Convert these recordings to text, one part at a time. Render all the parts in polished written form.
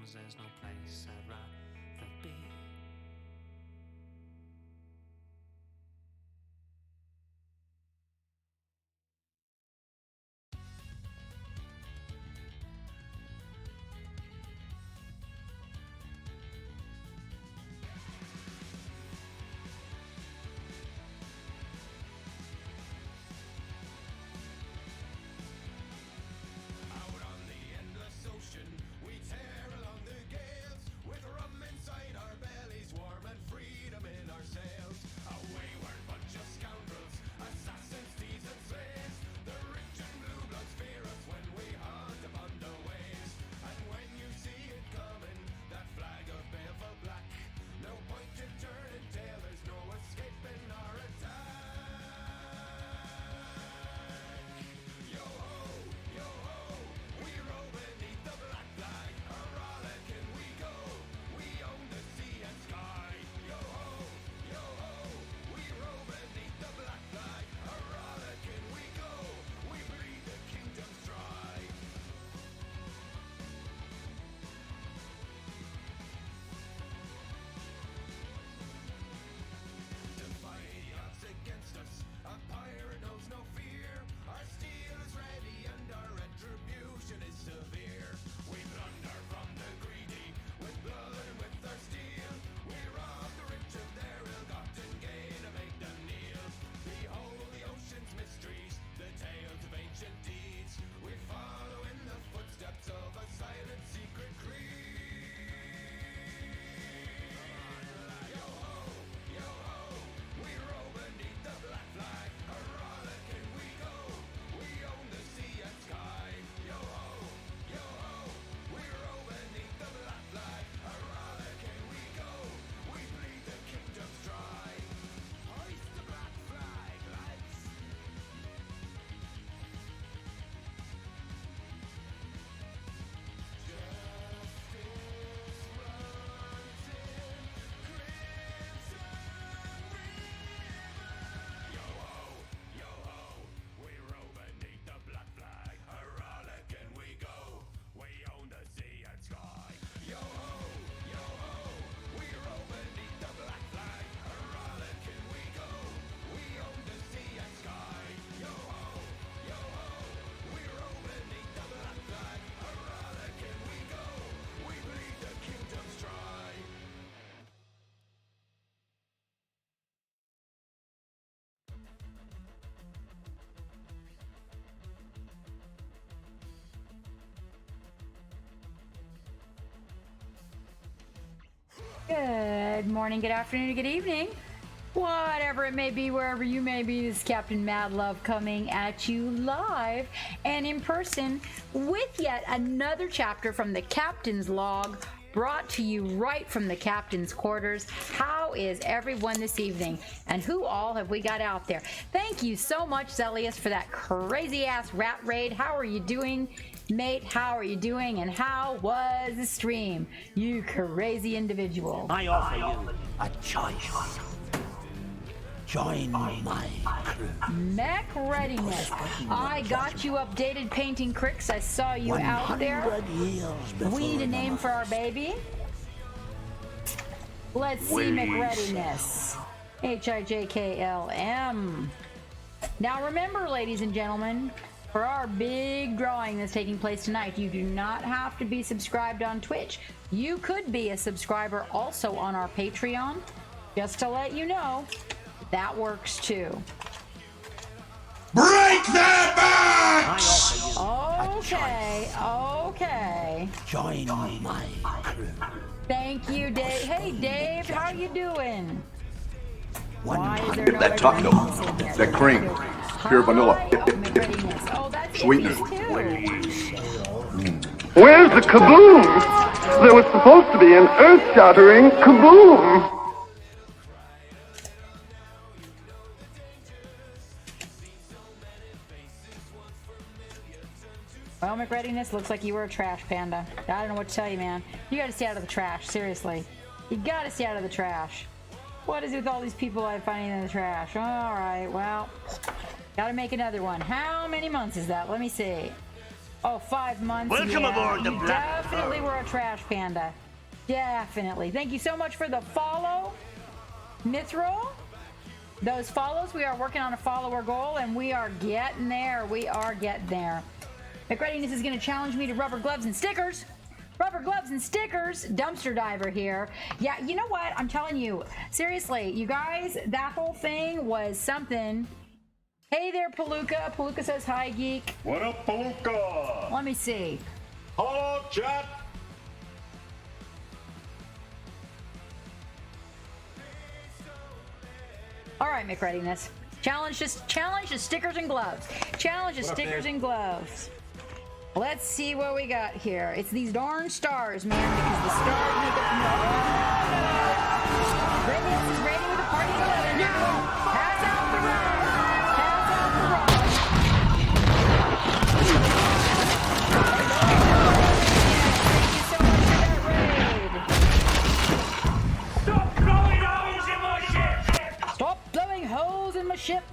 knows there's no place I'd rather be. Good morning, good afternoon, good evening. Whatever it may be, wherever you may be, this is Captain Mad Love coming at you live and in person with yet another chapter from the Captain's Log, brought to you right from the Captain's quarters. How is everyone this evening? And who all have we got out there? Thank you so much, Zelius, for that crazy-ass rat raid. How are you doing? Mate, how are you doing, and how was the stream? You crazy individual. I offer you a choice. Join my crew. Mech readiness. I got you updated painting cricks. I saw you out there. We need a name for our baby. Let's see, Mech readiness. HIJKLM. Now remember, ladies and gentlemen, for our big drawing that's taking place tonight, you do not have to be subscribed on Twitch. You could be a subscriber also on our Patreon. Just to let you know, that works too. Break their backs! Okay. Join my crew. Thank you, Dave. Hey, Dave, how you doing? Why is there Get no that chocolate, in here? that cream, pure vanilla. Oh, that's Sweetener. too. Where's the kaboom? There was supposed to be an earth-shattering kaboom. Well, McReadiness, looks like you were a trash panda. I don't know what to tell you, man. You gotta stay out of the trash, seriously. You gotta stay out of the trash. What is it with all these people I'm finding in the trash? Alright, well, gotta make another one. How many months is that? Let me see. Oh, 5 months. Welcome aboard the You Black definitely were a trash panda. Definitely. Thank you so much for the follow, Mithril. Those follows, we are working on a follower goal, and we are getting there. We are getting there. McReadiness is going to challenge me to rubber gloves and stickers. Rubber gloves and stickers. Dumpster diver here. Yeah, you know what? I'm telling you. Seriously, you guys, that whole thing was something. Hey there, Palooka. Palooka says hi, geek. What up, Palooka? Let me see. Hello, chat. All right, McReadiness. Challenge the stickers and gloves. Challenge the stickers and gloves. Let's see what we got here. It's these darn stars, man, because the stars make it. McReadiness is ready with a party together now. Pass out the rug. Pass out the rug. Thank you so much for that raid. Stop blowing holes in my ship! Stop blowing holes in my ship.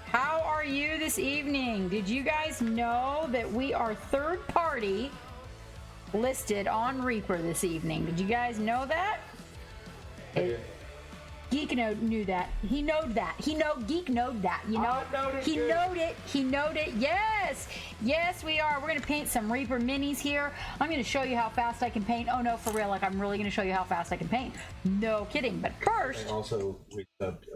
How are you this evening? Did you guys know that we are third party listed on Reaper this evening? Did you guys know that? Geek knew that. He knowed that. Geek knowed that. You know? He knowed it. He knowed it. Yes. Yes, we are. We're going to paint some Reaper minis here. I'm going to show you how fast I can paint. Oh, no, for real. Like, I'm really going to show you how fast I can paint. No kidding. But first... Also, we subbed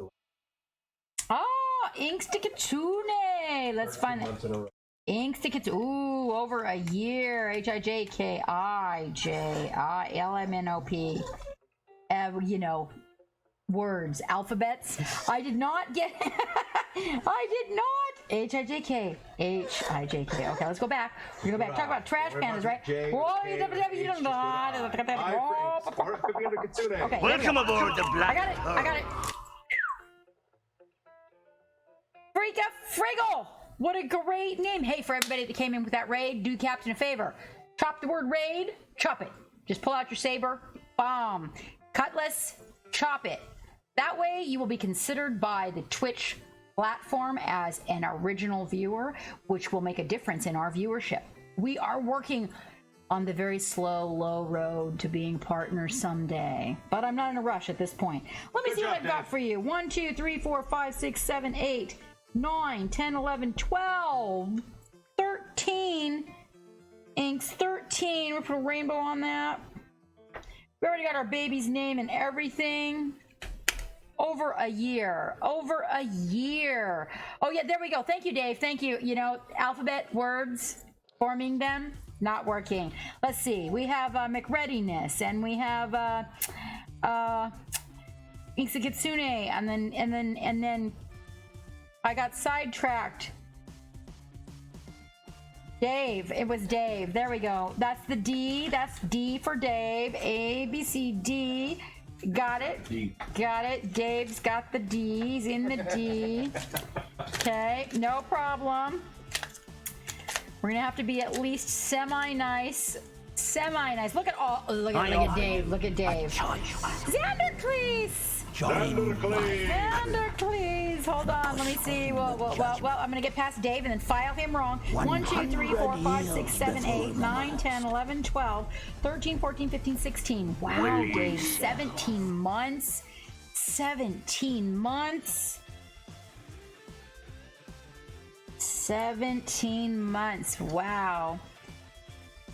Inkstickatune. Let's find that. Inkstickatune. Ooh, over a year. HIJKIJILMNOP. You know, words, alphabets. I did not get. I did not. HIJK. HIJK. Okay, let's go back. We're gonna go back. Talk about trash pandas, right? Okay. Welcome aboard the Black I got it. Freaka Friggle! What a great name. Hey, for everybody that came in with that raid, do Captain a favor. Chop the word raid, chop it. Just pull out your saber, bomb. Cutlass, chop it. That way you will be considered by the Twitch platform as an original viewer, which will make a difference in our viewership. We are working on the very slow, low road to being partners someday. But I'm not in a rush at this point. Let me see what I've got for you. 1, 2, 3, 4, 5, 6, 7, 8, 9, 10, 11, 12, 13. Inks 13. We'll put a rainbow on that. We already got our baby's name and everything. Over a year. Over a year. Oh, yeah, there we go. Thank you, Dave. Thank you. You know, alphabet words, forming them, not working. Let's see. We have McReadiness, and we have Inksikitsune, and then I got sidetracked. Dave. It was Dave. There we go. That's the D. That's D for Dave. A, B, C, D. Got it. D. Got it. Dave's got the D's in the D. Okay, no problem. We're gonna have to be at least semi-nice. Semi-nice. Look at all. Look at Dave. Look at Dave. Xandercleese. Xandercleese. Hold on. Let me see. Well, I'm gonna get past Dave and then file him wrong. 1, 2, 3, 4, 5, 6, 7, 8, 9, 10, 11, 12, 13, 14, 15, 16. Wow, Dave. 17 months. 17 months. 17 months. Wow.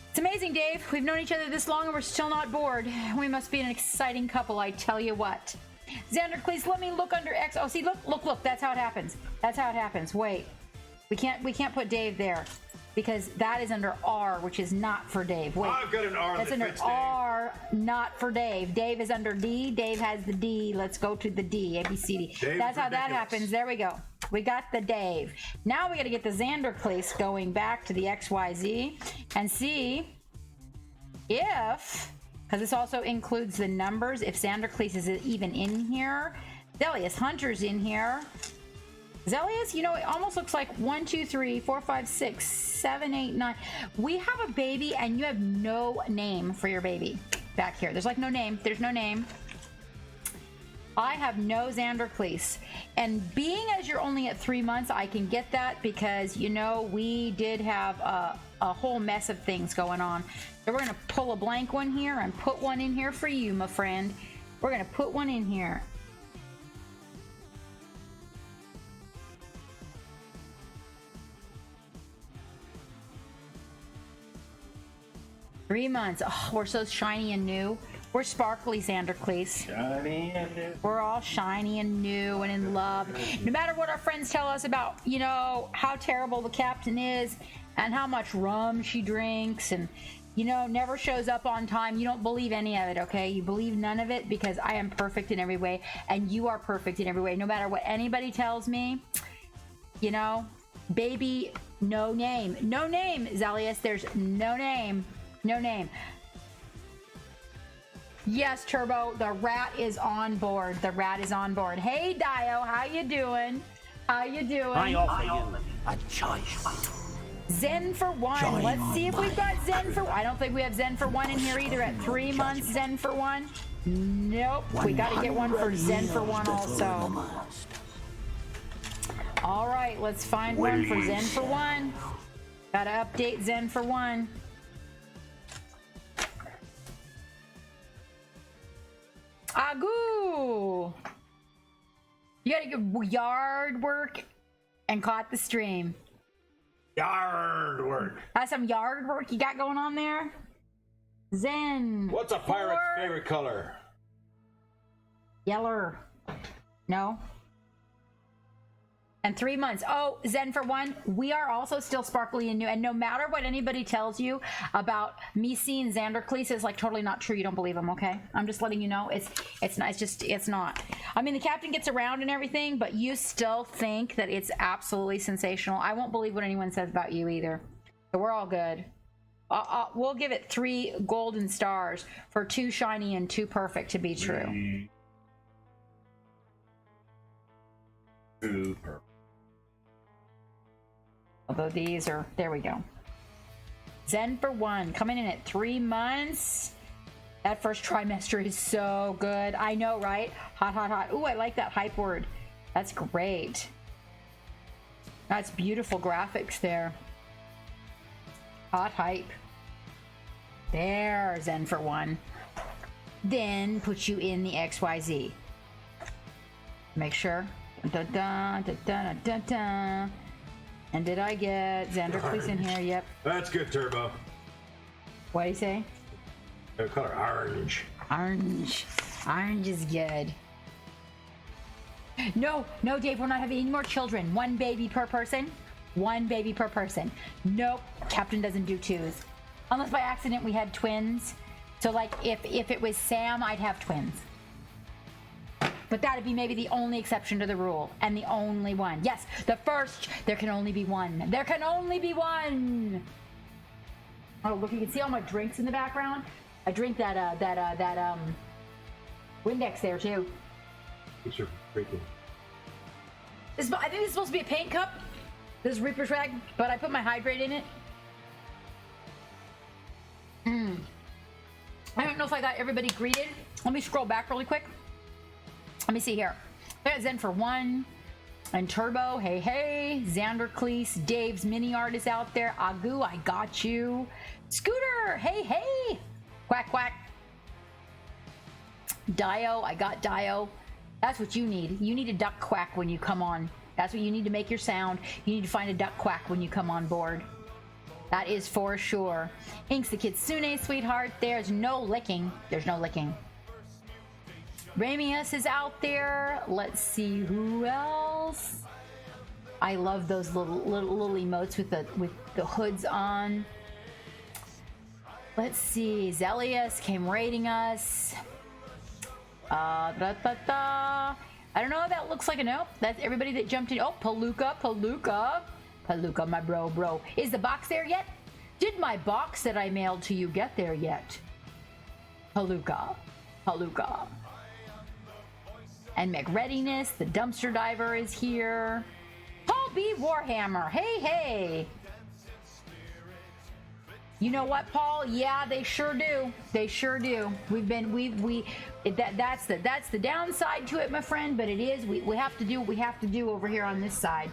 It's amazing, Dave. We've known each other this long and we're still not bored. We must be an exciting couple, I tell you what. Xander, please let me look under X. Oh, see, look. That's how it happens. That's how it happens. Wait. We can't put Dave there because that is under R, which is not for Dave. Wait. I've got an R that's that under fits Dave. R, not for Dave. Dave is under D. Dave has the D. Let's go to the D. A, B, C, D. Dave's That's how that ridiculous. happens. There we go. We got the Dave. Now we got to get the Xander place going back to the XYZ and see if, because this also includes the numbers, if Xandercleese is even in here. Zelius Hunter's in here. Zelius, you know, it almost looks like 1, 2, 3, 4, 5, 6, 7, 8, 9. We have a baby and you have no name for your baby back here. There's like no name. There's no name. I have no Xandercleese. And being as you're only at 3 months, I can get that because, you know, we did have a whole mess of things going on. So we're going to pull a blank one here and put one in here for you, my friend. We're going to put one in here. Three months. Oh, we're so shiny and new. We're sparkly Xandercleese. Shiny and new. We're all shiny and new and in love. No matter what our friends tell us about, you know, how terrible the captain is and how much rum she drinks and, you know, never shows up on time. You don't believe any of it, okay? You believe none of it because I am perfect in every way and you are perfect in every way. No matter what anybody tells me, you know, baby, no name. No name, Zelius. There's no name. No name. Yes, Turbo, the rat is on board. The rat is on board. Hey, Dio, how you doing? How you doing? I offer you a choice. Zen for one. Join Let's see if we've got Zen my for... I don't think we have Zen for one in here either. At 3 months, Zen for one. Nope. We got to get one for Zen for one also. All right, let's find one for Zen for one. Got to update Zen for one. Agoo! You gotta get yard work and caught the stream. Yard work. That's some yard work you got going on there? Zen. What's a pirate's favorite color? Yeller. No. And 3 months. Oh, Zen for one. We are also still sparkly and new. And no matter what anybody tells you about me seeing Xandercleese is like totally not true. You don't believe them, okay? I'm just letting you know. It's not. It's just. It's not. I mean, the captain gets around and everything, but you still think that it's absolutely sensational. I won't believe what anyone says about you either. So we're all good. We'll give it 3 golden stars for 2 shiny and 2 perfect to be true. Super. Although these are, there we go. Zen for one, coming in at 3 months. That first trimester is so good. I know, right? Hot, hot, hot. Ooh, I like that hype word. That's great. That's beautiful graphics there. Hot hype. There, Zen for one. Then put you in the XYZ. Make sure. Dun, dun, dun, dun, dun, dun. And did I get Xandercleese in here? Yep. That's good, Turbo. What do you say? The color orange. Orange. Orange is good. No, no, Dave, we're not having any more children. 1 baby per person. 1 baby per person. Nope. Captain doesn't do 2s. Unless by accident we had twins. So like if it was Sam, I'd have twins. But that'd be maybe the only exception to the rule and the only one. Yes, the first, there can only be one. There can only be one. Oh, look, you can see all my drinks in the background. I drink that Windex there too. These are freaking. I think this is supposed to be a paint cup. This is Reaper's rag, but I put my hydrate in it. I don't know if I got everybody greeted. Let me scroll back really quick. Let me see here. I got Zen for one. And Turbo, hey, hey. Xandercleese, Dave's mini art is out there. Agoo, I got you. Scooter, hey, hey. Quack, quack. Dio, I got Dio. That's what you need. You need a duck quack when you come on. That's what you need to make your sound. You need to find a duck quack when you come on board. That is for sure. Inks the Kitsune, sweetheart. There's no licking. There's no licking. Ramius is out there. Let's see who else. I love those little emotes with the hoods on. Let's see. Zelius came raiding us. I don't know. That looks like a nope. That's everybody that jumped in. Oh, Palooka, my bro. Is the box there yet? Did my box that I mailed to you get there yet? Palooka. And McReadiness, the dumpster diver, is here. Paul B. Warhammer, hey, hey. You know what, Paul? Yeah, they sure do. They sure do. That's the downside to it, my friend. But it is. We have to do what we have to do over here on this side.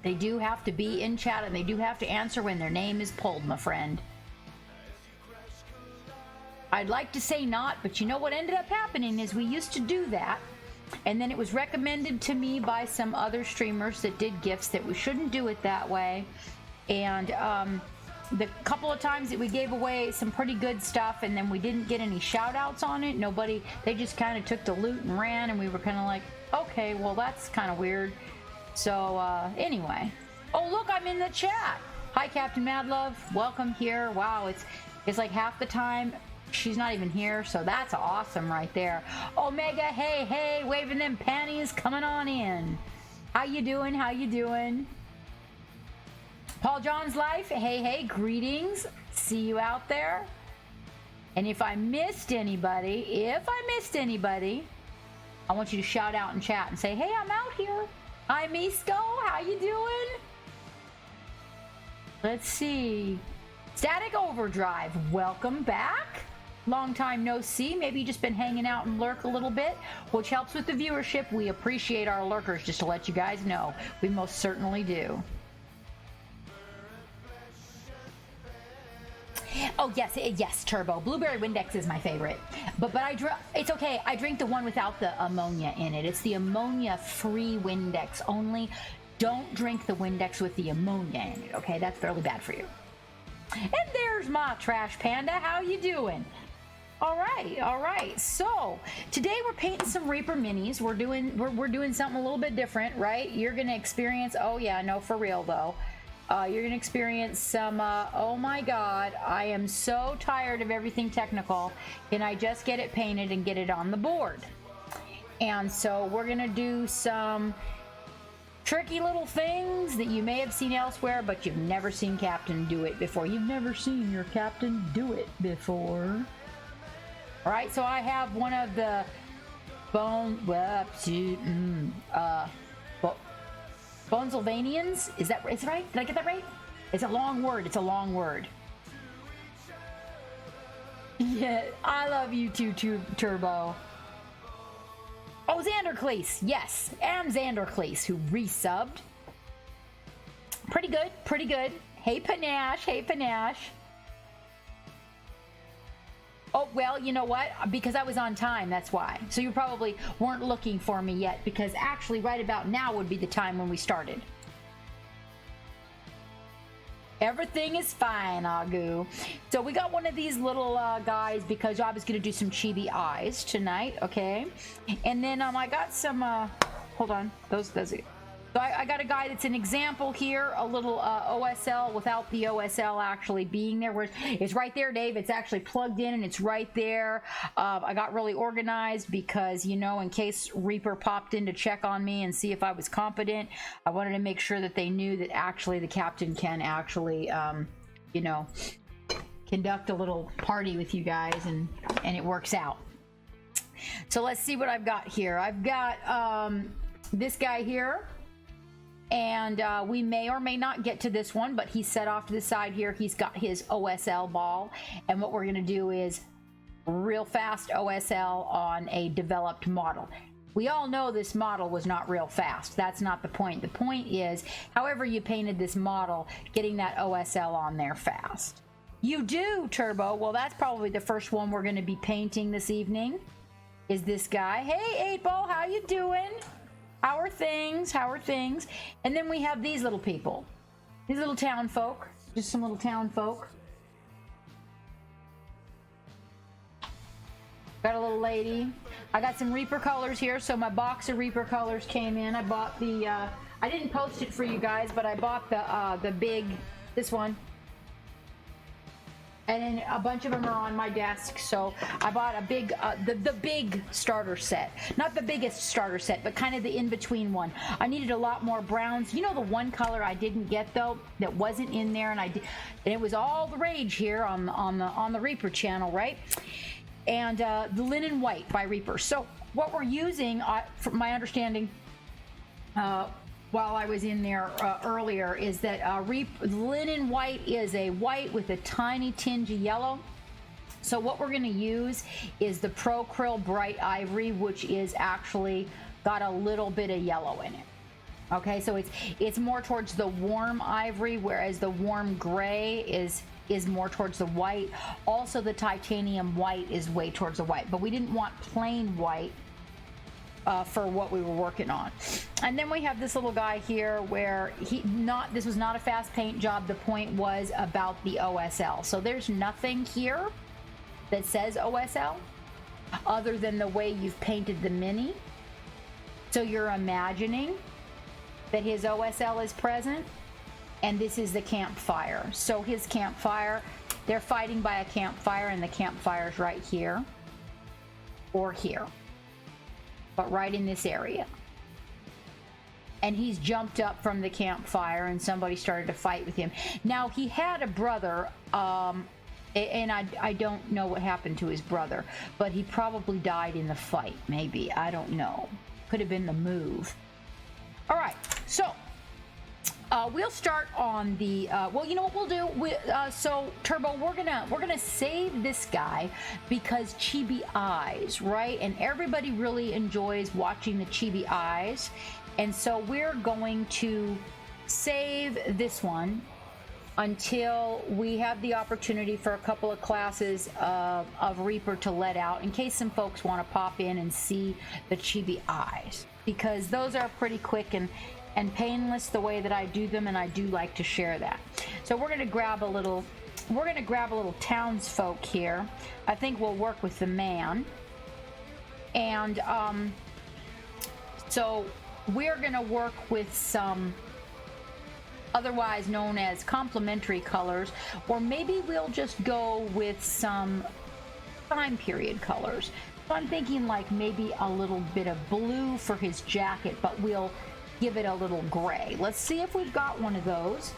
They do have to be in chat, and they do have to answer when their name is pulled, my friend. I'd like to say not, but you know what ended up happening is we used to do that, and then it was recommended to me by some other streamers that did gifts that we shouldn't do it that way. And the couple of times that we gave away some pretty good stuff and then we didn't get any shout outs on it, they just kind of took the loot and ran, and we were kind of like, okay, well, that's kind of weird. So anyway, oh look, I'm in the chat. Hi, Captain Madlove, welcome here. Wow, it's like half the time she's not even here, so that's awesome right there. Omega, hey, waving them panties, coming on in. How you doing? How you doing? Paul John's Life, hey, greetings. See you out there. And if I missed anybody, I want you to shout out in chat and say, hey, I'm out here. Hi, Misko, how you doing? Let's see. Static Overdrive, welcome back. Long time no see. Maybe you just been hanging out and lurk a little bit, which helps with the viewership. We appreciate our lurkers, just to let you guys know. We most certainly do. Oh yes, Turbo. Blueberry Windex is my favorite, but it's okay. I drink the one without the ammonia in it. It's the ammonia-free Windex only. Don't drink the Windex with the ammonia in it. Okay, that's fairly bad for you. And there's my Trash Panda. How you doing? All right. So today we're painting some Reaper minis. We're doing something a little bit different, right? You're gonna experience. Oh yeah, no, for real though. You're gonna experience some, oh my god, I am so tired of everything technical. Can I just get it painted and get it on the board? And so we're gonna do some tricky little things that you may have seen elsewhere, but you've never seen Captain do it before. You've never seen your Captain do it before. All right, so I have one of the Bonesylvanians? Is it right? Did I get that right? It's a long word. Yeah, I love you too, Turbo. Oh, Xandercleese. Yes, and Xandercleese, who resubbed. Pretty good. Hey, Panache. Oh, well, you know what? Because I was on time, that's why. So you probably weren't looking for me yet, because actually right about now would be the time when we started. Everything is fine, Agu. So we got one of these little guys because I was going to do some chibi eyes tonight, okay? And then I got some, hold on, those So I got a guy that's an example here, a little OSL without the OSL actually being there. Where it's right there, Dave. It's actually plugged in and it's right there. I got really organized because, you know, in case Reaper popped in to check on me and see if I was competent, I wanted to make sure that they knew that actually the captain can actually, you know, conduct a little party with you guys and it works out. So let's see what I've got here. I've got this guy here. And we may or may not get to this one, but he's set off to the side here. He's got his OSL ball. And what we're going to do is real fast OSL on a developed model. We all know this model was not real fast. That's not the point. The point is, however you painted this model, getting that OSL on there fast. You do, Turbo. Well, that's probably the first one we're going to be painting this evening, is this guy. Hey, 8-Ball, how you doing? How are things? And then we have these little people. These little town folk. Just some little town folk. Got a little lady. I got some Reaper colors here. So my box of Reaper colors came in. I bought the, I didn't post it for you guys, but I bought the big, this one. And then a bunch of them are on my desk, so I bought a big, the big starter set. Not the biggest starter set, but kind of the in-between one. I needed a lot more browns. You know the one color I didn't get, though, that wasn't in there, and it was all the rage here on the Reaper channel, right? And the linen white by Reaper. So what we're using, from my understanding, while I was in there earlier, is that linen white is a white with a tiny tinge of yellow. So what we're going to use is the Pro Krill Bright Ivory, which is actually got a little bit of yellow in it. Okay, so it's more towards the warm ivory, whereas the warm gray is more towards the white. Also, the titanium white is way towards the white, but we didn't want plain white for what we were working on. And then we have this little guy here where this was not a fast paint job. The point was about the OSL. So there's nothing here that says OSL other than the way you've painted the mini. So you're imagining that his OSL is present, and this is the campfire. So his campfire, they're fighting by a campfire, and the campfire's right here or here, but right in this area. And he's jumped up from the campfire, and somebody started to fight with him. Now, he had a brother, and I don't know what happened to his brother, but he probably died in the fight, maybe. I don't know. Could have been the move. All right, so we'll start on the well, you know what we'll do, so Turbo, we're gonna save this guy because chibi eyes, right? And everybody really enjoys watching the chibi eyes, and so we're going to save this one until we have the opportunity for a couple of classes of Reaper to let out, in case some folks want to pop in and see the chibi eyes, because those are pretty quick and painless the way that I do them, and I do like to share that. So we're gonna grab a little townsfolk here. I think we'll work with the man, and so we're gonna work with some otherwise known as complementary colors, or maybe we'll just go with some time period colors. So I'm thinking like maybe a little bit of blue for his jacket, but we'll give it a little gray. Let's see if we've got one of those.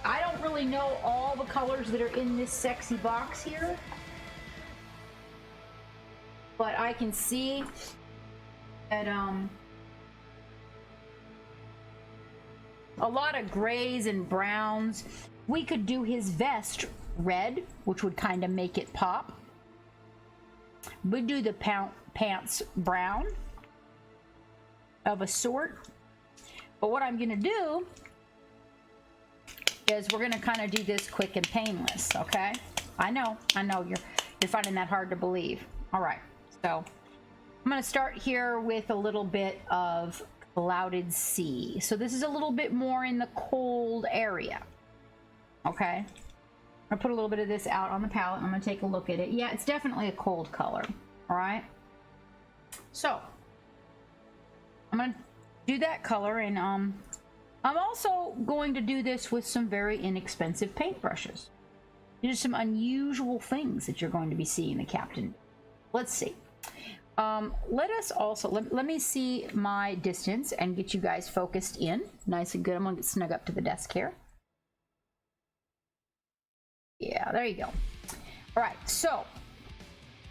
I don't really know all the colors that are in this sexy box here, but I can see that a lot of grays and browns. We could do his vest red, which would kind of make it pop. We do the pants brown of a sort. But what I'm gonna do is we're gonna kind of do this quick and painless, okay? I know you're finding that hard to believe. All right, so I'm gonna start here with a little bit of clouded sea. So this is a little bit more in the cold area, okay? I'll put a little bit of this out on the palette. I'm gonna take a look at it. Yeah, it's definitely a cold color, all right? So I'm gonna do that color, and I'm also going to do this with some very inexpensive paintbrushes. These are some unusual things that you're going to be seeing the captain. Let's see. Let us also, let me see my distance and get you guys focused in nice and good. I'm gonna get snug up to the desk here. Yeah, there you go. All right, so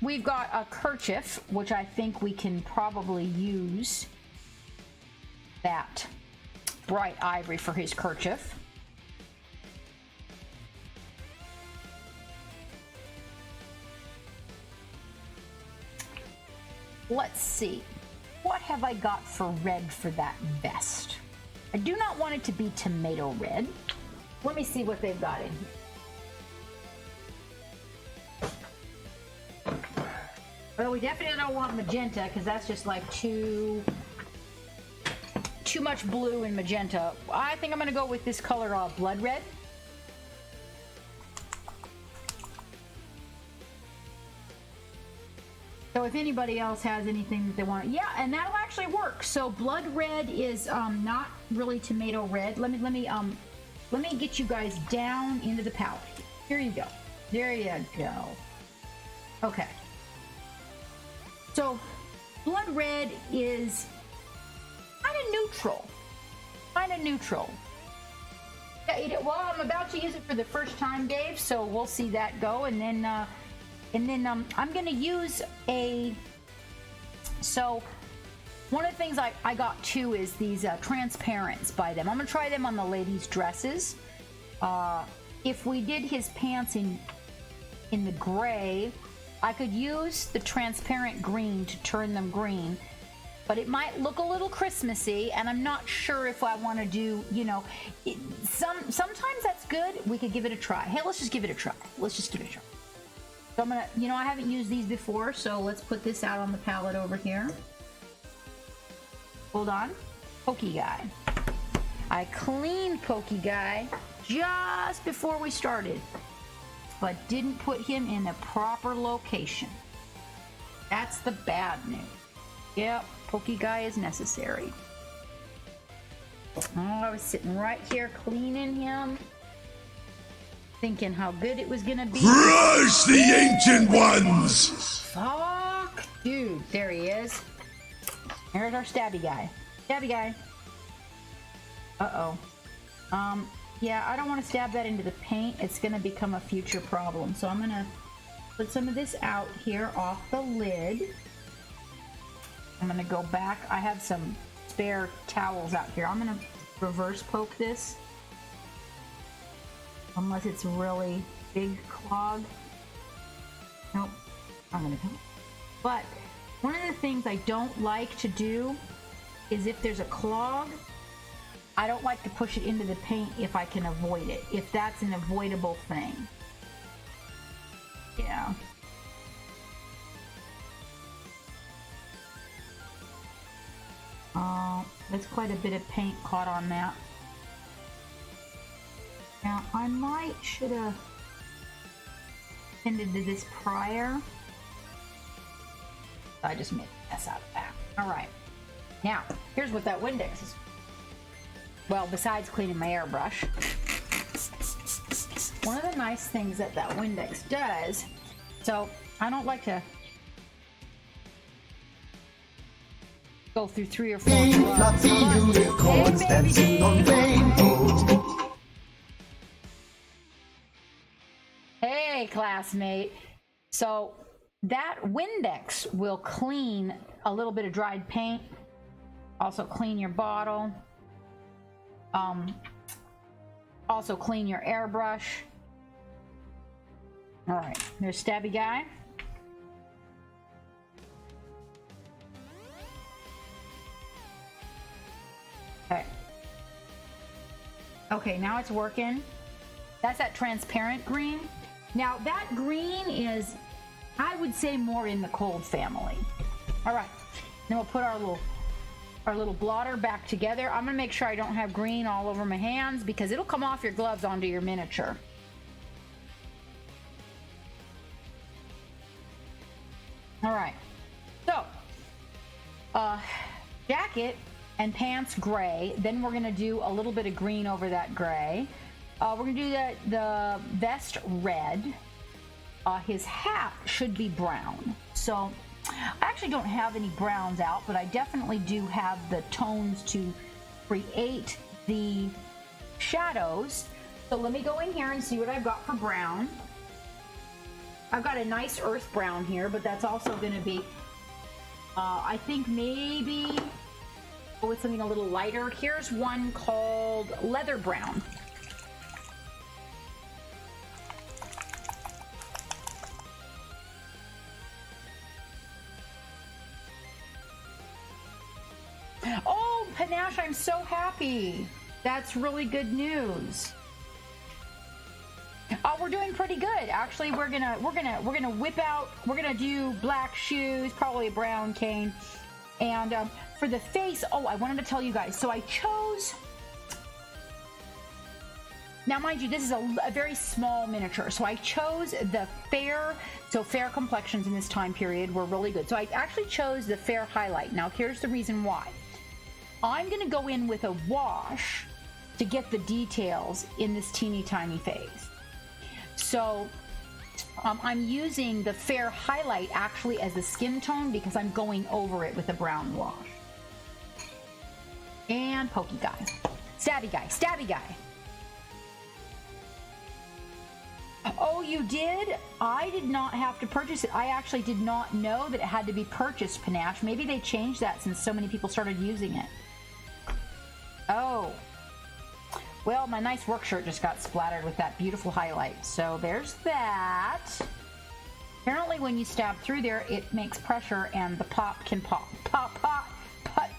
we've got a kerchief, which I think we can probably use that bright ivory for his kerchief. Let's see, what have I got for red for that vest? I do not want it to be tomato red. Let me see what they've got in here. Well, we definitely don't want magenta, because that's just like too much blue and magenta. I think I'm gonna go with this color, blood red. So if anybody else has anything that they want, yeah, and that'll actually work. So blood red is not really tomato red. Let me get you guys down into the palette. Here you go. There you go. Okay. So blood red is kind of neutral. Yeah, well, I'm about to use it for the first time, Dave. So we'll see that go, and then I'm going to use so One of the things I got too is these transparents by them. I'm gonna try them on the ladies' dresses. If we did his pants in the gray, I could use the transparent green to turn them green, but it might look a little Christmassy, and I'm not sure if I want to do, you know, sometimes that's good. We could give it a try. Hey, let's just give it a try. Let's just give it a try. So I'm gonna, you know, I haven't used these before, so let's put this out on the palette over here. Hold on. Pokey Guy. I cleaned Pokey Guy just before we started, but didn't put him in the proper location. That's the bad news. Yep, Pokey Guy is necessary. Oh, I was sitting right here cleaning him, thinking how good it was gonna be. Crush the ancient ones! Fuck! Dude, there he is. Here's our stabby guy. Stabby guy. Uh-oh. Yeah, I don't want to stab that into the paint. It's going to become a future problem. So I'm going to put some of this out here off the lid. I'm going to go back. I have some spare towels out here. I'm going to reverse poke this. Unless it's really big clog. Nope. I'm going to go. But one of the things I don't like to do is if there's a clog, I don't like to push it into the paint if I can avoid it, if that's an avoidable thing. Yeah. There's quite a bit of paint caught on that. Now, I should have tended to this prior. I just made a mess out of that. All right. Now, here's what that Windex is. Well, besides cleaning my airbrush, one of the nice things that Windex does, so I don't like to go through 3 or 4 gloves. Unicorns dancing on rainbows. Hey, classmate. So that Windex will clean a little bit of dried paint, also clean your bottle, also clean your airbrush. All right, there's Stabby Guy. Okay. Okay, now it's working. That's that transparent green. Now that green is, I would say, more in the cold family. All right, then we'll put our little blotter back together. I'm gonna make sure I don't have green all over my hands because it'll come off your gloves onto your miniature. All right, so jacket and pants gray. Then we're gonna do a little bit of green over that gray. We're gonna do the vest red. His hat should be brown. So I actually don't have any browns out, but I definitely do have the tones to create the shadows. So let me go in here and see what I've got for brown. I've got a nice earth brown here, but that's also going to be, I think maybe, with something a little lighter. Here's one called leather brown. Oh, Panache, I'm so happy. That's really good news. We're doing pretty good. Actually, we're gonna whip out. We're gonna do black shoes, probably a brown cane, and for the face. Oh, I wanted to tell you guys. So I chose. Now, mind you, this is a very small miniature, so I chose the fair. So fair complexions in this time period were really good. So I actually chose the fair highlight. Now, here's the reason why. I'm going to go in with a wash to get the details in this teeny tiny face. So I'm using the fair highlight actually as the skin tone because I'm going over it with a brown wash. And Pokey Guy. Stabby Guy. Stabby Guy. Oh, you did? I did not have to purchase it. I actually did not know that it had to be purchased, Panache. Maybe they changed that since so many people started using it. Oh. Well, my nice work shirt just got splattered with that beautiful highlight. So there's that. Apparently when you stab through there, it makes pressure and the pop can pop. Pop, pop, pop.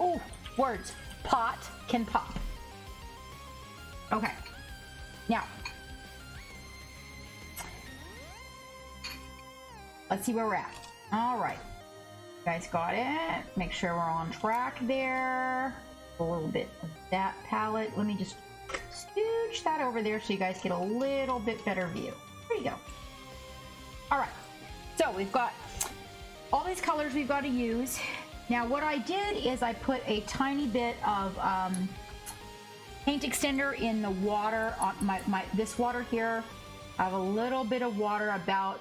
Ooh, words. Pot can pop. Okay. Now, let's see where we're at. All right. You guys got it. Make sure we're on track there. A little bit of that palette. Let me just scooch that over there so you guys get a little bit better view. There you go. All right. So we've got all these colors we've got to use. Now what I did is I put a tiny bit of paint extender in the water on this water here. I have a little bit of water, about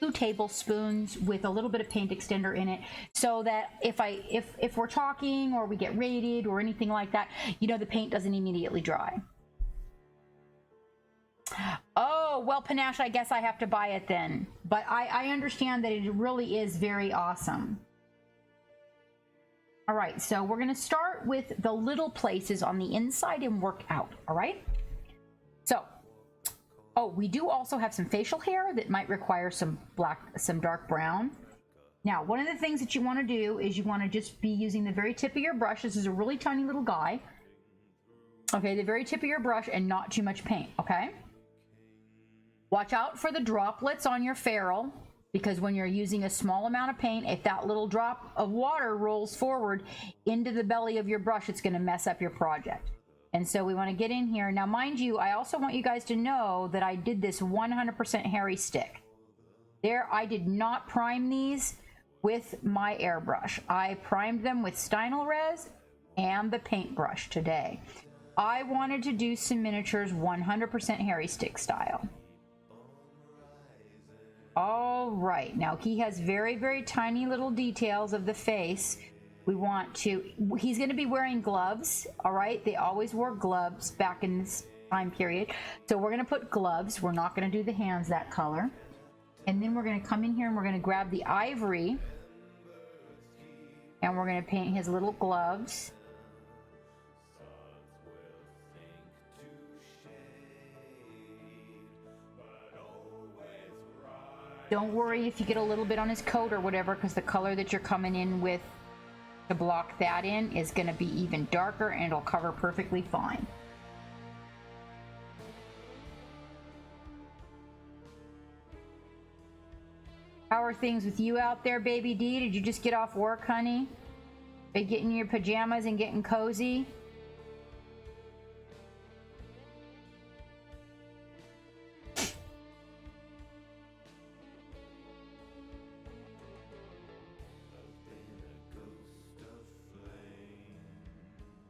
2 tablespoons, with a little bit of paint extender in it, so that if we're talking or we get raided or anything like that, you know, the paint doesn't immediately dry. Oh, well, Panache, I guess I have to buy it then. But I understand that it really is very awesome. All right, so we're going to start with the little places on the inside and work out, all right? So, oh, we do also have some facial hair that might require some dark brown. Now, one of the things that you want to do is you want to just be using the very tip of your brush. This is a really tiny little guy. Okay, the very tip of your brush and not too much paint, okay? Watch out for the droplets on your ferrule, because when you're using a small amount of paint, if that little drop of water rolls forward into the belly of your brush, it's going to mess up your project. And so we want to get in here. Now, mind you, I also want you guys to know that I did this 100% hairy stick. There, I did not prime these with my airbrush. I primed them with Stynylrez and the paintbrush today. I wanted to do some miniatures 100% hairy stick style. All right, now he has very, very tiny little details of the face. We want to, he's going to be wearing gloves, all right? They always wore gloves back in this time period. So we're going to put gloves. We're not going to do the hands that color. And then we're going to come in here and we're going to grab the ivory. And we're going to paint his little gloves. Don't worry if you get a little bit on his coat or whatever, because the color that you're coming in with to block that in is going to be even darker and it'll cover perfectly fine. How are things with you out there, Baby D? Did you just get off work, honey? Are you getting your pajamas and getting cozy?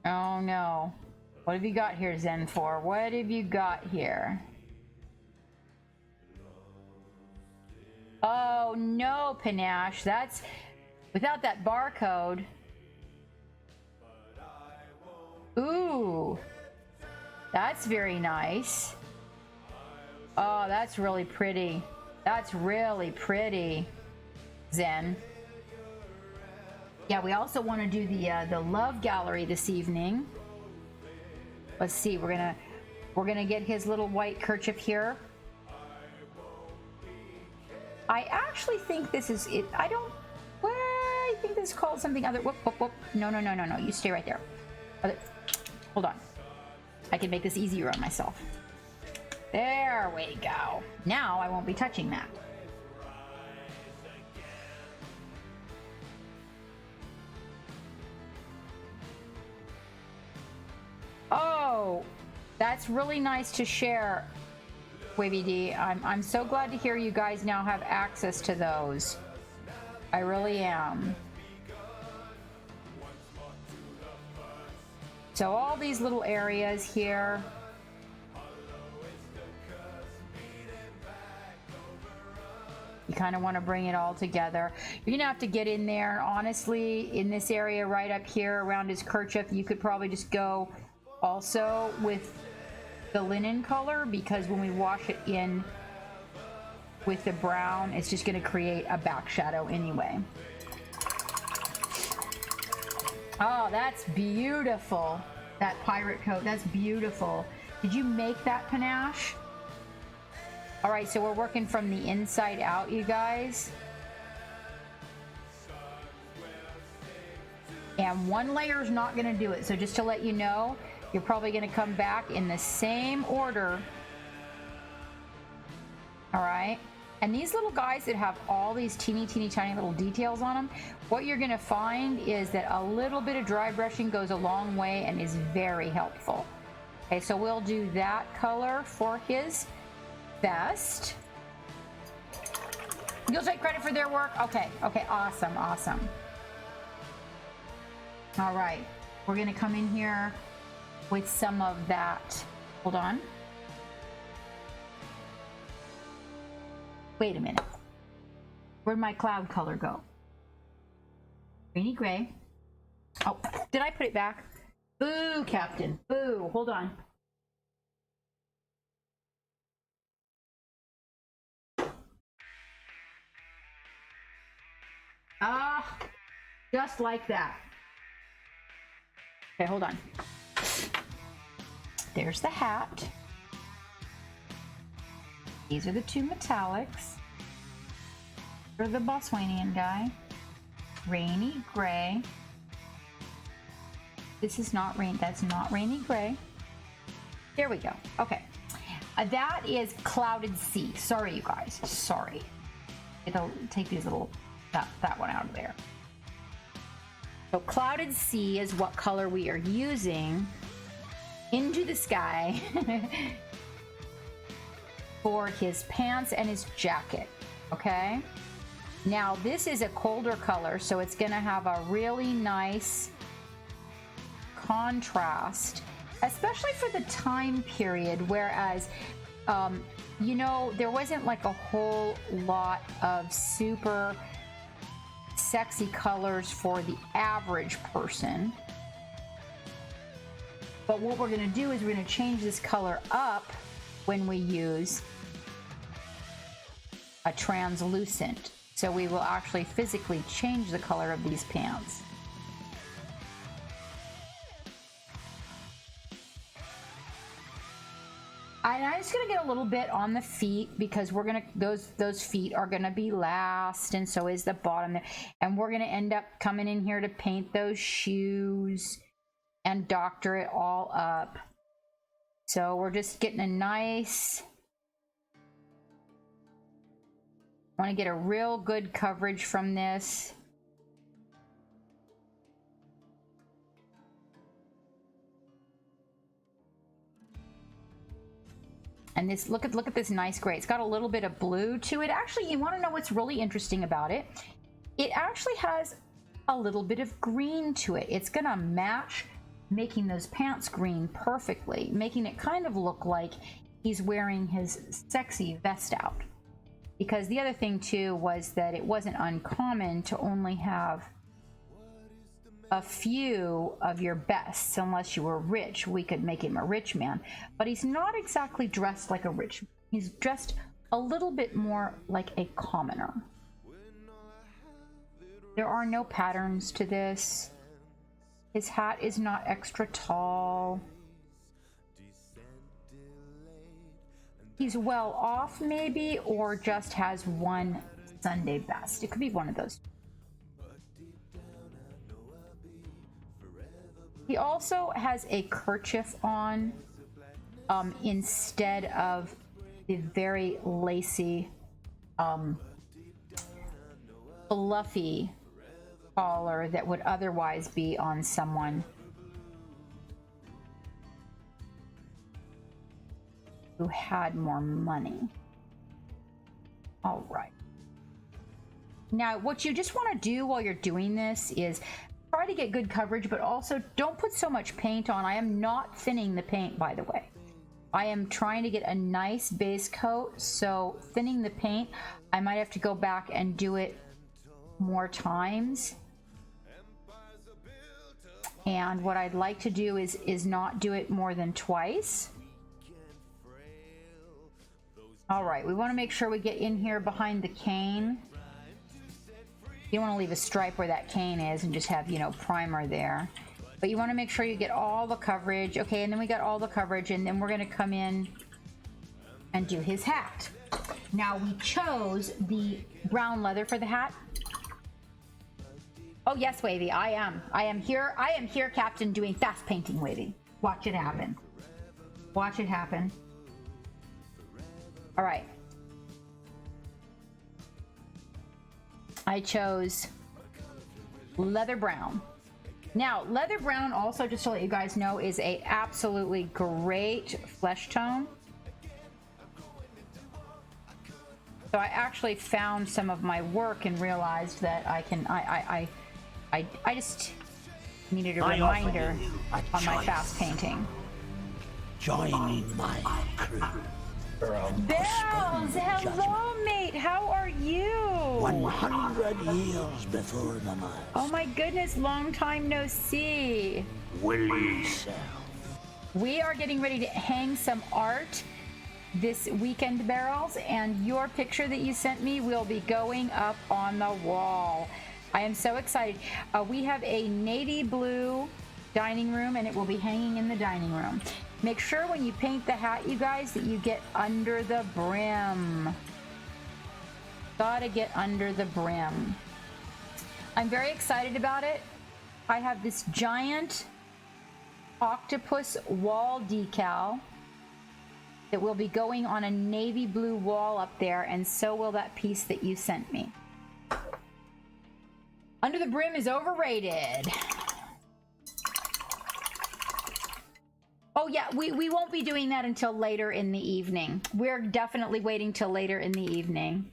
Oh no. What have you got here, Zen 4? What have you got here? Oh no, Panache. That's without that barcode. Ooh. That's very nice. Oh, that's really pretty. That's really pretty, Zen. Yeah, we also want to do the love gallery this evening. Let's see, we're gonna get his little white kerchief here. I actually think this is it. I think this is called something other. Whoop, whoop, whoop. No. You stay right there. Hold on. I can make this easier on myself. There we go. Now I won't be touching that. Oh, that's really nice to share, Wavy D. I'm so glad to hear you guys now have access to those. I really am. So all these little areas here. You kind of want to bring it all together. You're gonna have to get in there. Honestly, in this area right up here around his kerchief, you could probably just go also with the linen color, because when we wash it in with the brown, it's just going to create a back shadow anyway. Oh, that's beautiful. That pirate coat, that's beautiful. Did you make that panache? All right, so we're working from the inside out, you guys. And one layer is not going to do it. So just to let you know, you're probably going to come back in the same order. All right. And these little guys that have all these teeny tiny little details on them, what you're going to find is that a little bit of dry brushing goes a long way and is very helpful. Okay, so we'll do that color for his vest. You'll take credit for their work? Okay, awesome. All right, we're going to come in here with some of that. Hold on. Wait a minute. Where'd my cloud color go? Rainy gray. Oh, did I put it back? Boo, Captain. Boo. Hold on. Ah, just like that. Okay, hold on. There's the hat. These are the two metallics. For the Bonesylvanian guy. Rainy gray. This is not rain. That's not rainy gray. There we go. Okay. That is clouded sea. Sorry, you guys. Sorry. It'll take these little that one out of there. So clouded sea is what color we are using into the sky for his pants and his jacket. Okay. Now this is a colder color, so it's going to have a really nice contrast, especially for the time period, whereas you know, there wasn't like a whole lot of super sexy colors for the average person. But what we're going to do is we're going to change this color up when we use a translucent. So we will actually physically change the color of these pants. And I'm just gonna get a little bit on the feet because we're gonna those feet are gonna be last, and so is the bottom there. And we're gonna end up coming in here to paint those shoes and doctor it all up. So we're just getting a nice. I want to get a real good coverage from this. And this, look at this nice gray. It's got a little bit of blue to it. Actually, you want to know what's really interesting about it? It actually has a little bit of green to it. It's gonna match, making those pants green perfectly, making it kind of look like he's wearing his sexy vest out. Because the other thing too was that it wasn't uncommon to only have a few of your bests. Unless you were rich, we could make him a rich man, but he's not exactly dressed like a rich man. He's dressed a little bit more like a commoner. There are no patterns to this. His hat is not extra tall. He's well off maybe, or just has one Sunday best. It could be one of those. He also has a kerchief on instead of the very lacy, fluffy collar that would otherwise be on someone who had more money. All right. Now, what you just want to do while you're doing this is try to get good coverage, but also don't put so much paint on. I am not thinning the paint, by the way. I am trying to get a nice base coat, so thinning the paint, I might have to go back and do it more times. And what I'd like to do is not do it more than twice. All right, we want to make sure we get in here behind the cane. You don't want to leave a stripe where that cane is and just have, you know, primer there. But you want to make sure you get all the coverage. Okay, and then we got all the coverage, and then we're going to come in and do his hat. Now, we chose the brown leather for the hat. Oh, yes, Wavy, I am here. I am here, Captain, doing fast painting, Wavy. Watch it happen. Watch it happen. All right. I chose leather brown. Now, leather brown, also, just to let you guys know, is a absolutely great flesh tone. So I actually found some of my work and realized that I can, I just needed a reminder on my fast painting. Join my crew. Bells, hello, mate. How are you? 100 years before the night. Oh my goodness, long time no see. Willie Self. We are getting ready to hang some art this weekend, Barrels, and your picture that you sent me will be going up on the wall. I am so excited. We have a navy blue dining room, and it will be hanging in the dining room. Make sure when you paint the hat, you guys, that you get under the brim. Gotta get under the brim. I'm very excited about it. I have this giant octopus wall decal that will be going on a navy blue wall up there, and so will that piece that you sent me. Under the brim is overrated. Oh yeah, we won't be doing that until later in the evening. We're definitely waiting till later in the evening.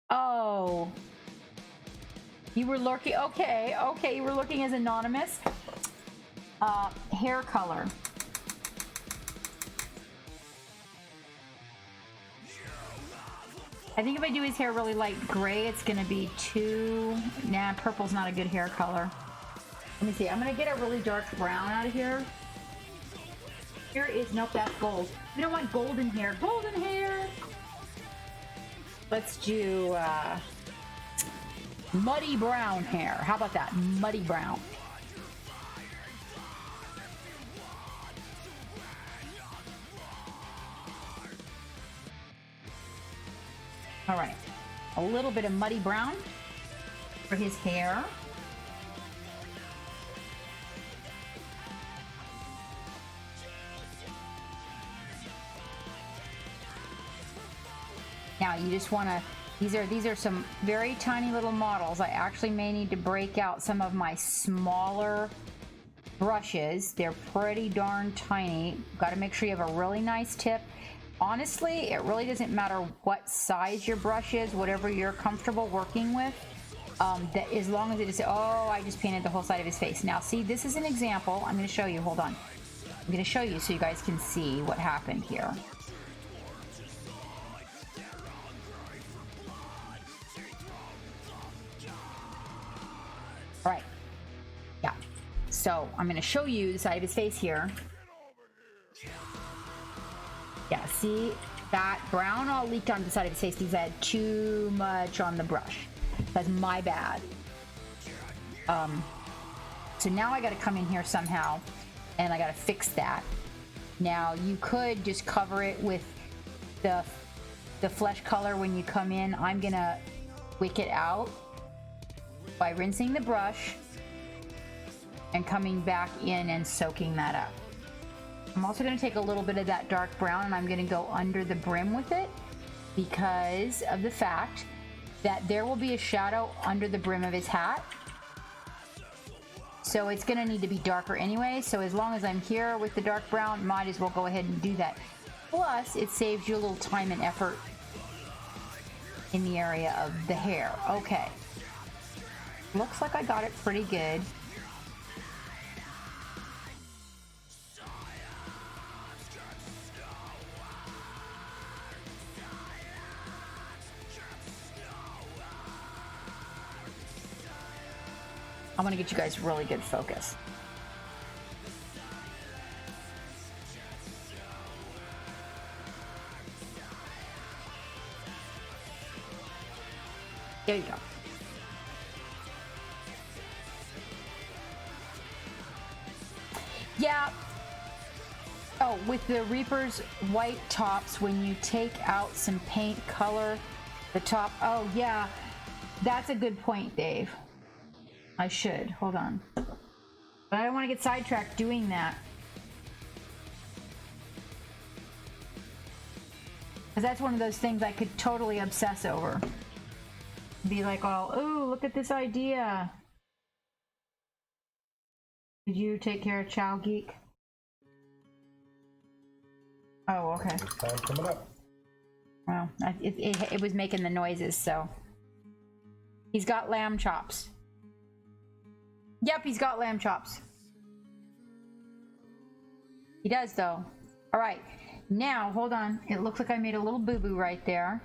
Oh. You were lurking, okay, you were looking as anonymous. Hair color. I think if I do his hair really light gray, it's gonna be too... Nah, purple's not a good hair color. Let me see, I'm gonna get a really dark brown out of here. Here is, nope, that's gold. We don't want golden hair. Golden hair! Let's do, muddy brown hair. How about that? Muddy brown. All right, a little bit of muddy brown for his hair. Now you just want to, these are some very tiny little models. I actually may need to break out some of my smaller brushes. They're pretty darn tiny. Got to make sure you have a really nice tip. Honestly, it really doesn't matter what size your brush is, whatever you're comfortable working with, that as long as it is, oh, I just painted the whole side of his face. Now, see, this is an example. I'm going to show you. Hold on. I'm going to show you so you guys can see what happened here. All right. Yeah. So I'm going to show you the side of his face here. Yeah, see, that brown all leaked onto the side of his face because I had too much on the brush. That's my bad. So now I got to come in here somehow, and I got to fix that. Now, you could just cover it with the flesh color when you come in. I'm going to wick it out by rinsing the brush and coming back in and soaking that up. I'm also going to take a little bit of that dark brown and I'm going to go under the brim with it because of the fact that there will be a shadow under the brim of his hat. So it's going to need to be darker anyway. So as long as I'm here with the dark brown, might as well go ahead and do that. Plus, it saves you a little time and effort in the area of the hair. Okay. Looks like I got it pretty good. I want to get you guys really good focus. There you go. Yeah. Oh, with the Reaper's white tops, when you take out some paint color, the top. Oh, yeah. That's a good point, Dave. I should. Hold on. But I don't want to get sidetracked doing that. Because that's one of those things I could totally obsess over. Be like, oh, look at this idea. Did you take care of Chow Geek? Oh, okay. Time coming up. Well, it was making the noises, so. He's got lamb chops. Yep, he's got lamb chops. He does, though. All right. Now, hold on. It looks like I made a little boo-boo right there.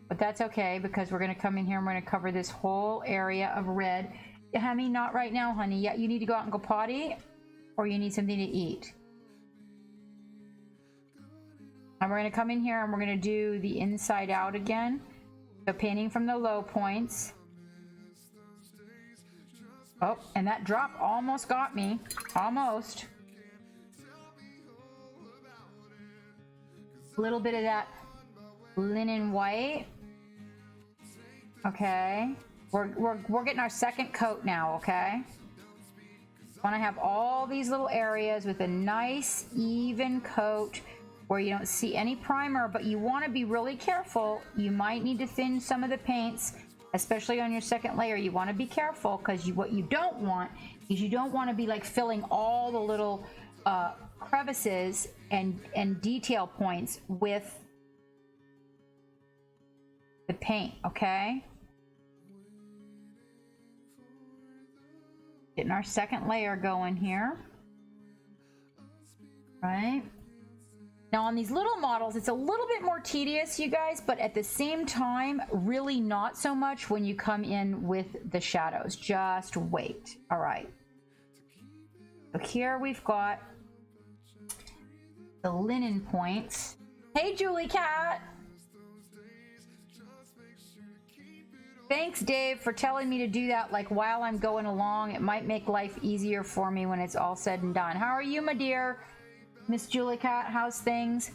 But that's okay, because we're going to come in here and we're going to cover this whole area of red. Honey, not right now, honey. Yeah, you need to go out and go potty, or you need something to eat. And we're going to come in here and we're going to do the inside out again. So painting from the low points. Oh, and that drop almost got me. Almost. A little bit of that linen white. Okay. We're getting our second coat now, okay? Want to have all these little areas with a nice even coat where you don't see any primer, but you want to be really careful. You might need to thin some of the paints, especially on your second layer. You want to be careful, because what you don't want is you don't want to be like filling all the little crevices and detail points with the paint, okay? Getting our second layer going here. Right? Now on these little models, it's a little bit more tedious, you guys, but at the same time, really not so much when you come in with the shadows. Just wait. All right. So here we've got the linen points. Hey, Julie Cat. Thanks, Dave, for telling me to do that like while I'm going along. It might make life easier for me when it's all said and done. How are you, my dear? Miss Julie Cat, how's things?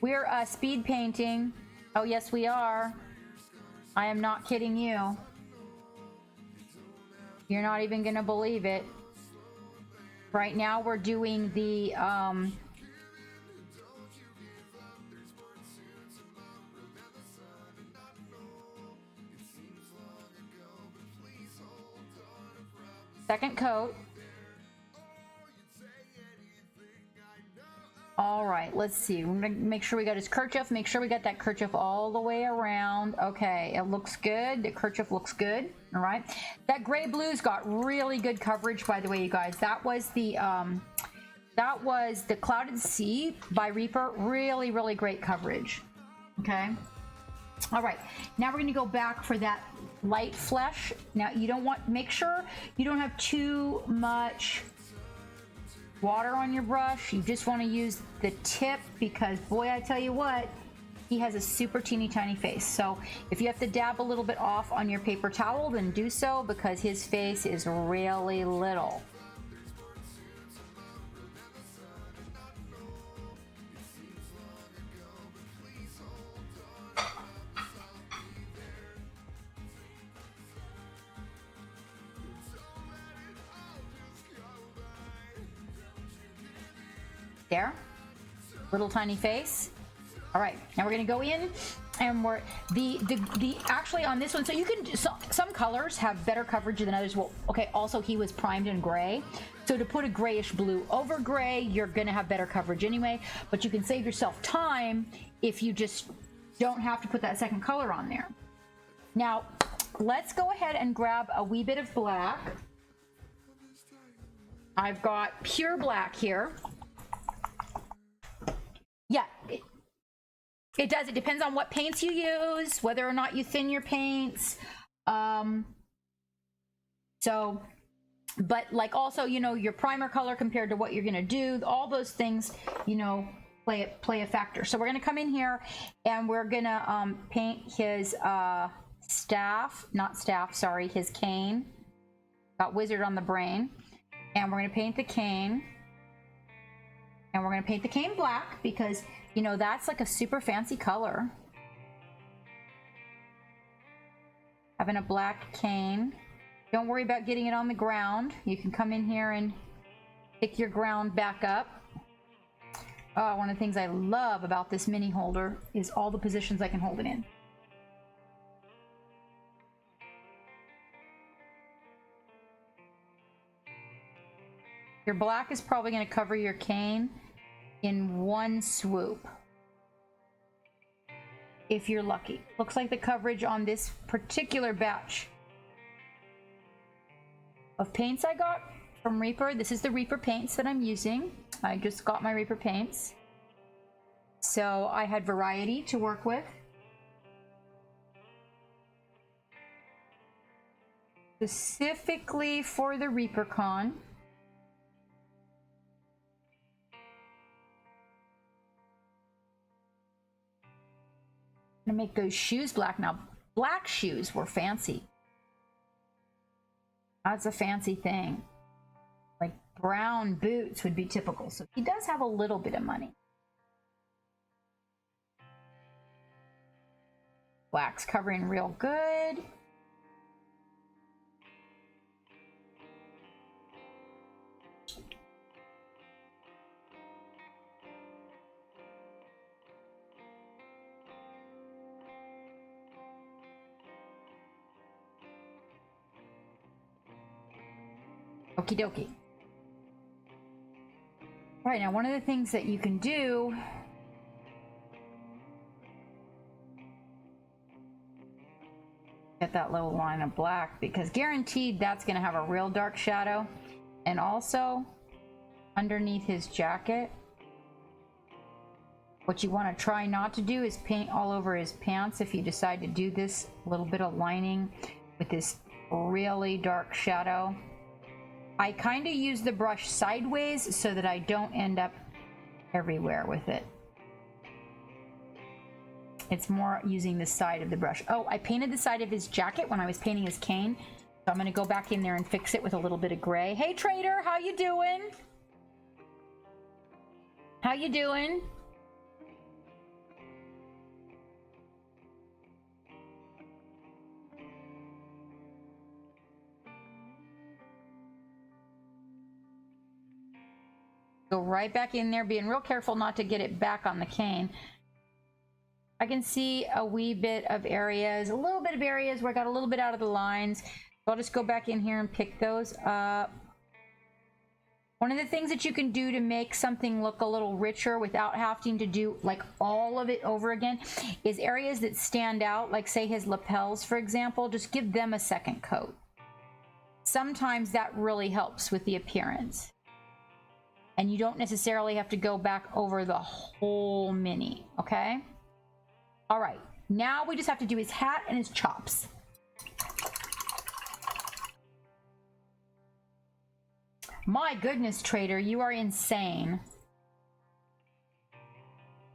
We're speed painting. Oh, yes, we are. I am not kidding you. You're not even going to believe it. Right now, we're doing the... second coat. All right, let's see. We're gonna make sure we got his kerchief. Make sure we got that kerchief all the way around. Okay, it looks good. The kerchief looks good. All right. That gray blue's got really good coverage, by the way, you guys. That was the Clouded Sea by Reaper. Really, really great coverage. Okay. All right, now we're going to go back for that light flesh. Now you don't want, make sure you don't have too much water on your brush. You just want to use the tip, because boy, I tell you what, he has a super teeny tiny face. So if you have to dab a little bit off on your paper towel, then do so, because his face is really little. There, little tiny face. All right, now we're gonna go in, and we're the actually on this one. So you can some colors have better coverage than others. Well, okay. Also, he was primed in gray, so to put a grayish blue over gray, you're gonna have better coverage anyway. But you can save yourself time if you just don't have to put that second color on there. Now, let's go ahead and grab a wee bit of black. I've got pure black here. Yeah, it does. It depends on what paints you use, whether or not you thin your paints. So, but like also, you know, your primer color compared to what you're gonna do, all those things, you know, play a factor. So we're gonna come in here and we're gonna paint his staff, not staff, sorry, his cane. Got wizard on the brain. And we're going to paint the cane. And we're going to paint the cane black because, you know, that's like a super fancy color. Having a black cane. Don't worry about getting it on the ground. You can come in here and pick your ground back up. Oh, one of the things I love about this mini holder is all the positions I can hold it in. Your black is probably going to cover your cane in one swoop. If you're lucky. Looks like the coverage on this particular batch of paints I got from Reaper. This is the Reaper paints that I'm using. I just got my Reaper paints. So I had variety to work with. Specifically for the ReaperCon. I'm gonna make those shoes black. Now, black shoes were fancy. That's a fancy thing. Like brown boots would be typical. So he does have a little bit of money. Black's covering real good. Okie dokie. Right, now one of the things that you can do get that little line of black, because guaranteed that's going to have a real dark shadow. And also underneath his jacket, what you want to try not to do is paint all over his pants. If you decide to do this little bit of lining with this really dark shadow, I kind of use the brush sideways so that I don't end up everywhere with it. It's more using the side of the brush. Oh, I painted the side of his jacket when I was painting his cane. So I'm going to go back in there and fix it with a little bit of gray. Hey, Trader, how you doing? How you doing? Go right back in there, being real careful not to get it back on the cane. I can see a wee bit of areas, a little bit of areas where I got a little bit out of the lines. So I'll just go back in here and pick those up. One of the things that you can do to make something look a little richer without having to do like all of it over again is areas that stand out, like say his lapels, for example, just give them a second coat. Sometimes that really helps with the appearance. And you don't necessarily have to go back over the whole mini, okay? All right, now we just have to do his hat and his chops. My goodness, Trader, you are insane.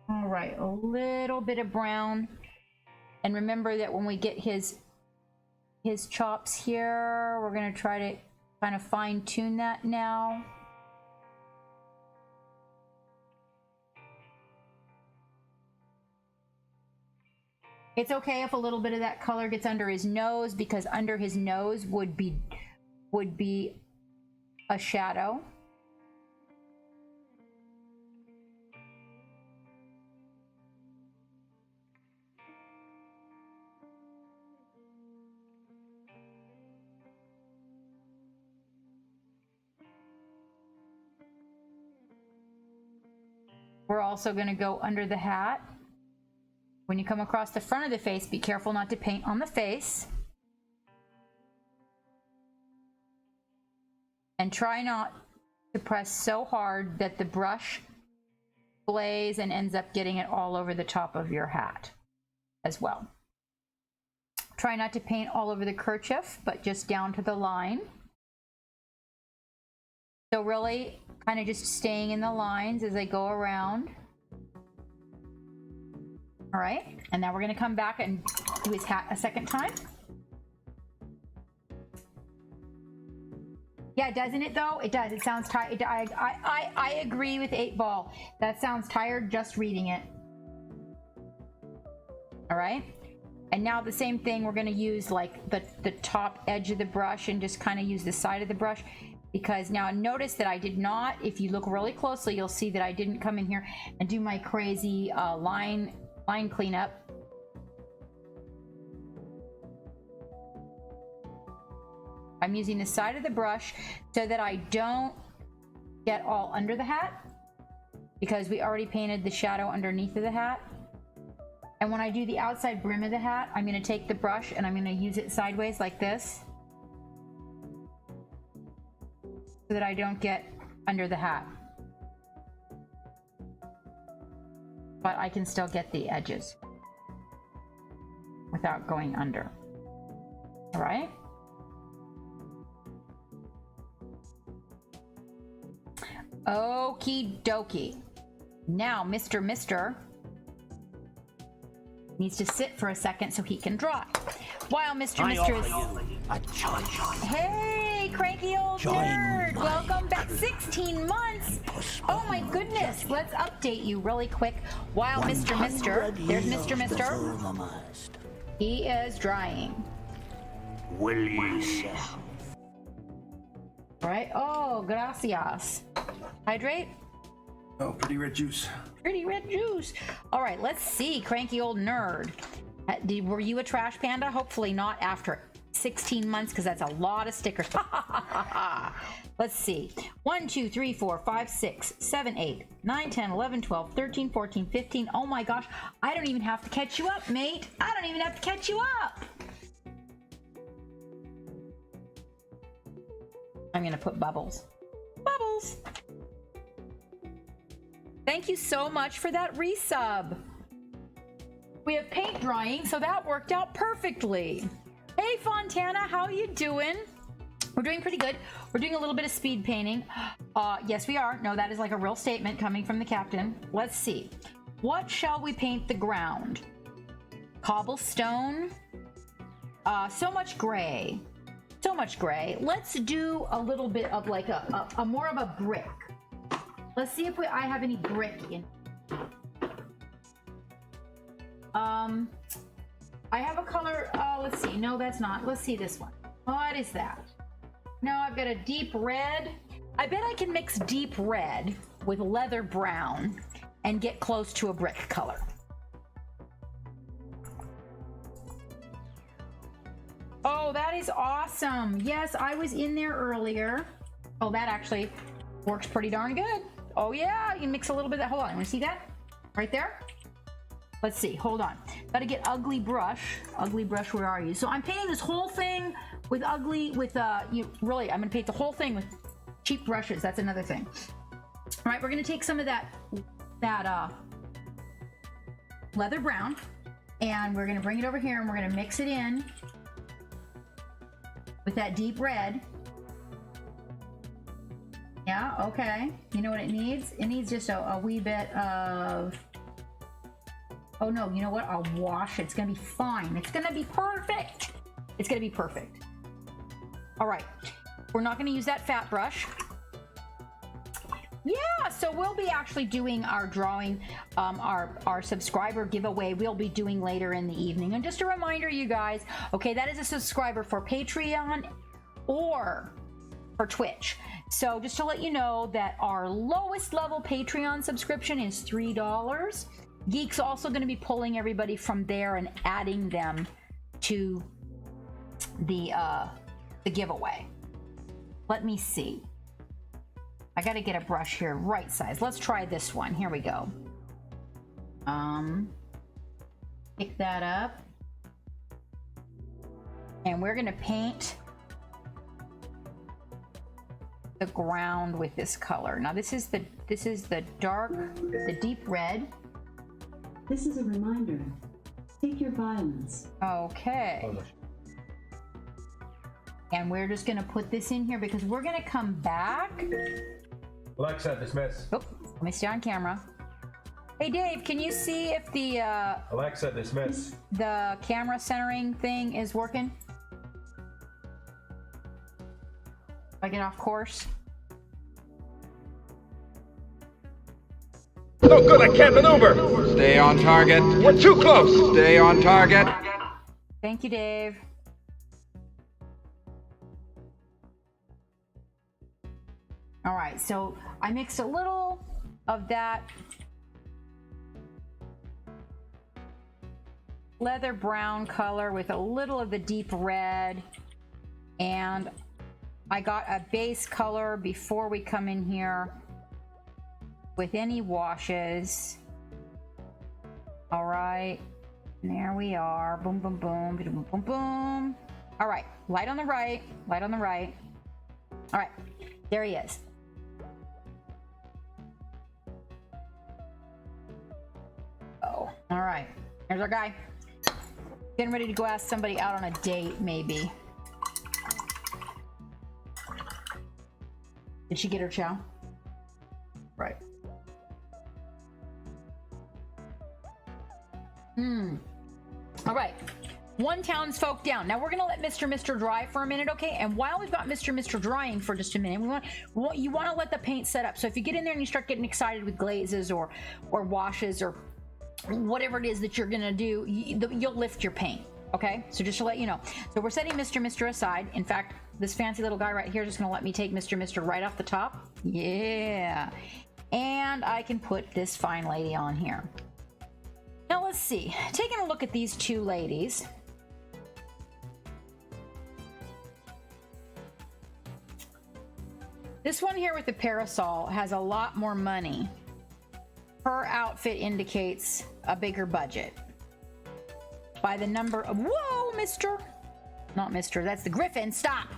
All right, a little bit of brown. And remember that when we get his chops here, we're gonna try to kind of fine tune that now. It's okay if a little bit of that color gets under his nose, because under his nose would be a shadow. We're also going to go under the hat. When you come across the front of the face, be careful not to paint on the face. And try not to press so hard that the brush flays and ends up getting it all over the top of your hat as well. Try not to paint all over the kerchief, but just down to the line. So really kind of just staying in the lines as I go around. All right, and now we're gonna come back and do his hat a second time. Yeah, doesn't it though? It does. It sounds tired. I agree with 8 Ball. That sounds tired just reading it. All right. And now the same thing, we're going to use like the top edge of the brush and just kind of use the side of the brush, because now notice that I did not, if you look really closely, you'll see that I didn't come in here and do my crazy line cleanup. I'm using the side of the brush so that I don't get all under the hat, because we already painted the shadow underneath of the hat. And when I do the outside brim of the hat, I'm going to take the brush and I'm going to use it sideways like this, so that I don't get under the hat. But I can still get the edges without going under. All right? Okie dokie. Now, Mr. needs to sit for a second so he can dry. While Mr. is... Hey, cranky old nerd! Welcome back. 16 months! Oh my goodness! Let's update you really quick. While there's Mr. He is drying. Will you sell? Right? Oh, gracias. Hydrate? Oh, pretty red juice. Pretty red juice. All right, let's see, cranky old nerd. Were you a trash panda? Hopefully not after 16 months, because that's a lot of stickers. Let's see. 1, 2, 3, 4, 5, 6, 7, 8, 9, 10, 11, 12, 13, 14, 15. Oh my gosh, I don't even have to catch you up, mate. I don't even have to catch you up. I'm gonna put bubbles. Bubbles. Thank you so much for that resub. We have paint drying, so that worked out perfectly. Hey Fontana, how you doing? We're doing pretty good. We're doing a little bit of speed painting. Yes, we are. No, that is like a real statement coming from the captain. Let's see. What shall we paint the ground? Cobblestone. So much gray. So much gray. Let's do a little bit of like a more of a brick. Let's see if I have any brick in. I have a color. Let's see. No, that's not. Let's see this one. What is that? No, I've got a deep red. I bet I can mix deep red with leather brown and get close to a brick color. Oh, that is awesome. Yes, I was in there earlier. Oh, that actually works pretty darn good. Oh yeah, you mix a little bit of that. Hold on, you wanna see that? Right there? Let's see, hold on. Gotta get ugly brush. Ugly brush, where are you? So I'm painting this whole thing with I'm gonna paint the whole thing with cheap brushes. That's another thing. All right, we're gonna take some of that leather brown, and we're gonna bring it over here and we're gonna mix it in with that deep red. Yeah, okay. You know what it needs? It needs just a wee bit of... Oh no, you know what? I'll wash it. It's gonna be fine. It's gonna be perfect. It's gonna be perfect. All right. We're not gonna use that fat brush. Yeah, so we'll be actually doing our drawing, our subscriber giveaway we'll be doing later in the evening. And just a reminder, you guys, okay, that is a subscriber for Patreon or for Twitch. So just to let you know that our lowest level Patreon subscription is $3. Geek's also going to be pulling everybody from there and adding them to the giveaway. Let me see. I got to get a brush here, right size. Let's try this one. Here we go. Pick that up. And we're going to paint the ground with this color. Now this is the dark, the deep red. This is a reminder. Take your violence. Okay. And we're just gonna put this in here because we're gonna come back. Alexa, dismiss. Oh, let me stay on camera. Hey Dave, can you see if the Alexa, dismiss. camera centering thing is working? If I get off course. No good, I can't maneuver. Stay on target. We're too close. Stay on target. Thank you, Dave. All right, so I mixed a little of that leather brown color with a little of the deep red, and I got a base color before we come in here with any washes. All right, there we are. Boom, boom, boom, boom, boom, boom. All right, light on the right, light on the right. All right, there he is. Oh, all right, there's our guy. Getting ready to go ask somebody out on a date, maybe. Did she get her chow? Right. All right. One townsfolk down. Now we're gonna let Mr. dry for a minute, okay? And while we've got Mr. drying for just a minute, you want to let the paint set up. So if you get in there and you start getting excited with glazes or washes or whatever it is that you're gonna do, you'll lift your paint, okay? So just to let you know. So we're setting Mr. aside. In fact, this fancy little guy right here is just gonna let me take Mr. right off the top. Yeah. And I can put this fine lady on here. Now let's see. Taking a look at these two ladies. This one here with the parasol has a lot more money. Her outfit indicates a bigger budget. By the number of... Whoa, mister! Not mister, that's the Griffin. Stop!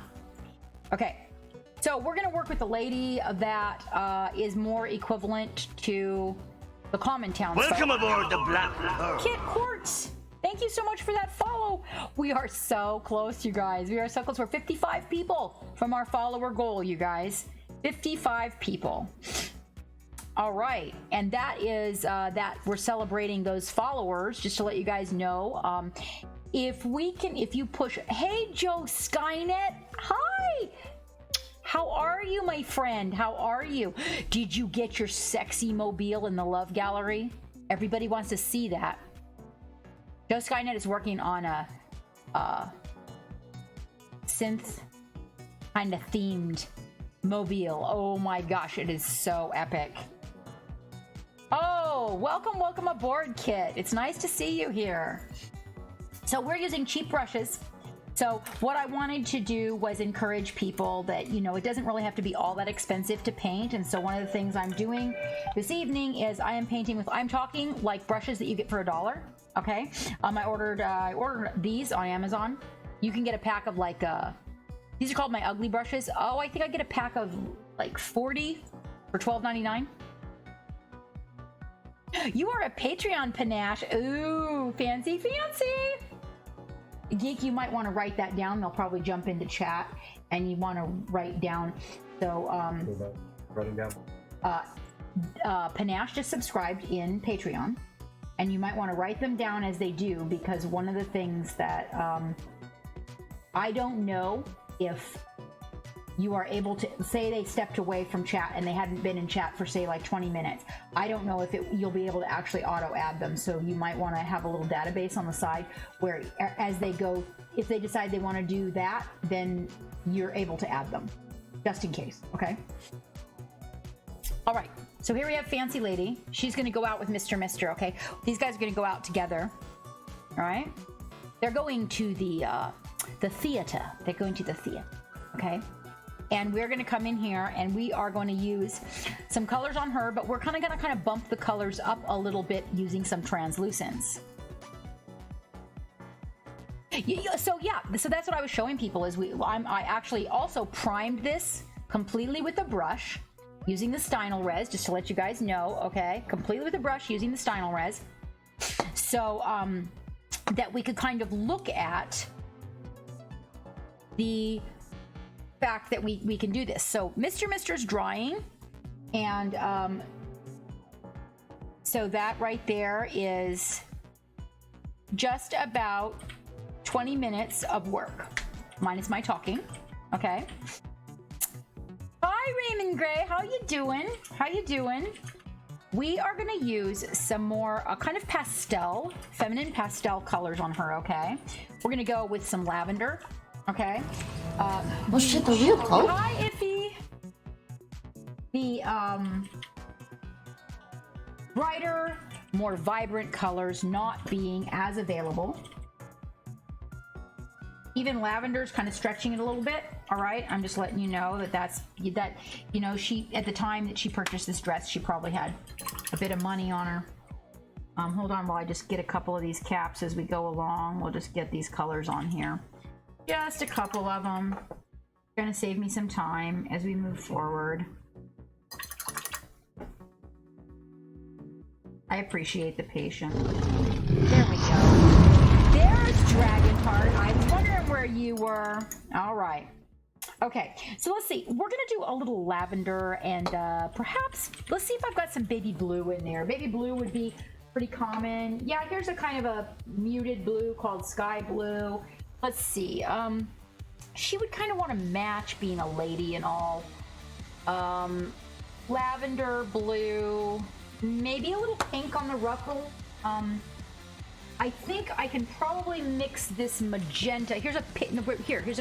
Okay. So we're going to work with the lady that is more equivalent to the common townsfolk. Welcome aboard the Black Pearl. Kit Quartz, thank you so much for that follow. We are so close, you guys. We are so close. We're 55 people from our follower goal, you guys. 55 people. All right, and that is that we're celebrating those followers. Just to let you guys know, if you push. Hey, Joe Skynet. Hi. How are you, my friend? How are you? Did you get your sexy mobile in the love gallery? Everybody wants to see that. Joe Skynet is working on a synth kind of themed mobile. Oh my gosh, it is so epic. Oh, welcome aboard, Kit. It's nice to see you here. So we're using cheap brushes. So what I wanted to do was encourage people that, you know, it doesn't really have to be all that expensive to paint. And so one of the things I'm doing this evening is I am painting with, I'm talking like brushes that you get for $1. Okay. I ordered these on Amazon. You can get a pack of like, these are called my ugly brushes. Oh, I think I get a pack of like 40 for $12.99. You are a Patreon panache. Ooh, fancy, fancy. Geek, you might want to write that down. They'll probably jump into chat and you want to write down. So, Writing down. Panache just subscribed in Patreon, and you might want to write them down as they do, because one of the things that I don't know if you are able to say they stepped away from chat and they hadn't been in chat for say like 20 minutes. I don't know if you'll be able to actually auto add them. So you might want to have a little database on the side where as they go, if they decide they want to do that, then you're able to add them just in case. Okay. All right. So here we have Fancy Lady. She's going to go out with Mr. Okay. These guys are going to go out together. All right. They're going to the theater. They're going to the theater. Okay. And we're going to come in here and we are going to use some colors on her, but we're kind of going to bump the colors up a little bit using some translucents. So that's what I was showing people is I actually also primed this completely with a brush using the Stynylrez, Res, just to let you guys know, okay? Completely with a brush using the Stynylrez, Res. So that we could kind of look at the fact that we can do this. So Mr.'s drying, and So that right there is just about 20 minutes of work, minus my talking. Okay. Hi, Raymond Gray. How you doing? How you doing? We are going to use some more kind of pastel, feminine pastel colors on her, okay? We're going to go with some lavender, okay? Oh shit, the real Pope? Hi, Iffy. The brighter, more vibrant colors not being as available. Even lavender's kind of stretching it a little bit. All right, I'm just letting you know that you know, she, at the time that she purchased this dress, she probably had a bit of money on her. Hold on while I just get a couple of these caps as we go along. We'll just get these colors on here. Just a couple of them. Gonna save me some time as we move forward. I appreciate the patience. There we go. There's Dragonheart. I was wondering where you were. All right. Okay, so let's see. We're going to do a little lavender and perhaps, let's see if I've got some baby blue in there. Baby blue would be pretty common. Yeah, here's a kind of a muted blue called sky blue. Let's see. She would kind of want to match being a lady and all. Lavender blue, maybe a little pink on the ruffle. I think I can probably mix this magenta. Here's a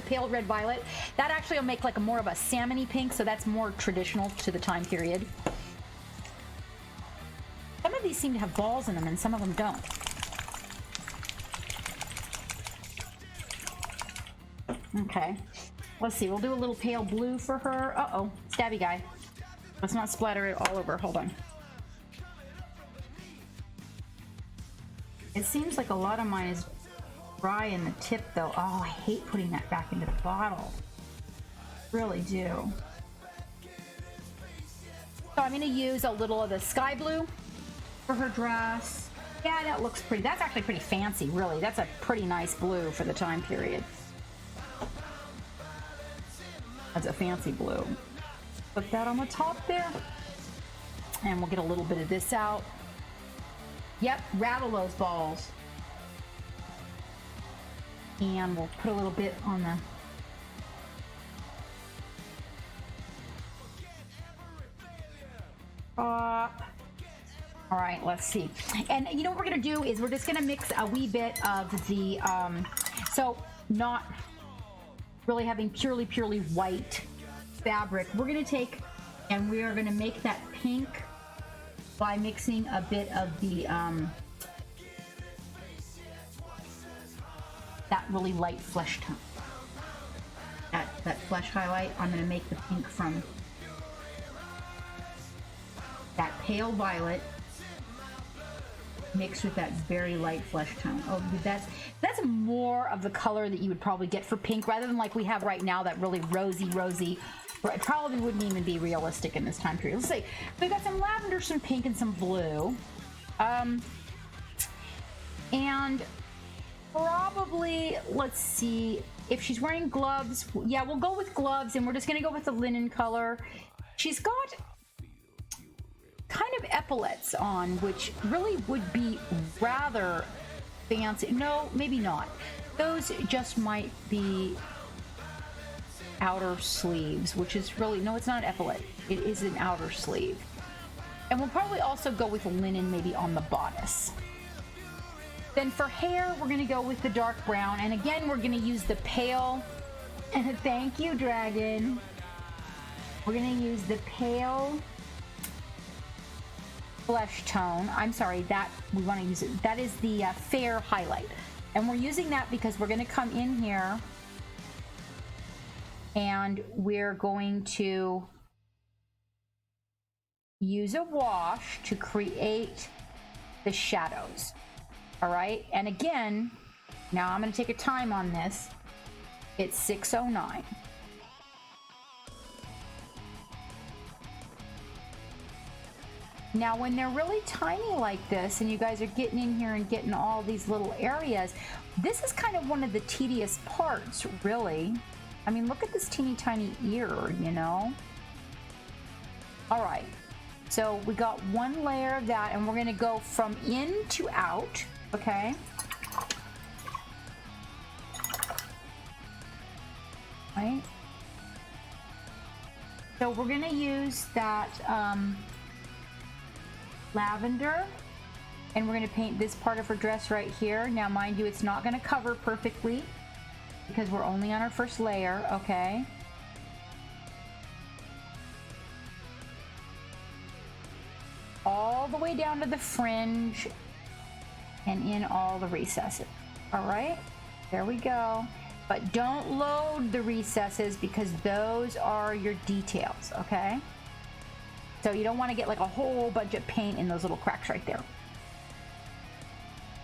pale red violet. That actually will make like a more of a salmony pink, so that's more traditional to the time period. Some of these seem to have balls in them and some of them don't. Okay, let's see. We'll do a little pale blue for her. Uh-oh, stabby guy. Let's not splatter it all over. Hold on. It seems like a lot of mine is dry in the tip, though. Oh, I hate putting that back into the bottle. Really do. So I'm going to use a little of the sky blue for her dress. Yeah, that looks pretty. That's actually pretty fancy, really. That's a pretty nice blue for the time period. That's a fancy blue. Put that on the top there. And we'll get a little bit of this out. Yep, rattle those balls. And we'll put a little bit on the... top. All right, let's see. And you know what we're gonna do is we're just gonna mix a wee bit of the, so not really having purely white fabric. We're gonna take and we are gonna make that pink by mixing a bit of the that really light flesh tone. That flesh highlight, I'm gonna make the pink from that pale violet mixed with that very light flesh tone. Oh, that's more of the color that you would probably get for pink rather than like we have right now, that really rosy. It probably wouldn't even be realistic in this time period. Let's see. We've got some lavender, some pink, and some blue. And probably, let's see, if she's wearing gloves, yeah, we'll go with gloves, and we're just going to go with the linen color. She's got kind of epaulets on, which really would be rather fancy. No, maybe not. Those just might be outer sleeves, which is really, no, it's not an epaulette. It is an outer sleeve. And we'll probably also go with linen maybe on the bodice. Then for hair, we're going to go with the dark brown. And again, we're going to use the pale. And thank you, Dragon. We're going to use the pale flesh tone. I'm sorry, that we want to use it. That is the fair highlight. And we're using that because we're going to come in here and we're going to use a wash to create the shadows. All right, and again, now I'm going to take a time on this. It's 6:09. Now, when they're really tiny like this, and you guys are getting in here and getting all these little areas, this is kind of one of the tedious parts, really. I mean, look at this teeny tiny ear, you know? All right. So we got one layer of that, and we're gonna go from in to out, okay? Right? So we're gonna use that lavender, and we're gonna paint this part of her dress right here. Now, mind you, it's not gonna cover perfectly because we're only on our first layer, okay? All the way down to the fringe and in all the recesses. All right, there we go. But don't load the recesses because those are your details, okay? So you don't want to get like a whole bunch of paint in those little cracks right there.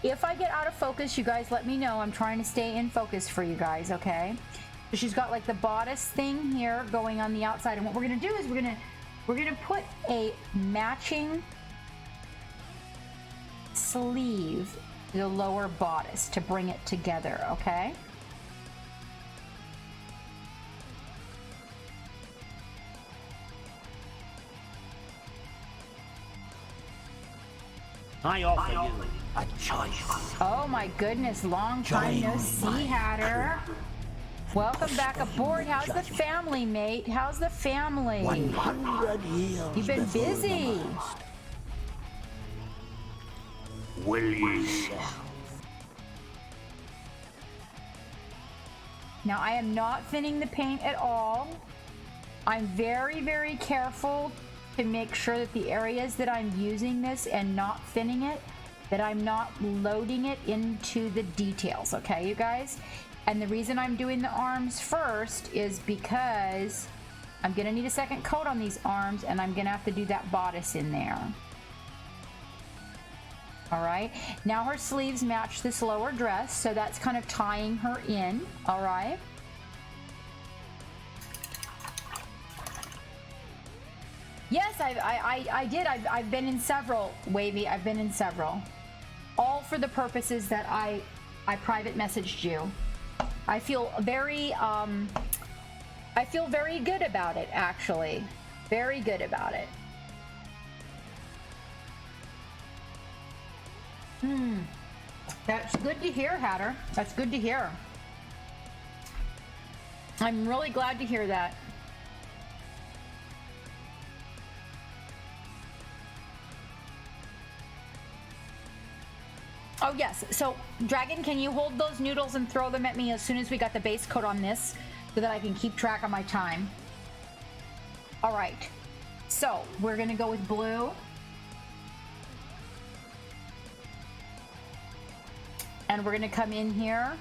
If I get out of focus, you guys let me know. I'm trying to stay in focus for you guys, okay? So she's got like the bodice thing here going on the outside, and what we're gonna do is we're gonna put a matching sleeve to the lower bodice to bring it together, okay? I offer you a choice. Oh my goodness, long time no see, Hatter. Welcome back aboard. How's the family, mate? How's the family? 100 years. You've been busy. Will you sell? Now, I am not thinning the paint at all. I'm very, very careful to make sure that the areas that I'm using this and not thinning it, that I'm not loading it into the details, okay, you guys? And the reason I'm doing the arms first is because I'm gonna need a second coat on these arms, and I'm gonna have to do that bodice in there. All right, now her sleeves match this lower dress, so that's kind of tying her in, all right? Yes, I did. I've been in several, Wavy. I've been in several. All for the purposes that I private messaged you. I feel very good about it, actually. Very good about it. That's good to hear, Hatter. That's good to hear. I'm really glad to hear that. Oh yes, so Dragon, can you hold those noodles and throw them at me as soon as we got the base coat on this so that I can keep track of my time? All right, so we're gonna go with blue. And we're gonna come in here.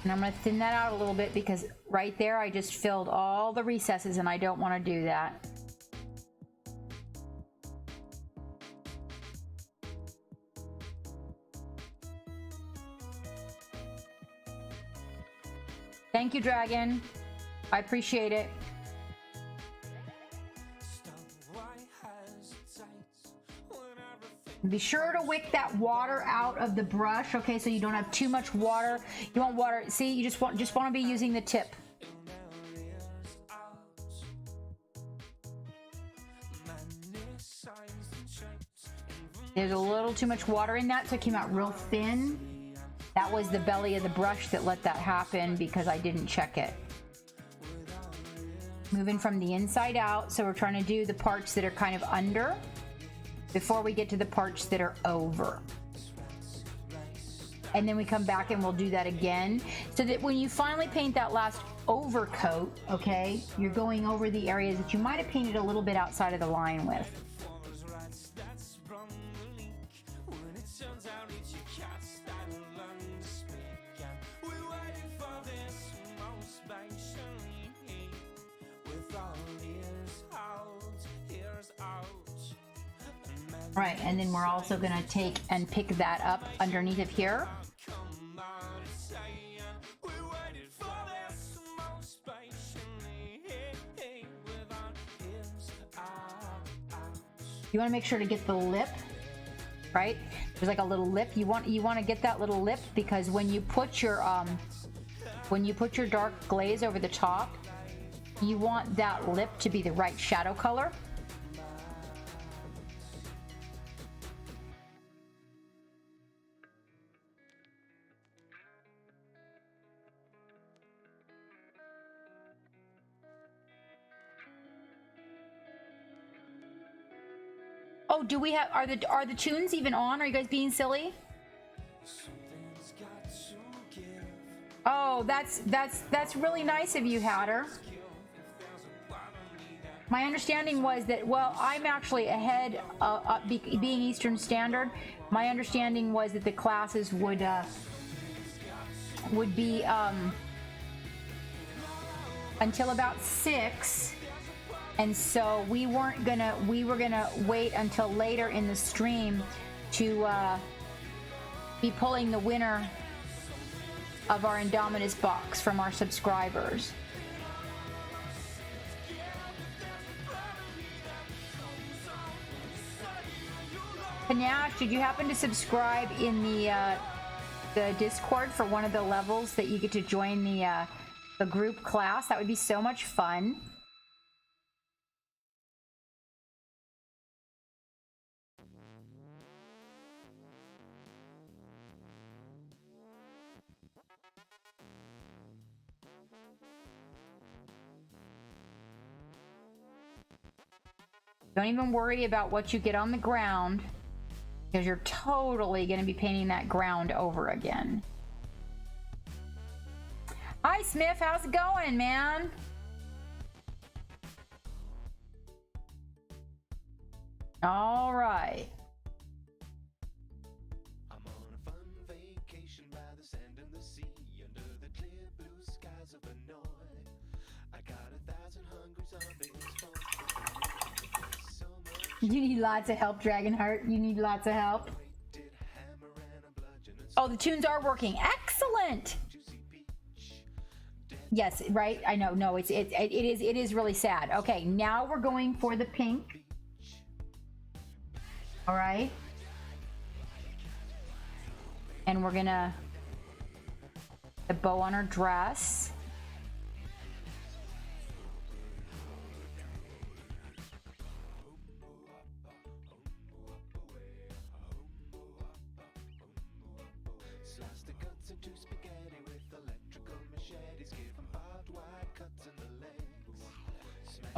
And I'm gonna thin that out a little bit because right there I just filled all the recesses and I don't wanna do that. Thank you, Dragon. I appreciate it. Be sure to wick that water out of the brush, okay, so you don't have too much water. You want water, see, you just want to be using the tip. There's a little too much water in that, so it came out real thin. That was the belly of the brush that let that happen because I didn't check it. Moving from the inside out, so we're trying to do the parts that are kind of under before we get to the parts that are over. And then we come back and we'll do that again, so that when you finally paint that last overcoat, okay, you're going over the areas that you might have painted a little bit outside of the line with. Right, and then we're also gonna take and pick that up underneath of here. You wanna make sure to get the lip, right? There's like a little lip. You want to get that little lip because when you put your dark glaze over the top, you want that lip to be the right shadow color. Oh, do we have, are the tunes even on? Are you guys being silly? Oh, that's really nice of you, Hatter. My understanding was that, well, I'm actually ahead, being Eastern Standard. My understanding was that the classes would be until about 6. And so we were gonna wait until later in the stream to be pulling the winner of our Indominus box from our subscribers. Panache, did you happen to subscribe in the Discord for one of the levels that you get to join the group class? That would be so much fun. Don't even worry about what you get on the ground, because you're totally going to be painting that ground over again. Hi, Smith. How's it going, man? All right. I'm on a fun vacation by the sand and the sea, under the clear blue skies of Hanoi. I got 1,000 hungry zombies. You need lots of help, Dragonheart. You need lots of help. Oh, the tunes are working. Excellent. Yes, right. I know. No, it is really sad. Okay, now we're going for the pink. All right. And we're gonna the bow on her dress.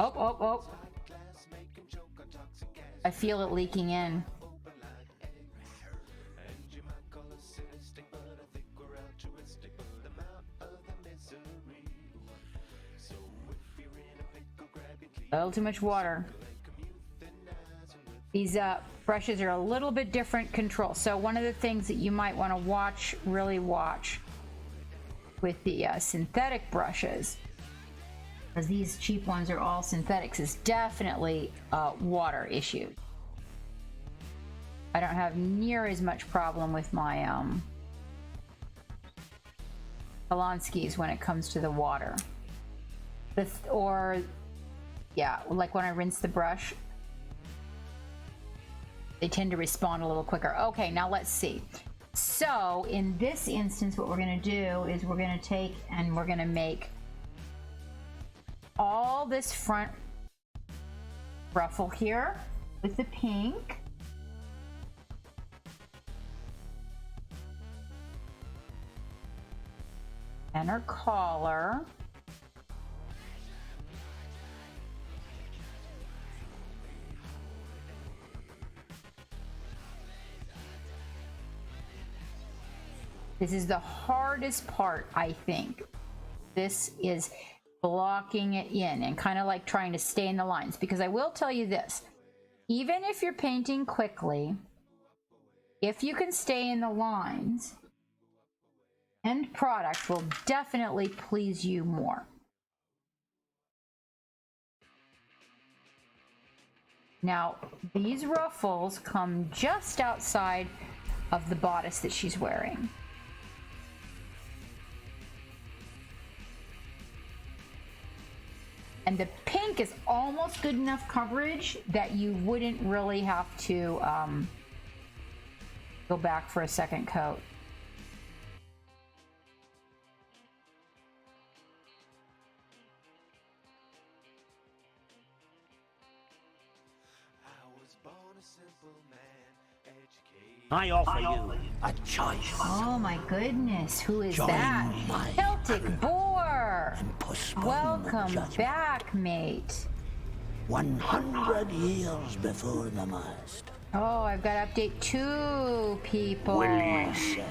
Oh. I feel it leaking in. A little too much water. These brushes are a little bit different control. So one of the things that you might want to really watch with the synthetic brushes, because these cheap ones are all synthetics, is definitely water issue. I don't have near as much problem with my Polanskis when it comes to the water. Yeah, like when I rinse the brush, they tend to respond a little quicker. Okay, now let's see. So in this instance, what we're gonna do is we're gonna take and we're gonna make all this front ruffle here with the pink. And her collar. This is the hardest part, I think. This is blocking it in and kind of like trying to stay in the lines, because I will tell you this, even if you're painting quickly, if you can stay in the lines, end product will definitely please you more. Now, these ruffles come just outside of the bodice that she's wearing. And the pink is almost good enough coverage that you wouldn't really have to go back for a second coat. I offer you a choice. Oh my goodness, who is Join that? my Celtic crew Boar! and postpone Welcome judgment. back, mate. 100 years before the mast. Oh, I've got to update 2 people. Will you serve?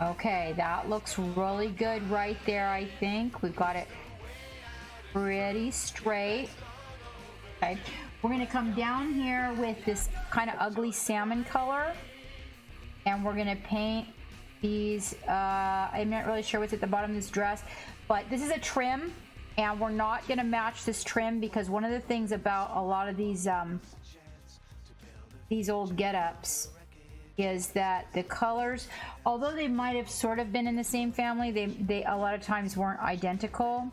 Okay, that looks really good right there, I think. We've got it pretty straight. Okay, we're going to come down here with this kind of ugly salmon color. And we're going to paint these, I'm not really sure what's at the bottom of this dress, but this is a trim. And we're not going to match this trim because one of the things about a lot of these old get-ups is that the colors, although they might have sort of been in the same family, they a lot of times weren't identical.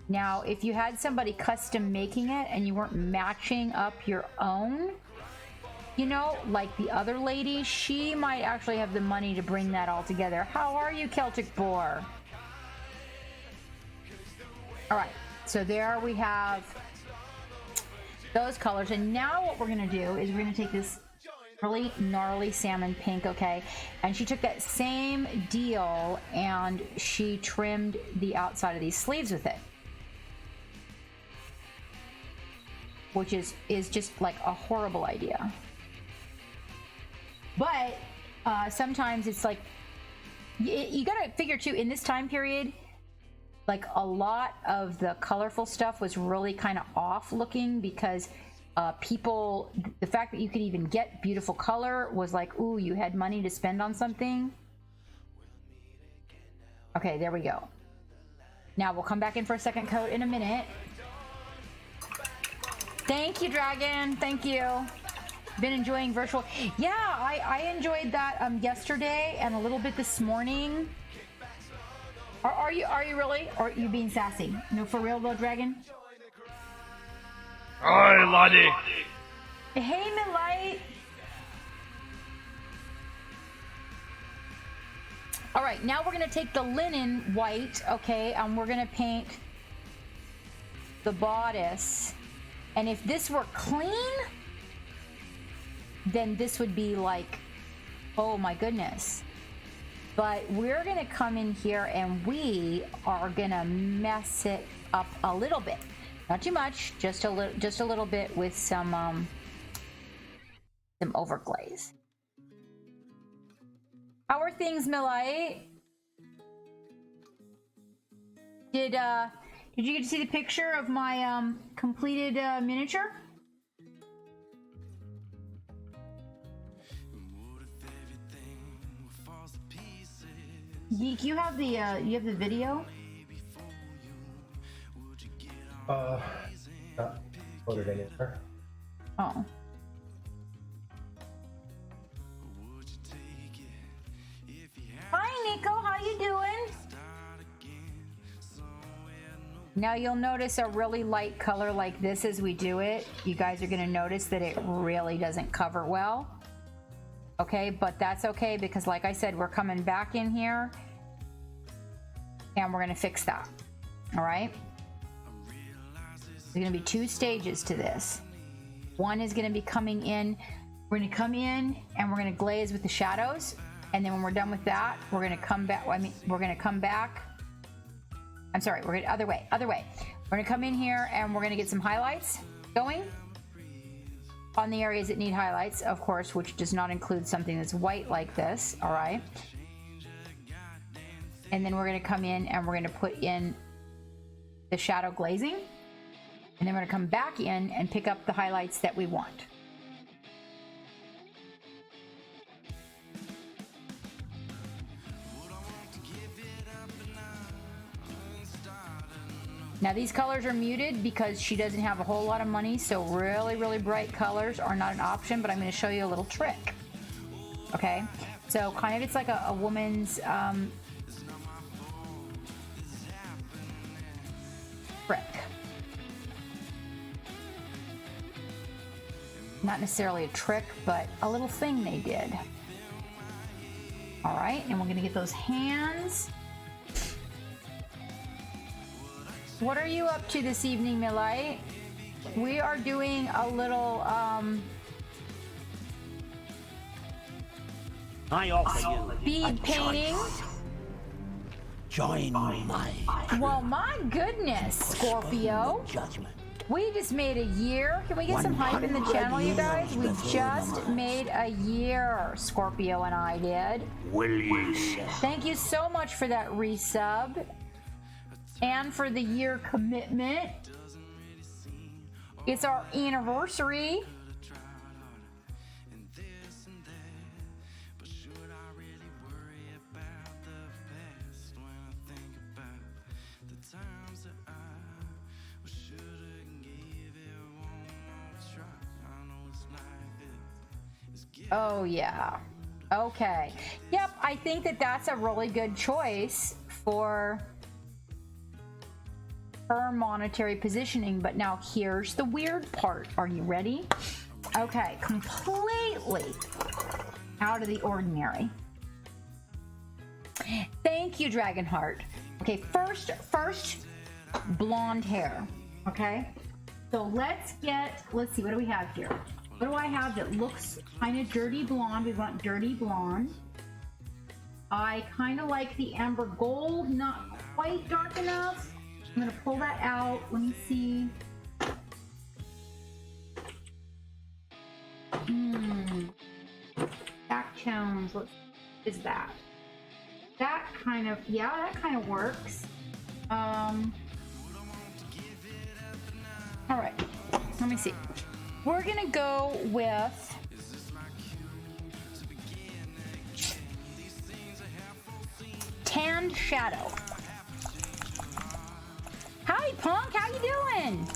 Now, if you had somebody custom making it and you weren't matching up your own, you know, like the other lady, she might actually have the money to bring that all together. How are you, Celtic Boar? All right, so there we have those colors. And now what we're gonna do is we're gonna take this really gnarly salmon pink, okay? And she took that same deal and she trimmed the outside of these sleeves with it. Which is just like a horrible idea. But sometimes it's like, you gotta figure too, in this time period, like a lot of the colorful stuff was really kind of off looking because people, the fact that you could even get beautiful color was like, ooh, you had money to spend on something. Okay, there we go. Now we'll come back in for a second coat in a minute. Thank you, Dragon. Thank you. Been enjoying virtual. Yeah, I enjoyed that yesterday and a little bit this morning. Are you really? Or are you being sassy? No, for real though, Dragon? Oi, laddie! Hey, Midlight! Alright, now we're gonna take the linen white, okay, and we're gonna paint the bodice. And if this were clean, then this would be like, oh my goodness. But we're gonna come in here and we are gonna mess it up a little bit. Not too much, just a little bit with some overglaze. How are things, Millite? Did you get to see the picture of my completed miniature? Geek, you have the video? Not loaded anywhere. Oh. Hi, Nico. How you doing? Now you'll notice a really light color like this as we do it. You guys are going to notice that it really doesn't cover well. Okay, but that's okay because like I said, we're coming back in here and we're going to fix that. All right? There's going to be 2 stages to this. One is going to be coming in. We're going to come in and we're going to glaze with the shadows. And then when we're done with that, we're going to come back. We're going to come back. I'm sorry, we're going to other way. We're going to come in here and we're going to get some highlights going on the areas that need highlights, of course, which does not include something that's white like this. All right. And then we're going to come in and we're going to put in the shadow glazing. And then we're going to come back in and pick up the highlights that we want. Now these colors are muted because she doesn't have a whole lot of money, so really, really bright colors are not an option, but I'm going to show you a little trick. Okay, so kind of it's like a woman's trick. Not necessarily a trick, but a little thing they did. All right, and we're going to get those hands. What are you up to this evening, Milite? We are doing a little, I offer you speed painting. Join my Well, my goodness, Scorpio. judgment. We just made a year. Can we get some hype in the channel, you guys? We just made a year, Scorpio and I did. Will you say? Thank you so much for that resub and for the year commitment. It's our anniversary. Oh yeah. Okay. Yep, I think that that's a really good choice for her monetary positioning. But now here's the weird part. Are you ready? Okay, completely out of the ordinary. Thank you, Dragonheart. Okay, first blonde hair. Okay, so let's see, what do we have here? What do I have that looks kind of dirty blonde? We want dirty blonde. I kind of like the amber gold, not quite dark enough. I'm gonna pull that out. Let me see. Back tones, what is that? That kind of, yeah, that kind of works. All right, let me see. We're gonna go with tanned shadow. Howdy, Punk, how you doing?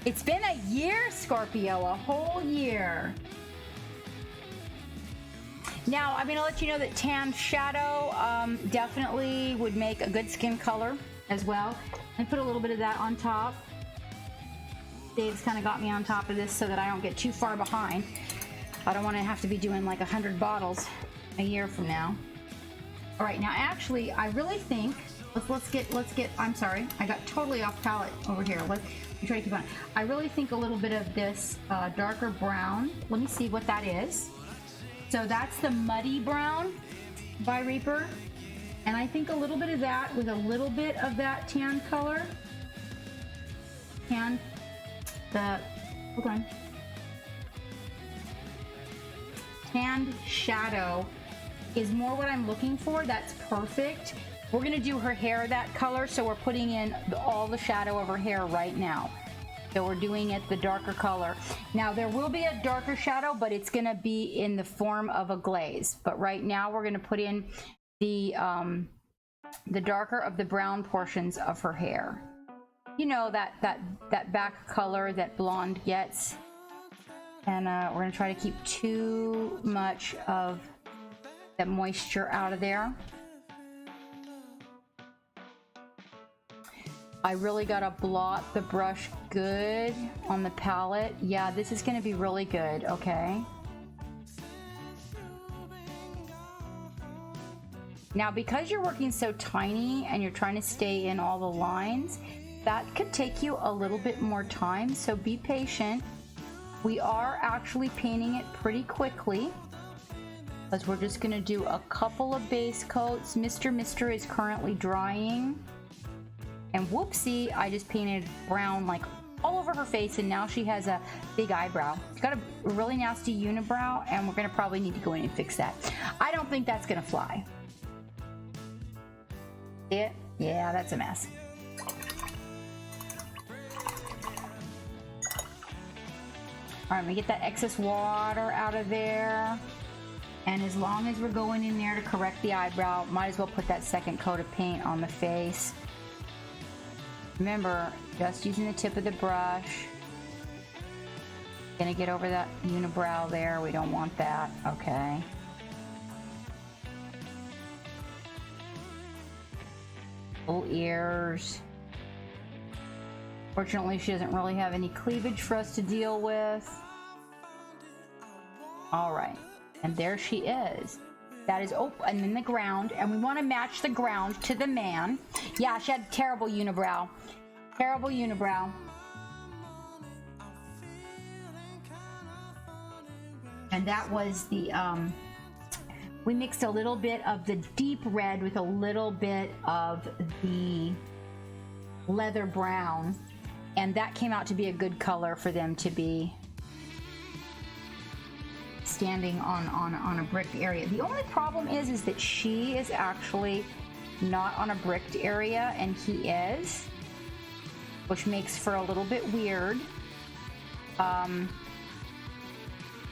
It's been a year, Scorpio, a whole year. Now, I'm gonna let you know that tanned shadow definitely would make a good skin color as well. I put a little bit of that on top. Dave's kind of got me on top of this so that I don't get too far behind. I don't want to have to be doing like 100 bottles a year from now. All right, now actually, I really think let's get. I'm sorry, I got totally off palette over here. Let me try to keep on. I really think a little bit of this darker brown. Let me see what that is. So that's the Muddy Brown by Reaper, and I think a little bit of that with a little bit of that tan color. Hold on. Tanned shadow is more what I'm looking for. That's perfect. We're gonna do her hair that color, so we're putting in all the shadow of her hair right now. So we're doing it the darker color. Now there will be a darker shadow, but it's gonna be in the form of a glaze. But right now we're gonna put in the darker of the brown portions of her hair. You know, that back color that blonde gets. And we're gonna try to keep too much of that moisture out of there. I really gotta blot the brush good on the palette. Yeah, this is gonna be really good, okay? Now, because you're working so tiny and you're trying to stay in all the lines, that could take you a little bit more time, so be patient. We are actually painting it pretty quickly because we're just gonna do a couple of base coats. Mister is currently drying. And whoopsie, I just painted brown like all over her face, and now she has a big eyebrow. She's got a really nasty unibrow, and we're gonna probably need to go in and fix that. I don't think that's gonna fly. See it? Yeah, that's a mess. All right, let me get that excess water out of there. And as long as we're going in there to correct the eyebrow, might as well put that second coat of paint on the face. Remember, just using the tip of the brush. Gonna get over that unibrow there. We don't want that. Okay. Little ears. Fortunately, she doesn't really have any cleavage for us to deal with. All right, and there she is. That is open in the ground, and we want to match the ground to the man. Yeah, she had terrible unibrow. Terrible unibrow. And that was the, we mixed a little bit of the deep red with a little bit of the leather brown, and that came out to be a good color for them to be standing on a bricked area. The only problem is that she is actually not on a bricked area and he is, which makes for a little bit weird.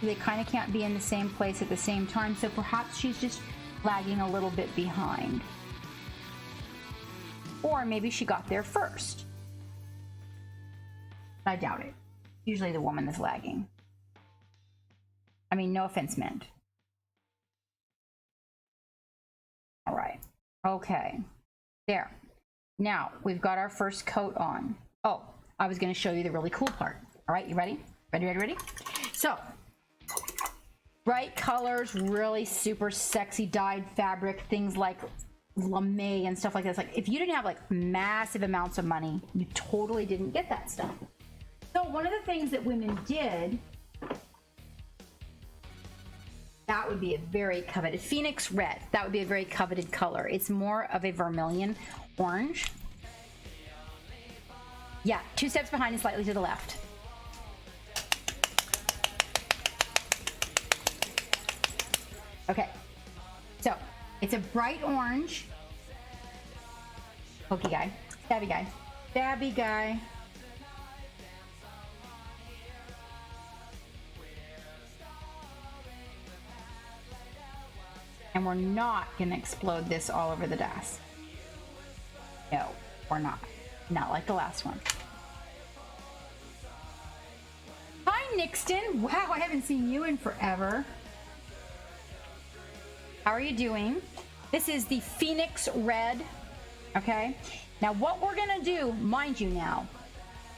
They kind of can't be in the same place at the same time, so perhaps she's just lagging a little bit behind. Or maybe she got there first. I doubt it. Usually the woman is lagging. I mean, no offense meant. All right. Okay. There. Now, we've got our first coat on. Oh, I was going to show you the really cool part. All right, you ready? Ready? So, bright colors, really super sexy dyed fabric, things like lame and stuff like this. Like, if you didn't have like massive amounts of money, you totally didn't get that stuff. So, one of the things that women did, that would be a very coveted Phoenix red. That would be a very coveted color. It's more of a vermilion orange. Yeah, 2 steps behind and slightly to the left. Okay, so it's a bright orange. Pokey guy, stabby guy. And we're not gonna explode this all over the desk. No, we're not. Not like the last one. Hi, Nixton. Wow, I haven't seen you in forever. How are you doing? This is the Phoenix Red, okay? Now, what we're gonna do, mind you now,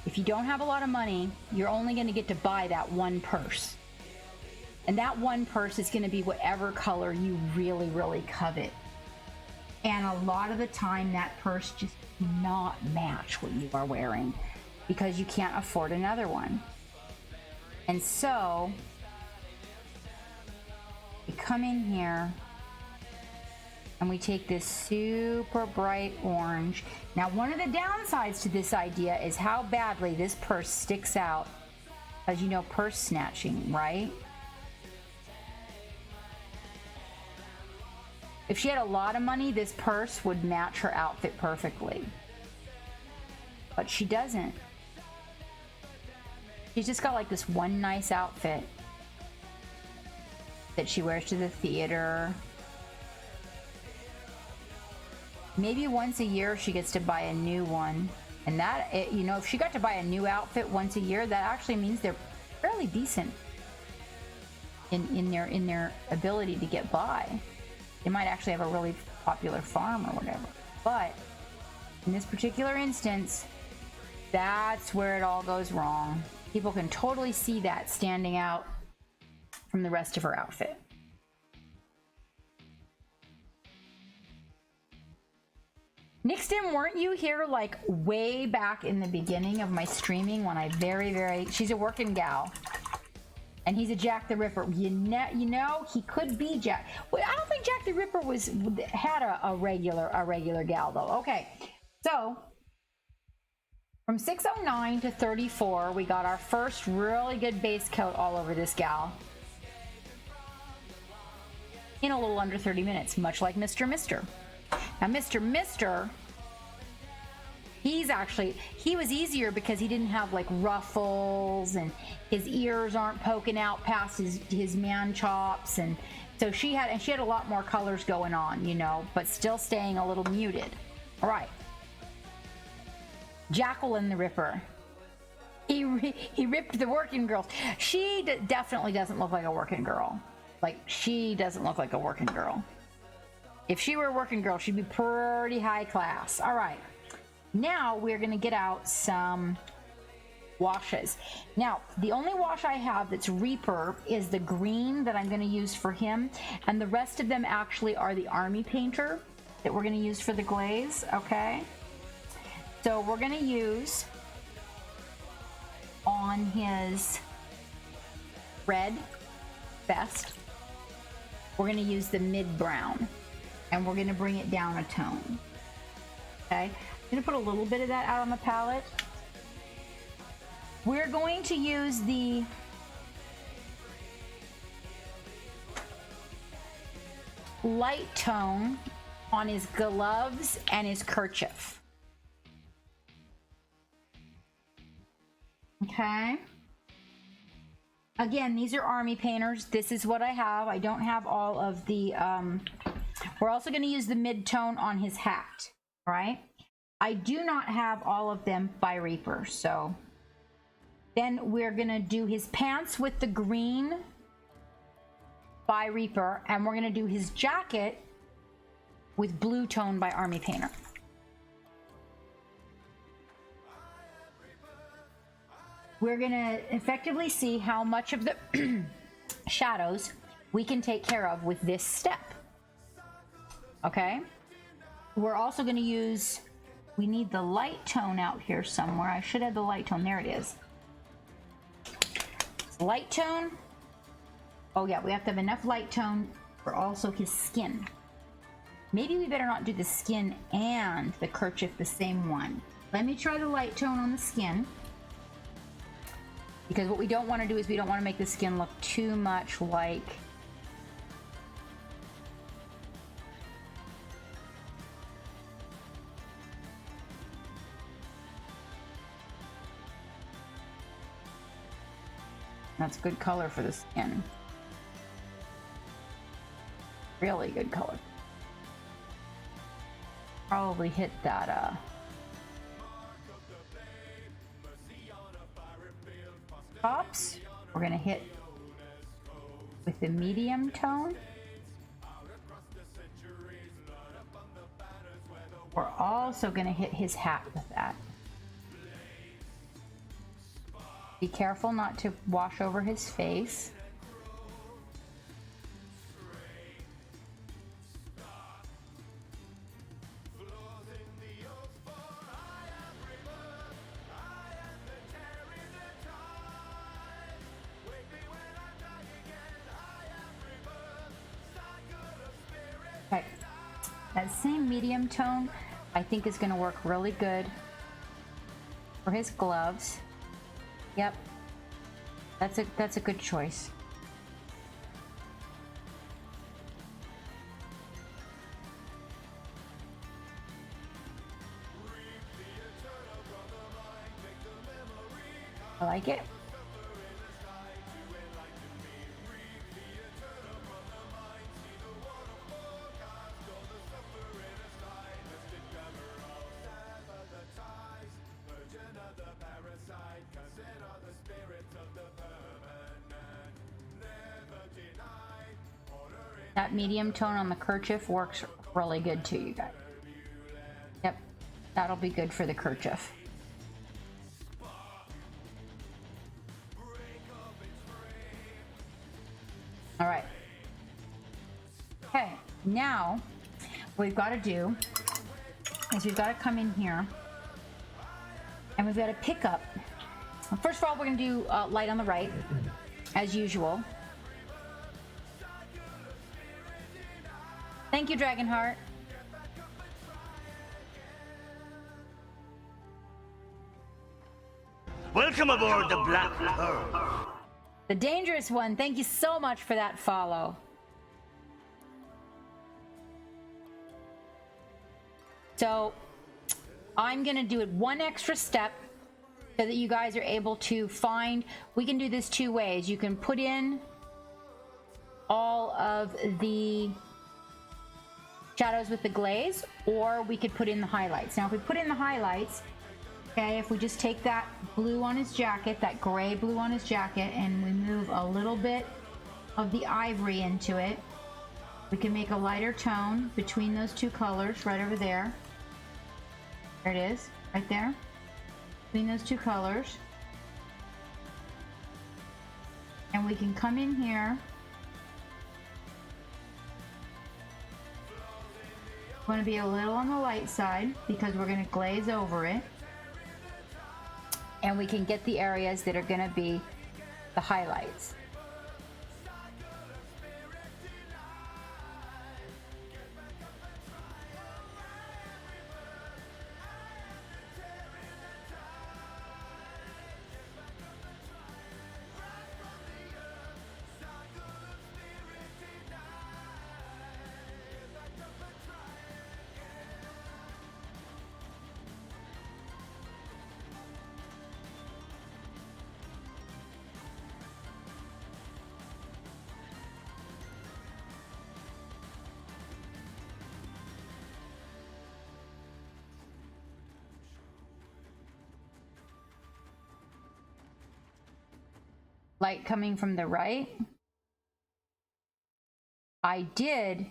if you don't have a lot of money, you're only gonna get to buy that one purse. And that one purse is gonna be whatever color you really, really covet. And a lot of the time, that purse just does not match what you are wearing because you can't afford another one. And so, we come in here and we take this super bright orange. Now, one of the downsides to this idea is how badly this purse sticks out, as you know, purse snatching, right? If she had a lot of money, this purse would match her outfit perfectly. But she doesn't. She's just got like this one nice outfit that she wears to the theater. Maybe once a year she gets to buy a new one. And that, you know, if she got to buy a new outfit once a year, that actually means they're fairly decent in their ability to get by. They might actually have a really popular farm or whatever. But in this particular instance, that's where it all goes wrong. People can totally see that standing out from the rest of her outfit. Nixton, weren't you here like way back in the beginning of my streaming when I she's a working gal. And he's a Jack the Ripper. You know, he could be Jack. Well, I don't think Jack the Ripper had a regular gal though. Okay, so from 609 to 34, we got our first really good base coat all over this gal in a little under 30 minutes, much like Mr. Mister. Now, Mr. Mister, he was easier because he didn't have like ruffles and his ears aren't poking out past his man chops, and so she had a lot more colors going on, you know, but still staying a little muted. All right, Jacqueline the Ripper. He ripped the working girls. She definitely doesn't look like a working girl. Like, she doesn't look like a working girl. If she were a working girl, she'd be pretty high class. All right. Now we're going to get out some washes. Now, the only wash I have that's Reaper is the green that I'm going to use for him, and the rest of them actually are the Army Painter that we're going to use for the glaze, okay? So we're going to use on his red vest, we're going to use the mid brown, and we're going to bring it down a tone. Okay, I'm going to put a little bit of that out on the palette. We're going to use the light tone on his gloves and his kerchief. Okay. Again, these are Army Painters. This is what I have. I don't have all of the, we're also going to use the mid-tone on his hat, right? I do not have all of them by Reaper, so then we're going to do his pants with the green by Reaper, and we're going to do his jacket with blue tone by Army Painter. We're going to effectively see how much of the shadows we can take care of with this step. Okay? We're also going to use, we need the light tone out here somewhere. I should have the light tone. There it is. Light tone. Oh yeah, we have to have enough light tone for also his skin. Maybe we better not do the skin and the kerchief the same one. Let me try the light tone on the skin. Because what we don't want to do is we don't want to make the skin look too much like that's good color for the skin. Really good color. Probably hit that tops. We're gonna hit with the medium tone. We're also gonna hit his hat with that. Be careful not to wash over his face. Okay, that same medium tone I think is going to work really good for his gloves. Yep, that's a good choice. I like it. That medium tone on the kerchief works really good too, you guys. Yep, that'll be good for the kerchief. All right. Okay, now what we've got to do is we've got to come in here and we've got to pick up. First of all, we're going to do light on the right, as usual. Thank you, Dragonheart. Welcome aboard the Black Pearl. The Dangerous One, thank you so much for that follow. So, I'm going to do it one extra step so that you guys are able to find. We can do this two ways. You can put in all of the shadows with the glaze, or we could put in the highlights. Now, if we put in the highlights, okay, if we just take that blue on his jacket, that gray blue on his jacket, and we move a little bit of the ivory into it, we can make a lighter tone between those two colors right over there. There it is, right there. Between those two colors. And we can come in here. Want to be a little on the light side because we're going to glaze over it. And we can get the areas that are going to be the highlights. Light coming from the right. I did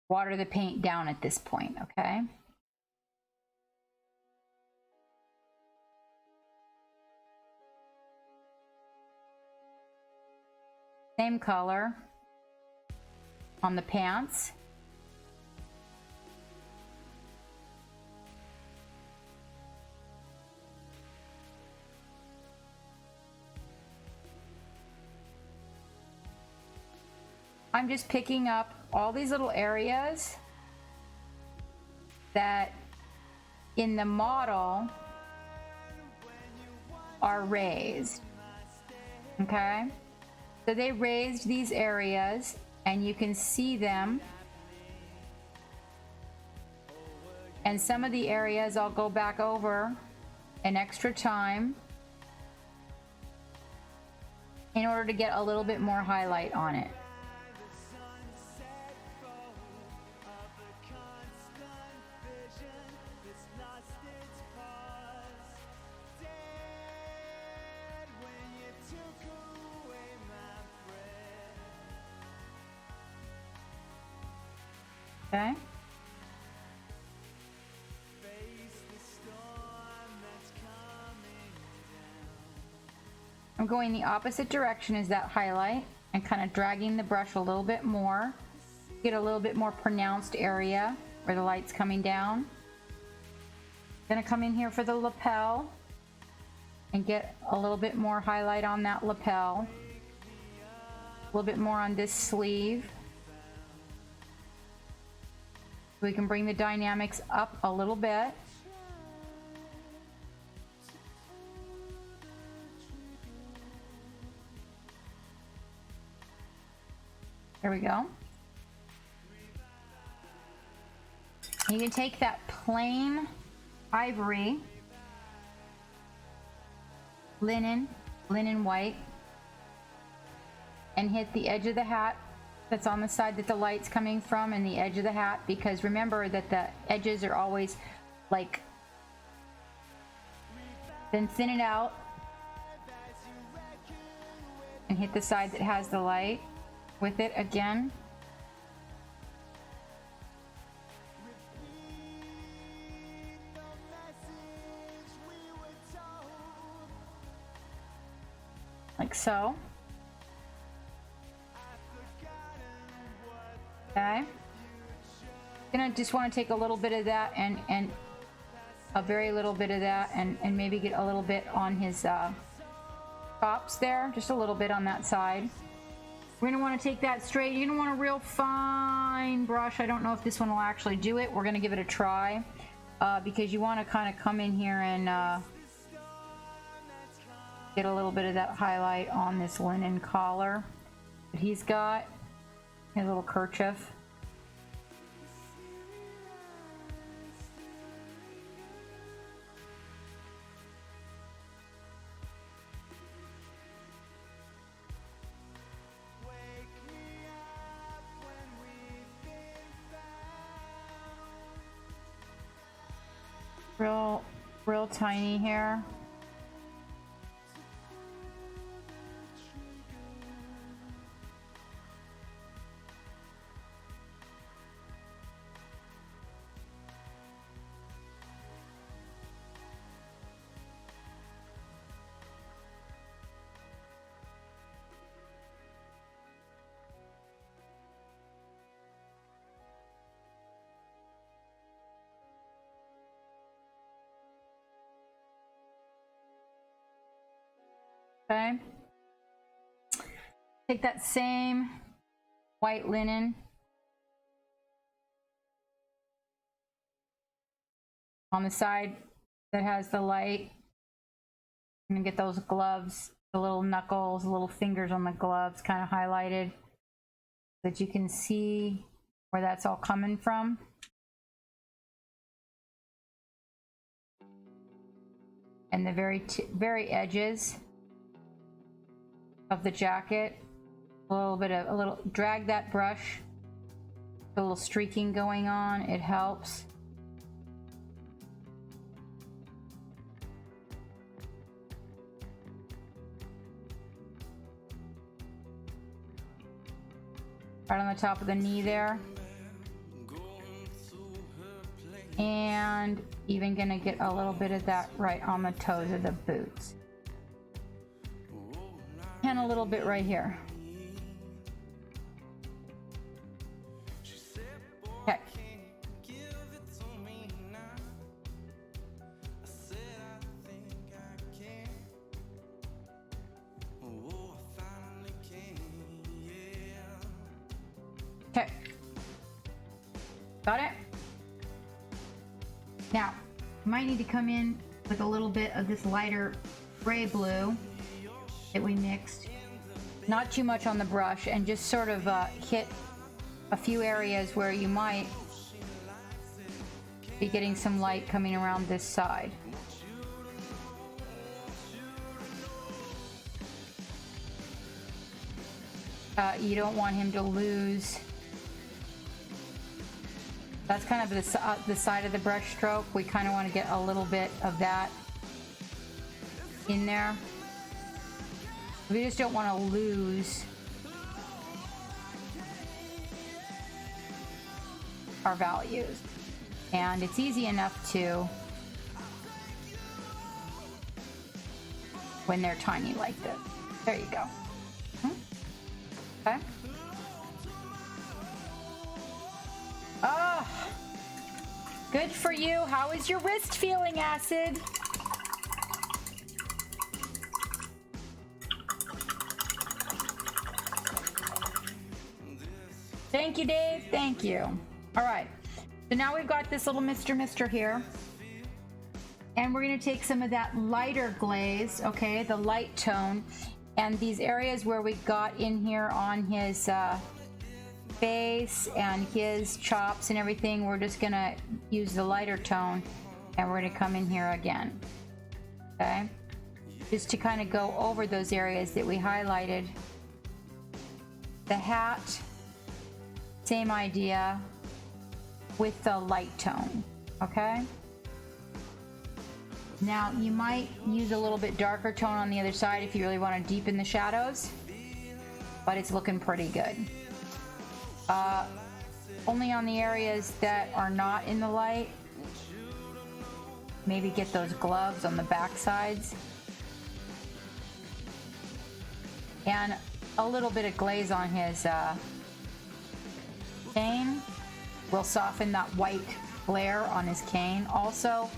water the paint down at this point, okay? Same color on the pants. I'm just picking up all these little areas that in the model are raised. Okay? So they raised these areas and you can see them. And some of the areas I'll go back over an extra time in order to get a little bit more highlight on it. Okay. I'm going the opposite direction as that highlight and kind of dragging the brush a little bit more. Get a little bit more pronounced area where the light's coming down. Gonna come in here for the lapel and get a little bit more highlight on that lapel. A little bit more on this sleeve. We can bring the dynamics up a little bit. There we go. You can take that plain ivory linen white and hit the edge of the hat that's on the side that the light's coming from and the edge of the hat, because remember that the edges are always like, then thin it out and hit the side that has the light with it again. Like so. Okay. Gonna just want to take a little bit of that and a very little bit of that and maybe get a little bit on his tops there, just a little bit on that side. We're gonna want to take that straight. You're gonna want a real fine brush. I don't know if this one will actually do it. We're gonna give it a try because you want to kind of come in here and get a little bit of that highlight on this linen collar that he's got. His little kerchief. Real tiny here. Okay. Take that same white linen on the side that has the light. I'm gonna get those gloves, the little knuckles, the little fingers on the gloves kind of highlighted so that you can see where that's all coming from. And the very edges of the jacket. A little drag that brush. A little streaking going on, it helps. Right on the top of the knee there. And even gonna get a little bit of that right on the toes of the boots. And a little bit right here. Okay. Okay. Got it? Now, you might need to come in with a little bit of this lighter gray blue that we mixed. Not too much on the brush, and just sort of hit a few areas where you might be getting some light coming around this side. You don't want him to lose. That's kind of the side of the brush stroke. We kind of want to get a little bit of that in there. We just don't want to lose our values. And it's easy enough to when they're tiny like this. There you go. Okay. Oh, good for you. How is your wrist feeling, Acid? Thank you, Dave. Thank you. All right. So now we've got this little Mr. here. And we're going to take some of that lighter glaze, okay, the light tone, and these areas where we got in here on his face and his chops and everything, we're just going to use the lighter tone, and we're going to come in here again, okay, just to kind of go over those areas that we highlighted. The hat, same idea with the light tone, okay? Now, you might use a little bit darker tone on the other side if you really want to deepen the shadows, but it's looking pretty good. Only on the areas that are not in the light, maybe get those gloves on the back sides. And a little bit of glaze on his cane will soften that white glare on his cane. Also,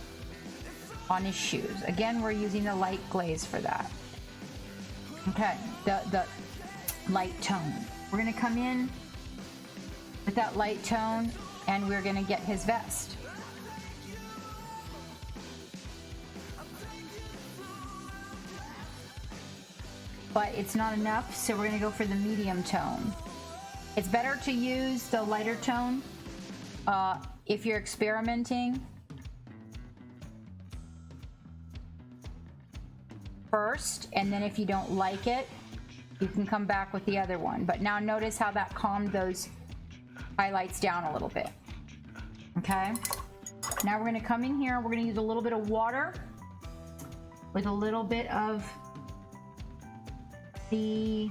on his shoes. Again, we're using the light glaze for that. Okay, the light tone. We're gonna come in with that light tone, and we're gonna get his vest. But it's not enough, so we're gonna go for the medium tone. It's better to use the lighter tone if you're experimenting first, and then if you don't like it, you can come back with the other one. But now notice how that calmed those highlights down a little bit. Okay, now we're going to come in here, we're going to use a little bit of water with a little bit of the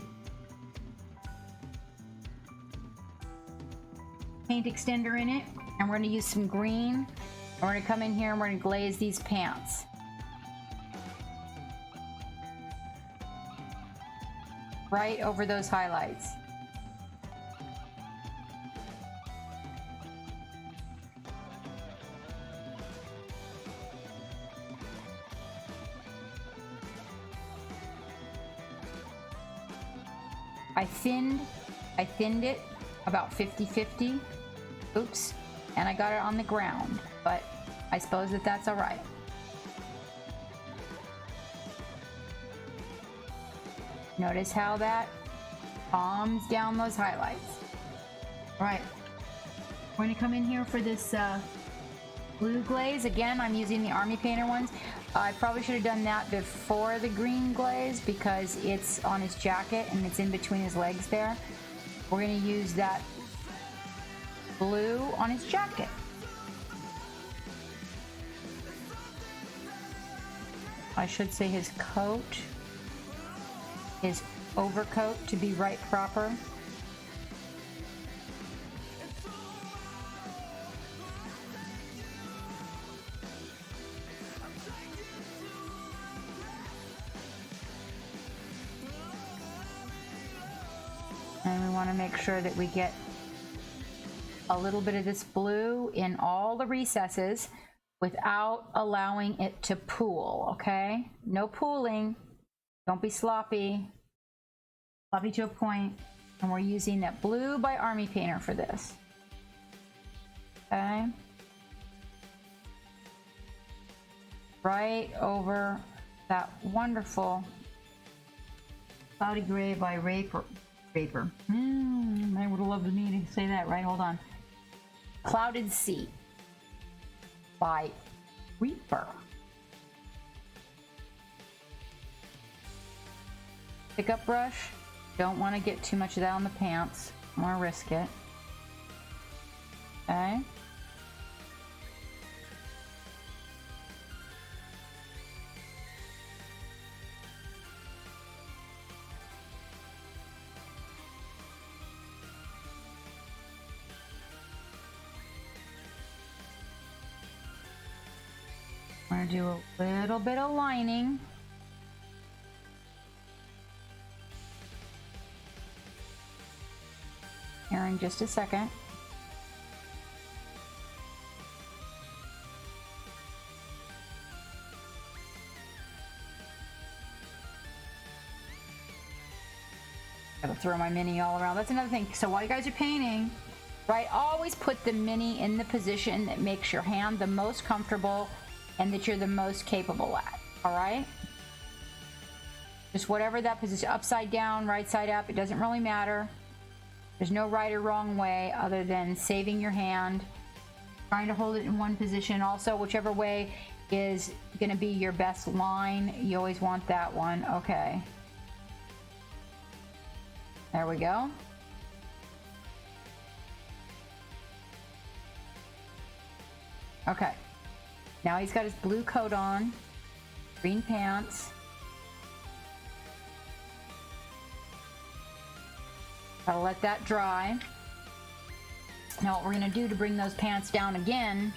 paint extender in it, and we're going to use some green, and we're going to come in here and we're going to glaze these pants. Right over those highlights. I thinned it about 50-50. Oops. And I got it on the ground, but I suppose that's all right. Notice how that calms down those highlights. All right. We're going to come in here for this blue glaze. Again, I'm using the Army Painter ones. I probably should have done that before the green glaze because it's on his jacket and it's in between his legs there. We're going to use that blue on his jacket. I should say his coat, his overcoat to be right proper. And we want to make sure that we get a little bit of this blue in all the recesses without allowing it to pool, okay? No pooling. Don't be sloppy. Sloppy to a point. And we're using that blue by Army Painter for this. Okay? Right over that wonderful cloudy gray by Raper. I would have loved me to say that, right? Hold on. Clouded Sea by Reaper. Pickup brush. Don't want to get too much of that on the pants. I want to risk it. Okay. I'm going to do a little bit of lining. Here in just a second. Gotta throw my mini all around. That's another thing. So while you guys are painting, right, always put the mini in the position that makes your hand the most comfortable and that you're the most capable at, all right? Just whatever that position, upside down, right side up, it doesn't really matter. There's no right or wrong way other than saving your hand, trying to hold it in one position. Also, whichever way is gonna be your best line, you always want that one, okay. There we go. Okay. Now he's got his blue coat on, green pants. Gotta let that dry. Now what we're gonna do to bring those pants down again,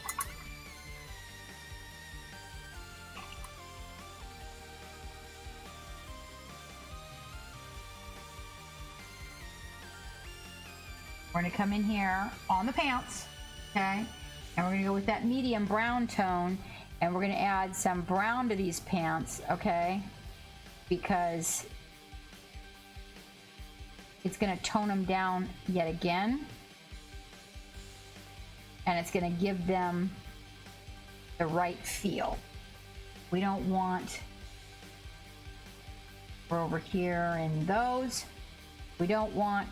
we're gonna come in here on the pants, okay? And we're gonna go with that medium brown tone, and we're gonna add some brown to these pants, okay? Because it's gonna tone them down yet again. And it's gonna give them the right feel. We don't want, we're over here in those. We don't want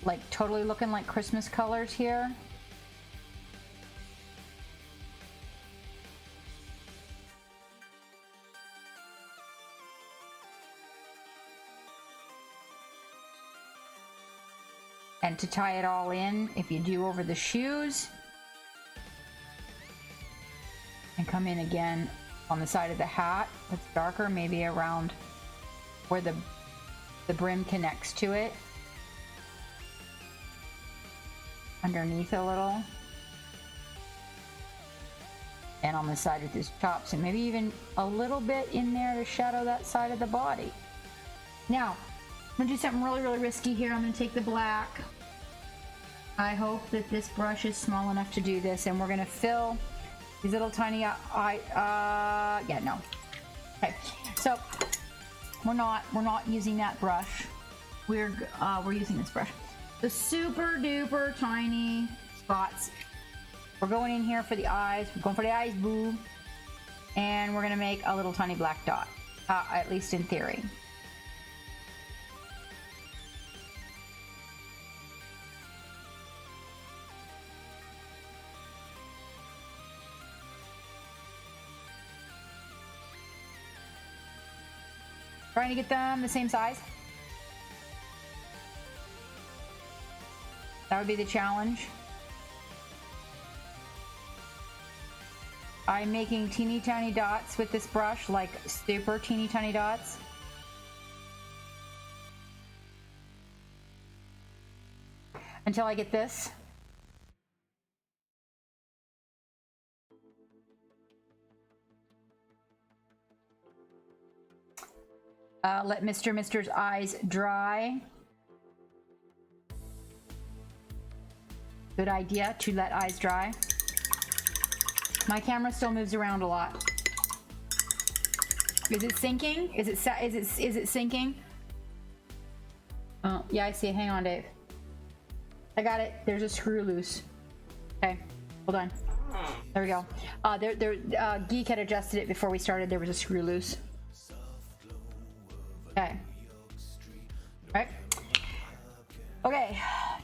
like totally looking like Christmas colors here. And to tie it all in, if you do over the shoes, and come in again on the side of the hat that's darker, maybe around where the brim connects to it, underneath a little, and on the side with his chops, and maybe even a little bit in there to shadow that side of the body. Now I'm gonna do something really, really risky here. I'm gonna take the black. I hope that this brush is small enough to do this, and we're gonna fill these little tiny yeah, no. Okay, so we're not using that brush. we're using this brush. The super duper tiny spots. We're going in here for the eyes. We're going for the eyes, boo. And we're gonna make a little tiny black dot, at least in theory. Trying to get them the same size. That would be the challenge. I'm making teeny tiny dots with this brush, like super teeny tiny dots. Until I get this. Let Mr.'s eyes dry. Good idea to let eyes dry. My camera still moves around a lot. Is it syncing? Is it syncing? Oh, yeah, I see it. Hang on, Dave. I got it. There's a screw loose. Okay, hold on. There we go. Geek had adjusted it before we started. There was a screw loose. Okay. Right. Okay.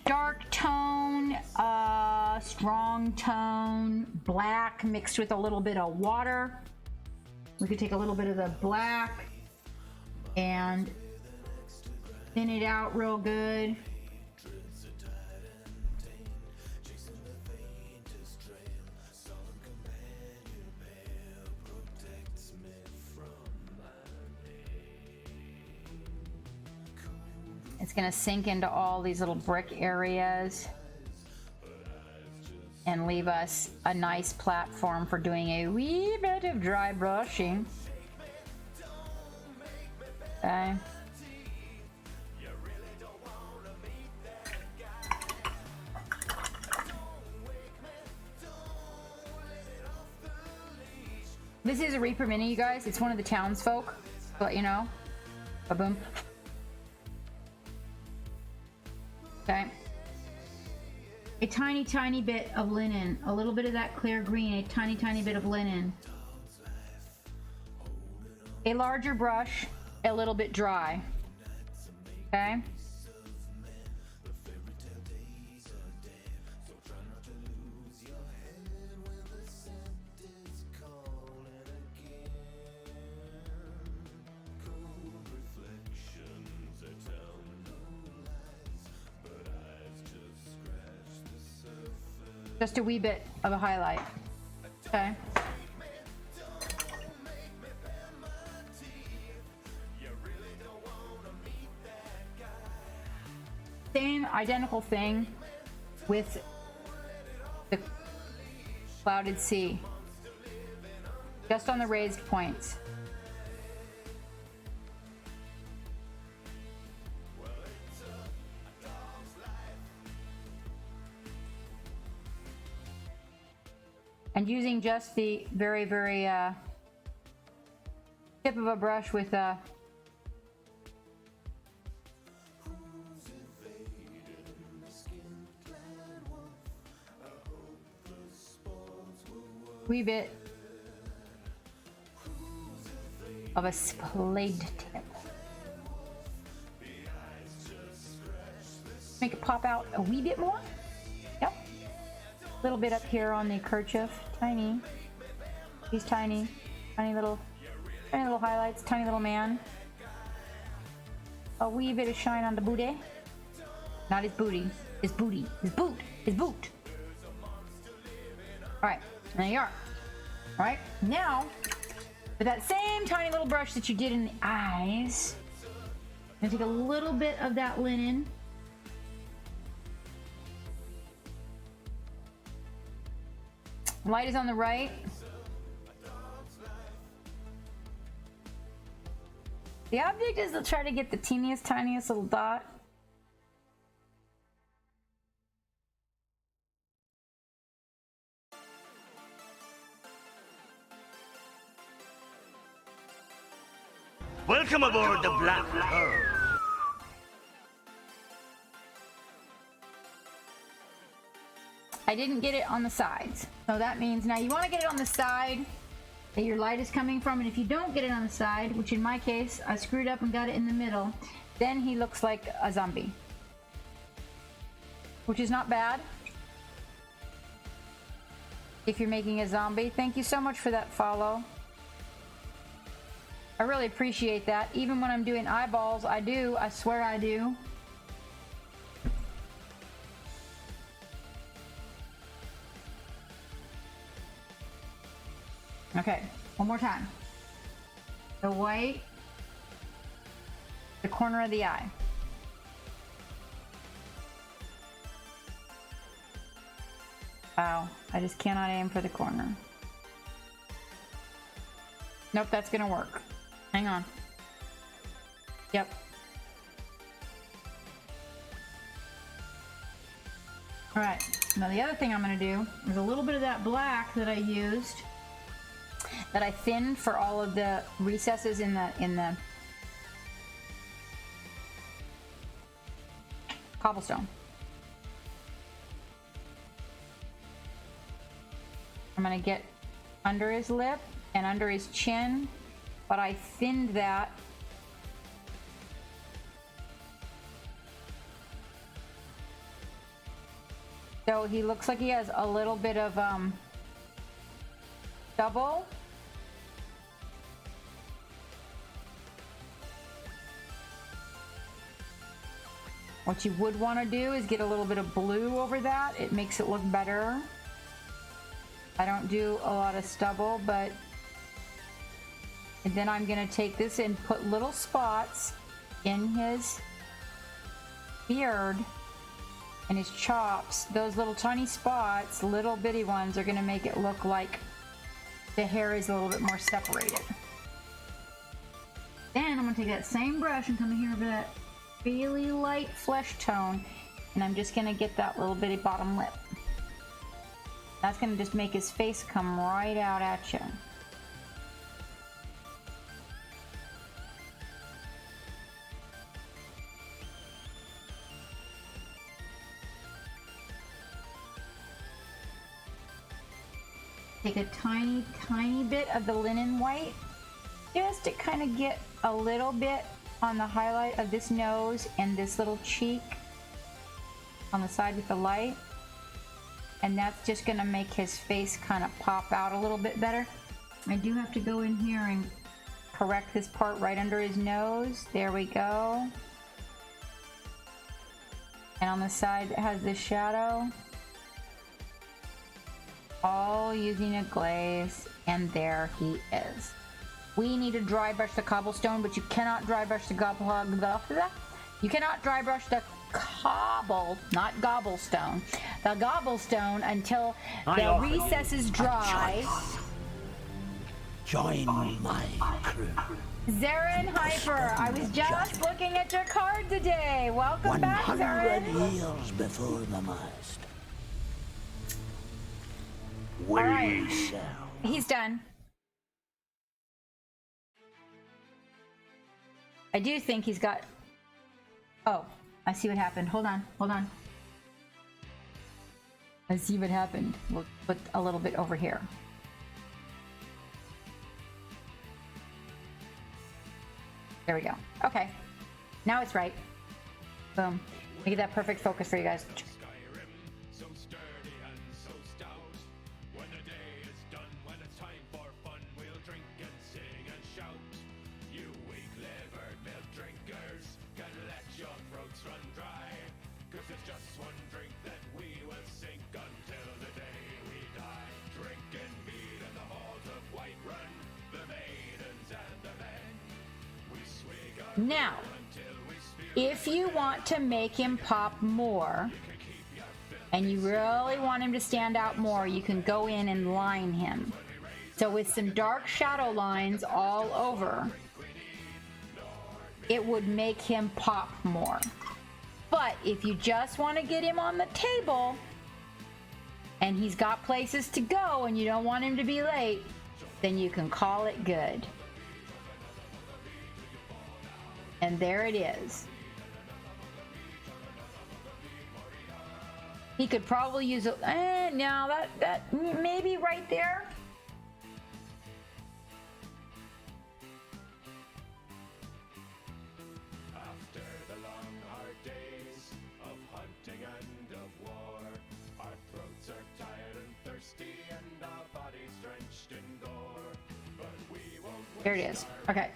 Dark tone, strong tone, black mixed with a little bit of water. We could take a little bit of the black and thin it out real good. It's gonna sink into all these little brick areas and leave us a nice platform for doing a wee bit of dry brushing. Okay. This is a Reaper Mini, you guys. It's one of the townsfolk, to let you know. Ba-boom. Okay. A tiny, tiny bit of linen. A little bit of that clear green. A tiny, tiny bit of linen. A larger brush. A little bit dry. Okay. Just a wee bit of a highlight. Okay. Same identical thing with the clouded sea. Just on the raised points. And using just the very, very tip of a brush with a wee bit of a splayed tip. Make it pop out a wee bit more. Yep. A little bit up here on the kerchief. Tiny. These tiny little highlights. Tiny little man. A wee bit of shine on the booty. Not his booty. His booty. His boot. His boot. Alright. There you are. Alright. Now, with that same tiny little brush that you did in the eyes, I'm gonna take a little bit of that linen. Light is on the right. The object is to try to get the teeniest, tiniest little dot. Welcome aboard the Black Pearl. I didn't get it on the sides. So that means now you want to get it on the side that your light is coming from, and if you don't get it on the side, which in my case, I screwed up and got it in the middle, then he looks like a zombie. Which is not bad. If you're making a zombie. Thank you so much for that follow. I really appreciate that. Even when I'm doing eyeballs, I do. I swear I do. Okay, one more time. The white, the corner of the eye. Wow, I just cannot aim for the corner. Nope, that's gonna work. Hang on. Yep. All right, now the other thing I'm gonna do is a little bit of that black that I used, that I thinned for all of the recesses in the cobblestone. I'm gonna get under his lip and under his chin, but I thinned that so he looks like he has a little bit of stubble. What you would want to do is get a little bit of blue over that. It makes it look better. I don't do a lot of stubble, but and then I'm going to take this and put little spots in his beard and his chops. Those little tiny spots, little bitty ones, are going to make it look like the hair is a little bit more separated. Then I'm going to take that same brush and come in here over that really light flesh tone, and I'm just going to get that little bitty bottom lip. That's going to just make his face come right out at you. Take a tiny, tiny bit of the linen white, just to kind of get a little bit on the highlight of this nose and this little cheek on the side with the light. And that's just going to make his face kind of pop out a little bit better. I do have to go in here and correct this part right under his nose. There we go. And on the side that has this shadow, all using a glaze, and there he is. We need to dry brush the cobblestone, but you cannot dry brush the you cannot dry brush the not gobblestone, the gobblestone until the recesses dry. Join my crew. Zarin Hyper, I was just looking at your card today. Welcome back, Zarin. 100 years before the mast. All right. We shall. He's done. I do think he's got... Oh, I see what happened. Hold on, hold on. I see what happened. We'll put a little bit over here. There we go. Okay. Now it's right. Boom. Let me get that perfect focus for you guys. Now, if you want to make him pop more, and you really want him to stand out more, you can go in and line him. So with some dark shadow lines all over, it would make him pop more. But if you just want to get him on the table, and he's got places to go, and you don't want him to be late, then you can call it good. And there it is. He could probably use a, no, that maybe right there. After the long hard days of hunting and of war, our throats are tired and thirsty and our bodies drenched in gore. But we won't. There it is. Okay.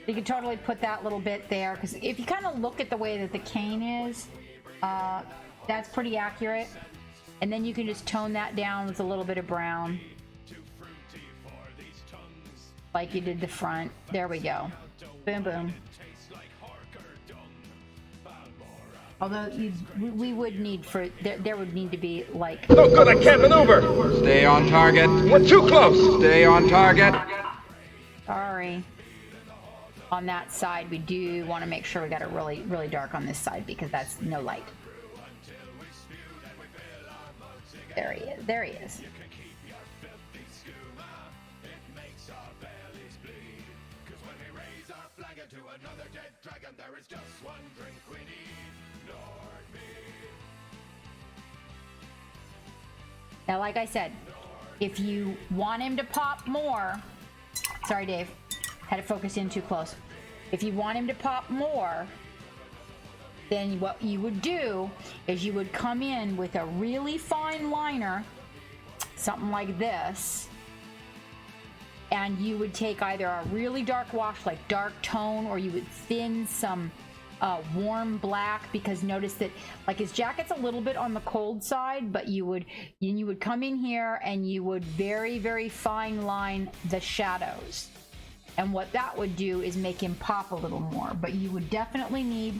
You can totally put that little bit there, because if you kind of look at the way that the cane is, that's pretty accurate. And then you can just tone that down with a little bit of brown, like you did the front. There we go. Boom, boom. Although we would need for there would need to be like. No good, I can't maneuver. Stay on target. We're too close. Stay on target. Sorry. On that side, we do want to make sure we got it really, really dark on this side, because that's no light. There he is. There he is. Now, like I said, if you want him to pop more, sorry, Dave. Had it focused in too close. If you want him to pop more, then what you would do is you would come in with a really fine liner, something like this, and you would take either a really dark wash, like dark tone, or you would thin some warm black, because notice that like his jacket's a little bit on the cold side, but you would come in here and you would very, very fine line the shadows. And what that would do is make him pop a little more. But you would definitely need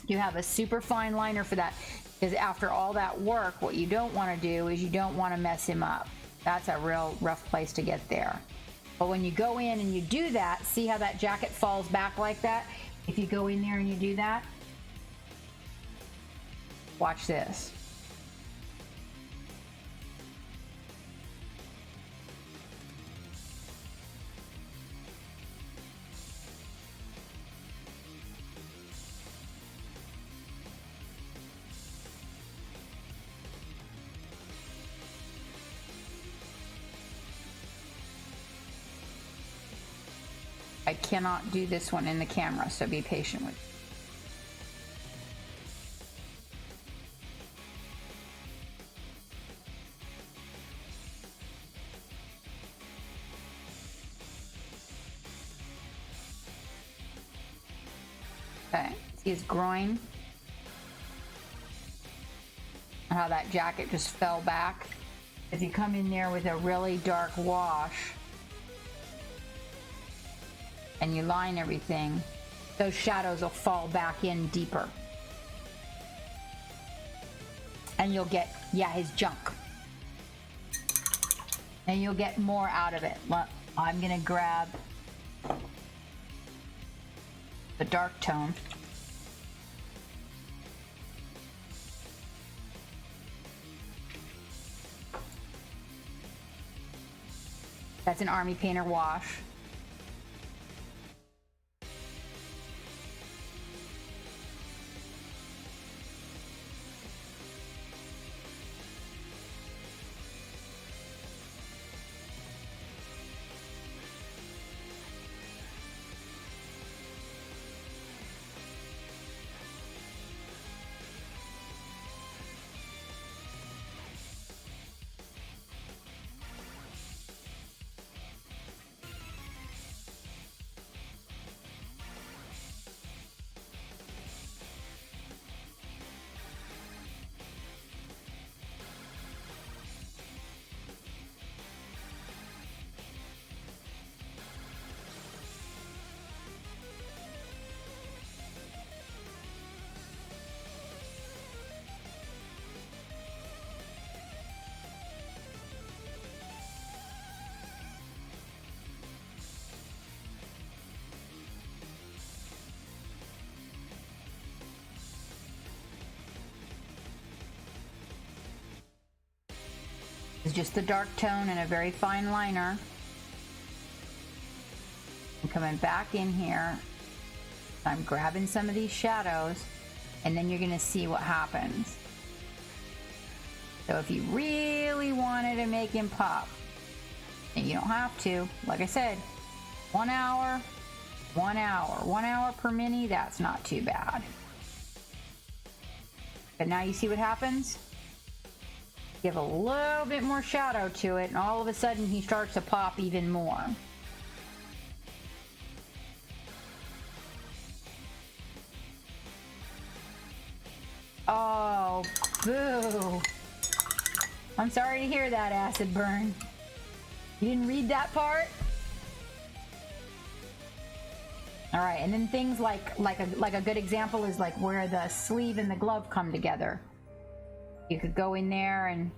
to have a super fine liner for that, because after all that work, what you don't want to do is you don't want to mess him up. That's a real rough place to get there. But when you go in and you do that, see how that jacket falls back like that? If you go in there and you do that, watch this. I cannot do this one in the camera, so be patient with me. Okay, see his groin? How that jacket just fell back. If you come in there with a really dark wash, and you line everything, those shadows will fall back in deeper. And you'll get, yeah, his junk. And you'll get more out of it. Look, I'm gonna grab the dark tone. That's an Army Painter wash. It's just the dark tone and a very fine liner. I'm coming back in here. I'm grabbing some of these shadows, and then you're gonna see what happens. So if you really wanted to make him pop, and you don't have to, like I said, 1 hour, 1 hour, 1 hour per mini, that's not too bad. But now you see what happens? Give a little bit more shadow to it, and all of a sudden he starts to pop even more. Oh, boo. I'm sorry to hear that, Acid Burn. You didn't read that part? All right, and then things like a good example is like where the sleeve and the glove come together. You could go in there and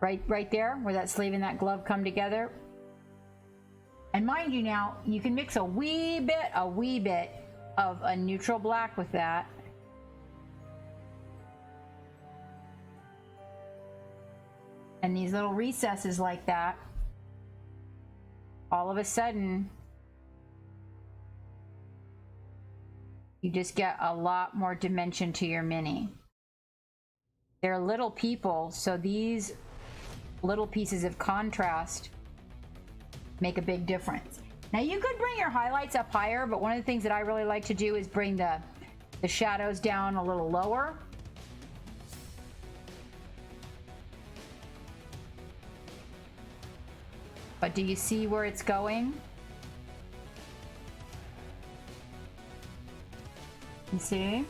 right there where that sleeve and that glove come together. And mind you, now you can mix a wee bit of a neutral black with that. And these little recesses like that, all of a sudden you just get a lot more dimension to your mini. They're little people, so these little pieces of contrast make a big difference. Now you could bring your highlights up higher, but one of the things that I really like to do is bring the shadows down a little lower. But do you see where it's going? You see?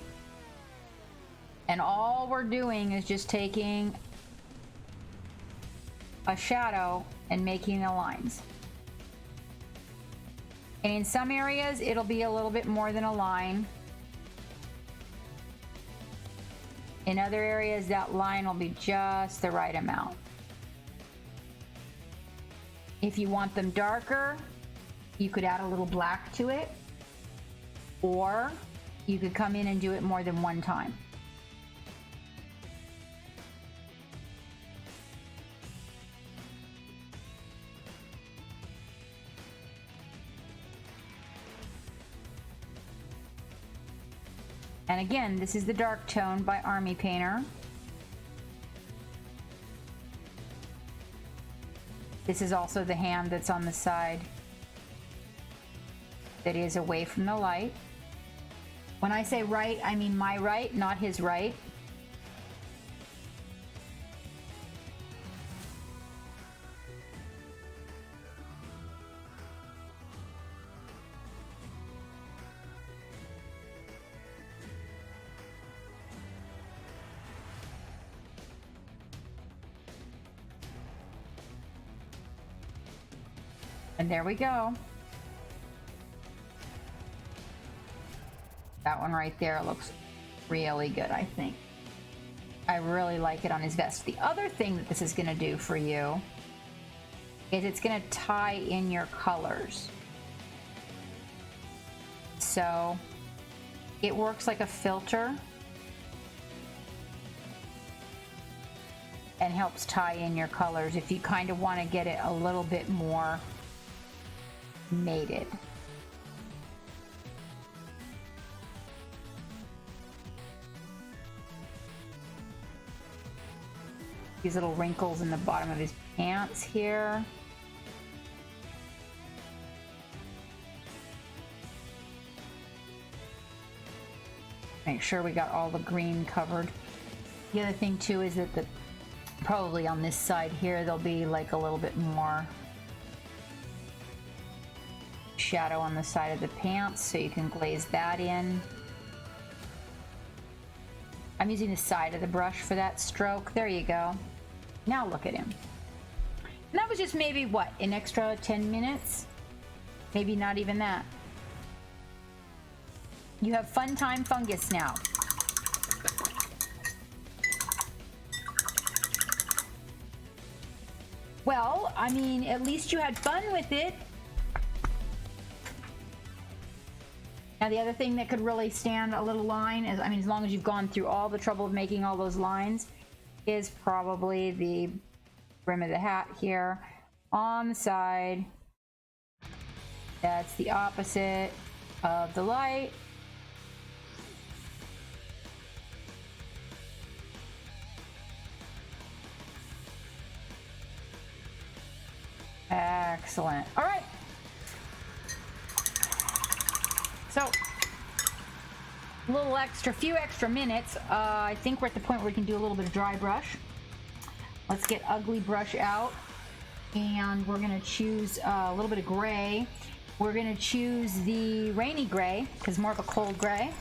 And all we're doing is just taking a shadow and making the lines. And in some areas, it'll be a little bit more than a line. In other areas, that line will be just the right amount. If you want them darker, you could add a little black to it, or you could come in and do it more than one time. And again, this is the dark tone by Army Painter. This is also the hand that's on the side that is away from the light. When I say right, I mean my right, not his right. And there we go. That one right there looks really good, I think. I really like it on his vest. The other thing that this is going to do for you is it's going to tie in your colors. So it works like a filter and helps tie in your colors if you kind of want to get it a little bit more mated. These little wrinkles in the bottom of his pants here. Make sure we got all the green covered. The other thing too is that probably on this side here there'll be like a little bit more shadow on the side of the pants, so you can glaze that in. I'm using the side of the brush for that stroke. There you go. Now look at him. And that was just maybe, what, an extra 10 minutes? Maybe not even that. You have fun time fungus now. Well, I mean, at least you had fun with it. Now the other thing that could really stand a little line is, I mean, as long as you've gone through all the trouble of making all those lines, is probably the brim of the hat here on the side. That's the opposite of the light. Excellent. All right. So, few extra minutes. I think we're at the point where we can do a little bit of dry brush. Let's get ugly brush out. And we're gonna choose a little bit of gray. We're gonna choose the rainy gray, because more of a cold gray.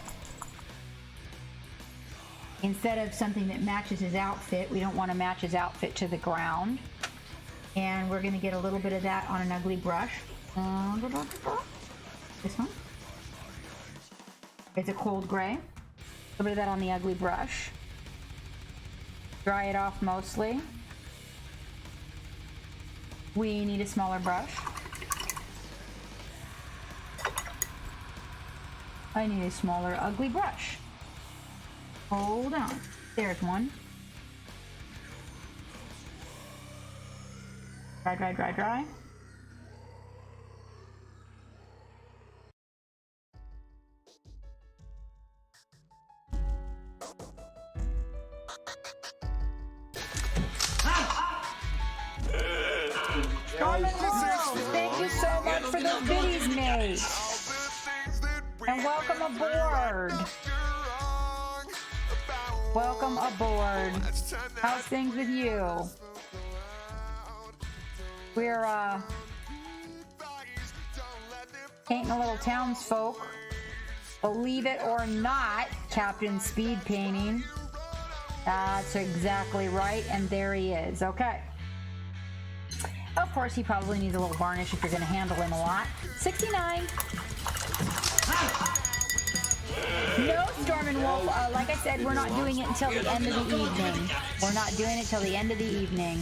Instead of something that matches his outfit, we don't want to match his outfit to the ground. And we're gonna get a little bit of that on an ugly brush. This one. It's a cold gray. A little bit of that on the ugly brush. Dry it off mostly. We need a smaller brush. I need a smaller ugly brush. Hold on. There's one. Dry, dry, dry, dry. Thank you so much for those biddies, mate. And welcome aboard. Welcome aboard. How's things with you? We're painting a little townsfolk. Believe it or not, Captain Speed painting. That's exactly right, and there he is. Okay. Of course, he probably needs a little varnish if you're going to handle him a lot. 69. No, Storm and Wolf. Like I said, we're not doing it until the end of the evening. We're not doing it till the end of the evening.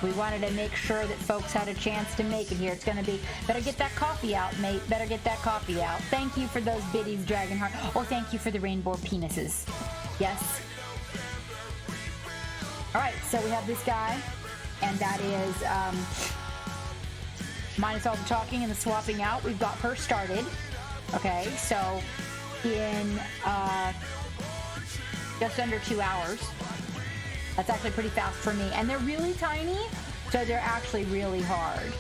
We wanted to make sure that folks had a chance to make it here. It's going to be, better get that coffee out, mate. Better get that coffee out. Thank you for those biddies, Dragonheart. Oh, thank you for the rainbow penises. Yes. All right, so we have this guy. And that is, minus all the talking and the swapping out, we've got her started. Okay, so in just under 2 hours. That's actually pretty fast for me. And they're really tiny, so they're actually really hard.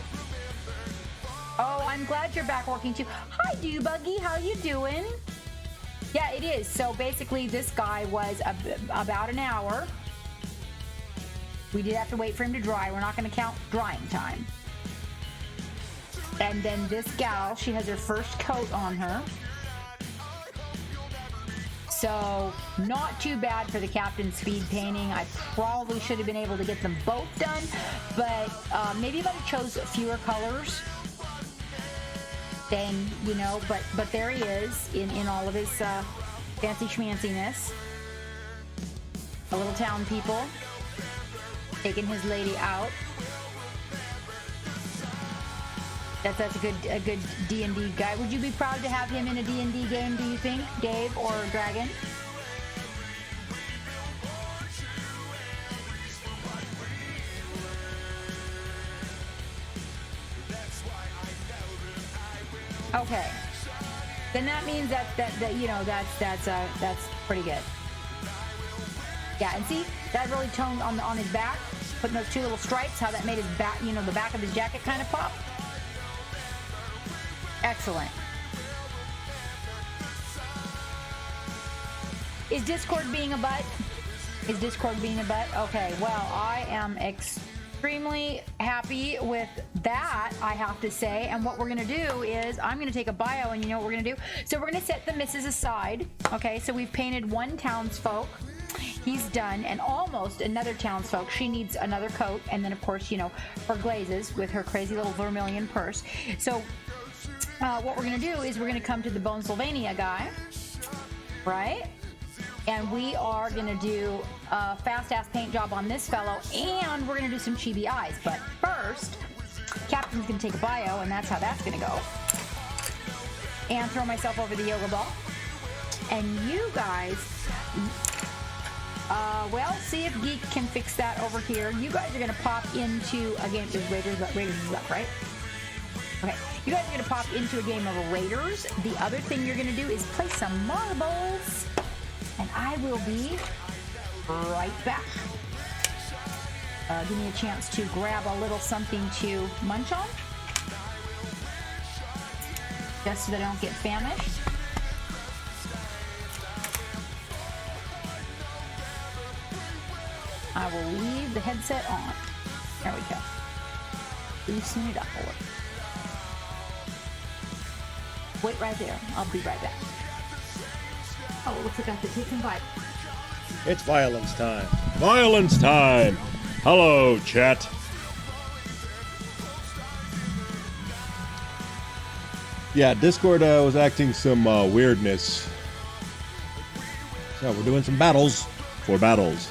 Oh, I'm glad you're back working too. Hi, Buggy, how you doing? Yeah, it is. So basically, this guy was about an hour. We did have to wait for him to dry. We're not going to count drying time. And then this gal, she has her first coat on her. So, not too bad for the Captain Speed painting. I probably should have been able to get them both done, but maybe if I chose fewer colors, then, you know, but there he is in all of his fancy schmanciness. A little town people. Taking his lady out. That's a good D&D guy. Would you be proud to have him in a D&D game, do you think, Dave or Dragon? Okay. Then that means that you know that's pretty good. Yeah, and see, that really toned on his back, putting those two little stripes, how that made his back, you know, the back of his jacket kind of pop. Excellent. Is Discord being a butt? Is Discord being a butt? Okay, well, I am extremely happy with that, I have to say. And what we're going to do is I'm going to take a bio, and you know what we're going to do? So we're going to set the misses aside. Okay, so we've painted one townsfolk. He's done, and almost another townsfolk. She needs another coat, and then of course, you know, her glazes with her crazy little vermilion purse. So what we're gonna do is we're gonna come to the Bonesylvania guy, right? And we are gonna do a fast-ass paint job on this fellow, and we're gonna do some chibi eyes. But first, Captain's gonna take a bio, and that's how that's gonna go. And throw myself over the yoga ball. And you guys, well, see if Geek can fix that over here. You guys are going to pop into a game. Raiders is up, right? Okay. You guys are going to pop into a game of Raiders. The other thing you're going to do is play some marbles. And I will be right back. Give me a chance to grab a little something to munch on. Just so that I don't get famished. I will leave the headset on. There we go. Loosen it up a little. Wait right there. I'll be right back. Oh, it looks like I have to take some bites. It's violence time. Violence time! Hello, chat. Yeah, Discord was acting some weirdness. So we're doing some battles. 4 battles.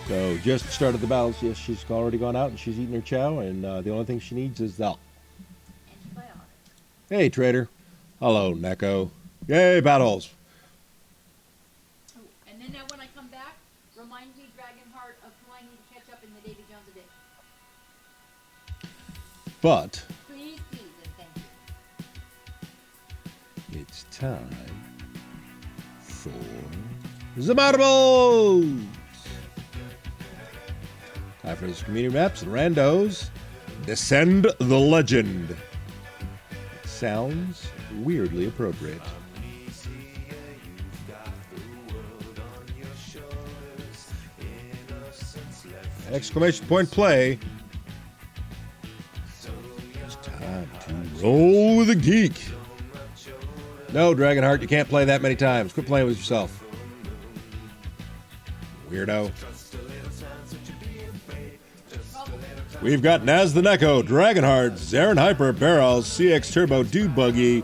So just started the battles. Yes, she's already gone out and she's eating her chow, and the only thing she needs is that. Hey, trader. Hello, Neko. Yay, battles. Oh, and then when I come back, remind me, Dragonheart, of who I need to catch up in the Davy Jones a day. But Please, and thank you. it's time for the battles. Time for those community maps and randos. Descend the legend. It sounds weirdly appropriate. Exclamation point play. It's time to roll with a geek. No, Dragonheart, you can't play that many times. Quit playing with yourself. Weirdo. We've got Naz the Neko, Dragonheart, Zarin Hyper, Barrels, CX Turbo, Dude Buggy,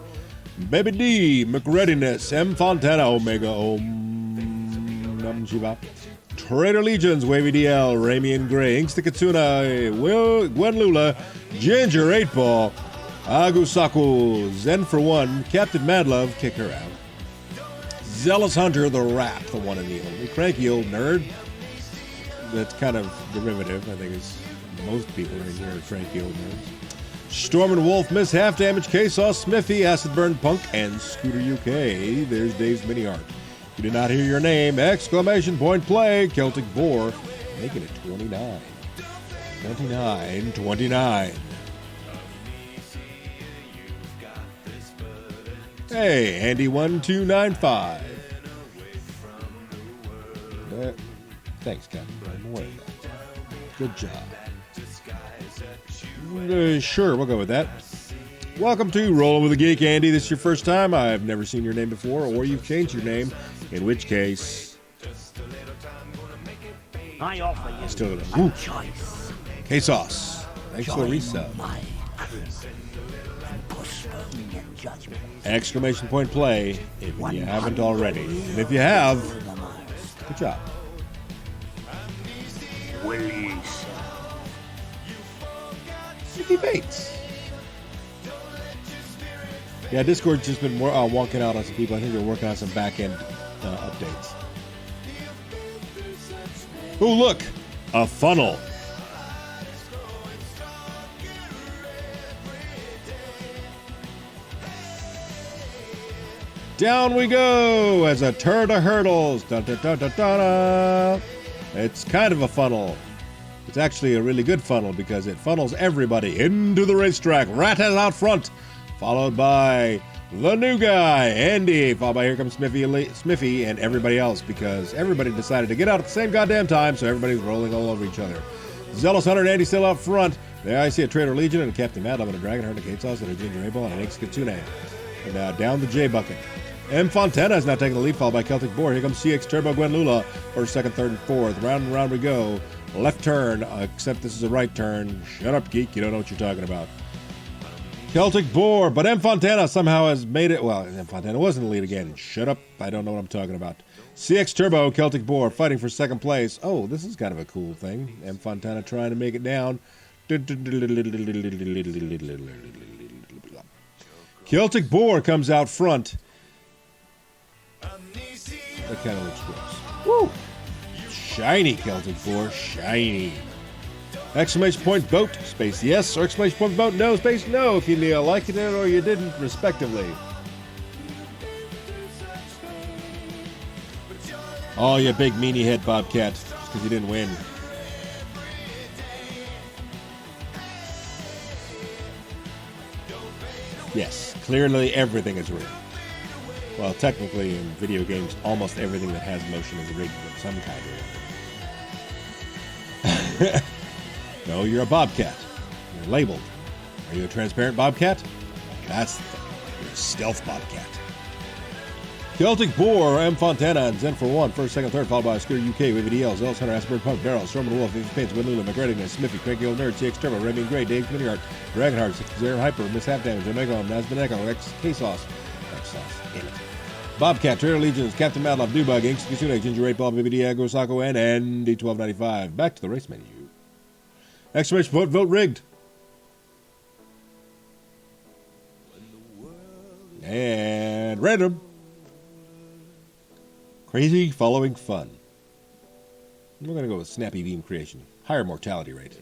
Baby D, McReadiness, M Fontana, Omega, Nam Shiva, Trader Legions, Wavy DL, Ramian Gray, Inksta Katsuna, Gwen Lula, Ginger 8 Ball, Agusaku, Zen for One, Captain Madlove, kick her out. Zealous Hunter, the Rat, the one and the only, Cranky Old Nerd. That's kind of derivative, I think it's. Most people in here are cranky old nerds. Storm and Wolf, Miss Half Damage, K-Sauce, Smithy, Acid Burn Punk, and Scooter UK. There's Dave's Mini Art. You did not hear your name. Exclamation point play. Celtic Boar, making it 29. 29. Hey, Andy1295. Thanks, Captain. I'm aware of that. Good job. Sure, we'll go with that. Welcome to Rolling with a Geek, Andy. This is your first time. I've never seen your name before, or you've changed your name, in which case... I offer you still a choice. K-Sauce. Thanks for the resub. Exclamation point play if you haven't already. And if you have, good job. Bates. Yeah, Discord's just been walking out on some people. I think they're working on some back-end updates. Oh, look! A funnel. Down we go as a turd of hurdles. Dun, dun, dun, dun, dun, dun. It's kind of a funnel. It's actually a really good funnel because it funnels everybody into the racetrack. Rat is out front, followed by the new guy, Andy, followed by here comes Smithy and everybody else because everybody decided to get out at the same goddamn time, so everybody's rolling all over each other. Zealous Hunter and Andy still out front. There I see a Trader Legion and a Captain Madlove and a Dragonheart and a K-Sauce and a Ginger Able and an X Katsune. And now down the J bucket. M Fontana is now taking the lead, followed by Celtic Boar. Here comes CX Turbo Gwen Lula. First, second, third, and fourth. Round and round we go. Left turn, except this is a right turn. Shut up, geek. You don't know what you're talking about. Celtic Boar, but M Fontana somehow has made it. Well, M Fontana was in the lead again. Shut up. I don't know what I'm talking about. CX Turbo, Celtic Boar, fighting for second place. Oh, this is kind of a cool thing. M Fontana trying to make it down. Celtic Boar comes out front. That kind of looks gross. Woo! Shiny Celtic Boar, shiny. Exclamation point boat, space yes, or exclamation point boat, no, space no, if you liked it or you didn't, respectively. Oh, you big meanie head Bobcat, because you didn't win. Yes, clearly everything is rigged. Well, technically in video games, almost everything that has motion is rigged of some kind or other. No, you're a bobcat. You're labeled. Are you a transparent bobcat? That's the thing. You're a stealth bobcat. Celtic Boar, M. Fontana, and Zen for 1, first, second, third, followed by Scooter UK, Wavy DL, Zealous Hunter, Asperger Punk, Barrel, Storm Wolf, Fifty Pins, Winlula, McReddingness, Smithy, Cranky Old Nerd, CX Turbo, Remy Gray, Dave Miniart, Dragonheart, 60 Hyper, Miss Half Damage, Omega, Nazbeneco, X K-Sauce, damn it. Bobcat, Trader Legions, Captain Madlove, Dewbug, Inks, Kisune, Ginger 8 Ball, Baby Diago, Sako, and Andy 1295. Back to the race menu. Exclamation point, vote rigged. And random. Crazy following fun. We're going to go with Snappy Beam Creation. Higher mortality rate.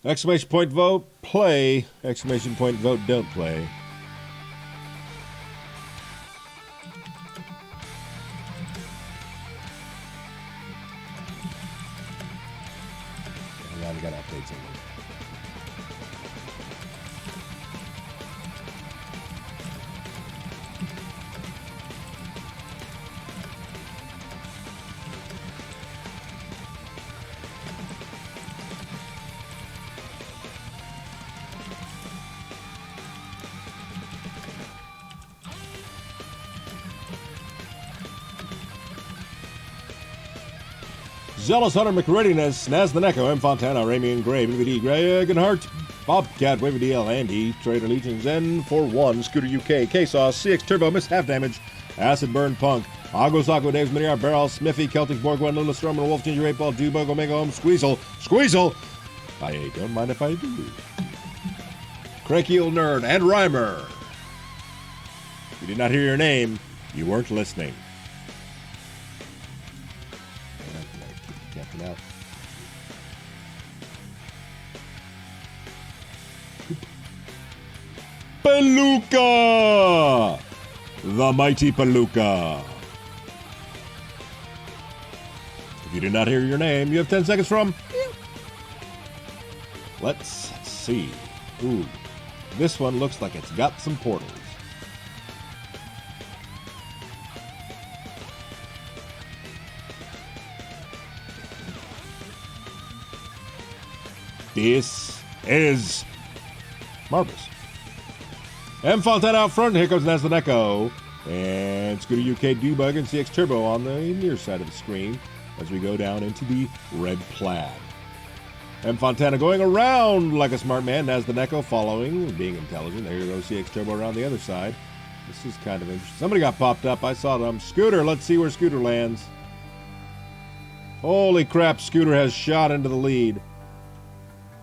Exclamation point vote, play. Exclamation point vote, don't play. Hang on, we got updates in there. Zealous Hunter McReadiness, Naz the Neko, M. Fontana, Ramian Gray, BVD, Dragonheart, Bobcat, Wavy DL, Andy, Trader Legion, Zen for 1, Scooter UK, K-Sauce, CX Turbo, Miss Half Damage, Acid Burn Punk, Agosako, Dave's Miniar, Barrel, Smithy, Celtic Borg, Gwen, Lula, Storm, and Wolf, Ginger 8 Ball, Dewbug, Omega Home, Squeezel! I don't mind if I do. Cranky Old Nerd, and Rhymer. If you did not hear your name, you weren't listening. Out. Palooka! The mighty Palooka. If you did not hear your name, you have 10 seconds from... Let's see. Ooh, this one looks like it's got some portals. This is marvelous. M. Fontana out front. Here comes Naz the Neko. And Scooter UK, Dewbug, and CX Turbo on the near side of the screen as we go down into the red plaid. M. Fontana going around like a smart man. Naz the Neko following, being intelligent. There goes CX Turbo around the other side. This is kind of interesting. Somebody got popped up. I saw them. Scooter. Let's see where Scooter lands. Holy crap. Scooter has shot into the lead.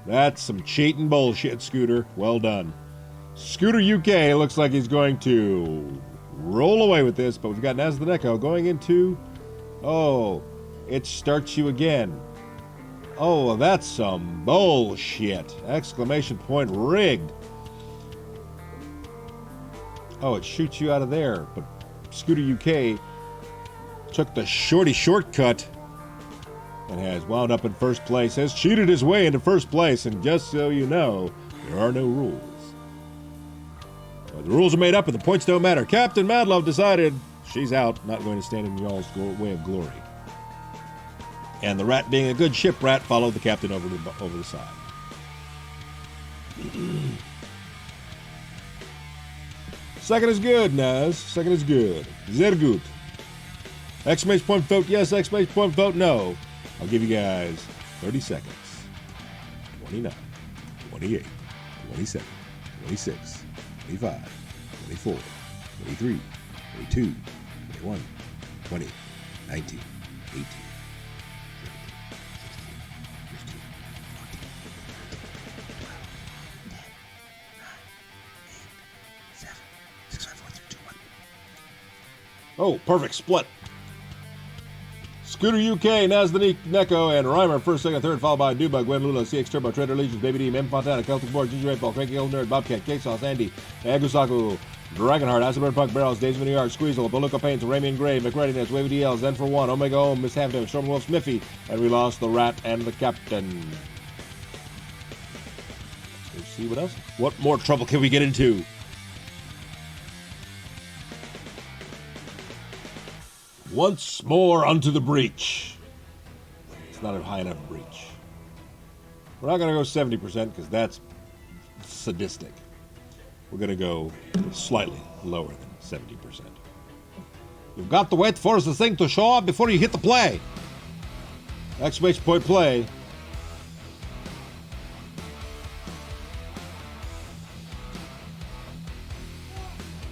That's some cheating bullshit, Scooter. Well done. Scooter UK looks like he's going to roll away with this, but we've got Naz the Neko going into... Oh, it starts you again. Oh, that's some bullshit. Exclamation point rigged. Oh, it shoots you out of there, but Scooter UK took the shorty shortcut and has wound up in first place, has cheated his way into first place, and just so you know, there are no rules. But the rules are made up and the points don't matter. Captain Madlove decided she's out, not going to stand in y'all's way of glory. And the rat, being a good ship rat, followed the captain over the side. Second is good, Naz. Second is good. Sehr gut. Exclamation point vote yes, exclamation point vote no. I'll give you guys 30 seconds. 29, 28, 27, 26, 25, 24, 23, 22, 21, 20, 19, 18. 14, 15, 16, 17, 16, 15, 14, 13, 12, 11, 10, 9, 8, 7, 6, 5, 4, 3, 2, 1. Oh, perfect split. Scooter UK, Naz the Neko, and Rhymer, first, second, third, followed by Dewbug, Gwen Lula, CX Turbo, Trader Legions, Baby D, M. Fontana, Celtic Board, Ginger 8 Ball, Cranky Old Nerd, Bobcat, K-Sauce, Andy, Agusaku, Dragonheart, Acid Punk Barrels, Days of New York, Squeezel, Beluca Paints, Ramian Gray, McReadiness, Wavy DL, Zen for 1, Omega Ohm, Miss Halfdome, Stormwolf Smithy, and we lost the Rat and the Captain. Let's see what else. What more trouble can we get into? Once more unto the breach. It's not a high enough breach. We're not going to go 70% because that's sadistic. We're going to go slightly lower than 70%. You've got to wait for the thing to show up before you hit the play. Exclamation point play.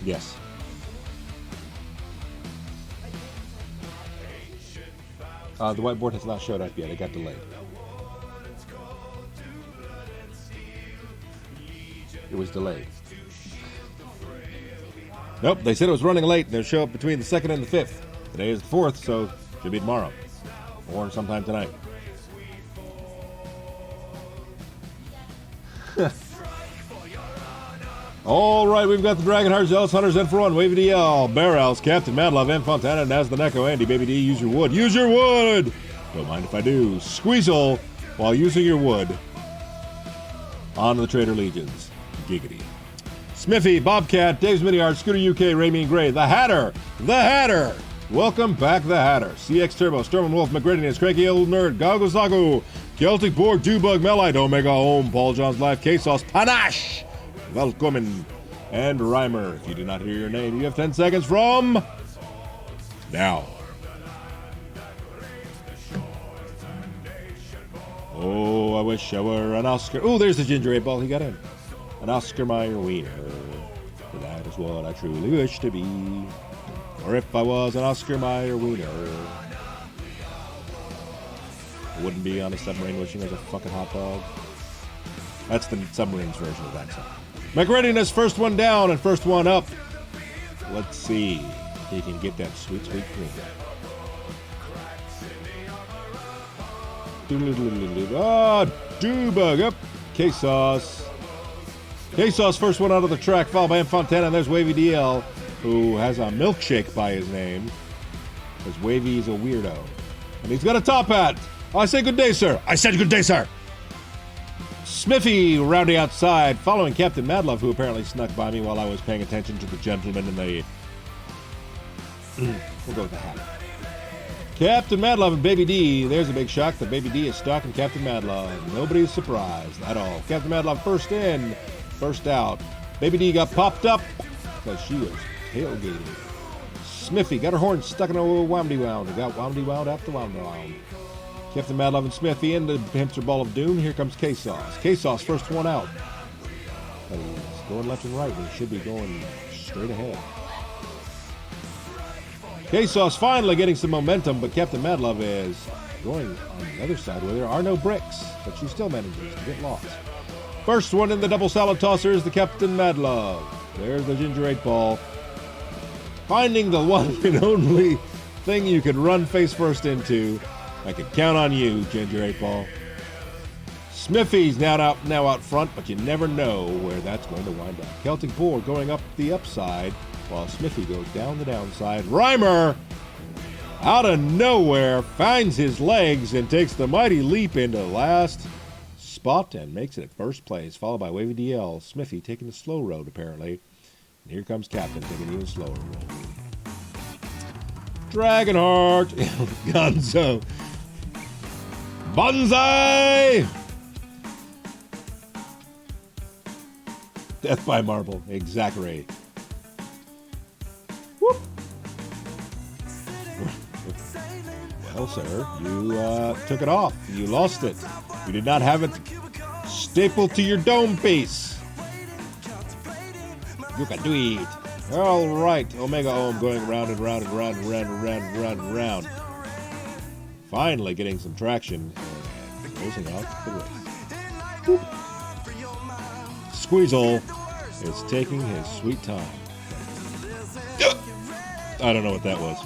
Yes. The whiteboard has not showed up yet. It got delayed. It was delayed. Nope, they said it was running late, and it'll show up between the 2nd and the 5th. Today is the 4th, so it should be tomorrow. Or sometime tonight. All right, we've got the Dragonheart, Zealous Hunters, N for 1, Wavy DL, Barrels, Captain Madlove, M Fontana, Naz the Neko, Andy, Baby D, use your wood. Use your wood! Don't mind if I do. Squeezel while using your wood on the Trader Legions. Giggity. Smithy, Bobcat, Dave's Mini Art, Scooter UK, Ramian Gray, The Hatter! The Hatter! Welcome back, The Hatter. CX Turbo, Storm and Wolf, McGrittiness, Cranky Old Nerd, Gagozago, Celtic Borg, Dewbug, Melite, Omega Home, Paul John's Life, K-Sauce, Panache! Welcome, and Reimer. If you do not hear your name, you have 10 seconds from now. Oh, I wish I were an Oscar. Oh, there's the ginger ale ball. He got in. An Oscar Mayer wiener. For that is what I truly wish to be. Or if I was an Oscar Mayer wiener, I wouldn't be on a submarine wishing I was a fucking hot dog. That's the submarine's version of that song. McReadiness, first one down and first one up. Let's see if he can get that sweet, sweet cream. Ah, Dewbug up. K-Sauce. K-Sauce, first one out of the track, followed by M Fontana, and there's Wavy DL, who has a milkshake by his name, because Wavy is a weirdo. And he's got a top hat. I say good day, sir. I said good day, sir. Smithy rounding outside, following Captain Madlove, who apparently snuck by me while I was paying attention to the gentleman in the... we'll go with the hat. Captain Madlove and Baby D. There's a big shock that Baby D is stalking Captain Madlove. Nobody's surprised at all. Captain Madlove first in, first out. Baby D got popped up because she was tailgating. Smithy got her horn stuck in a little woundy wound and got woundy wound after wound wound. Captain Madlove and Smithy in the hamster ball of doom. Here comes K-Sauce. K-Sauce, first one out. But he's going left and right. He should be going straight ahead. K-Sauce finally getting some momentum, but Captain Madlove is going on the other side where there are no bricks, but she still manages to get lost. First one in the double salad tosser is the Captain Madlove. There's the ginger 8-ball. Finding the one and only thing you could run face first into. I can count on you, Ginger 8-Ball. Smithy's now out front, but you never know where that's going to wind up. Celtic Boar going up the upside, while Smithy goes down the downside. Reimer, out of nowhere, finds his legs and takes the mighty leap into last spot and makes it at first place, followed by Wavy DL. Smithy taking the slow road, apparently. And here comes Captain taking an even slower road. Dragonheart, Gonzo. Bonsai! Death by Marble, exactly. Whoop. Well, sir, you took it off. You lost it. You did not have it stapled to your dome piece. You can do it. All right, Omega Ohm going round and round and round and round and round and round and round. Finally getting some traction and closing out the race. Squeezel is taking his sweet time. I don't know what that was.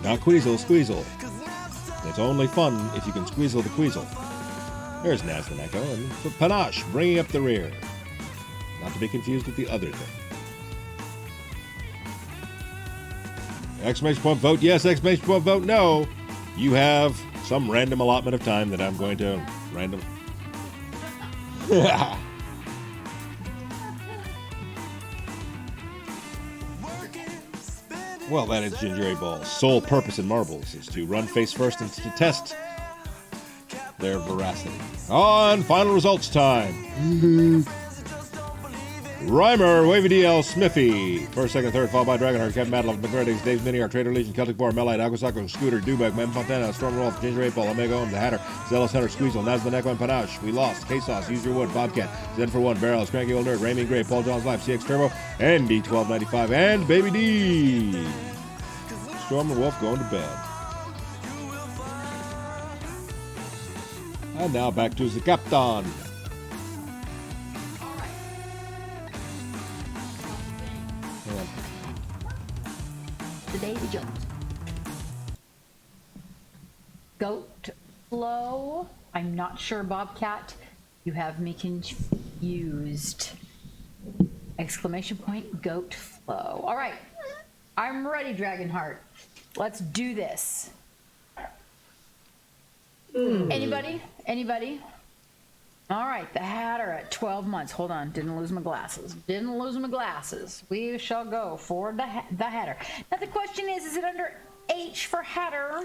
Not Queasel, Squeezel. It's only fun if you can squeezle the Queasel. There's Naz the Neko and Panache bringing up the rear. Not to be confused with the other thing. Exclamation point vote yes, exclamation point vote no. You have some random allotment of time that I'm going to random. Well, that is Ginger Ale Ball's sole purpose in marbles is to run face first and to test their veracity. On final results time. Reimer, Wavy DL, Smithy. First, second, third, followed by Dragonheart, Kevin Madlove, McGreddings, Dave Miniar, Trader Legion, Celtic Boar, Melite, Aguasako, Scooter, Dubek, Mem Fontana, Storm Rolf, Ginger Ale Ball, Omega Home, The Hatter, Zealous Hunter, Squeezle, Nazma Nekwan, Panache, We Lost, K-Sauce, Use Your Wood, Bobcat, Zen for One, Barrels, Cranky Old Nerd, Raymond Gray, Paul John's Life, CX Turbo, and D1295, and Baby D. Storm and Wolf going to bed. And now back to the Captain. The Davy Jones. Goat Flow. I'm not sure, Bobcat. You have me confused. Exclamation point, Goat Flow. All right. I'm ready, Dragonheart. Let's do this. Anybody? Anybody? All right, the Hatter at 12 months. Hold on, didn't lose my glasses. Didn't lose my glasses. We shall go for the Hatter. Now the question is it under H for Hatter?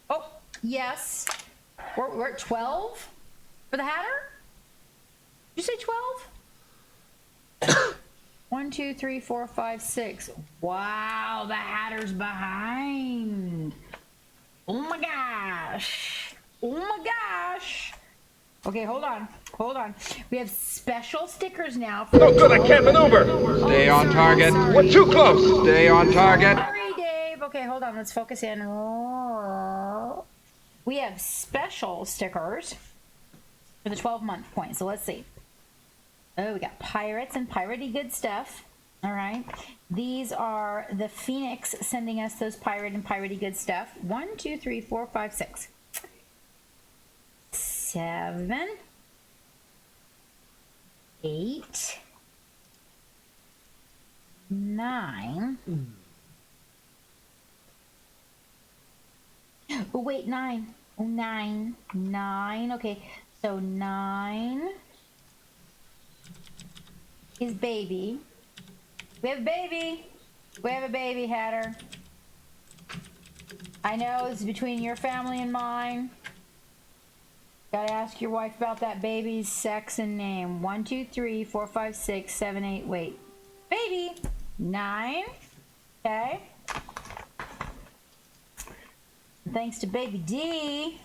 Oh, yes. We're at 12 for the Hatter? Did you say 12? 1, 2, 3, 4, 5, 6. Wow, the Hatter's behind. Oh my gosh. Oh my gosh. Okay, hold on. Hold on. We have special stickers now. No good, I can't maneuver. Stay on target. We're too close. Stay on target. Sorry, Dave. Okay, hold on. Let's focus in. We have special stickers for the 12-month point. So let's see. Oh, we got pirates and piratey good stuff. All right. These are the Phoenix sending us those pirate and piratey good stuff. 1, 2, 3, 4, 5, 6. 7, 8, 9. Oh wait, 9. Oh, 9. 9. Okay, so 9 is baby. We have a baby. We have a baby, Hatter. I know this is between your family and mine. Gotta ask your wife about that baby's sex and name. 1, 2, 3, 4, 5, 6, 7, 8. Wait. Baby. 9. Okay. Thanks to Baby D.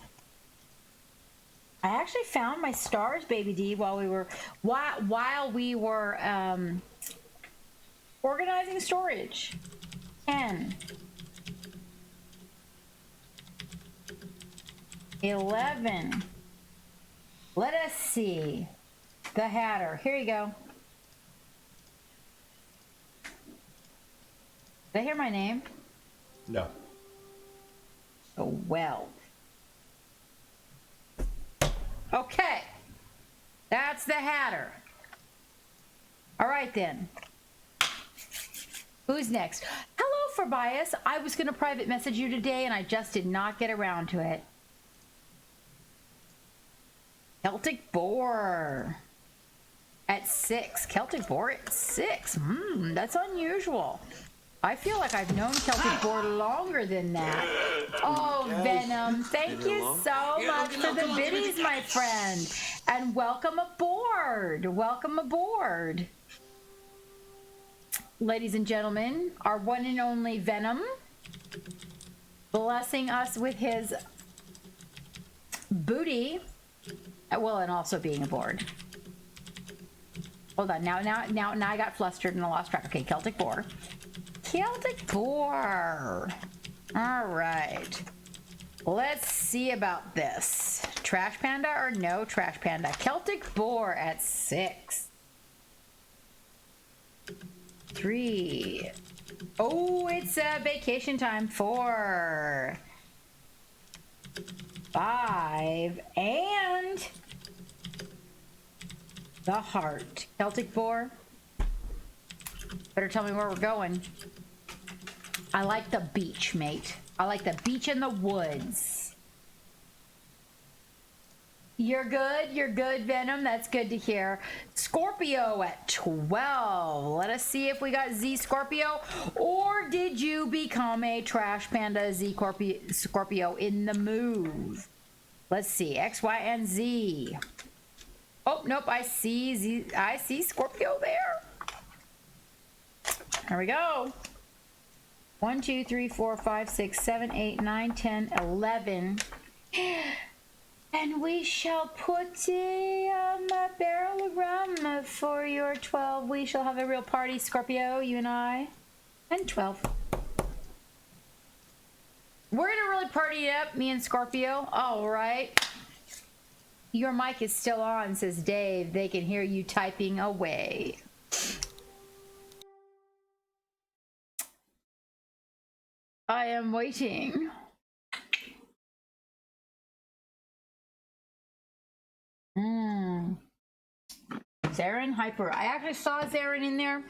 I actually found my stars, Baby D, while we were organizing storage. 10. 11. Let us see. The Hatter. Here you go. Did I hear my name? No. Oh, well. Okay. That's the Hatter. All right, then. Who's next? Hello, Forbias. I was going to private message you today, and I just did not get around to it. Celtic Boar at 6. Celtic Boar at 6. That's unusual. I feel like I've known Celtic Boar longer than that. Oh, Venom, thank you so much for the biddies, my friend. And welcome aboard. Welcome aboard. Ladies and gentlemen, our one and only Venom, blessing us with his booty. Well, and also being aboard. Hold on. Now I got flustered and I lost track. Okay, Celtic Boar. Celtic Boar. All right. Let's see about this. Trash Panda or no Trash Panda? Celtic Boar at 6. 3. Oh, it's vacation time. 4. 5. And the heart. Celtic Boar. Better tell me where we're going. I like the beach, mate. I like the beach in the woods. You're good, Venom. That's good to hear. Scorpio at 12. Let us see if we got Z Scorpio, or did you become a Trash Panda Z Scorpio in the move? Let's see, X, Y, and Z. Oh, nope, I see Z. I see Scorpio there. Here we go. 1, 2, 3, 4, 5, 6, 7, 8, 9, 10, 11. And we shall put a barrel of rum for your 12. We shall have a real party, Scorpio, you and I. And 12. We're gonna really party it up, me and Scorpio. All right. Your mic is still on, says Dave. They can hear you typing away. I am waiting. Zarin Hyper. I actually saw Zarin in there.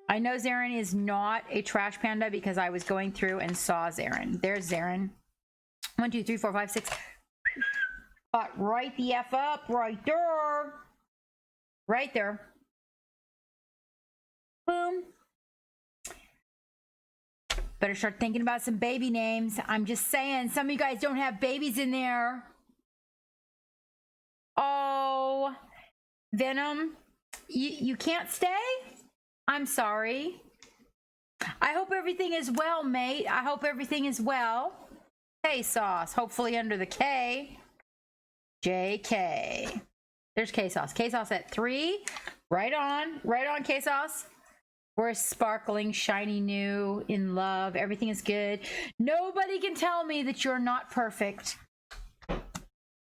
I know Zarin is not a Trash Panda because I was going through and saw Zarin. There's Zarin. 1, 2, 3, 4, 5, 6. Right the F up. Right there. Right there. Boom. Better start thinking about some baby names. I'm just saying, some of you guys don't have babies in there. Oh, Venom, you can't stay? I'm sorry. I hope everything is well, mate. I hope everything is well. K-Sauce, hopefully under the K. JK. There's K-Sauce. K-Sauce at 3. Right on, K-Sauce. We're sparkling, shiny, new, in love. Everything is good. Nobody can tell me that you're not perfect.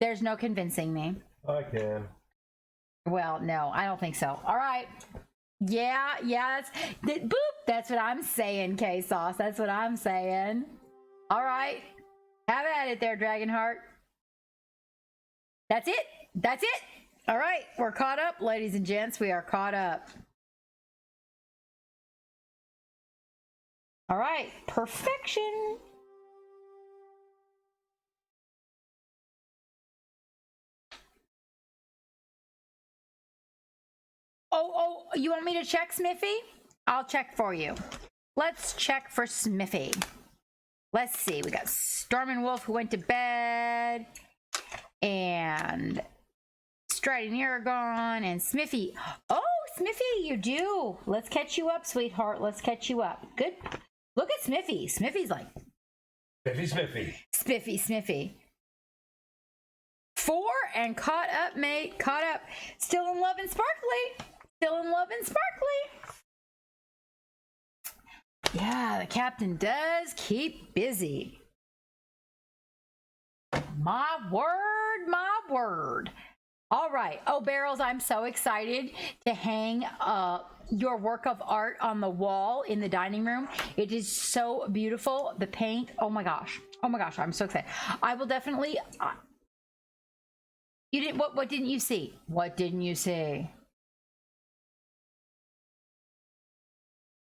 There's no convincing me. I can. Well, no, I don't think so. All right. Yeah, boop. That's what I'm saying, K-Sauce. That's what I'm saying. All right. Have at it there, Dragonheart. That's it. All right. We're caught up, ladies and gents. We are caught up. All right, perfection. Oh, you want me to check Smiffy? I'll check for you. Let's check for Smiffy. Let's see, we got Storm and Wolf who went to bed, and Striding Aragon, and Smiffy. Oh, Smiffy, you do. Let's catch you up, sweetheart. Let's catch you up. Good. Look at Smiffy. Smiffy's like... Spiffy. 4 and caught up, mate. Caught up. Still in love and sparkly. Yeah, the captain does keep busy. My word. All right. Oh, Barrels, I'm so excited to hang your work of art on the wall in the dining room. It is so beautiful. The paint. Oh my gosh. I'm so excited. I will definitely. You didn't. What didn't you see? What didn't you see?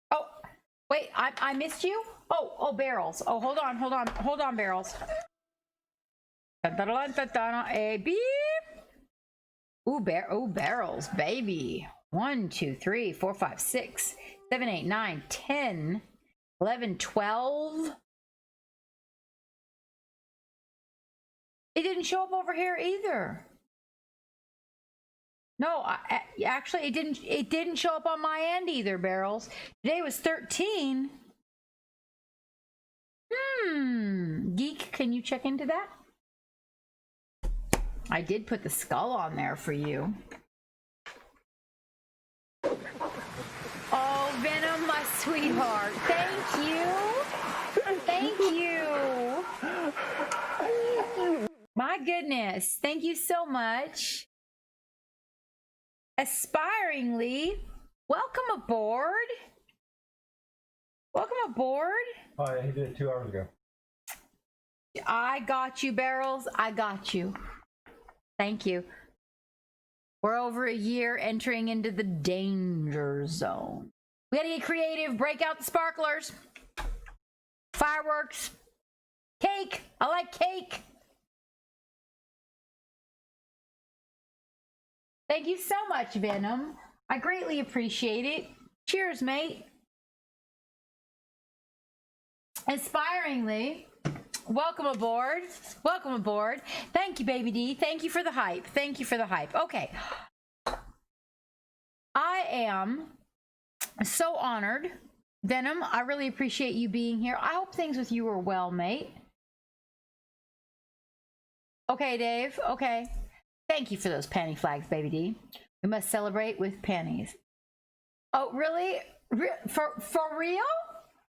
Oh, wait. I missed you. Oh, Barrels. Oh, hold on, Barrels. A beep. Ooh, Barrels, baby. 1, 2, 3, 4, 5, 6, 7, 8, 9, 10, 11, 12. It didn't show up over here either. No, actually, it didn't show up on my end either, Barrels. Today was 13. Geek, can you check into that? I did put the skull on there for you. Oh, Venom, my sweetheart. Thank you. My goodness. Thank you so much. Aspiringly, welcome aboard. Oh, yeah, he did it 2 hours ago. I got you, Barrels. I got you. Thank you. We're over a year entering into the danger zone. We gotta get creative, break out the sparklers. fireworks, cake. I like cake. Thank you so much, Venom. I greatly appreciate it. Cheers, mate. Inspiringly. Welcome aboard. Welcome aboard. Thank you, Baby D. Thank you for the hype. Thank you for the hype. Okay. I am so honored. Venom, I really appreciate you being here. I hope things with you are well, mate. Okay, Dave. Okay. Thank you for those panty flags, Baby D. We must celebrate with panties. Oh, really? For real?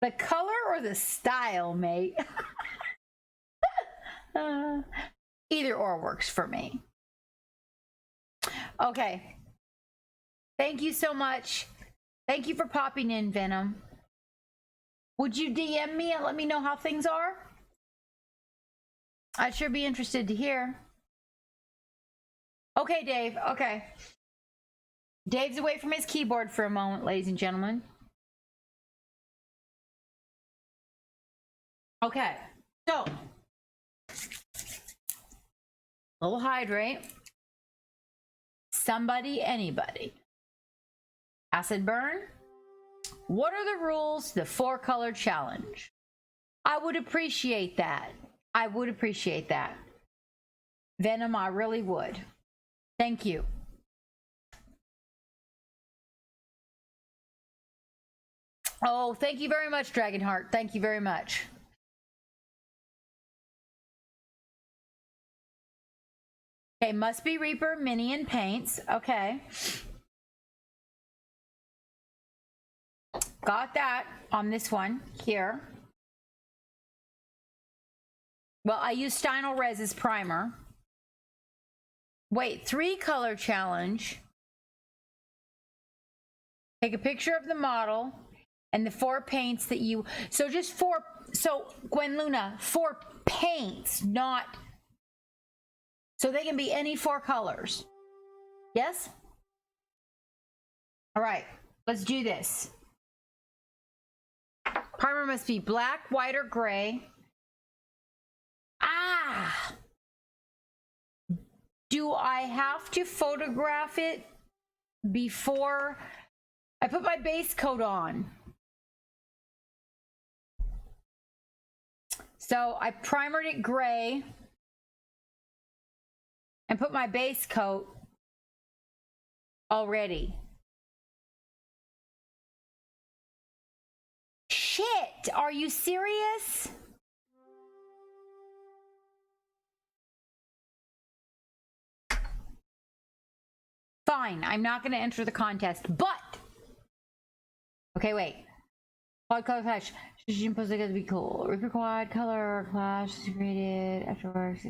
The color or the style, mate? Either or works for me. Okay. Thank you so much. Thank you for popping in, Venom. Would you DM me and let me know how things are? I'd sure be interested to hear. Okay, Dave. Okay. Dave's away from his keyboard for a moment, ladies and gentlemen. Okay. So, little hydrate. Somebody, anybody. Acid burn. What are the rules to the 4-color challenge? I would appreciate that. I would appreciate that. Venom, I really would. Thank you. Oh, thank you very much, Dragonheart. Thank you very much. Okay, must be Reaper, Minion paints. Okay. Got that on this one here. Well, I use Stynal Res as primer. Wait, 3-color challenge. Take a picture of the model and the 4 paints that you... So just 4... So, Gwen Luna, 4 paints, not... So they can be any 4 colors. Yes? All right, let's do this. Primer must be black, white, or gray. Ah! Do I have to photograph it before I put my base coat on? So I primered it gray and put my base coat already. Shit, are you serious? Fine, I'm not going to enter the contest, but... Okay, wait. Quad color clash. She's supposed to be cool. Reaper quad color clash is created afterwards.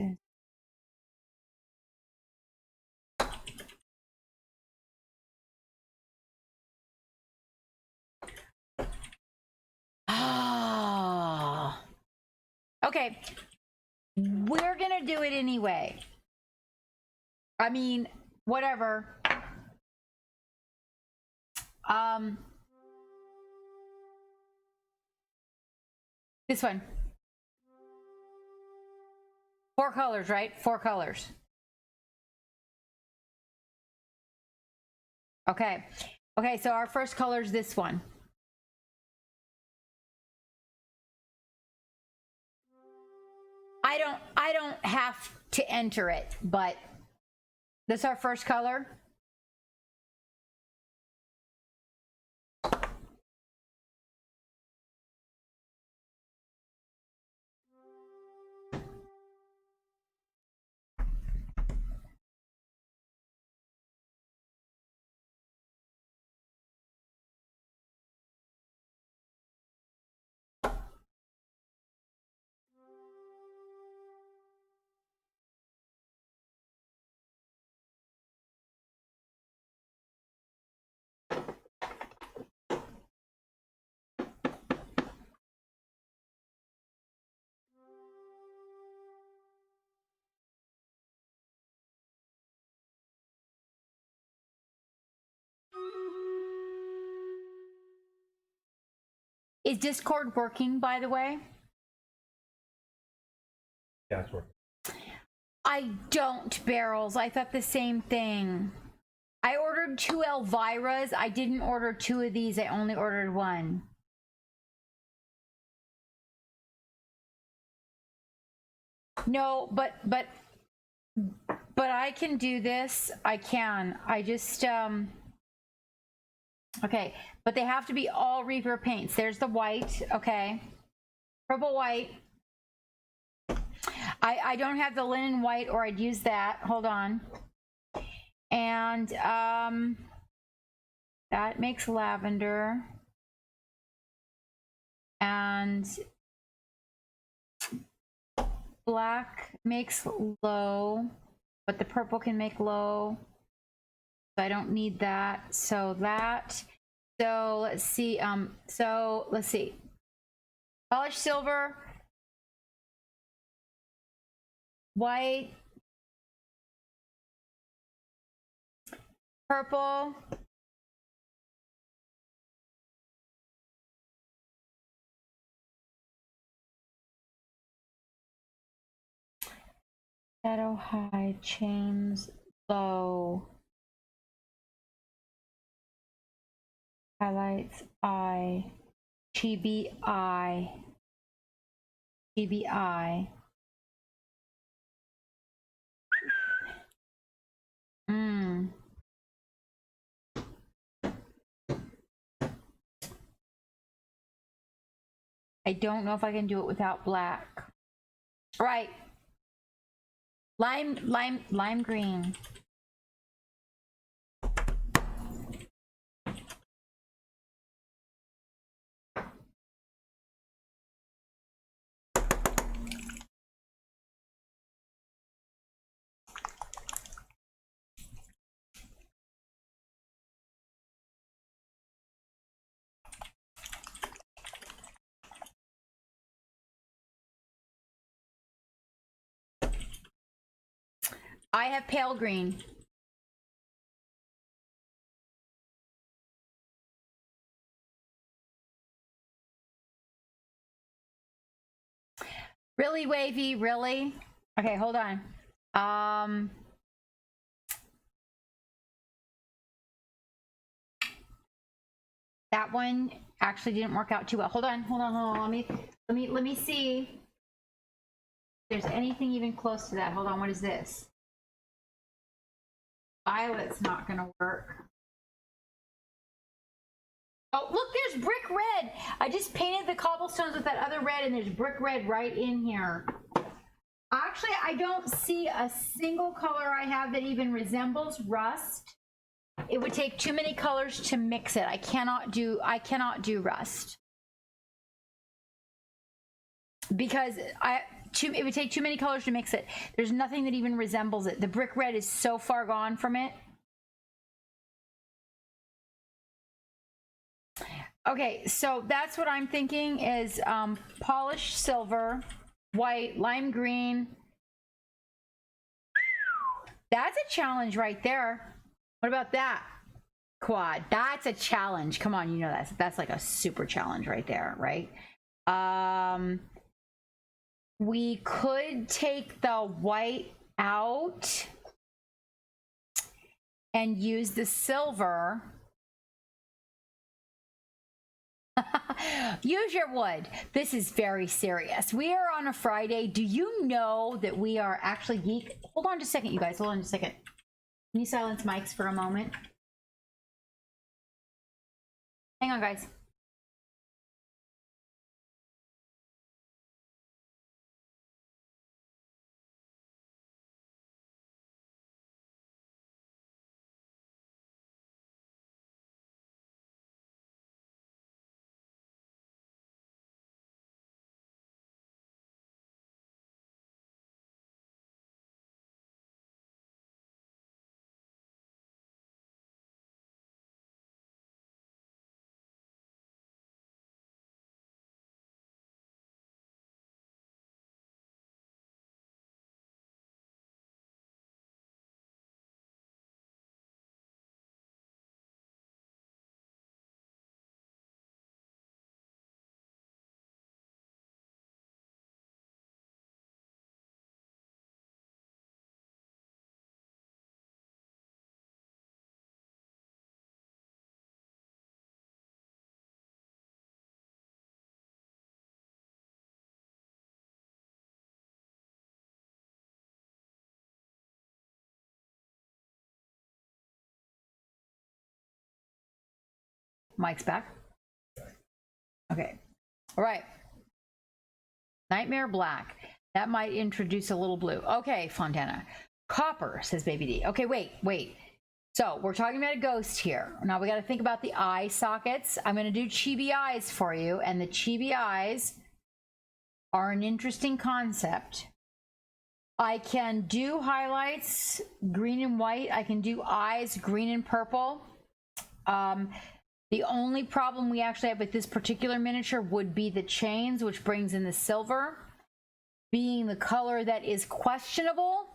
Ah. Okay. We're going to do it anyway. I mean, whatever. This one. 4 colors, right? 4 colors. Okay. Okay, so our first color is this one. I don't have to enter it, but this is our first color. Is Discord working, by the way? Yeah, it's working. I don't, Barrels. I thought the same thing. I ordered 2 Elviras. I didn't order 2 of these. I only ordered 1. No, but I can do this. I can. I just okay, but they have to be all Reaper paints. There's the white, okay. Purple white. I don't have the linen white, or I'd use that. Hold on. And that makes lavender. And black makes low, but the purple can make low. So I don't need that. So that. So let's see. So let's see. Polished silver, white, purple, shadow high, chains low, highlights eye, chibi eye, chibi eye. I don't know if I can do it without black. Right. Lime green. I have pale green. Really, Wavy? Really? Okay, hold on. That one actually didn't work out too well. Hold on. Let me see if there's anything even close to that. Hold on. What is this? Violet's not gonna work. Oh, look, there's brick red. I just painted the cobblestones with that other red, and there's brick red right in here. Actually, I don't see a single color I have that even resembles rust. It would take too many colors to mix it. I cannot do rust. Because it would take too many colors to mix it. There's nothing that even resembles it. The brick red is so far gone from it. Okay, so that's what I'm thinking is polished silver, white, lime green. That's a challenge right there. What about that? Quad. That's a challenge. Come on, you know that's like a super challenge right there, right? We could take the white out and use the silver. Use your wood. This is very serious. We are on a Friday. Do you know that we are actually geek? Hold on just a second, you guys. Hold on just a second. Can you silence mics for a moment? Hang on, guys. Mike's back. Okay. All right. Nightmare black. That might introduce a little blue. Okay, Fontana. Copper, says Baby D. Okay, wait. So we're talking about a ghost here. Now we got to think about the eye sockets. I'm going to do chibi eyes for you, and the chibi eyes are an interesting concept. I can do highlights green and white. I can do eyes green and purple. The only problem we actually have with this particular miniature would be the chains, which brings in the silver, being the color that is questionable.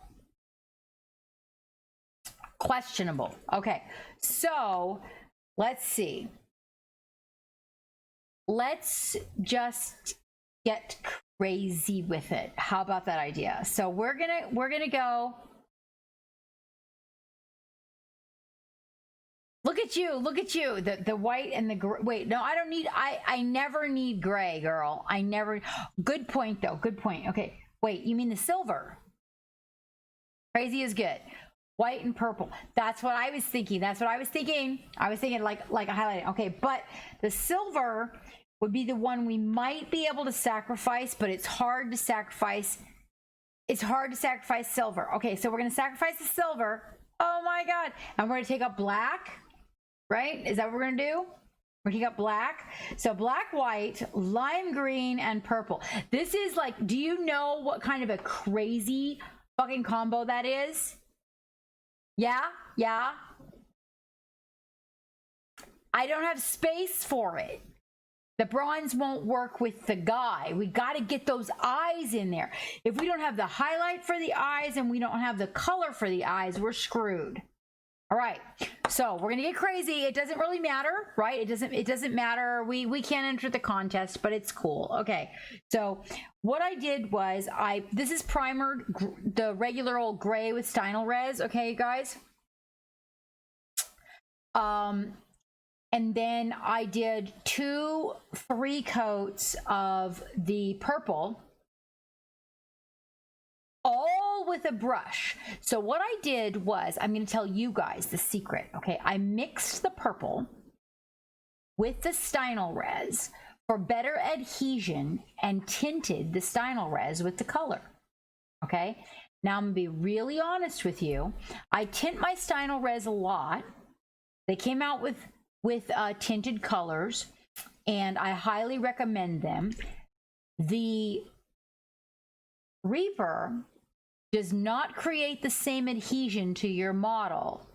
Okay, so let's see. Let's just get crazy with it. How about that idea? So we're gonna go. Look at you, the white and the gray. Wait, no, I don't need, I never need gray, girl. I never, good point though, good point. Okay, wait, you mean the silver? Crazy is good. White and purple. That's what I was thinking. I was thinking like a highlight. Okay, but the silver would be the one we might be able to sacrifice, but it's hard to sacrifice. It's hard to sacrifice silver. Okay, so we're gonna sacrifice the silver. Oh my God. And we're gonna take up black, right? Is that what we're gonna do? We're gonna take up black. So black, white, lime green, and purple. This is like, do you know what kind of a crazy fucking combo that is? Yeah. I don't have space for it. The bronze won't work with the guy. We got to get those eyes in there. If we don't have the highlight for the eyes and we don't have the color for the eyes, we're screwed. All right. So we're going to get crazy. It doesn't really matter, right? It doesn't matter. We can't enter the contest, but it's cool. Okay. So what I did was this is primer, the regular old gray with Stynel Res. Okay, guys. And then I did 2-3 coats of the purple, all with a brush. So what I did was, I'm going to tell you guys the secret. Okay, I mixed the purple with the Stynel Res for better adhesion and tinted the Stynel Res with the color. Okay, now I'm going to be really honest with you. I tint my Stynel Res a lot. They came out with tinted colors, and I highly recommend them. The Reaper does not create the same adhesion to your model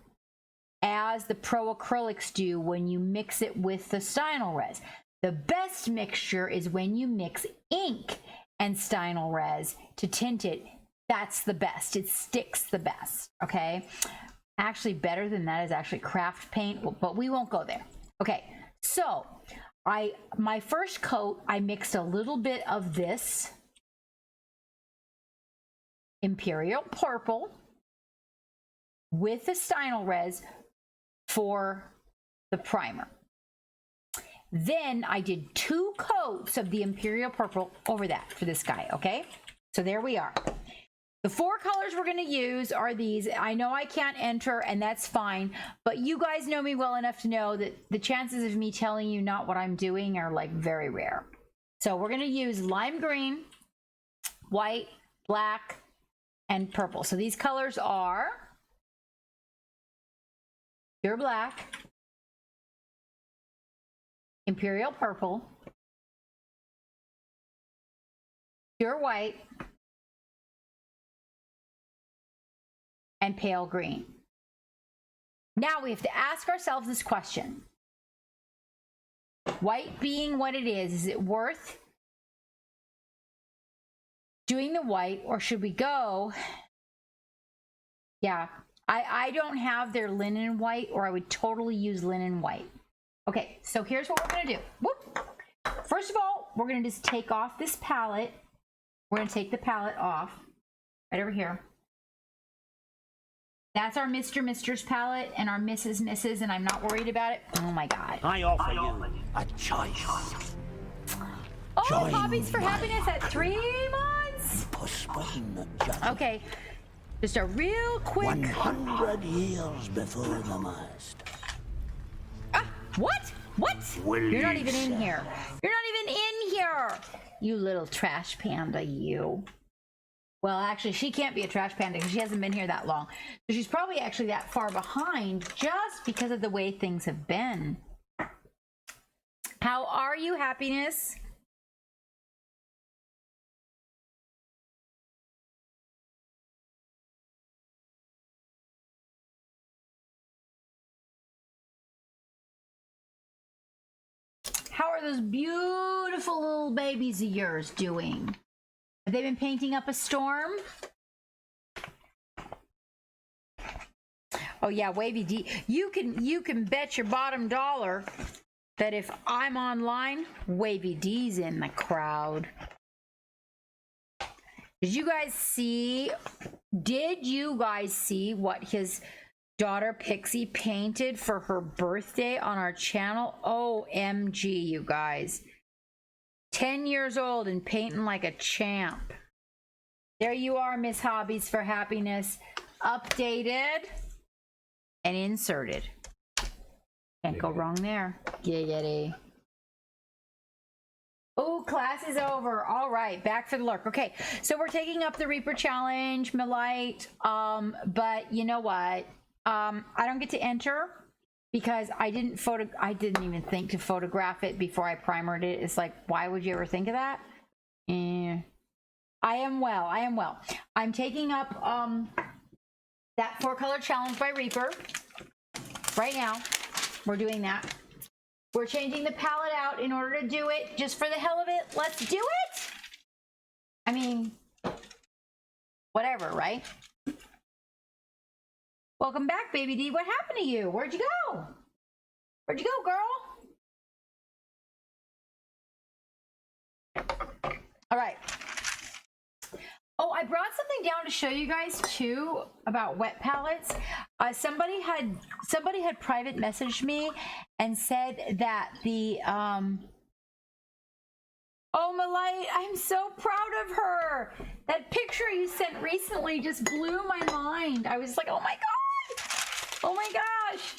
as the Pro Acrylics do when you mix it with the Stynel Res. The best mixture is when you mix ink and Stynel Res to tint it. That's the best. It sticks the best, okay? Actually, better than that is actually craft paint, but we won't go there. Okay, so my first coat, I mixed a little bit of this Imperial Purple with the Stynel Res for the primer. Then I did 2 coats of the Imperial Purple over that for this guy, okay? So there we are. The 4 colors we're going to use are these. I know I can't enter, and that's fine, but you guys know me well enough to know that the chances of me telling you not what I'm doing are like very rare. So we're going to use lime green, white, black, and purple. So these colors are pure black, Imperial Purple, pure white, and pale green. Now we have to ask ourselves this question. White being what it is it worth doing the white, or should we go? Yeah, I don't have their linen white, or I would totally use linen white. Okay, so here's what we're gonna do. Whoop. First of all, we're gonna just take off this palette. We're gonna take the palette off right over here. That's our Mr.'s palette and our Mrs., and I'm not worried about it. Oh my God. I offer you a choice. Oh, Hobbies for Happiness at 3 months. Postpone judgment. Okay, just a real quick. 100 years before the mast. What? What? You're not even in here. You're not even in here. You little trash panda, you. Well, actually, she can't be a trash panda because she hasn't been here that long. So she's probably actually that far behind just because of the way things have been. How are you, happiness? How are those beautiful little babies of yours doing? Have they been painting up a storm? Oh yeah, Wavy D. You can bet your bottom dollar that if I'm online, Wavy D's in the crowd. Did you guys see what his daughter Pixie painted for her birthday on our channel? OMG, you guys. 10 years old and painting like a champ. There you are, Miss Hobbies for Happiness. Updated and inserted. Can't go wrong there. Giggity. Oh, class is over. All right, back for the lurk. Okay, so we're taking up the Reaper Challenge, Milite. But you know what? I don't get to enter because I didn't even think to photograph it before I primered it. It's like, why would you ever think of that? I am well. I'm taking up that 4-color challenge by Reaper right now. We're doing that. We're changing the palette out in order to do it just for the hell of it. Let's do it. I mean, whatever, right? Welcome back, Baby D. What happened to you? Where'd you go? Where'd you go, girl? All right. Oh, I brought something down to show you guys too about wet palettes. Somebody had private messaged me and said that the oh, Malite, I'm so proud of her. That picture you sent recently just blew my mind. I was like, oh my god, oh my gosh.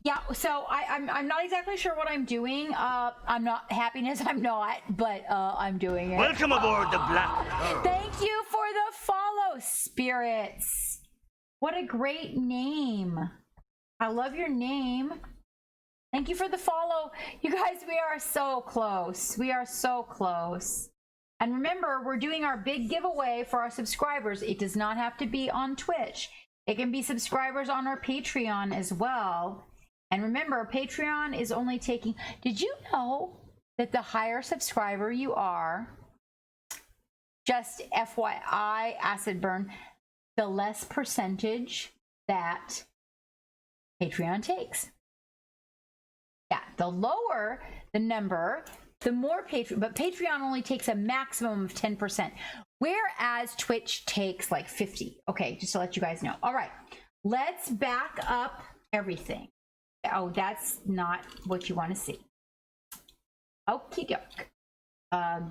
Yeah, so I'm not exactly sure what I'm doing. I'm not happiness. I'm not, but I'm doing it. Welcome aboard the Black Pearl. Thank you for the follow, spirits. What a great name. I love your name. Thank you for the follow. You guys, we are so close. We are so close. And remember, we're doing our big giveaway for our subscribers. It does not have to be on Twitch. It can be subscribers on our Patreon as well. And remember, Patreon is only taking... Did you know that the higher subscriber you are, just FYI, Acid Burn, the less percentage that Patreon takes? Yeah, the lower the number, the more Patreon... But Patreon only takes a maximum of 10%. Whereas Twitch takes like 50. Okay, just to let you guys know. All right, let's back up everything. Oh, that's not what you want to see. Okie doke.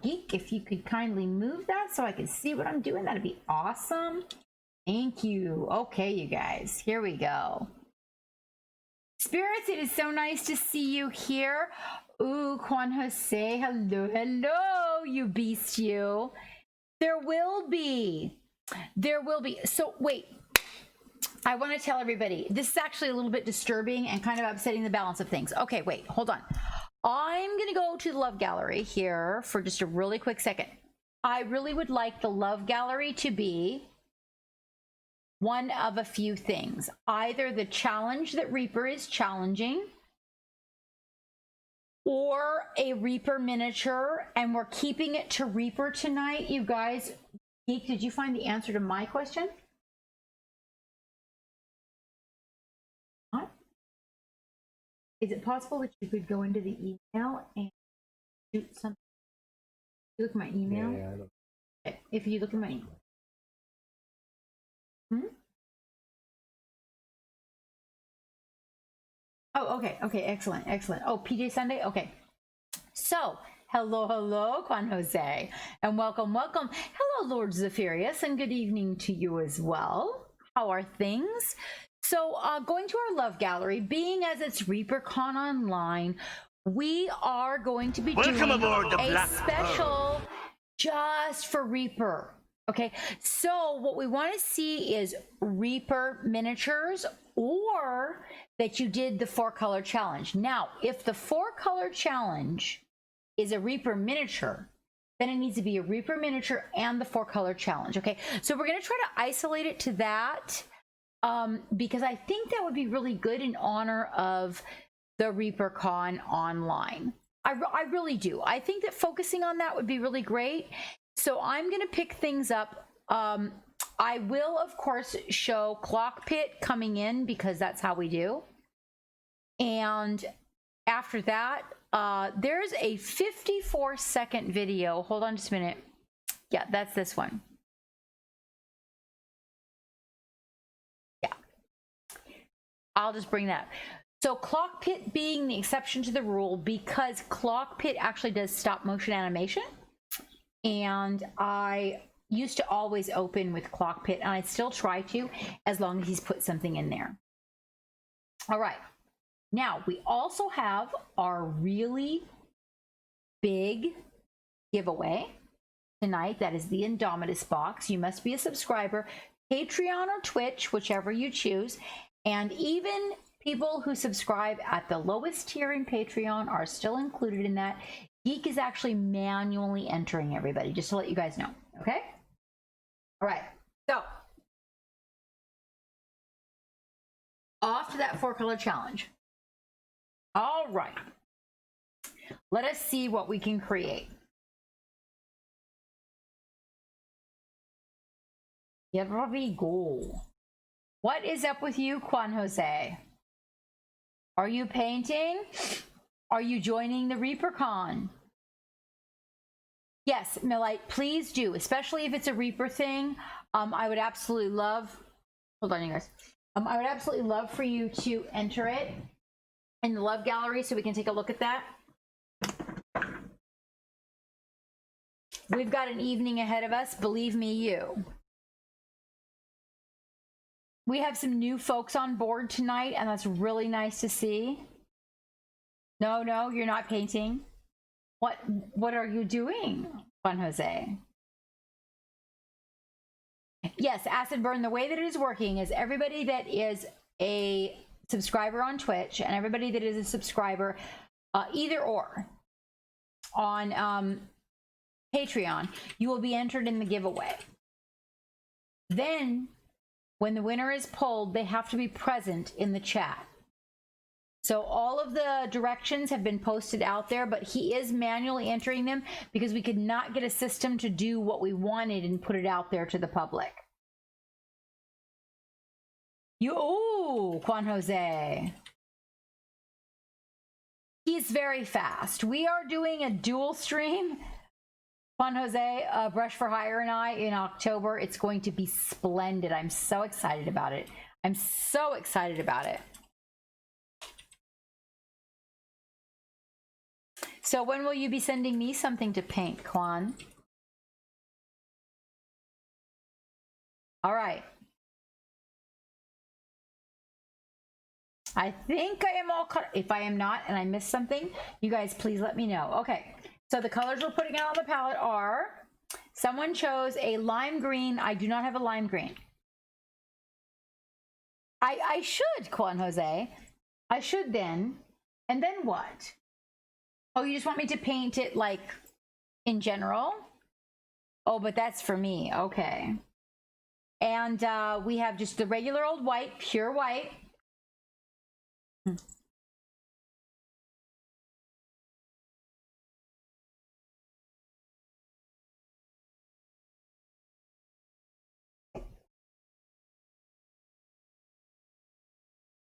Geek, if you could kindly move that so I can see what I'm doing, that'd be awesome. Thank you. Okay, you guys, here we go. Spirits, it is so nice to see you here. Ooh, Juan Jose, hello, hello, you beast, you. There will be. So wait, I want to tell everybody, this is actually a little bit disturbing and kind of upsetting the balance of things. Okay, wait, hold on. I'm going to go to the Love Gallery here for just a really quick second. I really would like the Love Gallery to be one of a few things. Either the challenge that Reaper is challenging, or a Reaper miniature, and we're keeping it to Reaper tonight. You guys, Geek, did you find the answer to my question? What? Is it possible that you could go into the email and shoot something? You look at my email? Yeah, I know. Okay, if you look at my email. Oh, okay, excellent. Oh, PJ Sunday, okay. So, hello, Juan Jose, and welcome. Hello, Lord Zephyrus, and good evening to you as well. How are things? So, going to our love gallery, being as it's ReaperCon Online, we are going to be doing a special just for Reaper. Okay, so what we want to see is Reaper miniatures, or that you did the 4-color challenge. Now, if the 4-color challenge is a Reaper miniature, then it needs to be a Reaper miniature and the 4-color challenge. Okay, so we're going to try to isolate it to that because I think that would be really good in honor of the ReaperCon Online. I really do. I think that focusing on that would be really great. So I'm going to pick things up. I will, of course, show Clock Pit coming in because that's how we do. And after that, there's a 54-second video. Hold on just a minute. Yeah, that's this one. Yeah. I'll just bring that. So Clock Pit being the exception to the rule because Clock Pit actually does stop motion animation. And I used to always open with Clock Pit, and I still try to as long as he's put something in there. All right. Now, we also have our really big giveaway tonight. That is the Indomitus box. You must be a subscriber, Patreon or Twitch, whichever you choose. And even people who subscribe at the lowest tier in Patreon are still included in that. Geek is actually manually entering everybody, just to let you guys know, okay? All right, so off to that 4-color challenge. All right, let us see what we can create. Here we go. What is up with you, Juan Jose? Are you painting? Are you joining the ReaperCon? Yes, Millite, please do, especially if it's a Reaper thing. I would absolutely love, hold on you guys. I would absolutely love for you to enter it in the love gallery so we can take a look at that. We've got an evening ahead of us, believe me you. We have some new folks on board tonight, and that's really nice to see. No, you're not painting. What are you doing, Juan Jose? Yes, Acid Burn, the way that it is working is everybody that is a subscriber on Twitch and everybody that is a subscriber, either or, on Patreon, you will be entered in the giveaway. Then, when the winner is pulled, they have to be present in the chat. So all of the directions have been posted out there, but he is manually entering them because we could not get a system to do what we wanted and put it out there to the public. Ooh, Juan Jose. He's very fast. We are doing a dual stream. Juan Jose, Brush for Hire and I in October. It's going to be splendid. I'm so excited about it. I'm so excited about it. So when will you be sending me something to paint, Quan? All right. I think I am all cut. If I am not and I missed something, you guys please let me know. Okay, so the colors we're putting out on the palette are, someone chose a lime green. I do not have a lime green. I should, Juan Jose. I should then. And then what? Oh, you just want me to paint it like in general? Oh, but that's for me. Okay. And we have just the regular old white, pure white.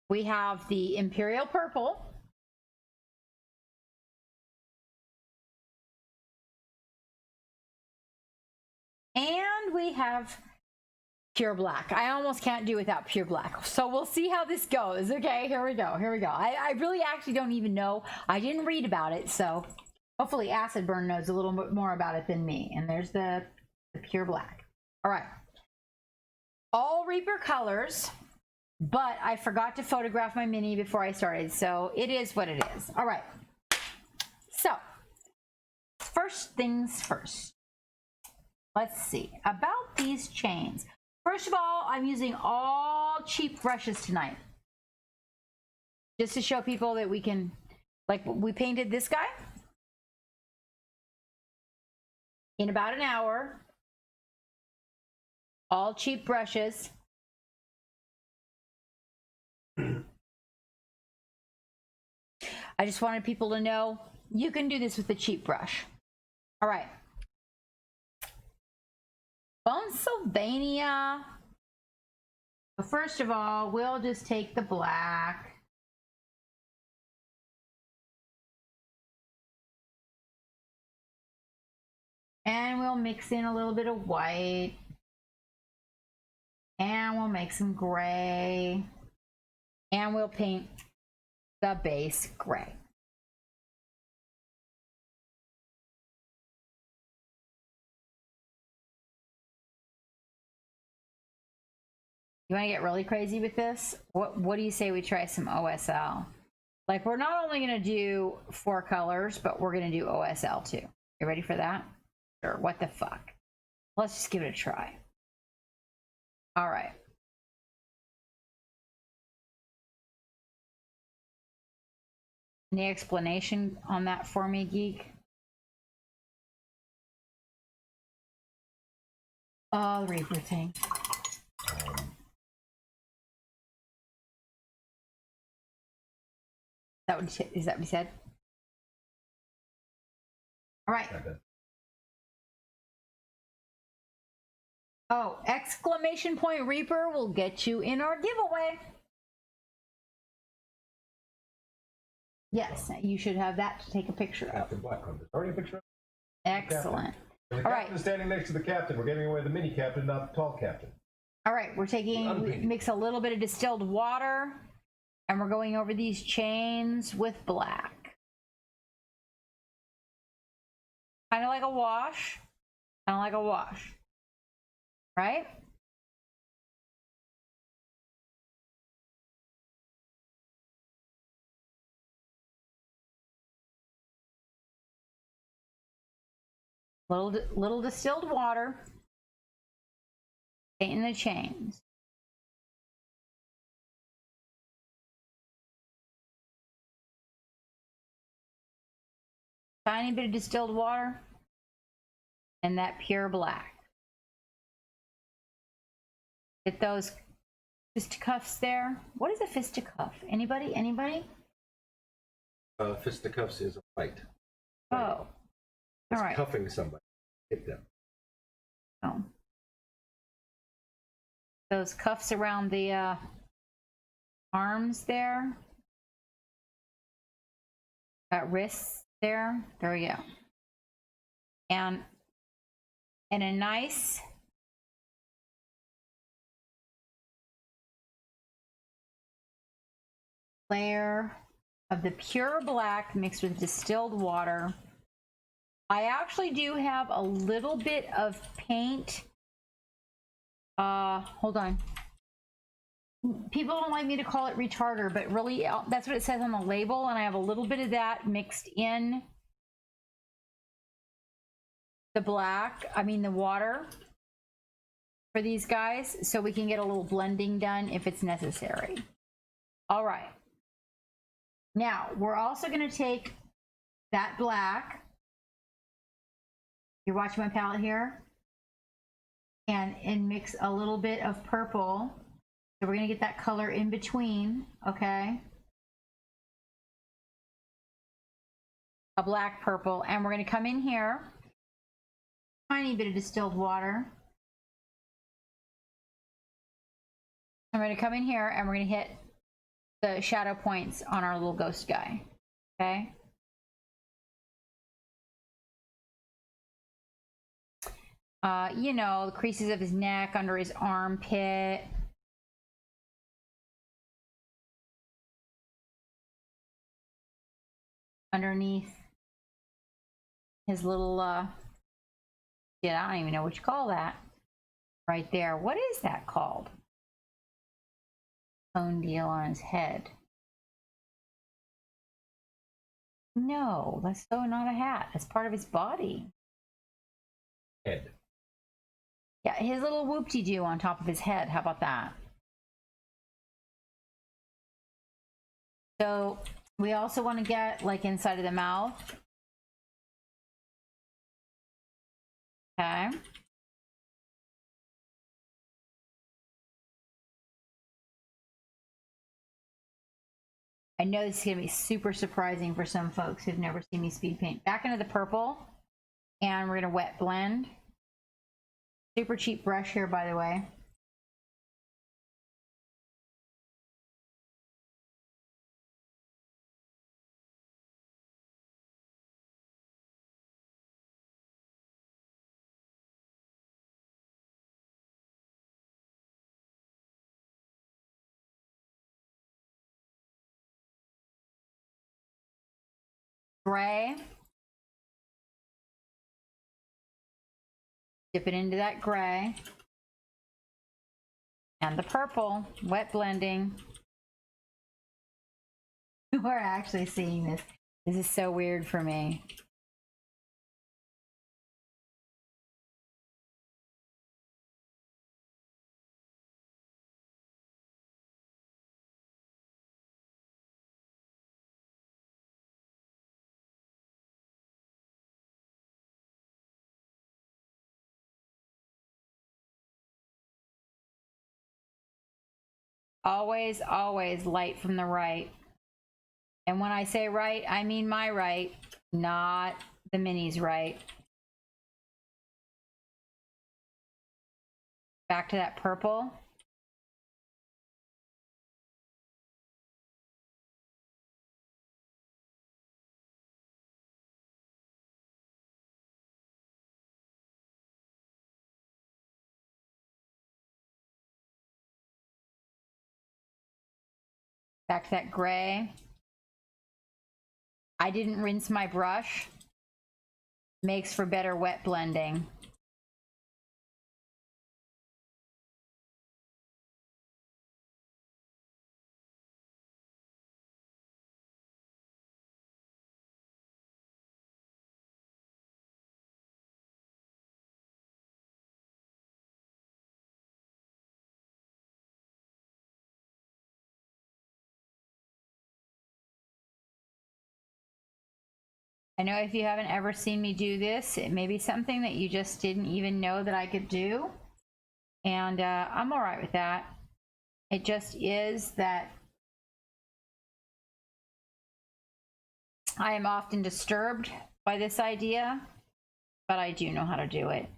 We have the Imperial Purple. And we have pure black. I almost can't do without pure black. So we'll see how this goes. Okay, here we go. Here we go. I really actually don't even know. I didn't read about it, so Hopefully Acid Burn knows a little bit more about it than me. And there's the pure black. All right. All Reaper colors, but I forgot to photograph my mini before I started. So it is what it is. All right. So first things first. Let's see about these chains. First of all, I'm using all cheap brushes tonight. Just to show people that we can, like we painted this guy in about an hour. All cheap brushes. I just wanted people to know you can do this with a cheap brush. All right. Bonesylvania. But first of all, we'll just take the black. And we'll mix in a little bit of white. And we'll make some gray. And we'll paint the base gray. You want to get really crazy with this? What do you say we try some OSL? Like, we're not only going to do 4 colors, but we're going to do OSL too. You ready for that? Sure. What the fuck? Let's just give it a try. All right. Any explanation on that for me, geek? Oh, the Reaper thing. Is that what you said? All right. Oh, exclamation point Reaper will get you in our giveaway. Yes, you should have that to take a picture of. Captain Blackhawk. There's already a picture of Excellent. the All captain right. standing next to the captain. We're giving away the mini captain, not the tall captain. All right, we mix a little bit of distilled water, and we're going over these chains with black. Kind of like a wash. Kind of like a wash. Right? Little distilled water. Painting the chains. Tiny bit of distilled water. And that pure black. Get those fisticuffs there. What is a fisticuff? Anybody? Anybody? Fisticuffs is a fight. Oh. It's all right. cuffing somebody. Hit them. Oh. Those cuffs around the arms there. Wrists there. There we go. And a nice layer of the pure black mixed with distilled water. I actually do have a little bit of paint. Hold on. People don't like me to call it retarder, but really that's what it says on the label, and I have a little bit of that mixed in the black, the water for these guys, so we can get a little blending done if it's necessary. All right. Now, we're also going to take that black. You're watching my palette here? And mix a little bit of purple. So we're going to get that color in between, okay? A black purple. And we're going to come in here. Tiny bit of distilled water. I'm going to come in here and we're going to hit the shadow points on our little ghost guy. Okay? The creases of his neck, under his armpit. Underneath his little, yeah, I don't even know what you call that. Right there. What is that called? Bone deal on his head. No, that's so not a hat. That's part of his body. Head. Yeah, his little whoop-de-doo on top of his head. How about that? So we also want to get like inside of the mouth. Okay. I know this is going to be super surprising for some folks who've never seen me speed paint. Back into the purple, and we're going to wet blend. Super cheap brush here, by the way. Gray. Dip it into that gray. And the purple, wet blending. We're actually seeing this. This is so weird for me. Always, always light from the right. And when I say right, I mean my right, not the mini's right. Back to that purple. Back to that gray. I didn't rinse my brush. Makes for better wet blending. I know if you haven't ever seen me do this, it may be something that you just didn't even know that I could do. And I'm all right with that. It just is that I am often disturbed by this idea, but I do know how to do it.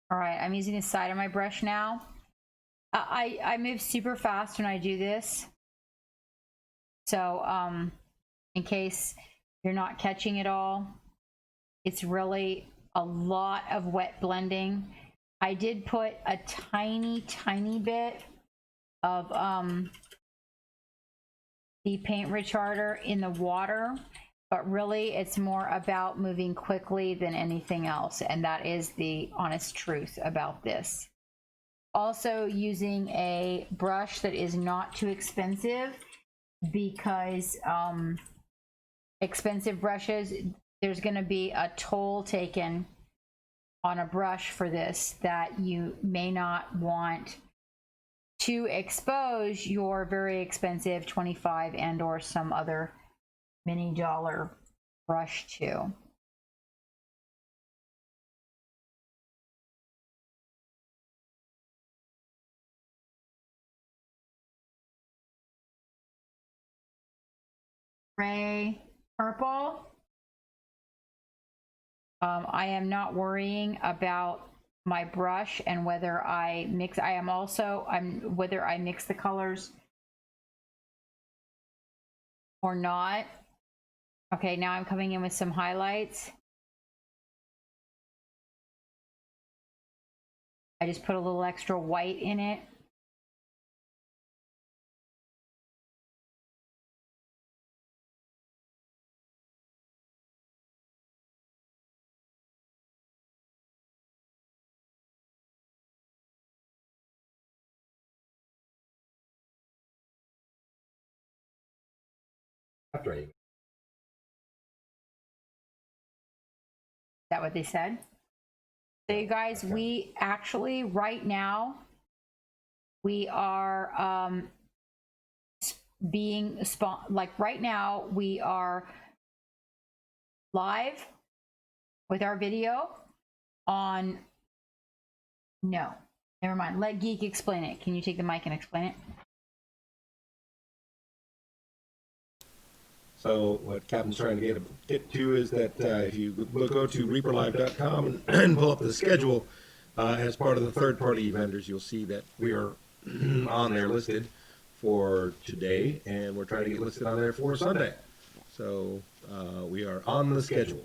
All right, I'm using the side of my brush now. I move super fast when I do this. So in case you're not catching it all, it's really a lot of wet blending. I did put a tiny bit of the paint retarder in the water, but really it's more about moving quickly than anything else, and that is the honest truth about this. Also using a brush that is not too expensive, because expensive brushes, there's going to be a toll taken on a brush for this that you may not want to expose your very expensive 25 and or some other mini dollar brush to. Gray, purple. I am not worrying about my brush and whether I mix. Whether I mix the colors or not. Okay, now I'm coming in with some highlights. I just put a little extra white in it. after I. Is that what they said? So you guys, we actually right now we are right now we are live with our video on. No, never mind. Let Geek explain it. Can you take the mic and explain it? So what Captain's trying to get to is that if you go to reaperlive.com and pull up the schedule as part of the third-party vendors, you'll see that we are on there listed for today, and we're trying to get listed on there for Sunday. So we are on the schedule.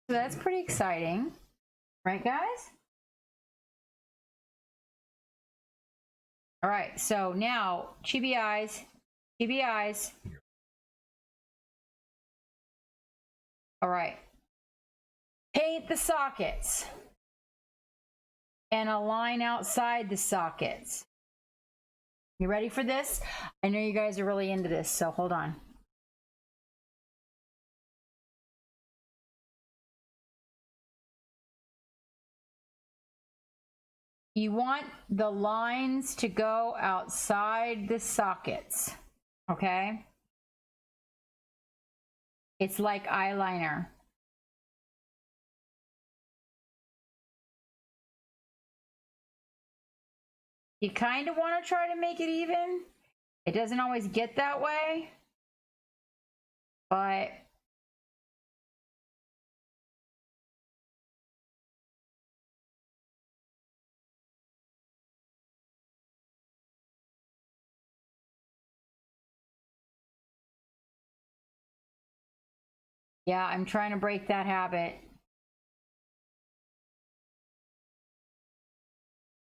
So that's pretty exciting, right, guys? All right, so now chibi eyes. All right, paint the sockets and a line outside the sockets. You ready for this? I know you guys are really into this, so hold on. You want the lines to go outside the sockets, okay? It's like eyeliner. You kind of want to try to make it even. It doesn't always get that way, but yeah, I'm trying to break that habit.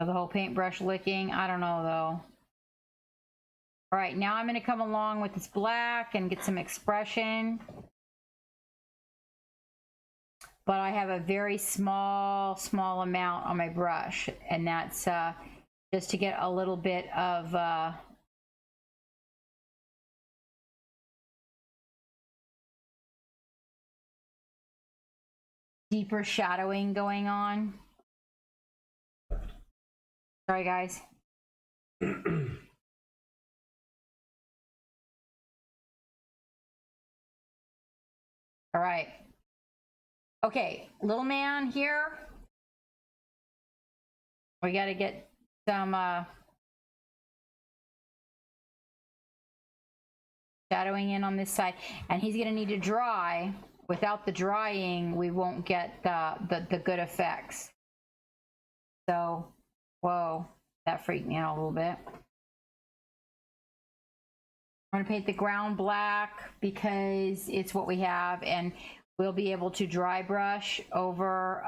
Of the whole paintbrush licking, I don't know though. All right, now I'm going to come along with this black and get some expression. But I have a very small amount on my brush, and that's just to get a little bit of deeper shadowing going on. Sorry, guys. All right. Okay, little man here. We got to get some shadowing in on this side, and he's going to need to dry. Without the drying, we won't get the good effects. So, whoa, that freaked me out a little bit. I'm going to paint the ground black because it's what we have, and we'll be able to dry brush over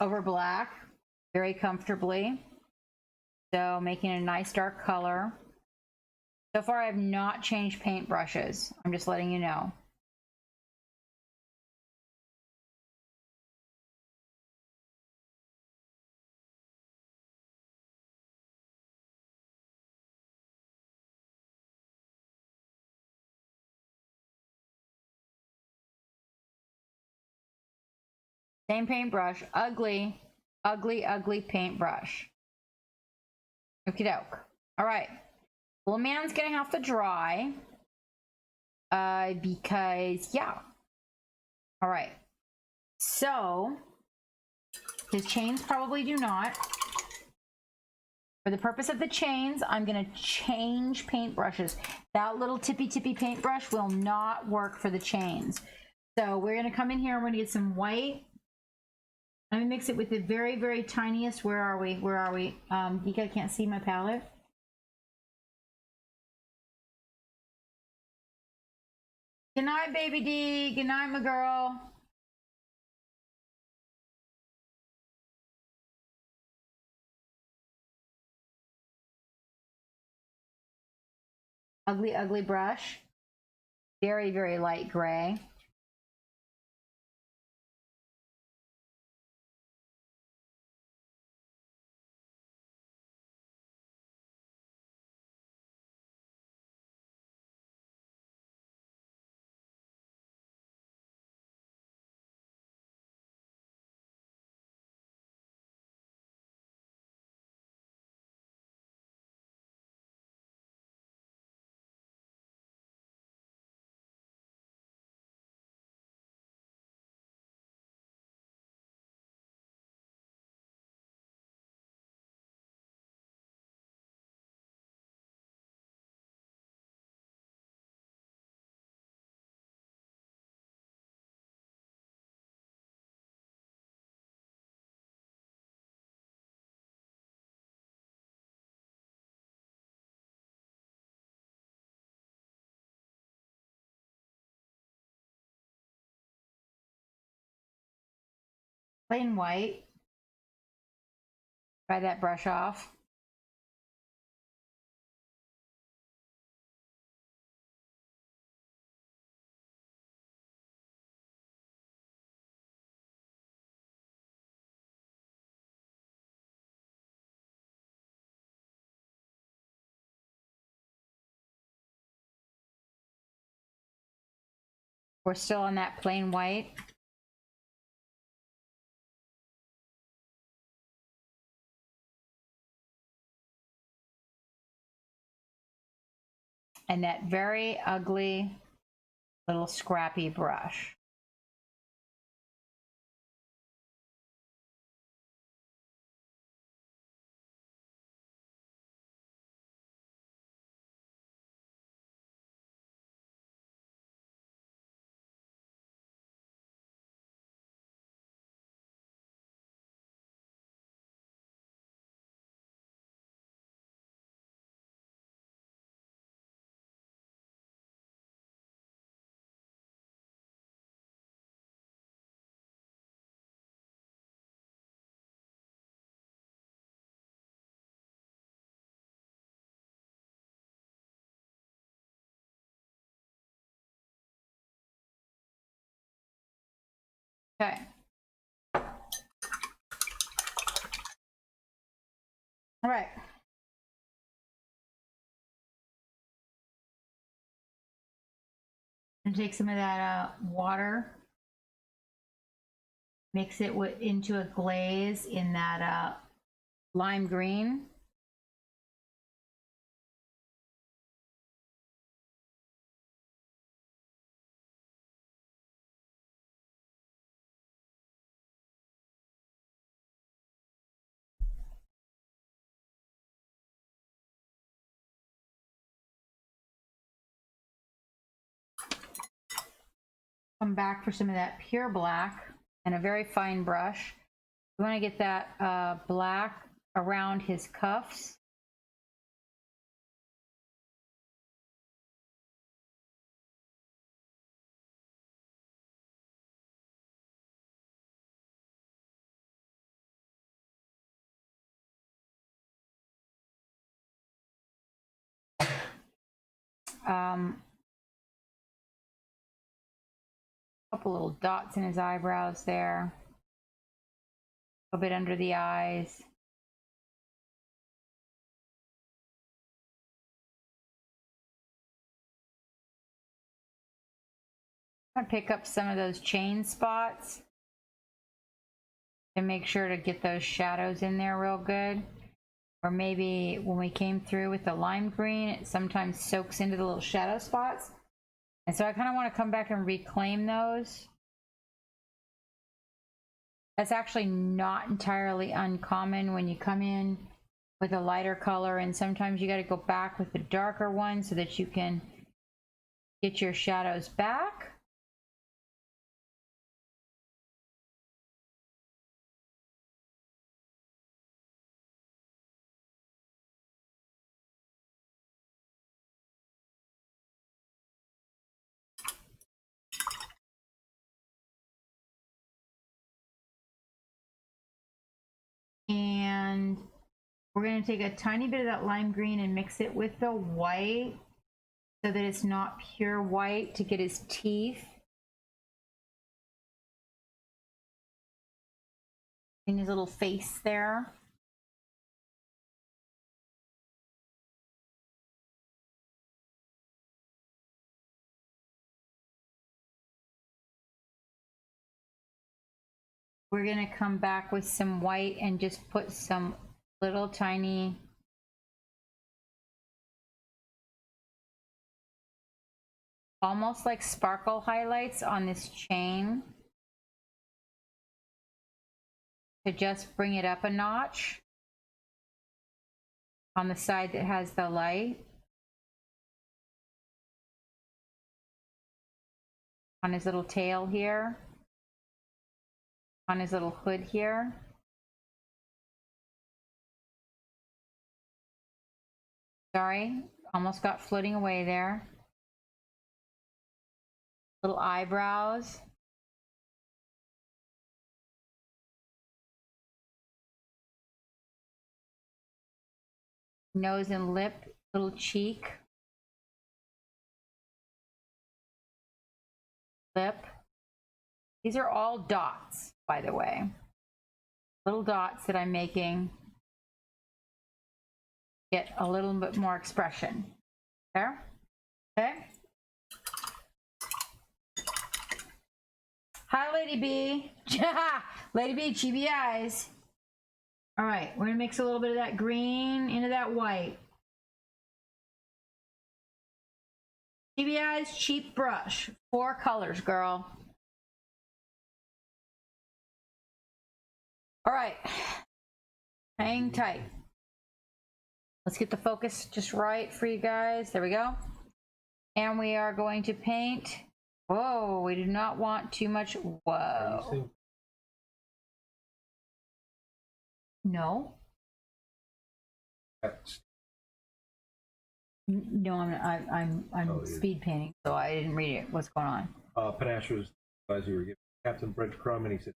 over black very comfortably. So making a nice dark color. So far I have not changed paint brushes. I'm just letting you know. Same paintbrush, ugly paintbrush. Okie doke. All right. Well, man's gonna have to dry. Because, yeah. All right. So, his chains probably do not. For the purpose of the chains, I'm gonna change paintbrushes. That little tippy paintbrush will not work for the chains. So we're gonna come in here and we're gonna get some white. I'm gonna mix it with the very tiniest. Where are we? You guys can't see my palette. Good night, baby D. Good night, my girl. Ugly, ugly brush. Very, very light gray. Plain white. Try that brush off. We're still on that plain white. And that very ugly little scrappy brush. Okay. All right. And take some of that water, mix it into a glaze in that lime green. Come back for some of that pure black and a very fine brush. We want to get that black around his cuffs. Couple little dots in his eyebrows there. A bit under the eyes. I'm gonna pick up some of those chain spots and make sure to get those shadows in there real good. Or maybe when we came through with the lime green, it sometimes soaks into the little shadow spots. And so I kind of want to come back and reclaim those. That's actually not entirely uncommon when you come in with a lighter color, and sometimes you got to go back with the darker one so that you can get your shadows back. We're going to take a tiny bit of that lime green and mix it with the white so that it's not pure white to get his teeth. In his little face there. We're going to come back with some white and just put some little tiny almost like sparkle highlights on this chain to just bring it up a notch on the side that has the light. On his little tail here. On his little hood here. Sorry, almost got floating away there. Little eyebrows. Nose and lip, little cheek. Lip. These are all dots, by the way. Little dots that I'm making. Get a little bit more expression. There. Okay. Hi, Lady B. Lady B, chibi eyes. All right, we're gonna mix a little bit of that green into that white. Chibi eyes, cheap brush. 4 colors, girl. All right, hang tight. Let's get the focus just right for you guys. There we go. And we are going to paint. Whoa, we do not want too much. Whoa. No. No, I'm speed painting, so I didn't read it. What's going on? Panache was, as you were giving Captain Breadcrumb, and he said,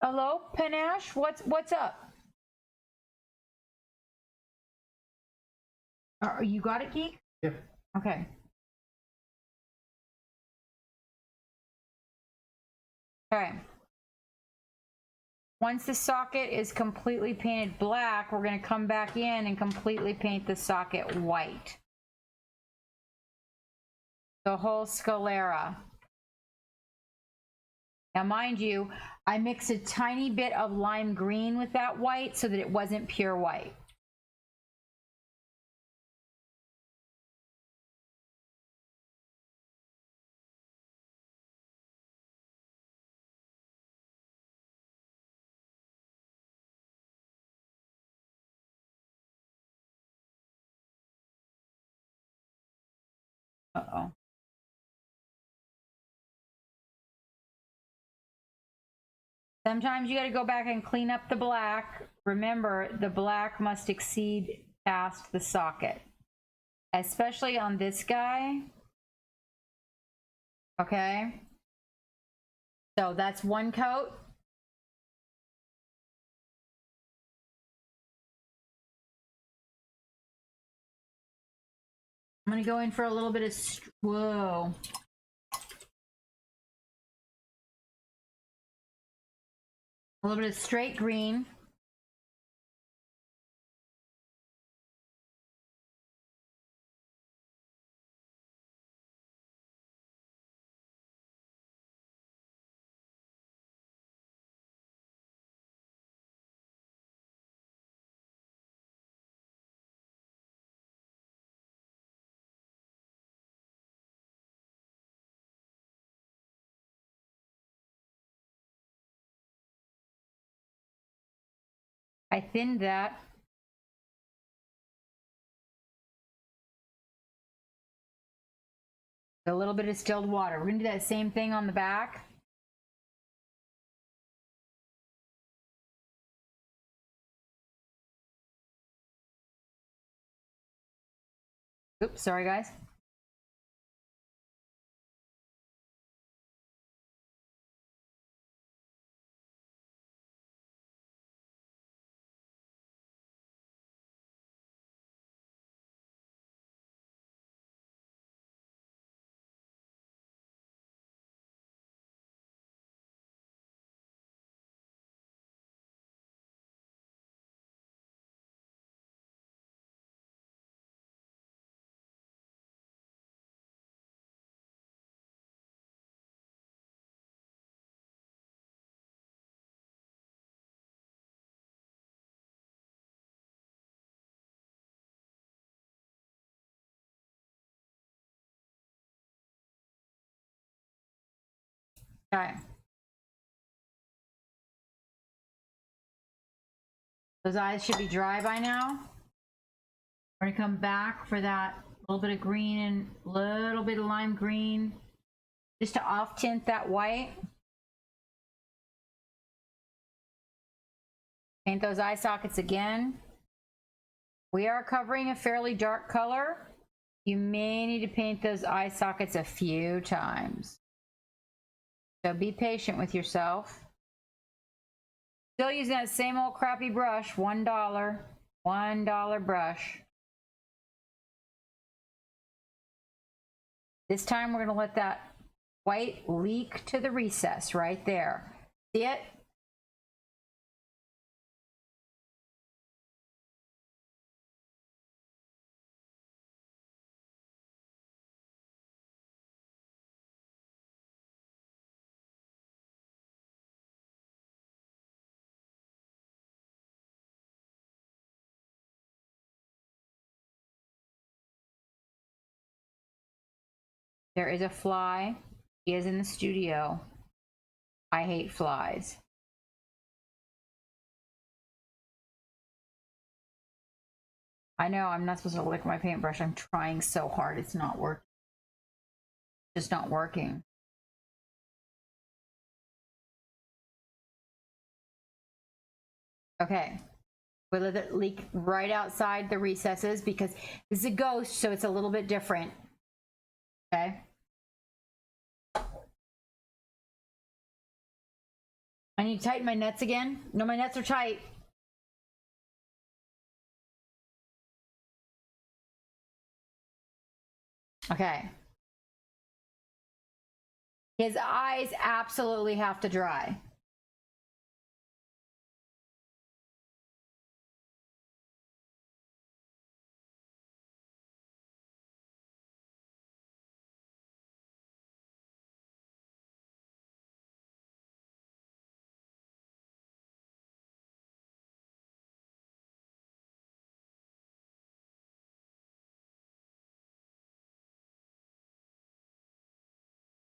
"Hello, Panache. What's up? You got it, Geek? Yeah. Okay. All right. Once the socket is completely painted black, we're going to come back in and completely paint the socket white. The whole sclera. Now, mind you, I mixed a tiny bit of lime green with that white so that it wasn't pure white. Uh-oh. Sometimes you got to go back and clean up the black. Remember, the black must exceed past the socket, especially on this guy. Okay. So that's one coat. I'm going to go in for a little bit of, whoa. A little bit of straight green. I thinned that. A little bit of distilled water. We're gonna do that same thing on the back. Oops, sorry guys. Okay. Those eyes should be dry by now. We're gonna come back for that little bit of green and little bit of lime green, just to off tint that white. Paint those eye sockets again. We are covering a fairly dark color. You may need to paint those eye sockets a few times. So be patient with yourself. Still using that same old crappy brush, $1 brush. This time we're gonna let that white leak to the recess right there. See it? There is a fly. He is in the studio. I hate flies. I know I'm not supposed to lick my paintbrush. I'm trying so hard. It's not working. It's just not working. Okay. We let it leak right outside the recesses because this is a ghost, so it's a little bit different. Okay. I need to tighten my nuts again. No, my nuts are tight. Okay. His eyes absolutely have to dry.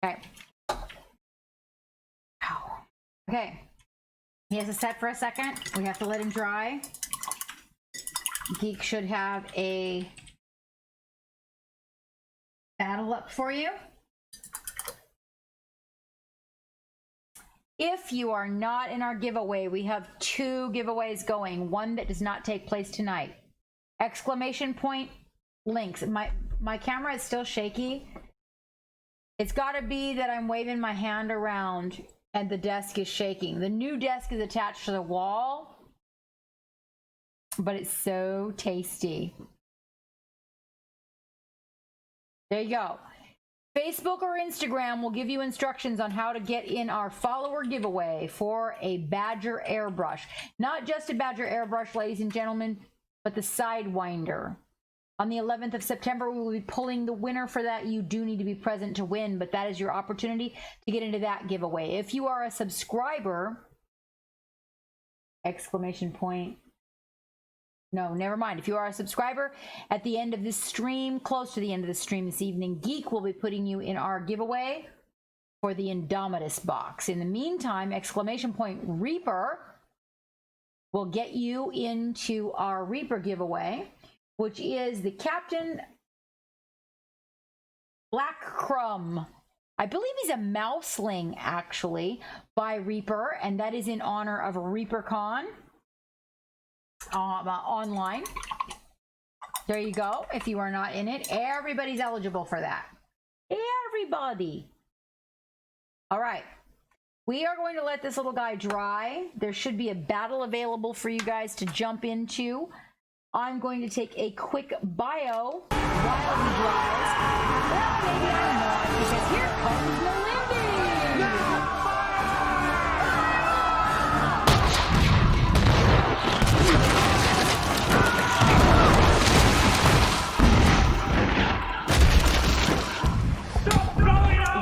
Okay. Ow. Okay. He has to set for a second. We have to let him dry. Geek should have a battle up for you. If you are not in our giveaway, we have 2 giveaways going. One that does not take place tonight. Exclamation point links. My camera is still shaky. It's got to be that I'm waving my hand around and the desk is shaking. The new desk is attached to the wall, but it's so tasty. There you go. Facebook or Instagram will give you instructions on how to get in our follower giveaway for a Badger airbrush. Not just a Badger airbrush, ladies and gentlemen, but the Sidewinder. On the 11th of September, we will be pulling the winner for that. You do need to be present to win, but that is your opportunity to get into that giveaway. If you are a subscriber, exclamation point. No, never mind. If you are a subscriber, at the end of this stream, close to the end of the stream this evening, Geek will be putting you in our giveaway for the Indomitus box. In the meantime, exclamation point Reaper will get you into our Reaper giveaway, which is the Captain Black Crumb. I believe he's a mouseling, actually, by Reaper, and that is in honor of ReaperCon online. There you go. If you are not in it, everybody's eligible for that. Everybody. All right. We are going to let this little guy dry. There should be a battle available for you guys to jump into. I'm going to take a quick bio while he dries. Well, maybe I'm not, because here comes Melindy.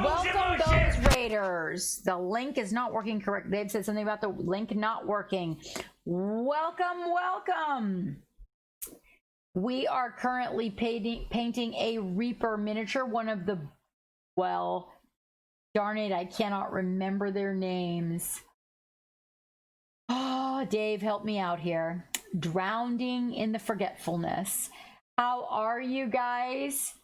Welcome those raiders. The link is not working correct. They've said something about the link not working. Welcome, welcome. We are currently painting a Reaper miniature, one of the, well, Darn it, I cannot remember their names. Oh, Dave, help me out here. Drowning in the Forgetfulness. How are you guys?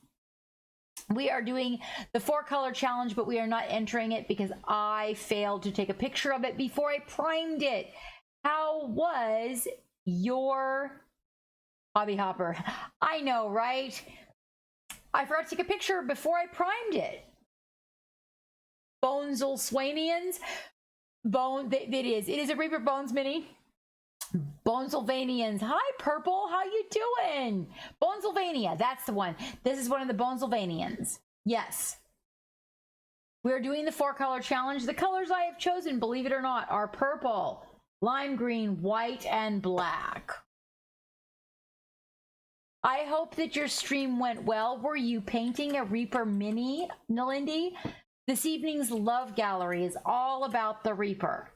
We are doing the 4-color challenge, but we are not entering it because I failed to take a picture of it before I primed it. How was your hobby hopper? I know, right? I forgot to take a picture before I primed it. Bonesylvanians. It is a Reaper Bones mini. Bonesylvanians. Hi, Purple. How you doing? Bonesylvania. That's the one. This is one of the Bonesylvanians. Yes. We're doing the 4-color challenge. The colors I have chosen, believe it or not, are purple, lime green, white, and black. I hope that your stream went well. Were you painting a Reaper mini, Nalindi? This evening's love gallery is all about the Reaper.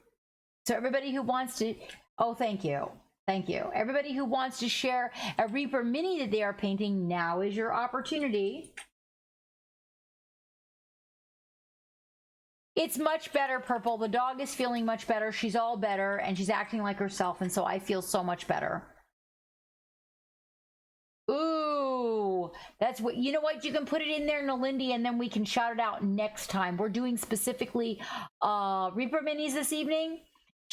So everybody who wants to, oh, thank you. Thank you. Everybody who wants to share a Reaper mini that they are painting, now is your opportunity. It's much better, Purple. The dog is feeling much better. She's all better and she's acting like herself. And so I feel so much better. Ooh, that's what, you know what? You can put it in there, Nalindi, and then we can shout it out next time. We're doing specifically Reaper minis this evening.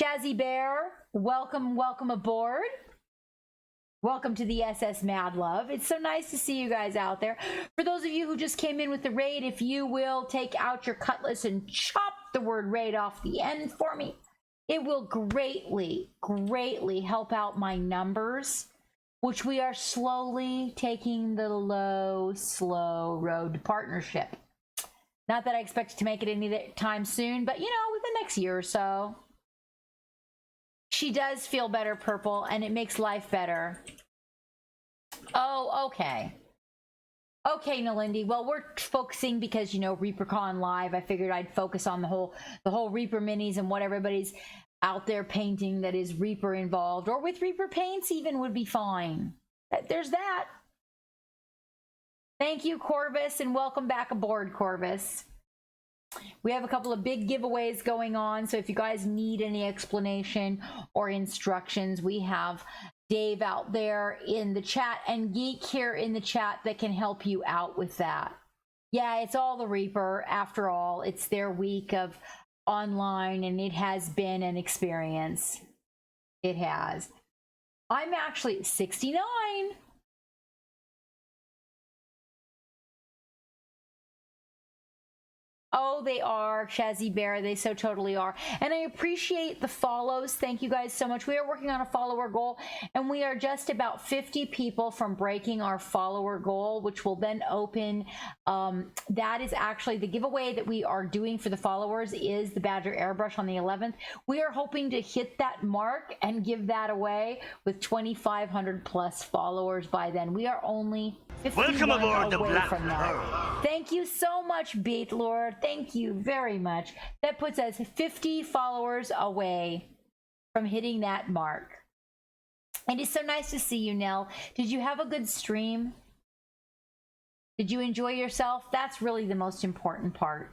Jazzy Bear, welcome aboard. Welcome to the SS Mad Love. It's so nice to see you guys out there. For those of you who just came in with the raid, if you will take out your cutlass and chop the word raid off the end for me, it will greatly, greatly help out my numbers, which we are slowly taking the slow road to partnership. Not that I expect to make it any time soon, but you know, within the next year or so. She does feel better, Purple, and it makes life better. Oh, okay. Okay, Nalindi. Well, we're focusing because, you know, ReaperCon Live. I figured I'd focus on the whole Reaper minis and what everybody's out there painting that is Reaper involved, or with Reaper paints even would be fine. There's that. Thank you, Corvus, and welcome back aboard, Corvus. We have a couple of big giveaways going on, so if you guys need any explanation or instructions, we have Dave out there in the chat and Geek here in the chat that can help you out with that. Yeah, it's all the Reaper. After all, it's their week of online, and it has been an experience. It has. I'm actually 69. Oh, they are, Shazzy Bear. They so totally are. And I appreciate the follows. Thank you guys so much. We are working on a follower goal, and we are just about 50 people from breaking our follower goal, which will then open. That is actually the giveaway that we are doing for the followers is the Badger Airbrush on the 11th. We are hoping to hit that mark and give that away with 2,500 plus followers by then. We are only 51 away from that. Thank you so much, Beat Lord. Thank you very much. That puts us 50 followers away from hitting that mark. And it's so nice to see you, Nell. Did you have a good stream? Did you enjoy yourself? That's really the most important part.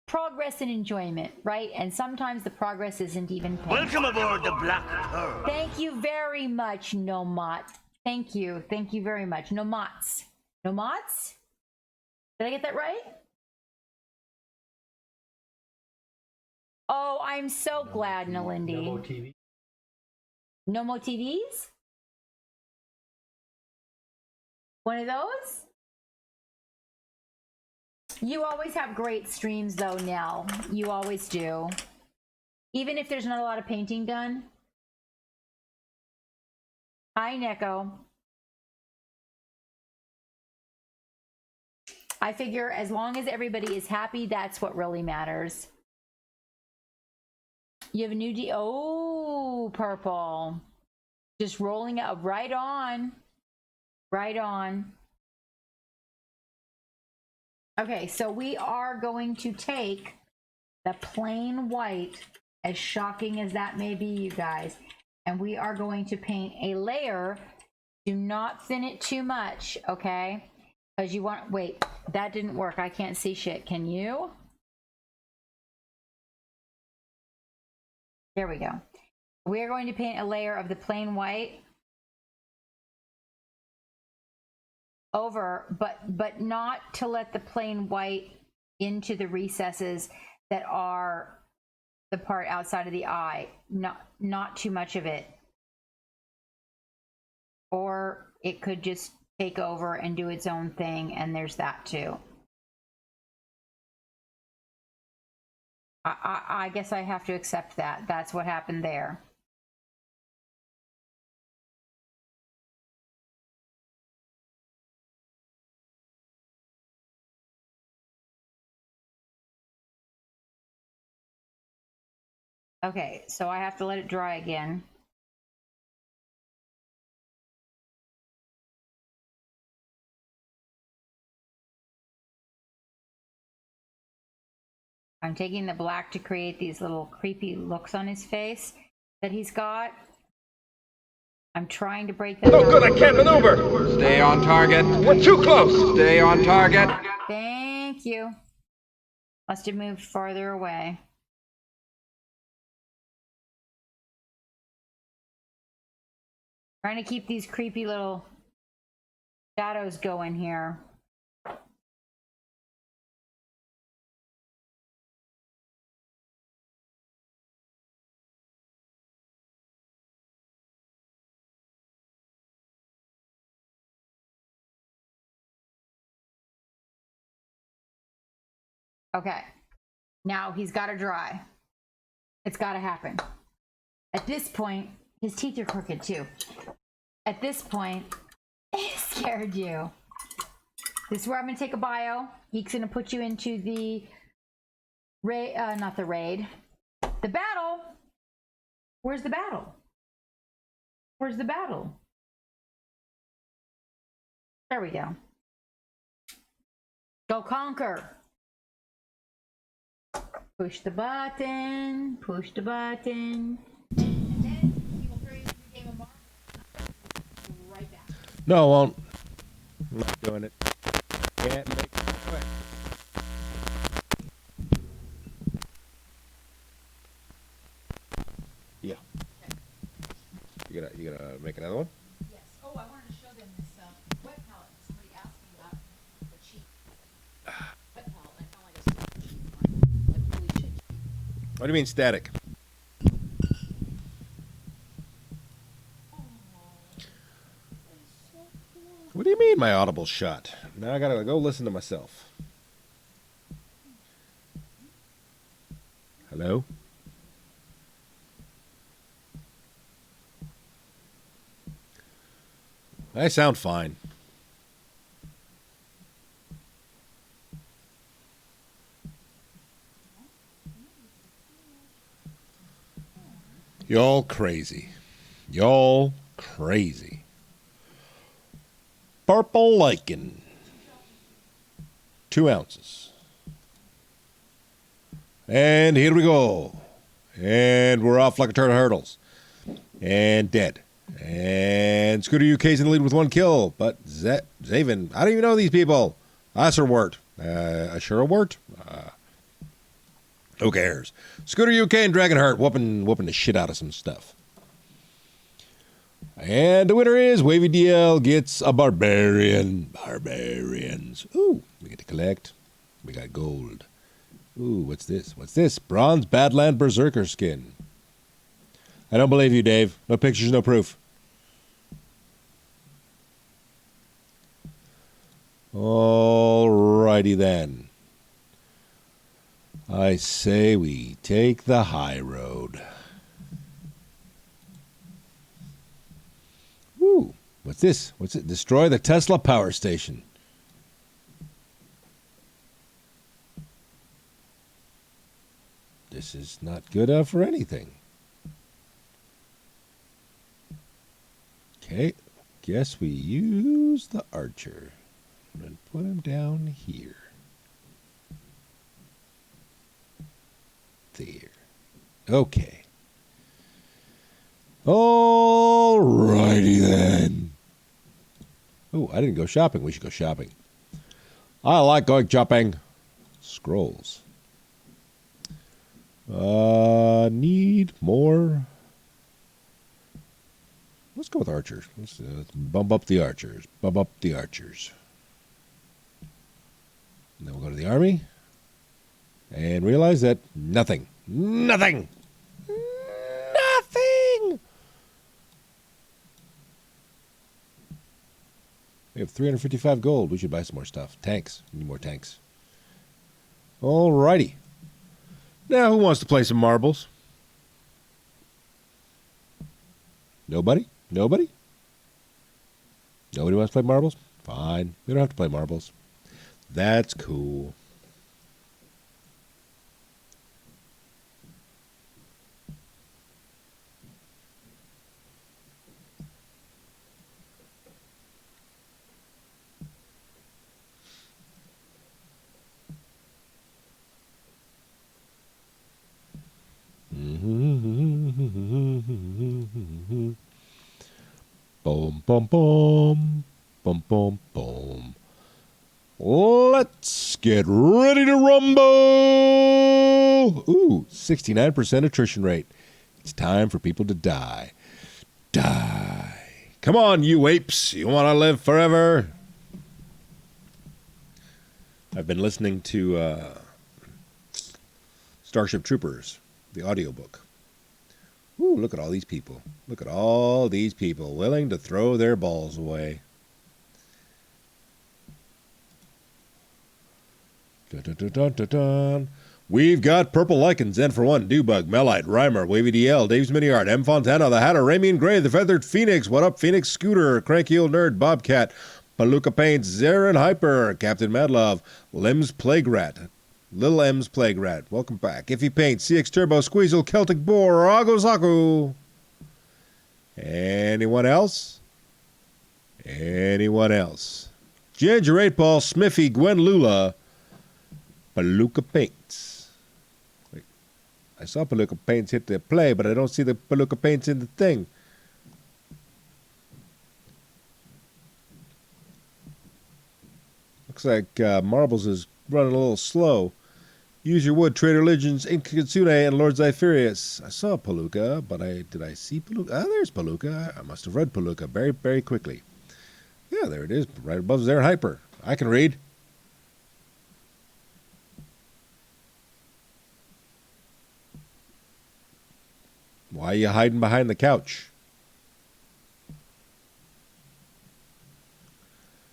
Progress and enjoyment, right? And sometimes the progress isn't even painful. Welcome aboard the Black Pearl. Thank you very much, Nomot. Thank you. Thank you very much. Nomots. Nomots? Did I get that right? Oh, I'm so glad, Nalindi. No more TV. No more TVs? One of those? You always have great streams though, Nell. You always do. Even if there's not a lot of painting done. Hi, Neko. I figure as long as everybody is happy, that's what really matters. You have a new oh, Purple. Just rolling out right on. Right on. Okay, so we are going to take the plain white, as shocking as that may be, you guys, and we are going to paint a layer. Do not thin it too much, okay? Because you want, wait, that didn't work. I can't see shit. Can you? There we go. We are going to paint a layer of the plain white over, but not to let the plain white into the recesses that are the part outside of the eye. Not too much of it. Or it could just take over and do its own thing, and there's that too. I guess I have to accept that. That's what happened there. Okay, so I have to let it dry again. I'm taking the black to create these little creepy looks on his face that he's got. I'm trying to break that. No good, I can't maneuver. Stay on target. We're too close. Stay on target. Thank you. Must have moved farther away. Trying to keep these creepy little shadows going here. Okay, now he's got to dry. It's got to happen. At this point, his teeth are crooked too. At this point, he scared you. This is where I'm going to take a bio. Geek's going to put you into the raid, not the raid, the battle. Where's the battle? Where's the battle? There we go. Go conquer. Push the button. Push the button. And then he will throw you into the game of Mario. Right back. No, I won't. I'm not doing it. Can't make it quick. Yeah. You gonna make another one? Yes. Oh, I wanted to show them this wet palette. Somebody asked me about the cheap wet palette. I found like a super cheap one, like really cheap. What do you mean static? What do you mean my audible shut? Now I gotta go listen to myself. Hello? I sound fine. Y'all crazy. Y'all crazy. Purple lichen. 2 ounces. And here we go. And we're off like a turtle hurdles. And dead. And Scooter UK's in the lead with 1 kill. But Zaven, I don't even know these people. Asherwort. Asherwort? Who cares? Scooter UK and Dragonheart whooping the shit out of some stuff. And the winner is Wavy DL gets a barbarian. Barbarians. Ooh, we get to collect. We got gold. Ooh, what's this? What's this? Bronze Badland Berserker skin. I don't believe you, Dave. No pictures, no proof. Alrighty then. I say we take the high road. Ooh, what's this? What's it? Destroy the Tesla power station. This is not good enough for anything. Okay, guess we use the archer and put him down here. There. Okay. Alrighty then. Oh, I didn't go shopping. We should go shopping. I like going shopping. Scrolls. Need more. Let's go with archers. Let's bump up the archers. Bump up the archers. And then we'll go to the army. And realize that nothing. Nothing! Nothing! We have 355 gold. We should buy some more stuff. Tanks. We need more tanks. Alrighty. Now, who wants to play some marbles? Nobody? Nobody? Nobody wants to play marbles? Fine. We don't have to play marbles. That's cool. Boom, boom, boom. Boom, boom, boom. Let's get ready to rumble! Ooh, 69% attrition rate. It's time for people to die. Die. Come on, you apes. You want to live forever? I've been listening to Starship Troopers, the audiobook. Ooh, look at all these people. Look at all these people willing to throw their balls away. Dun, dun, dun, dun, dun, dun. We've got Purple Lichen, Zen for One, Dewbug, Melite, Reimer, Wavy DL, Dave's Mini Art, M. Fontana, The Hatter, Ramian Gray, The Feathered Phoenix, What Up, Phoenix Scooter, Cranky Old Nerd, Bobcat, Palooka Paints, Zarin Hyper, Captain Madlove, Lim's Plague Rat, Little M's Plague Rat, welcome back. Iffy Paint, CX Turbo, Squeezle, Celtic Boar, Agosaku. Anyone else? Anyone else? Ginger 8 Ball, Smiffy, Gwen Lula, Palooka Paints. Wait, I saw Palooka Paints hit the play, but I don't see the Palooka Paints in the thing. Looks like Marbles is running a little slow. Use your wood, Trader Legends, Inkitsune, and Lord Zyphirius. I saw Palooka, but did I see Palooka? Ah, there's Palooka. I must have read Palooka very, very quickly. Yeah, there it is, right above Zarin Hyper. I can read. Why are you hiding behind the couch?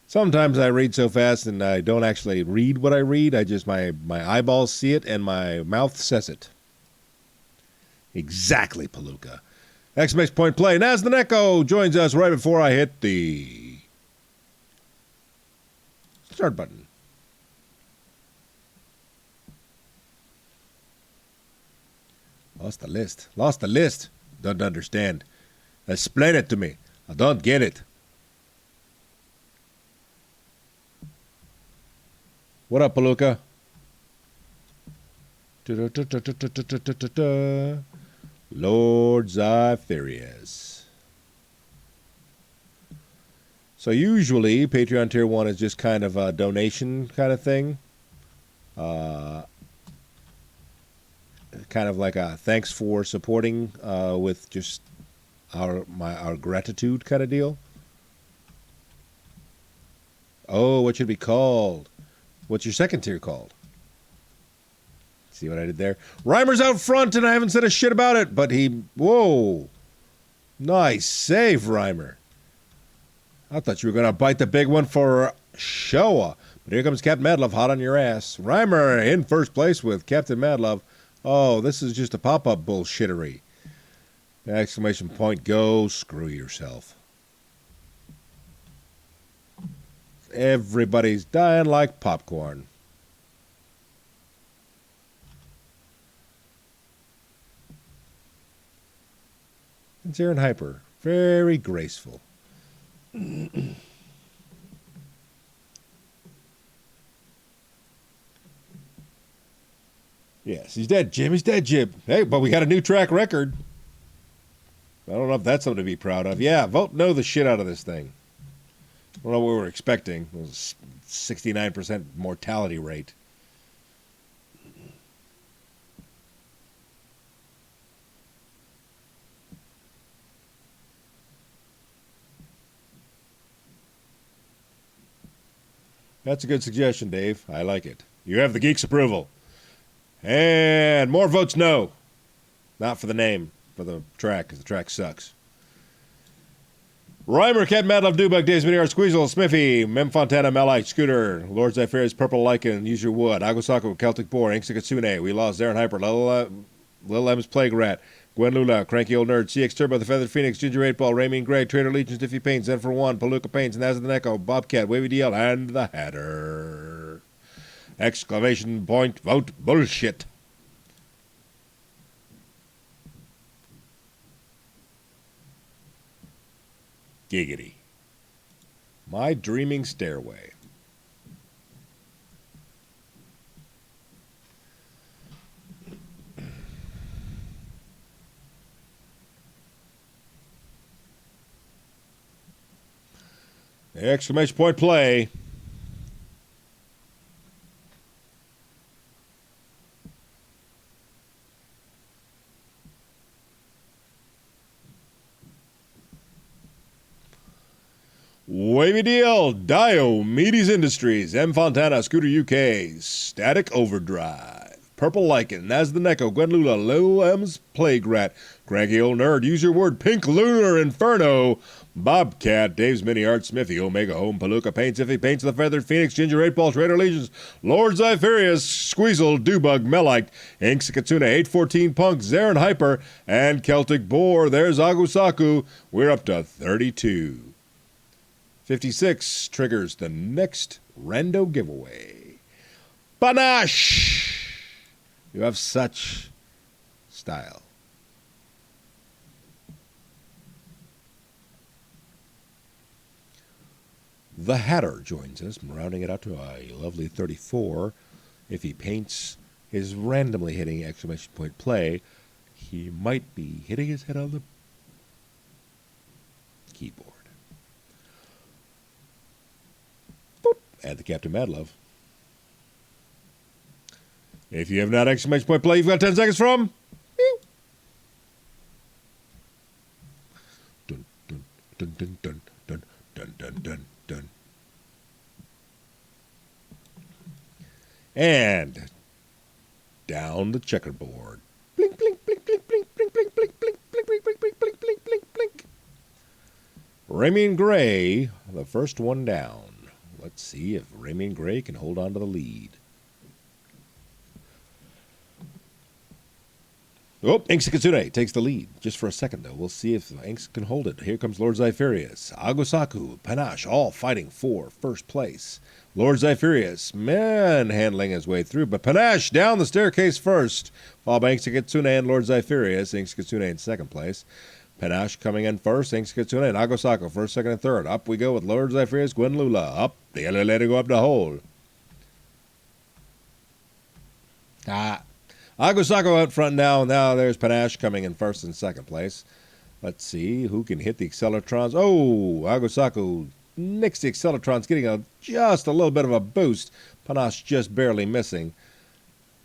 Sometimes I read so fast and I don't actually read what I read. I just, my eyeballs see it and my mouth says it. Exactly, Palooka. Exclamation point play. Naz the Neko joins us right before I hit the start button. Lost the list. Lost the list. Don't understand. Explain it to me. I don't get it. What up, Palooka? Lord Zyphirius. So usually Patreon Tier 1 is just kind of a donation kind of thing. Kind of like a thanks for supporting with just our gratitude kind of deal. Oh, what should it be called? What's your second tier called? See what I did there? Reimer's out front, and I haven't said a shit about it, but he... Whoa. Nice save, Reimer. I thought you were going to bite the big one for Showa. But here comes Captain Madlove hot on your ass. Reimer in first place with Captain Madlove. Oh, this is just a pop-up bullshittery. Exclamation point, go screw yourself. Everybody's dying like popcorn. And Zarin Hyper, very graceful. Yes, he's dead, Jim. He's dead, Jim. Hey, but we got a new track record. I don't know if that's something to be proud of. Yeah, vote no the shit out of this thing. I don't know what we were expecting. It was 69% mortality rate. That's a good suggestion, Dave. I like it. You have the geek's approval. And more votes no. Not for the name, for the track, because the track sucks. Reimer, Cat, Madlove, Dubug, Days, Miniar, Squeezle, Smithy, Mem Fontana, Melite, Scooter, Lord Zypharius, Purple Lycan, Use Your Wood, Agosaku, Celtic Boar, Inksikatsune, We Lost, Zarin Hyper, Lil M's Plague Rat, Gwen Lula, Cranky Old Nerd, CX Turbo, The Feathered Phoenix, Ginger 8 Ball, Raymond Gray, Trader Legion, Stiffy Paint, Zen for One, Palooka Paints, Naz of the Neko, Bobcat, Wavy DL, and the Hatter. Exclamation point, vote bullshit. Giggity. My Dreaming Stairway. Exclamation point play. Wavy Deal, Diomedes Industries, M. Fontana, Scooter UK, Static Overdrive, Purple Lycan, Naz the Neko, Gwen Lula, Lil M's Plague Rat, Cranky Old Nerd, Use Your Word, Pink Lunar Inferno, Bobcat, Dave's Mini Art, Smithy, Omega Home, Palooka Paints, Iffy Paints, The Feathered Phoenix, Ginger 8 Ball, Trader Legions, Lord Zypharius, Squeezle, Dubug, Melite, Inksikatsune, 814 Punk, Zarin Hyper, and Celtic Boar. There's Agusaku. We're up to 32. 56 triggers the next rando giveaway. Panache! You have such style. The Hatter joins us, rounding it out to a lovely 34. If he paints his randomly hitting exclamation point play, he might be hitting his head on the keyboard. Boop. Add the Captain Madlove. If you have not exclamation point play, you've got 10 seconds from... Dun, dun, dun, dun, dun, dun, dun, dun, dun, dun. And down the checkerboard. Blink, blink, blink, blink, blink, blink, blink, blink, blink, blink, blink, blink, blink, blink, blink, blink, blink. Raymond Gray, the first one down. Let's see if Raymond Gray can hold on to the lead. Oh, Inksikatsune takes the lead. Just for a second, though. We'll see if Inks can hold it. Here comes Lord Zypharius, Agosaku, Panache, all fighting for first place. Lord Zypharius manhandling his way through, but Panache down the staircase first, followed by Inksikatsune and Lord Zypharius. Inksikatsune in second place. Panache coming in first, Inksikatsune and Agosaku first, second, and third. Up we go with Lord Zypharius, Gwen Lula. Up, the other lady go up the hole. Agosaku out front now. Now there's Panache coming in first and second place. Let's see who can hit the Accelertrons. Oh, Agosaku nicks the Accelertrons, getting just a little bit of a boost. Panache just barely missing.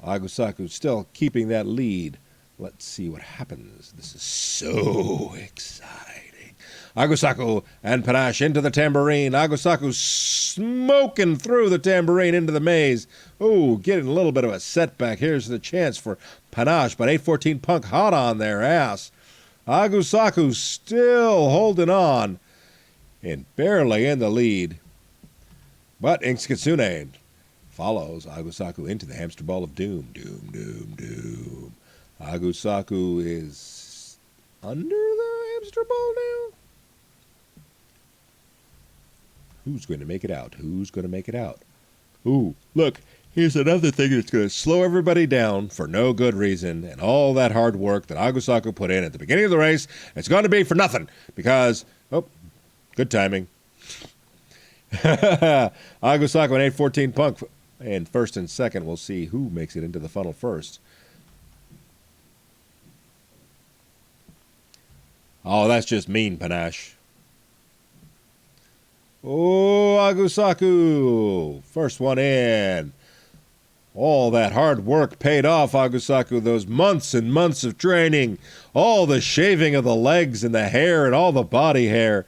Agosaku still keeping that lead. Let's see what happens. This is so exciting. Agosaku and Panache into the tambourine. Agosaku smoking through the tambourine into the maze. Oh, getting a little bit of a setback. Here's the chance for Panache, but 814 Punk hot on their ass. Agosaku still holding on and barely in the lead. But Inksikatsune follows Agosaku into the hamster ball of doom. Doom, doom, doom. Agosaku is under the hamster ball now. Who's going to make it out? Who's going to make it out? Ooh, look, here's another thing that's going to slow everybody down for no good reason, and all that hard work that Agosaku put in at the beginning of the race, it's going to be for nothing, because, oh, good timing. Agosaku and 814 Punk in first and second. We'll see who makes it into the funnel first. Oh, that's just mean, Panache. Oh, Agosaku. First one in. All that hard work paid off, Agosaku. Those months and months of training. All the shaving of the legs and the hair and all the body hair.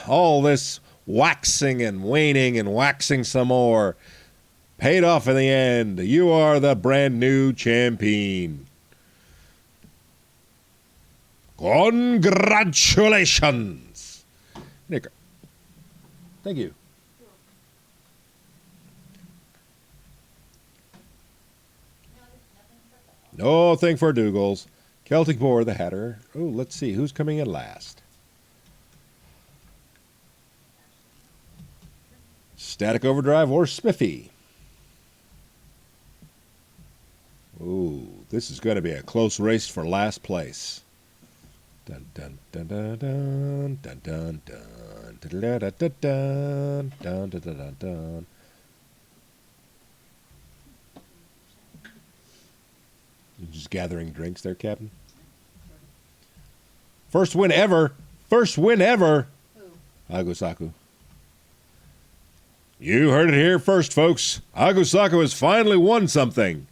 All this waxing and waning and waxing some more. Paid off in the end. You are the brand new champion. Congratulations. Nick. Thank you. No thing for Dougals. Celtic Boar, the Hatter. Oh, let's see. Who's coming in last? Static Overdrive or Smithy? Ooh, this is going to be a close race for last place. Dun dun dun dun dun dun dun dun dun dun dun dun dun dun dun. You're just gathering drinks there, Captain. First win ever. First win ever. Agosaku. You heard it here first, folks. Agosaku has finally won something.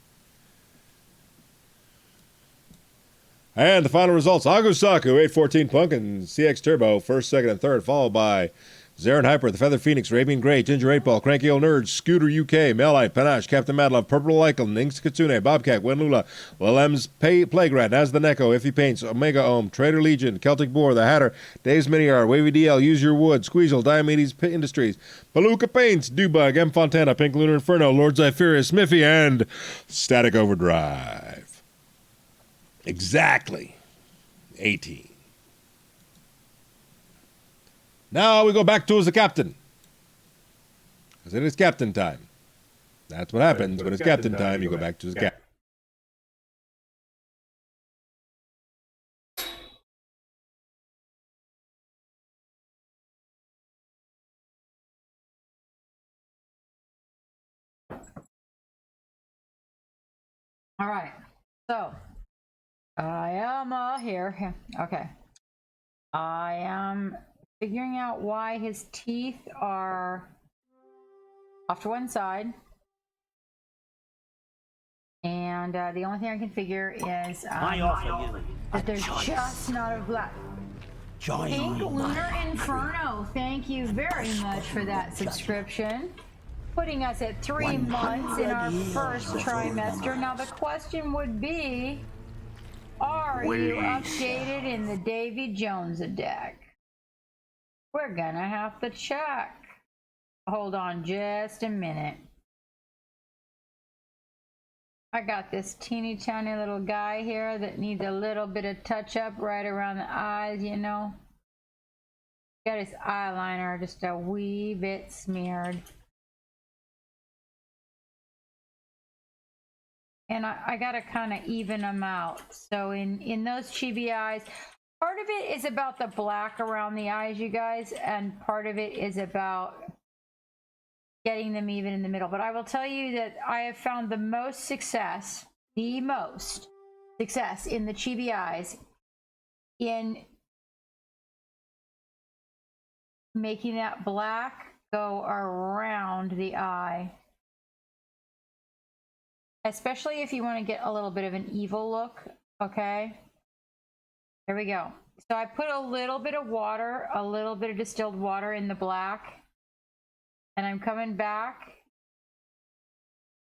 And the final results, Agosaku, 814 Punk and CX Turbo, first, second, and third, followed by Zarin Hyper, The Feather Phoenix, Arabian Grey, Ginger 8-Ball, Cranky Old Nerd, Scooter UK, Melite, Panache, Captain Madlove, Purple Lycan, Inks Kitsune, Bobcat, Wenlula, Willem's Playgrat, Naz the Neko, Iffy Paints, Omega Ohm, Trader Legion, Celtic Boar, The Hatter, Dave's Mini R, Wavy DL, Use Your Wood, Squeezle, Diomedes Industries, Palooka Paints, Dewbug, M Fontana, Pink Lunar Inferno, Lord Zyphirius, Miffy, and Static Overdrive. Exactly 18. Now we go back to as the captain. Because it is captain time. That's what happens when it's captain time. You go back to the captain. All right. So I am here. Okay. I am figuring out why his teeth are off to one side. And the only thing I can figure is that there's just not a black. Pink Lunar Inferno, thank you very much for that subscription. Putting us at 3 months in our first trimester. Now the question would be, are you updated in the Davy Jones deck? We're gonna have to check. Hold on just a minute. I got this teeny tiny little guy here that needs a little bit of touch up right around the eyes, you know. Got his eyeliner just a wee bit smeared. And I gotta kind of even them out. So in those chibi eyes, part of it is about the black around the eyes, you guys, and part of it is about getting them even in the middle. But I will tell you that I have found the most success in the chibi eyes in making that black go around the eye. Especially if you want to get a little bit of an evil look, okay? There we go. So I put a little bit of water, a little bit of distilled water in the black. And I'm coming back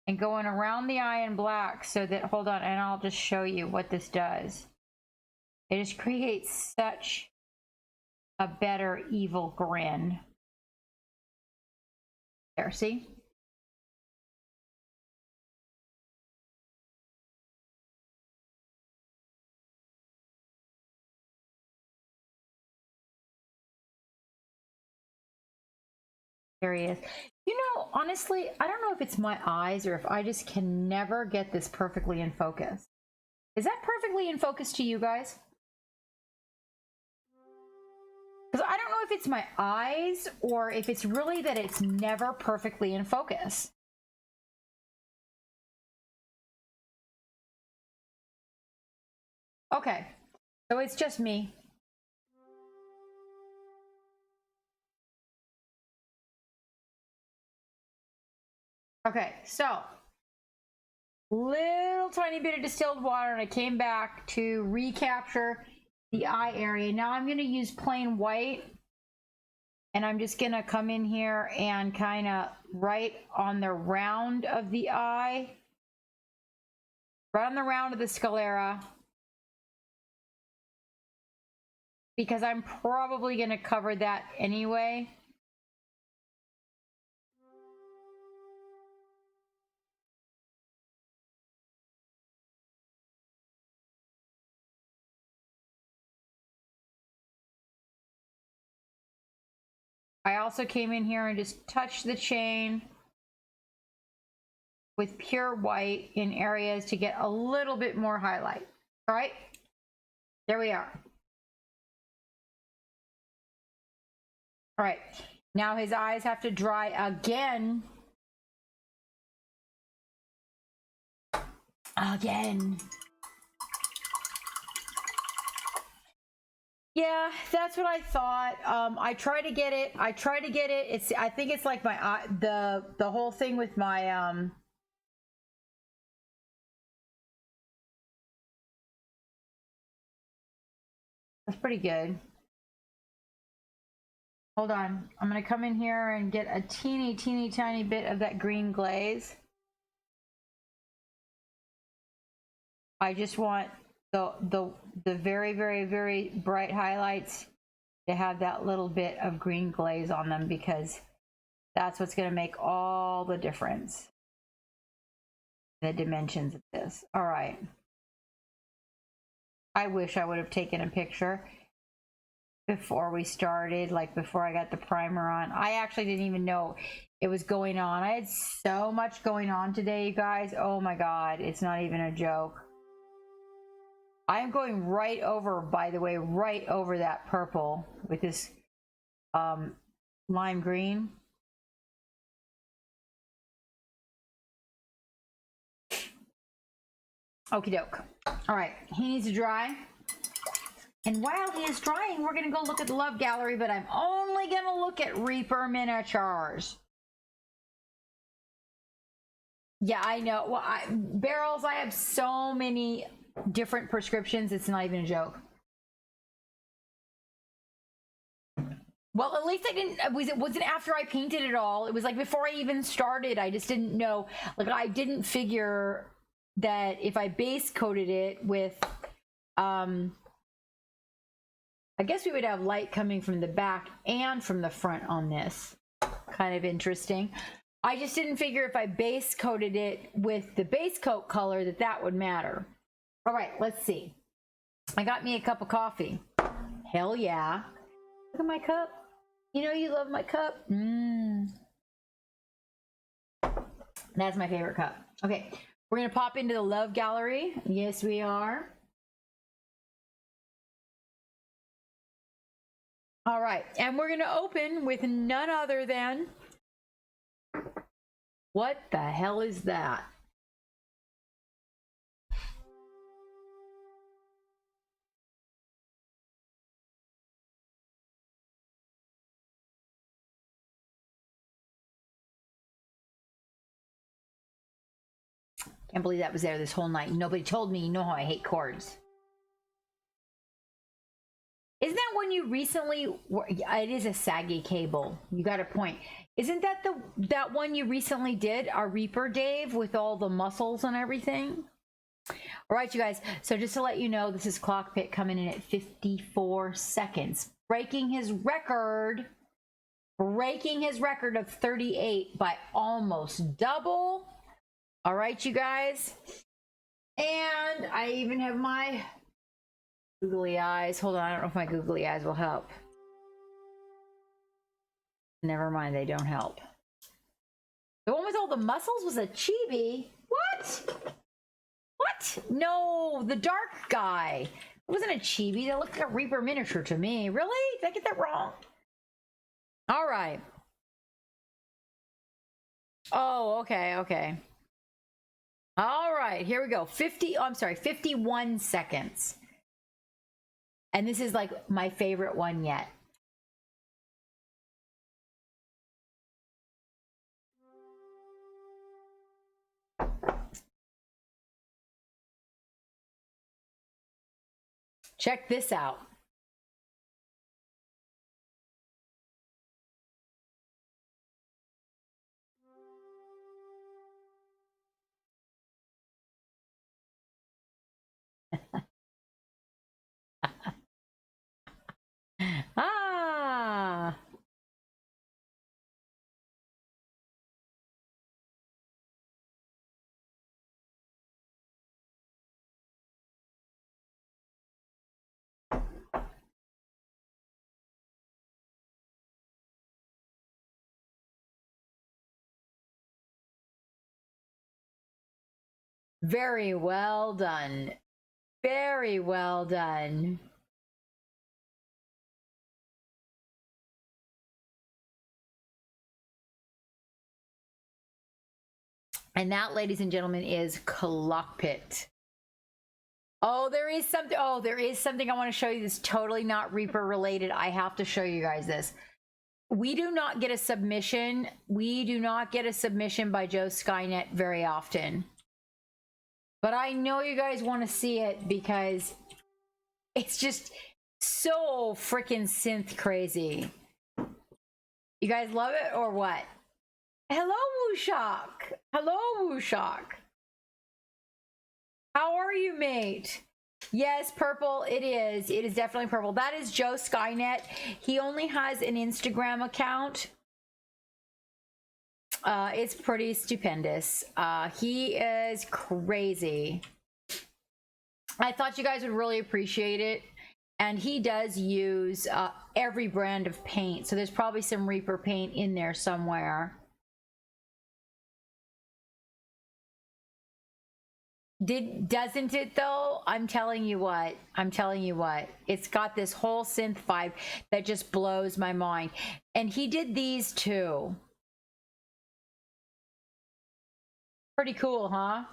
and going around the eye in black so that, hold on, and I'll just show you what this does. It just creates such a better evil grin. There, see? There he is. You know, honestly, I don't know if it's my eyes or if I just can never get this perfectly in focus. Is that perfectly in focus to you guys? Because I don't know if it's my eyes or if it's really that it's never perfectly in focus. Okay, so it's just me. Okay, so little tiny bit of distilled water, and I came back to recapture the eye area. Now I'm going to use plain white And I'm just gonna come in here and kind of right on the round of the eye, right on the round of the sclera, because I'm probably gonna cover that anyway. I also came in here and just touched the chain with pure white in areas to get a little bit more highlight. All right, there we are. All right, now his eyes have to dry again. Yeah, that's what I thought. I try to get it. It's, I think it's like my eye, the whole thing with my that's pretty good. Hold on. I'm gonna come in here and get a teeny tiny bit of that green glaze. I just want the very bright highlights to have that little bit of green glaze on them, because that's what's going to make all the difference, the dimensions of this. All right, I wish I would have taken a picture before we started, like before I got the primer on. I actually didn't even know it was going on. I had so much going on today, you guys. Oh my god, it's not even a joke. I'm going right over, by the way, right over that purple with this lime green. Okie doke. All right, he needs to dry. And while he is drying, we're gonna go look at the Love Gallery, but I'm only gonna look at Reaper miniatures. Yeah, I know. Well, barrels, I have so many different prescriptions, it's not even a joke. Well, at least I didn't, it wasn't after I painted it all. It was like before I even started. I just didn't know, like I didn't figure that if I base coated it with I guess we would have light coming from the back and from the front on this. Kind of interesting. I just didn't figure if I base coated it with the base coat color that would matter. All right, let's see. I got me a cup of coffee. Hell yeah. Look at my cup. You know you love my cup. That's my favorite cup. Okay, we're gonna pop into the Love Gallery. Yes, we are. All right, and we're gonna open with none other than, what the hell is that? Can't believe that was there this whole night. Nobody told me. You know how I hate cords. Isn't that when you recently? It is a saggy cable. You got a point. Isn't that that one you recently did? Our Reaper Dave with all the muscles and everything. All right, you guys. So just to let you know, this is Clockpit coming in at 54 seconds, breaking his record of 38 by almost double. All right, you guys. And I even have my googly eyes. Hold on, I don't know if my googly eyes will help. Never mind, they don't help. The one with all the muscles was a chibi. What? What? No, the dark guy. It wasn't a chibi. That looked like a Reaper miniature to me. Really? Did I get that wrong? All right. Oh, okay. All right, here we go. 51 seconds. And this is like my favorite one yet. Check this out. Ah. Very well done. Very well done. And that, ladies and gentlemen, is Cockpit. Oh, there is something. Oh, there is something I want to show you that's totally not Reaper related. I have to show you guys this. We do not get a submission. We do not get a submission by Joe Skynet very often. But I know you guys want to see it because it's just so freaking synth crazy. You guys love it or what? Hello, Wooshok. Hello, Wooshok. How are you, mate? Yes, purple. It is. It is definitely purple. That is Joe Skynet. He only has an Instagram account. It's pretty stupendous. He is crazy. I thought you guys would really appreciate it. And he does use every brand of paint. So there's probably some Reaper paint in there somewhere. Doesn't it though? I'm telling you what. I'm telling you what. It's got this whole synth vibe that just blows my mind. And he did these too. Pretty cool, huh?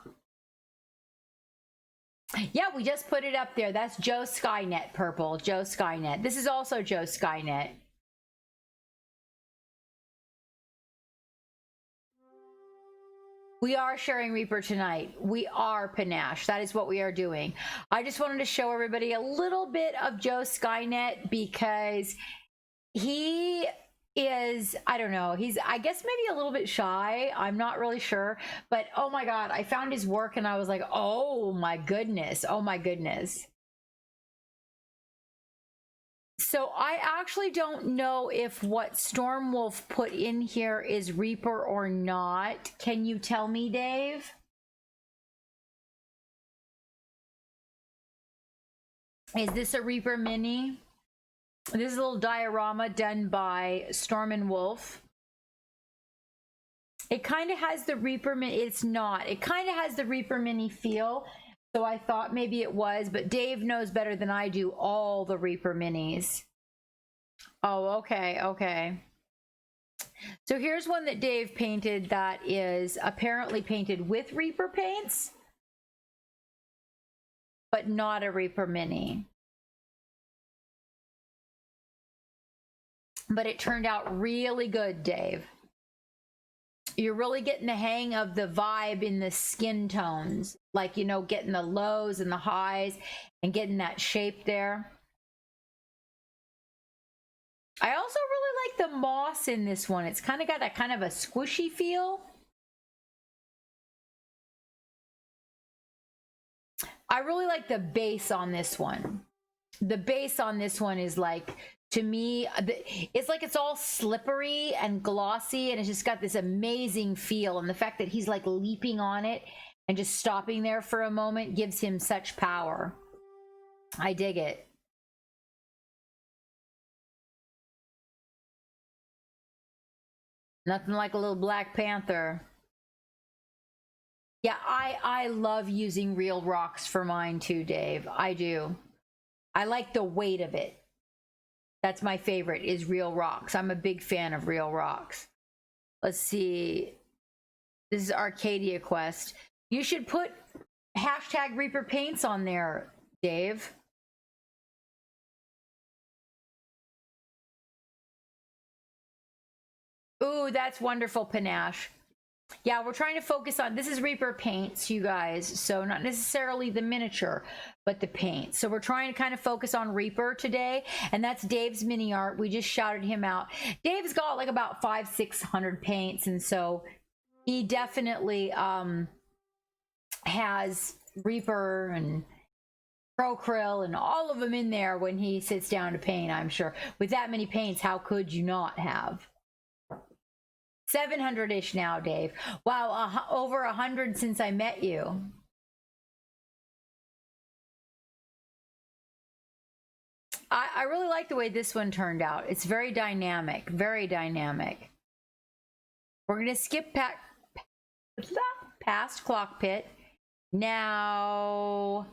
Yeah, we just put it up there. That's Joe Skynet, purple. Joe Skynet. This is also Joe Skynet. We are sharing Reaper tonight. We are Panache. That is what we are doing. I just wanted to show everybody a little bit of Joe Skynet because he is, I don't know, he's, I guess maybe a little bit shy. I'm not really sure. But oh my God, I found his work and I was like, oh my goodness. Oh my goodness. So I actually don't know if what Stormwolf put in here is Reaper or not. Can you tell me, Dave? Is this a Reaper mini? This is a little diorama done by Storm and Wolf. It kind of has the Reaper mini. It's not. It kind of has the Reaper mini feel. So I thought maybe it was, but Dave knows better than I do all the Reaper minis. Oh, okay, okay. So here's one that Dave painted that is apparently painted with Reaper paints, but not a Reaper mini. But it turned out really good, Dave. You're really getting the hang of the vibe in the skin tones. Like, you know, getting the lows and the highs and getting that shape there. I also really like the moss in this one. It's kind of got that kind of a squishy feel. I really like the base on this one. The base on this one is like, to me, it's like it's all slippery and glossy and it's just got this amazing feel. And the fact that he's like leaping on it and just stopping there for a moment gives him such power. I dig it. Nothing like a little Black Panther. Yeah, I love using real rocks for mine too, Dave. I do. I like the weight of it. That's my favorite, is real rocks. I'm a big fan of real rocks. Let's see. This is Arcadia Quest. You should put hashtag Reaper Paints on there, Dave. Ooh, that's wonderful, Panache. Yeah, we're trying to focus on, this is Reaper Paints, you guys. So not necessarily the miniature, but the paint. So we're trying to kind of focus on Reaper today. And that's Dave's mini art. We just shouted him out. Dave's got like about 500-600 paints. And so he definitely has Reaper and Krill and all of them in there when he sits down to paint, I'm sure. With that many paints, how could you not have? 700-ish now, Dave. Wow, over 100 since I met you. I really like the way this one turned out. It's very dynamic, very dynamic. We're going to skip past Clock Pit. Now,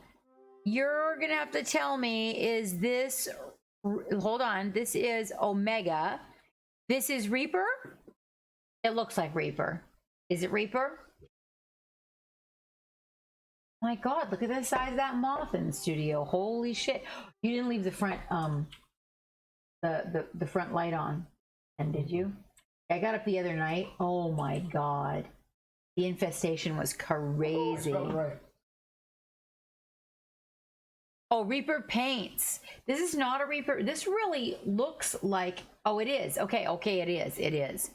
you're going to have to tell me, is this, hold on, this is Omega. This is Reaper? It looks like Reaper. Is it Reaper? My God, look at the size of that moth in the studio. Holy shit. You didn't leave the front the front light on, and did you? I got up the other night. Oh my God. The infestation was crazy. Oh, right. Oh, Reaper paints. This is not a Reaper. This really looks like, oh, it is. Okay, it is. It is.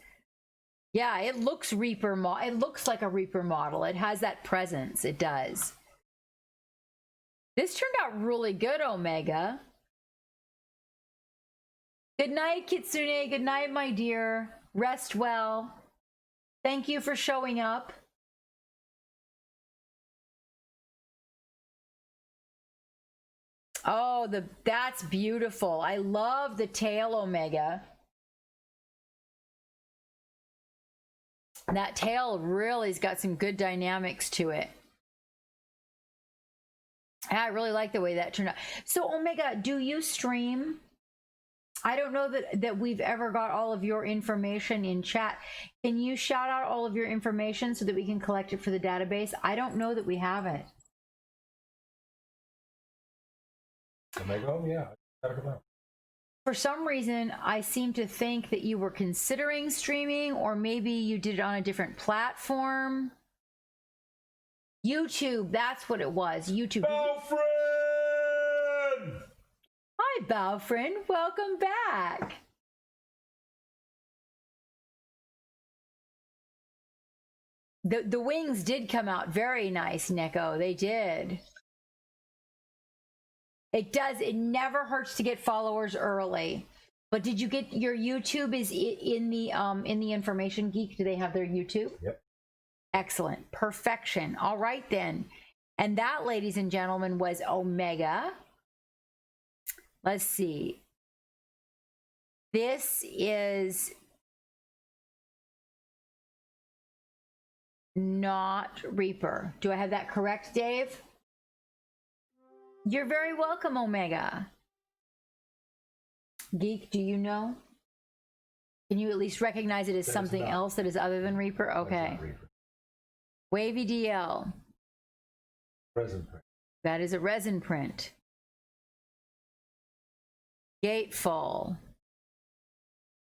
Yeah, it looks Reaper. It looks like a Reaper model. It has that presence. It does. This turned out really good, Omega. Good night, Kitsune. Good night, my dear. Rest well. Thank you for showing up. Oh, that's beautiful. I love the tail, Omega. That tail really has got some good dynamics to it. And I really like the way that turned out. So, Omega, do you stream? I don't know that we've ever got all of your information in chat. Can you shout out all of your information so that we can collect it for the database? I don't know that we have it. Omega, yeah. Gotta come out. For some reason, I seem to think that you were considering streaming, or maybe you did it on a different platform. YouTube, that's what it was. YouTube. Balfred! Hi, Balfred. Welcome back. The wings did come out very nice, Neko. They did. It does. It never hurts to get followers early. But did you get your YouTube is in the Information Geek? Do they have their YouTube? Yep. Excellent. Perfection. All right then. And that, ladies and gentlemen, was Omega. Let's see. This is not Reaper. Do I have that correct, Dave? You're very welcome, Omega. Geek, do you know? Can you at least recognize it as something else that is other than Reaper? Okay. Reaper. Wavy DL. Resin print. That is a resin print. Gateful.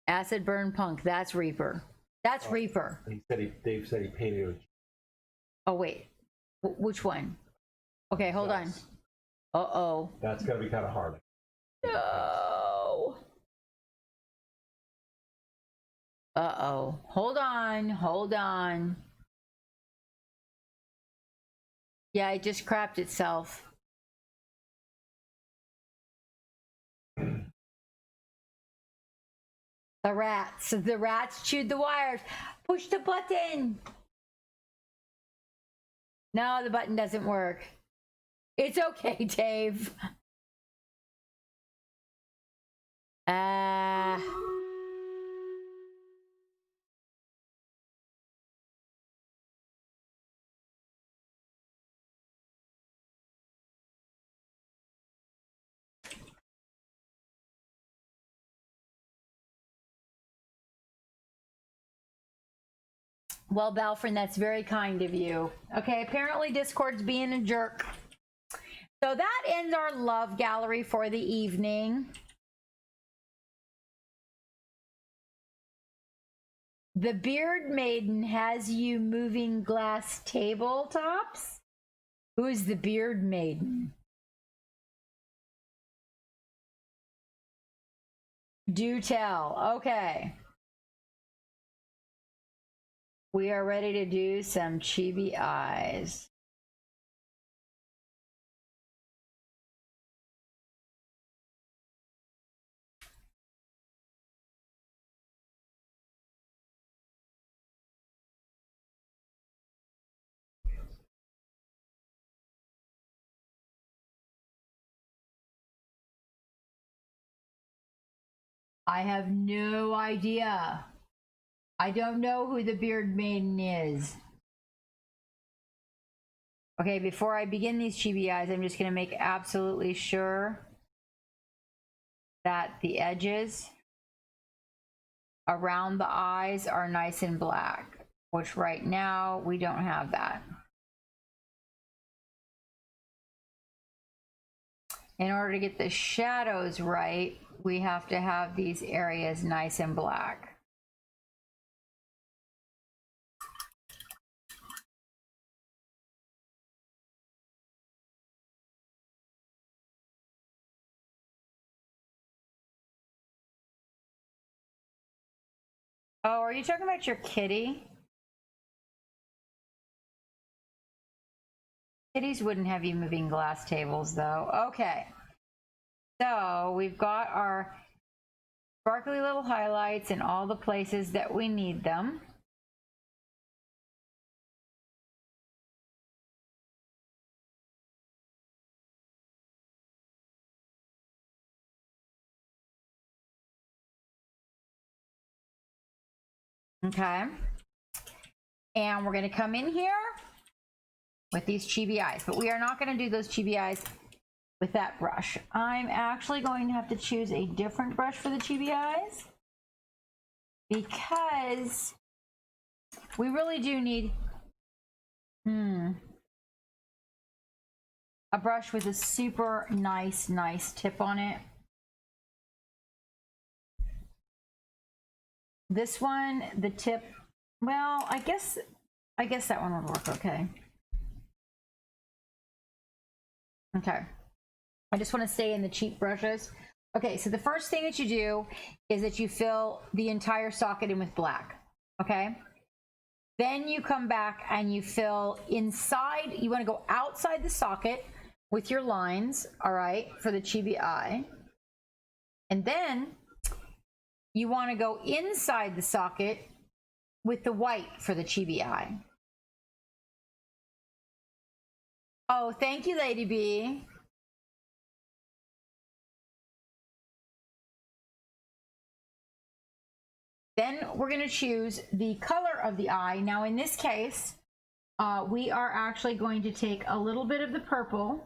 Acid Burn Punk. That's Reaper. That's Reaper. Dave said he painted it. Oh, wait. Which one? Okay, hold on. Uh-oh. That's gotta be kind of hard. No. Uh-oh. Hold on. Hold on. Yeah, it just crapped itself. The rats chewed the wires. Push the button. No, the button doesn't work. It's okay, Dave. Well, Balfrin, that's very kind of you. Okay, apparently Discord's being a jerk. So that ends our love gallery for the evening. The Beard Maiden has you moving glass tabletops? Who's the Beard Maiden? Do tell. Okay. We are ready to do some chibi eyes. I have no idea. I don't know who the Beard Maiden is. Okay, before I begin these chibi eyes, I'm just going to make absolutely sure that the edges around the eyes are nice and black, which right now we don't have that. In order to get the shadows right, we have to have these areas nice and black. Oh, are you talking about your kitty? Kitties wouldn't have you moving glass tables, though. Okay. So we've got our sparkly little highlights in all the places that we need them. Okay. And we're going to come in here with these chibi eyes, but we are not going to do those chibi eyes with that brush. I'm actually going to have to choose a different brush for the chibi eyes because we really do need a brush with a super nice tip on it. This one, the tip, well, I guess that one would work okay. Okay. I just want to stay in the cheap brushes. Okay, so the first thing that you do is that you fill the entire socket in with black. Okay. Then you come back and you fill inside, you want to go outside the socket with your lines, all right, for the chibi eye. And then you want to go inside the socket with the white for the chibi eye. Oh, thank you, Lady B. Then we're going to choose the color of the eye. Now, in this case, we are actually going to take a little bit of the purple.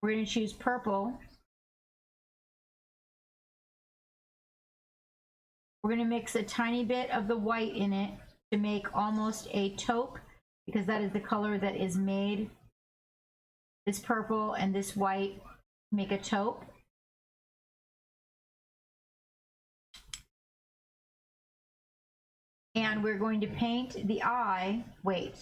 We're going to choose purple. We're going to mix a tiny bit of the white in it to make almost a taupe, because that is the color that is made. This purple and this white make a taupe. And we're going to paint the eye. Wait.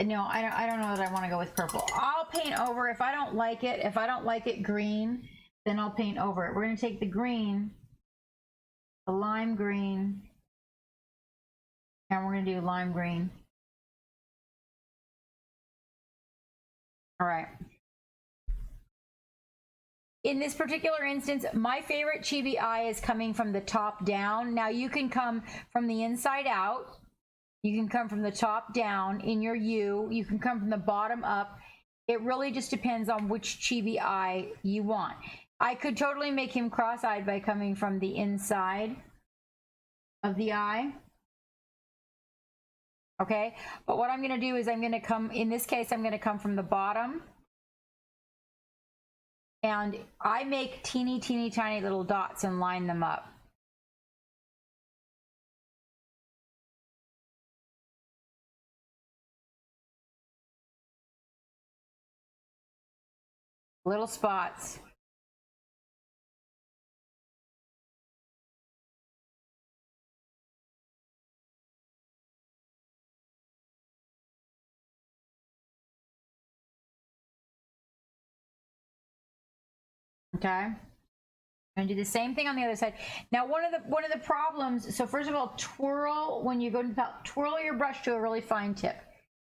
No, I don't know that I want to go with purple. I'll paint over if I don't like it. If I don't like it green, then I'll paint over it. We're going to take the green, the lime green, and we're going to do lime green. All right. In this particular instance, my favorite chibi eye is coming from the top down. Now you can come from the inside out. You can come from the top down in your U. You can come from the bottom up. It really just depends on which chibi eye you want. I could totally make him cross-eyed by coming from the inside of the eye. Okay, but what I'm going to do is I'm going to come, in this case, I'm going to come from the bottom. And I make teeny tiny little dots and line them up. Little spots. Okay, I'm gonna do the same thing on the other side. Now, one of the problems. So first of all, twirl when you go to twirl your brush to a really fine tip.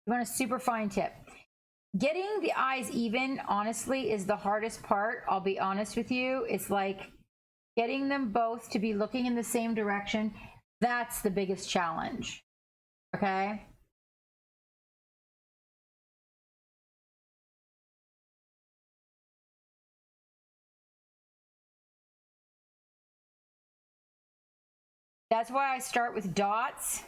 You want a super fine tip. Getting the eyes even, honestly, is the hardest part. I'll be honest with you. It's like getting them both to be looking in the same direction. That's the biggest challenge. Okay. That's why I start with dots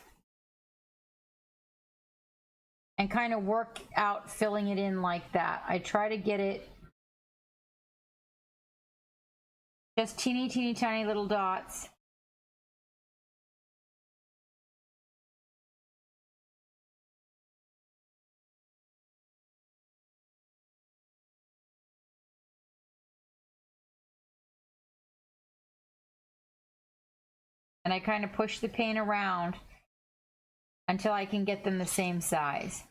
and kind of work out filling it in like that. I try to get it just teeny, teeny, tiny little dots. And I kind of push the paint around until I can get them the same size.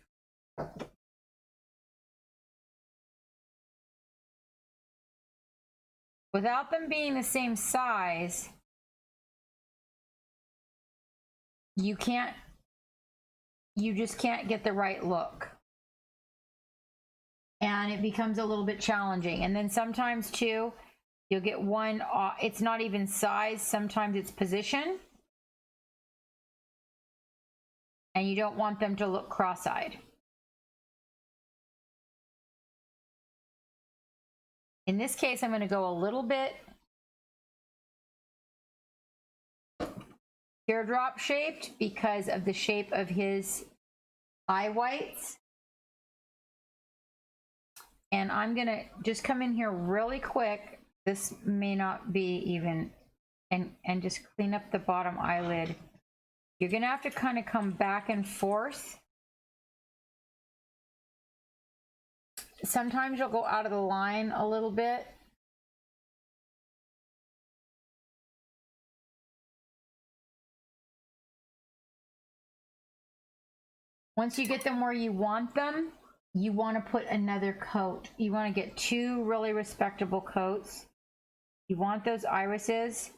Without them being the same size, you just can't get the right look. And it becomes a little bit challenging. And then sometimes too, you'll get one, it's not even size, sometimes it's position. And you don't want them to look cross-eyed. In this case, I'm going to go a little bit teardrop shaped because of the shape of his eye whites. And I'm going to just come in here really quick. This may not be even, and just clean up the bottom eyelid. You're going to have to kind of come back and forth. Sometimes you'll go out of the line a little bit. Once you get them where you want them, you want to put another coat. You want to get two really respectable coats. You want those irises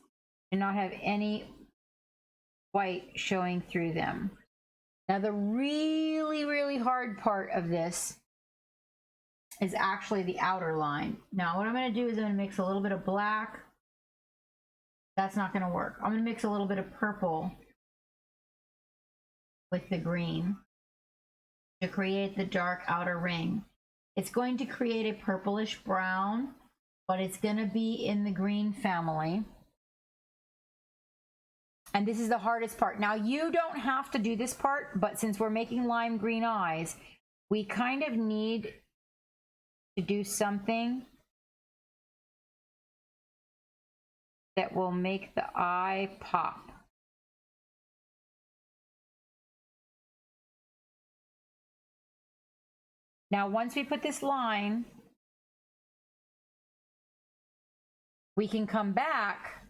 to not have any white showing through them. Now the really, really hard part of this is actually the outer line. Now what I'm going to do is I'm going to mix a little bit of black. That's not going to work. I'm going to mix a little bit of purple with the green to create the dark outer ring. It's going to create a purplish brown, but it's going to be in the green family. And this is the hardest part. Now you don't have to do this part, but since we're making lime green eyes, we kind of need to do something that will make the eye pop. Now, once we put this line, we can come back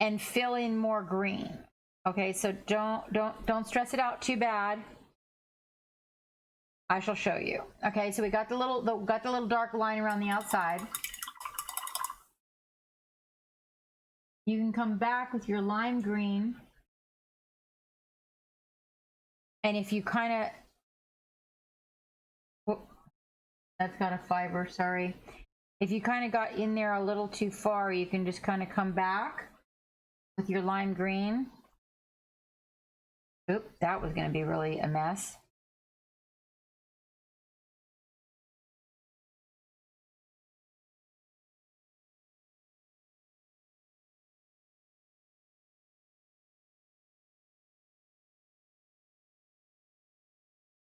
and fill in more green. Okay, so don't stress it out too bad. I shall show you. Okay, so we got the little dark line around the outside. You can come back with your lime green, and if you kind of, that's got a fiber, sorry. If you kind of got in there a little too far, you can just kind of come back with your lime green. Oop, that was going to be really a mess.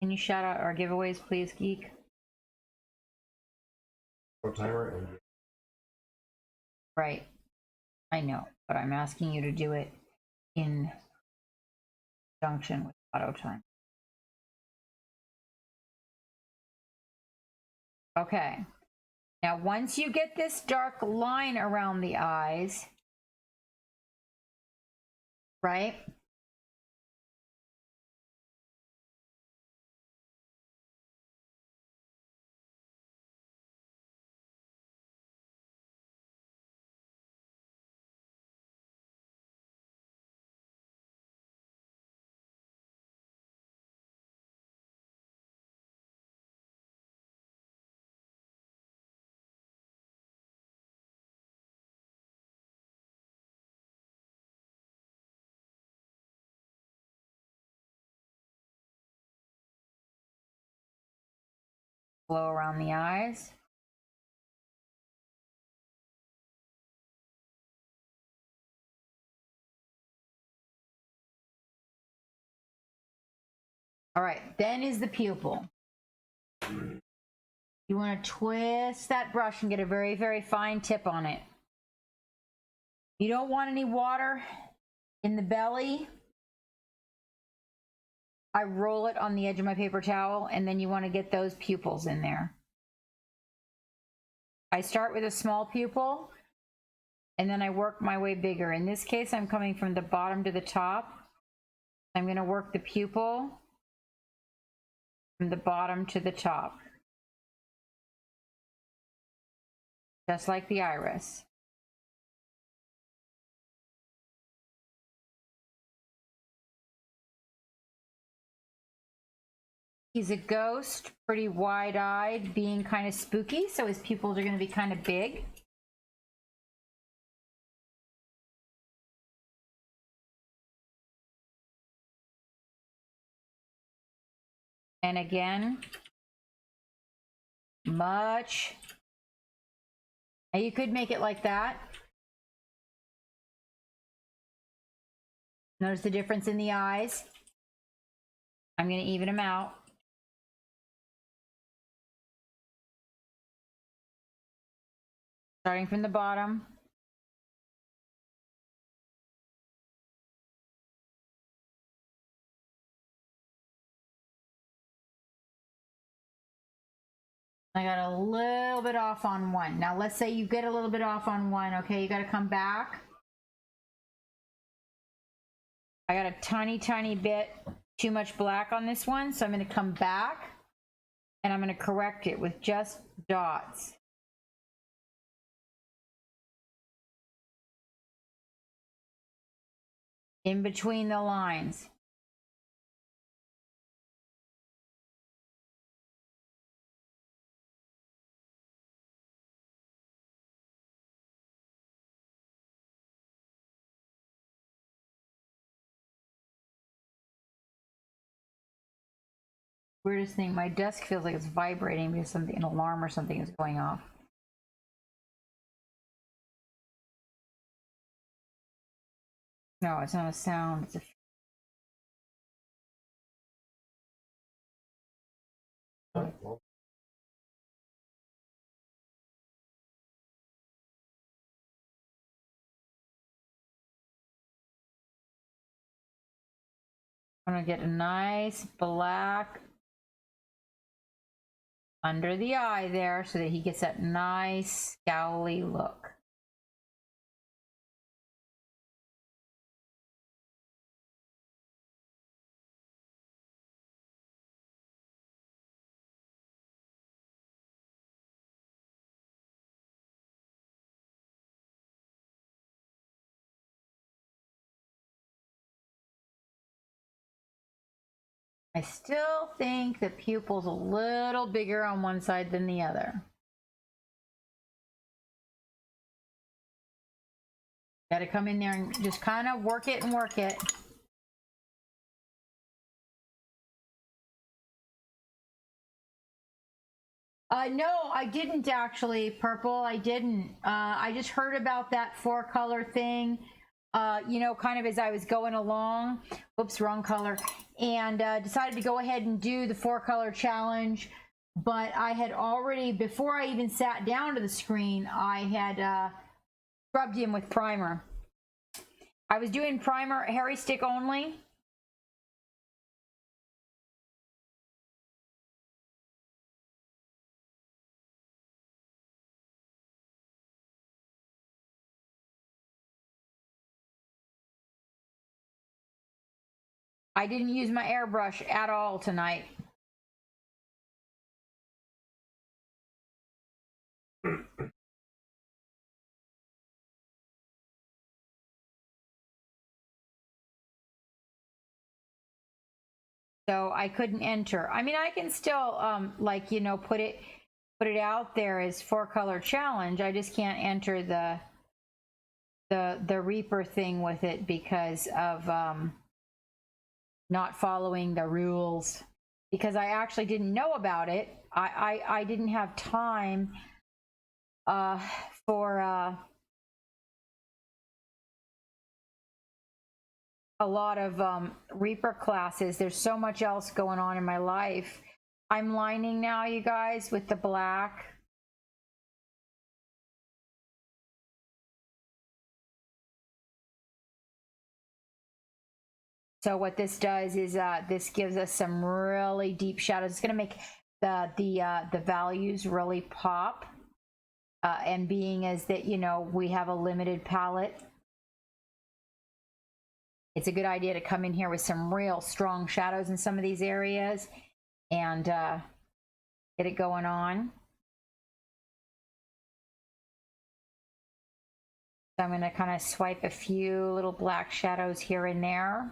Can you shout out our giveaways, please, Geek? Timer and Right. I know, but I'm asking you to do it in conjunction with auto time. Okay. Now, once you get this dark line around the eyes, right? Blow around the eyes. All right, then is the pupil. You want to twist that brush and get a very, very fine tip on it. You don't want any water in the belly. I roll it on the edge of my paper towel, and then you want to get those pupils in there. I start with a small pupil, and then I work my way bigger. In this case, I'm coming from the bottom to the top. I'm going to work the pupil from the bottom to the top. Just like the iris. He's a ghost, pretty wide-eyed, being kind of spooky, so his pupils are going to be kind of big. And again, much. Now you could make it like that. Notice the difference in the eyes. I'm going to even them out. Starting from the bottom. I got a little bit off on one. Now let's say you get a little bit off on one, okay? You got to come back. I got a tiny, tiny bit too much black on this one, so I'm going to come back and I'm going to correct it with just dots. In between the lines. Weirdest thing, my desk feels like it's vibrating because something, an alarm or something is going off. No, it's not a sound, it's a... I'm gonna get a nice black under the eye there so that he gets that nice scowly look. I still think the pupil's a little bigger on one side than the other. Got to come in there and just kind of work it and work it. No, I didn't actually, Purple. I didn't. I just heard about that 4-color thing, you know, kind of as I was going along. Whoops, wrong color. And decided to go ahead and do the 4-color challenge. But I had already, before I even sat down to the screen, I had scrubbed him with primer. I was doing primer, Harry stick only. I didn't use my airbrush at all tonight. So I couldn't enter. I mean, I can still like, you know, put it out there as 4-color challenge. I just can't enter the Reaper thing with it because of not following the rules, because I actually didn't know about it. I didn't have time for a lot of Reaper classes. There's so much else going on in my life. I'm lining now, you guys, with the black. So what this does is this gives us some really deep shadows. It's going to make the values really pop. And being as that, you know, we have a limited palette, it's a good idea to come in here with some real strong shadows in some of these areas and get it going on. So I'm going to kind of swipe a few little black shadows here and there.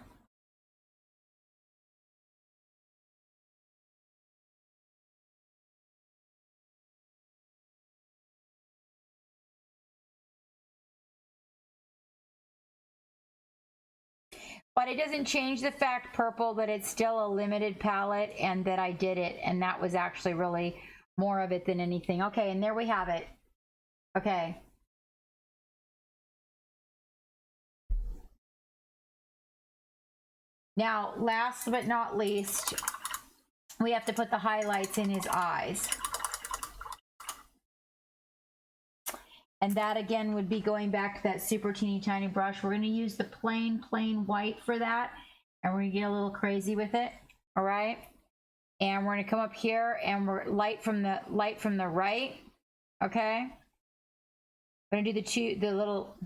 But it doesn't change the fact, purple, that it's still a limited palette and that I did it. And that was actually really more of it than anything. Okay, and there we have it. Okay. Now, last but not least, we have to put the highlights in his eyes. And that again would be going back to that super teeny tiny brush. We're going to use the plain white for that. And we're going to get a little crazy with it. All right. And we're going to come up here and we're light from the right. Okay. I'm going to do the little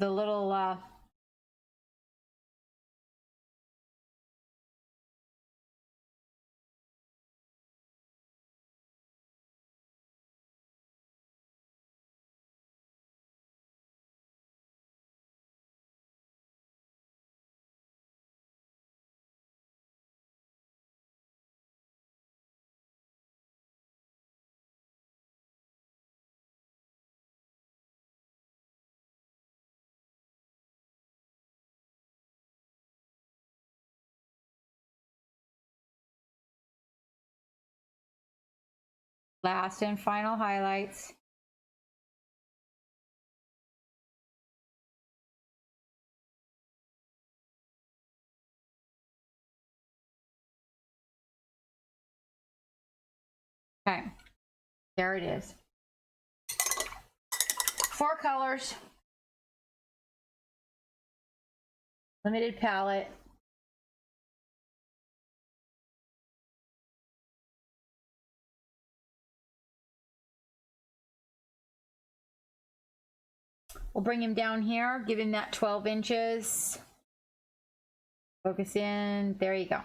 last and final highlights. Okay, there it is. 4 colors, limited palette. We'll bring him down here, give him that 12 inches. Focus in, there you go.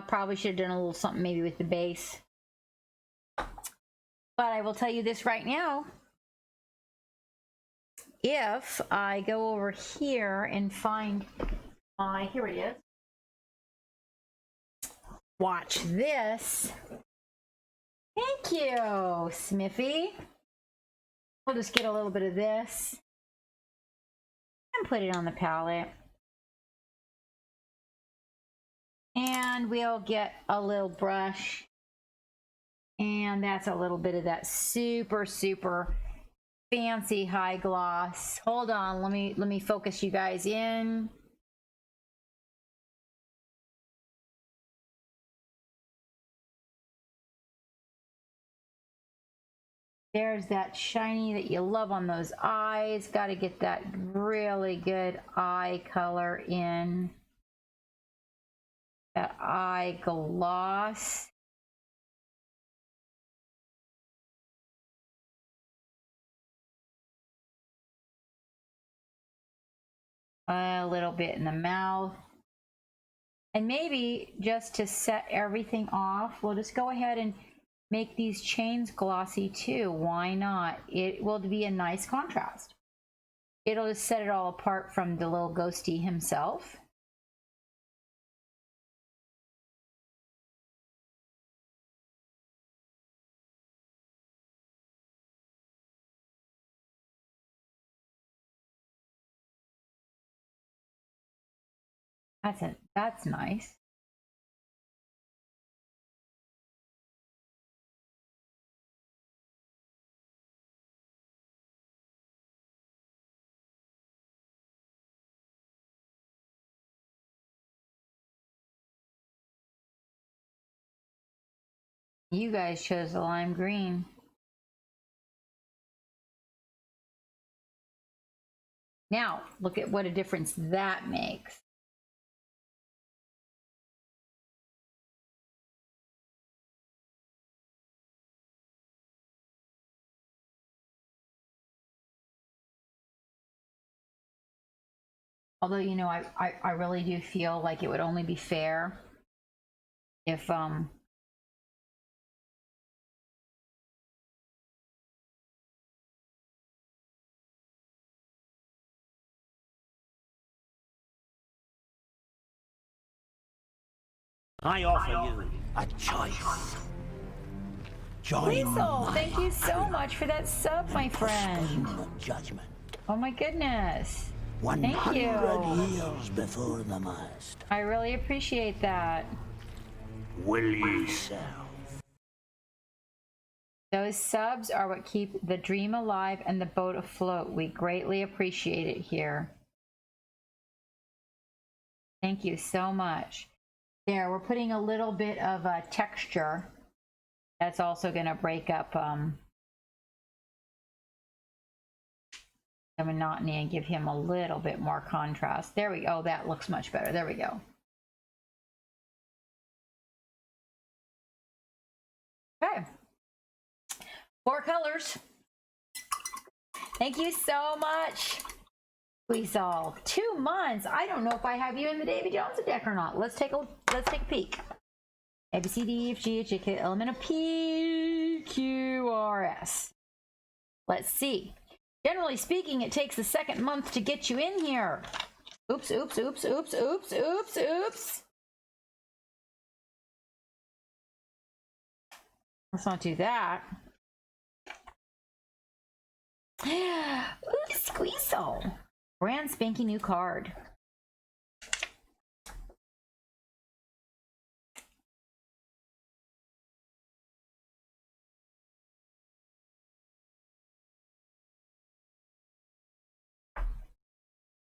Probably should have done a little something maybe with the base. But I will tell you this right now. If I go over here and find my, here it is. Watch this. Thank you, Smithy. We'll just get a little bit of this and put it on the palette. And we'll get a little brush. And that's a little bit of that super fancy high gloss. Hold on, let me focus you guys in. There's that shiny that you love on those eyes. Got to get that really good eye color in. That eye gloss. A little bit in the mouth. And maybe just to set everything off, we'll just go ahead and make these chains glossy too. Why not? It will be a nice contrast. It'll just set it all apart from the little ghosty himself. That's nice. You guys chose the lime green. Now, look at what a difference that makes. Although, you know, I really do feel like it would only be fair if, I offer you a choice. Join Weasel, my thank you so much for that sub, my friend. judgment. Oh my goodness. 100 you. years before the mast. I really appreciate that. Will ye sell? Those subs are what keep the dream alive and the boat afloat. We greatly appreciate it here. Thank you so much. There, we're putting a little bit of a texture. That's also going to break up the monotony and give him a little bit more contrast. There we go. That looks much better. There we go. Okay. 4 colors. Thank you so much. Weasel, 2 months. I don't know if I have you in the Davy Jones deck or not. Let's take a peek. A, B, C, D, F, G, H, I, K, L, M, N, O, P, Q, R, S. Let's see. Generally speaking, it takes the 2nd month to get you in here. Oops, oops, oops, oops, oops, oops, oops. Let's not do that. Ooh, Squeezel. Brand spanking new card.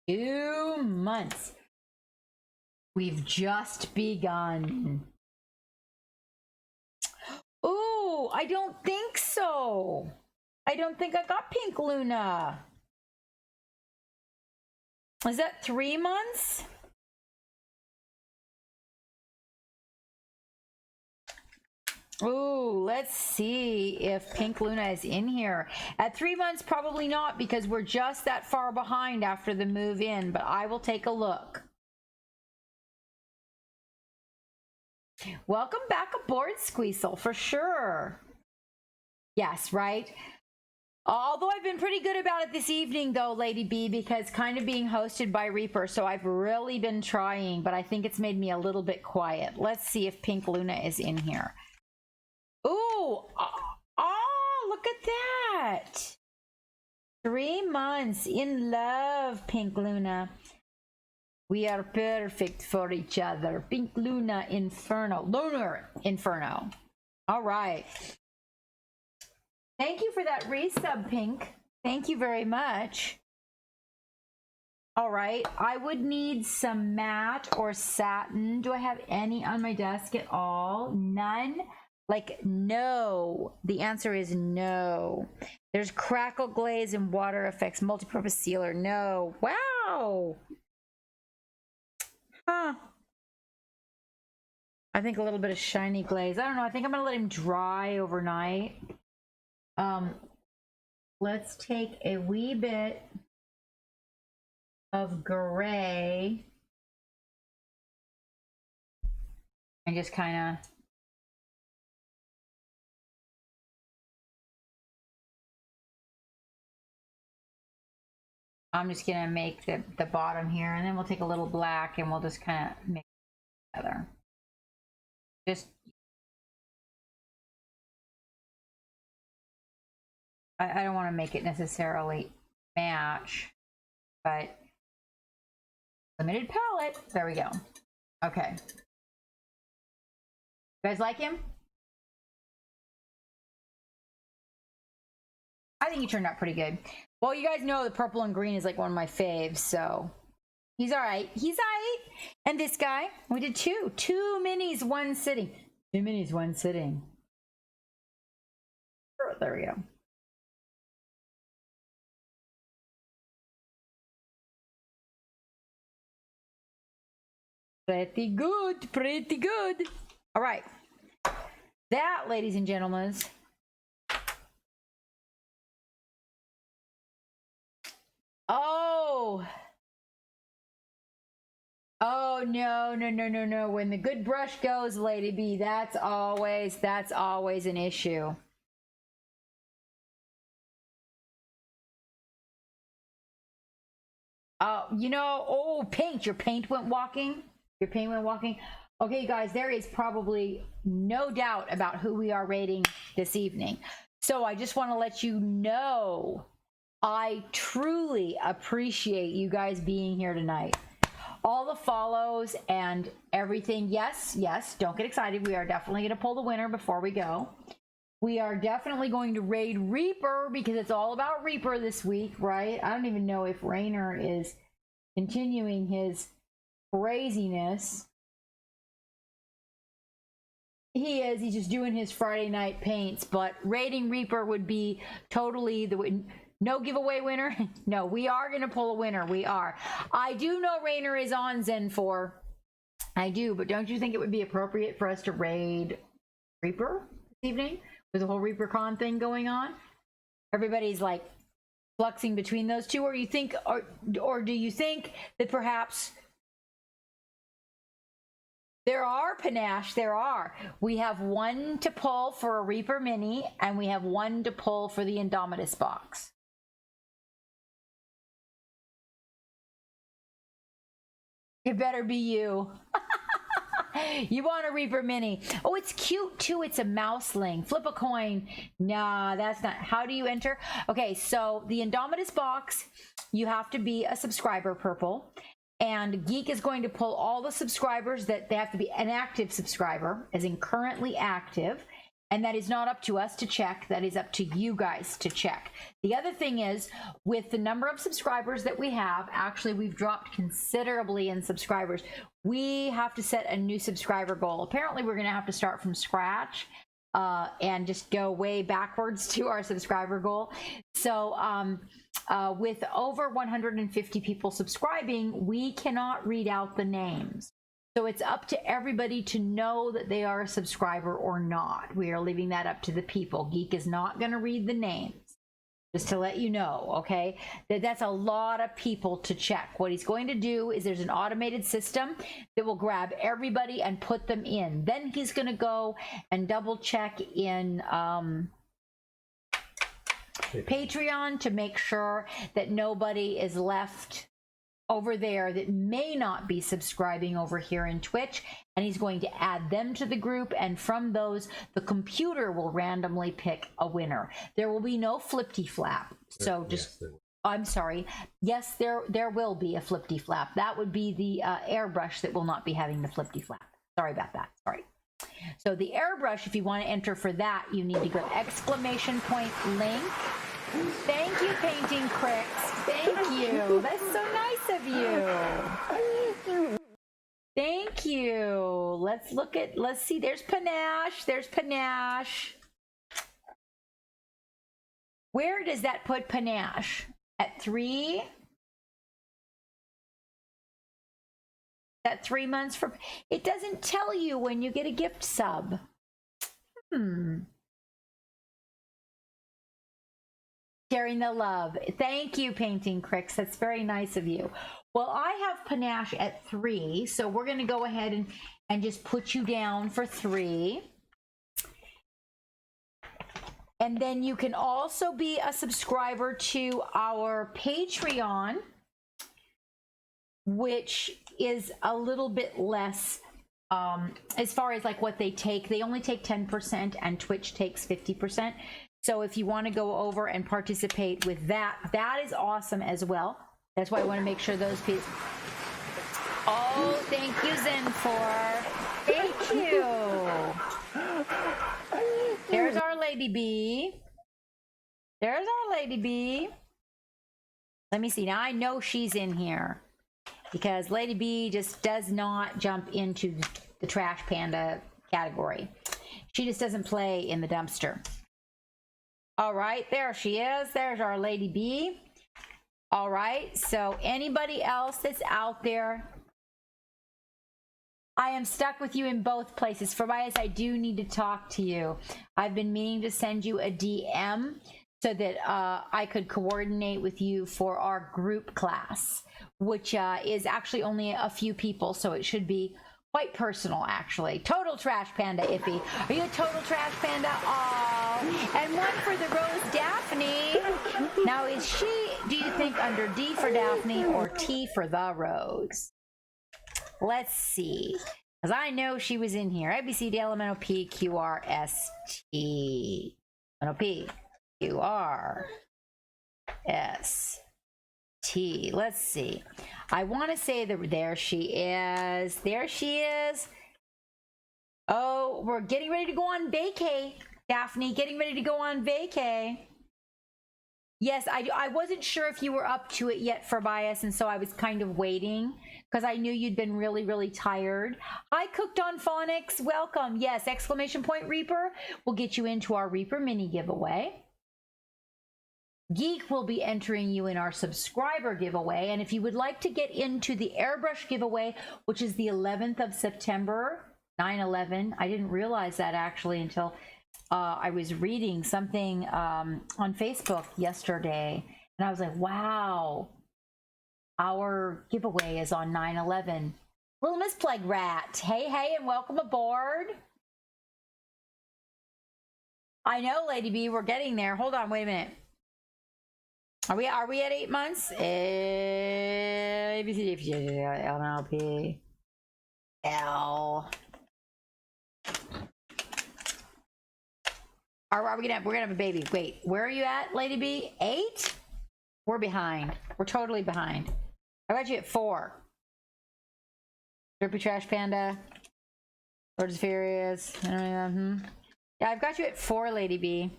Two months. We've just begun. Ooh, I don't think so. I don't think I got Pink Luna. Is that 3 months? Ooh, let's see if Pink Luna is in here. At 3 months, probably not, because we're just that far behind after the move in, but I will take a look. Welcome back aboard, Squeezel, for sure. Yes, right? Although I've been pretty good about it this evening, though, Lady B, because kind of being hosted by Reaper, so I've really been trying, but I think it's made me a little bit quiet. Let's see if Pink Luna is in here. Ooh, oh, look at that. 3 months in love, Pink Luna. We are perfect for each other. Pink Luna Inferno. Lunar Inferno. All right. Thank you for that resub, Pink. Thank you very much. All right. I would need some matte or satin. Do I have any on my desk at all? None? Like, no. The answer is no. There's crackle glaze and water effects, multi-purpose sealer. No. Wow. Huh. I think a little bit of shiny glaze. I don't know. I think I'm going to let him dry overnight. Let's take a wee bit of gray and just kind of I'm just gonna make the bottom here, and then we'll take a little black and we'll just kind of mix it together. Just I don't want to make it necessarily match, but limited palette. There we go. Okay. You guys like him? I think he turned out pretty good. Well, you guys know the purple and green is like one of my faves, so he's all right. He's all right. And this guy, we did two minis, one sitting. 2 minis, one sitting. Reaper. There we go. Pretty good, pretty good. All right. That, ladies and gentlemen, oh no. When the good brush goes, Lady B, that's always an issue. Paint. Your paint went walking. Okay, guys, there is probably no doubt about who we are rating this evening. So I just want to let you know, I truly appreciate you guys being here tonight. All the follows and everything. Yes, don't get excited. We are definitely going to pull the winner before we go. We are definitely going to raid Reaper because it's all about Reaper this week, right? I don't even know if Rainer is continuing his craziness. He is. He's just doing his Friday night paints, but raiding Reaper would be totally the no giveaway winner. No, we are going to pull a winner. We are. I do know Rainer is on Zen 4. I do, but don't you think it would be appropriate for us to raid Reaper this evening with the whole ReaperCon thing going on? Everybody's like fluxing between those two, or you think, or do you think that perhaps there are panache? There are. We have one to pull for a Reaper Mini, and we have one to pull for the Indomitus box. It better be you. You want a Reaper Mini. Oh, it's cute too. It's a mouseling. Flip a coin. Nah, that's not. How do you enter? Okay, so the Indomitus box, you have to be a subscriber, Purple. And Geek is going to pull all the subscribers that they have to be an active subscriber, as in currently active. And that is not up to us to check. That is up to you guys to check. The other thing is, with the number of subscribers that we have, actually we've dropped considerably in subscribers. We have to set a new subscriber goal. Apparently we're going to have to start from scratch and just go way backwards to our subscriber goal. So with over 150 people subscribing, we cannot read out the names. So it's up to everybody to know that they are a subscriber or not. We are leaving that up to the people. Geek is not going to read the names, just to let you know, okay? That's a lot of people to check. What he's going to do is there's an automated system that will grab everybody and put them in. Then he's going to go and double check in Patreon to make sure that nobody is left over there that may not be subscribing over here in Twitch, and he's going to add them to the group, and from those the computer will randomly pick a winner. There will be no flippity flap. So just I'm sorry, yes, there will be a flippity flap. That would be the airbrush that will not be having the flippity flap. Sorry about that. Sorry. So the airbrush, if you want to enter for that, you need to go !link. Thank you, Painting Cricks. Thank you. That's so nice of you. Thank you. Let's see. There's Panache. Where does that put Panache? At 3? That 3 months for, it doesn't tell you when you get a gift sub. Sharing the love. Thank you, Painting Cricks. That's very nice of you. Well, I have Panache at 3, so we're going to go ahead and just put you down for 3. And then you can also be a subscriber to our Patreon, which is a little bit less as far as like what they take. They only take 10% and Twitch takes 50%. So if you want to go over and participate with that, that is awesome as well. That's why I want to make sure those people. Oh, thank you, Zen4. Thank you. There's our Lady B. There's our Lady B. Let me see. Now I know she's in here because Lady B just does not jump into the Trash Panda category. She just doesn't play in the dumpster. All right, there she is. There's our Lady B. All right, so anybody else that's out there, I am stuck with you in both places. For Bias, I do need to talk to you. I've been meaning to send you a DM so that I could coordinate with you for our group class, which is actually only a few people, so it should be quite personal, actually. Total Trash Panda, Iffy. Are you a Total Trash Panda? Oh, and one for the Rose Daphne. Now, is she, do you think, under D for Daphne or T for the Rose? Let's see. Because I know she was in here. A, B, C, D, L, M, N, O, P, Q, R, S, T. N, O, P, Q, R, S, T. Let's see. I want to say that there she is. There she is. Oh, we're getting ready to go on vacay, Daphne. Getting ready to go on vacay. Yes, I wasn't sure if you were up to it yet for Bias, and so I was kind of waiting because I knew you'd been really, really tired. Hi, Cooked on Phonics. Welcome. Yes, exclamation point Reaper will get you into our Reaper mini giveaway. Geek will be entering you in our subscriber giveaway. And if you would like to get into the airbrush giveaway, which is the 11th of September, 9/11. I didn't realize that actually until I was reading something on Facebook yesterday. And I was like, wow, our giveaway is on 9/11. Little Miss Plague Rat. Hey, hey, and welcome aboard. I know, Lady B, we're getting there. Hold on, wait a minute. Are we at 8 months? A, B, C, D, F, G, H, I, J, K, L, M, N, O, P, L. We're gonna have a baby. Wait, where are you at, Lady B? 8? We're behind. We're totally behind. I got you at 4. Drippy Trash Panda. Birds Furious. Yeah, I've got you at 4, Lady B.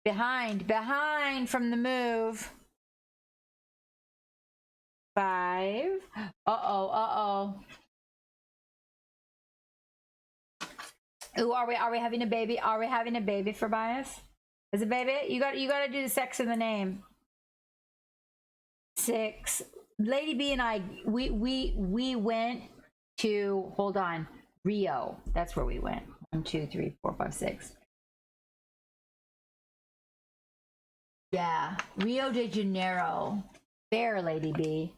Behind from the move. 5. Uh-oh. Ooh, are we having a baby? Are we having a baby for Bias? Is it baby? You got to do the sex in the name. 6. Lady B and I, we went to, hold on, Rio. That's where we went. 1, 2, 3, 4, 5, 6. Yeah, Rio de Janeiro. Fair, Lady B.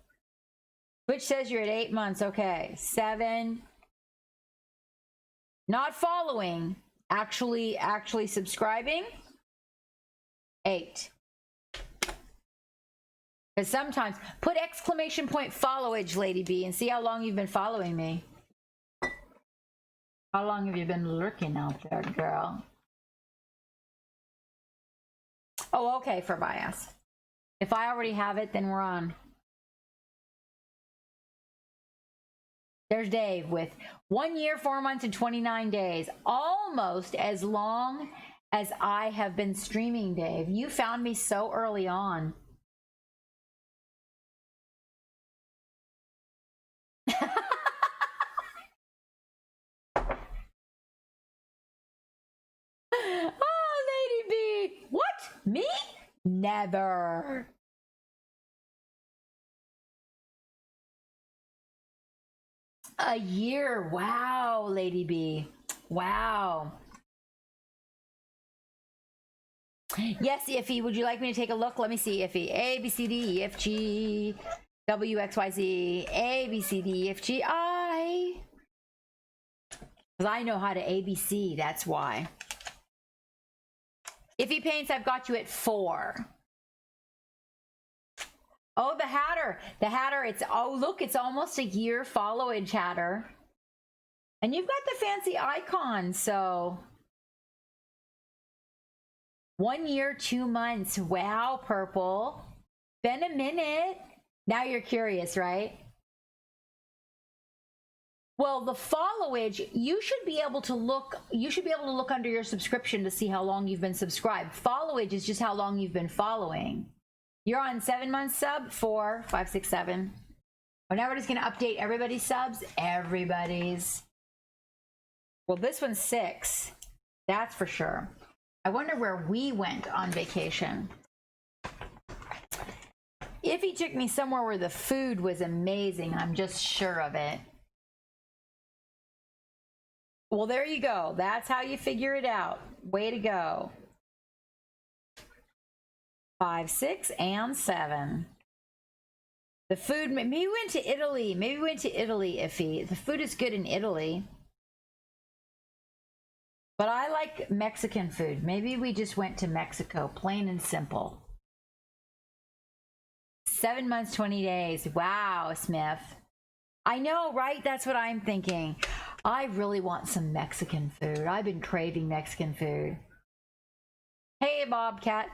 Which says you're at 8 months. Okay, 7. Not following, actually subscribing. 8. Because sometimes, put exclamation point followage, Lady B, and see how long you've been following me. How long have you been lurking out there, girl? Oh, okay, for Bias. If I already have it, then we're on. There's Dave with 1 year, 4 months, and 29 days. Almost as long as I have been streaming, Dave. You found me so early on. Oh, Lady B. What? Me? Never. A year. Wow, Lady B. Wow. Yes, Iffy, would you like me to take a look? Let me see, Iffy. A, B, C, D, E, F, G, W, X, Y, Z. A, B, C, D, E, F, G, I. Because I know how to ABC, that's why. Iffy Paints, I've got you at 4. Oh, the Hatter. The Hatter, it's, oh, look, it's almost a year followage, Hatter. And you've got the fancy icon, so. 1 year, 2 months. Wow, Purple. Been a minute. Now you're curious, right? Well, the followage, you should be able to look under your subscription to see how long you've been subscribed. Followage is just how long you've been following. You're on 7 months sub, 4, 5, 6, 7. We're now just gonna update everybody's subs. Everybody's. Well, this one's 6. That's for sure. I wonder where we went on vacation. If he took me somewhere where the food was amazing, I'm just sure of it. Well, there you go. That's how you figure it out. Way to go. 5, 6, and 7. The food, maybe we went to Italy. Maybe we went to Italy, Iffy. The food is good in Italy. But I like Mexican food. Maybe we just went to Mexico, plain and simple. 7 months, 20 days. Wow, Smith. I know, right? That's what I'm thinking. I really want some Mexican food. I've been craving Mexican food. Hey, Bobcat.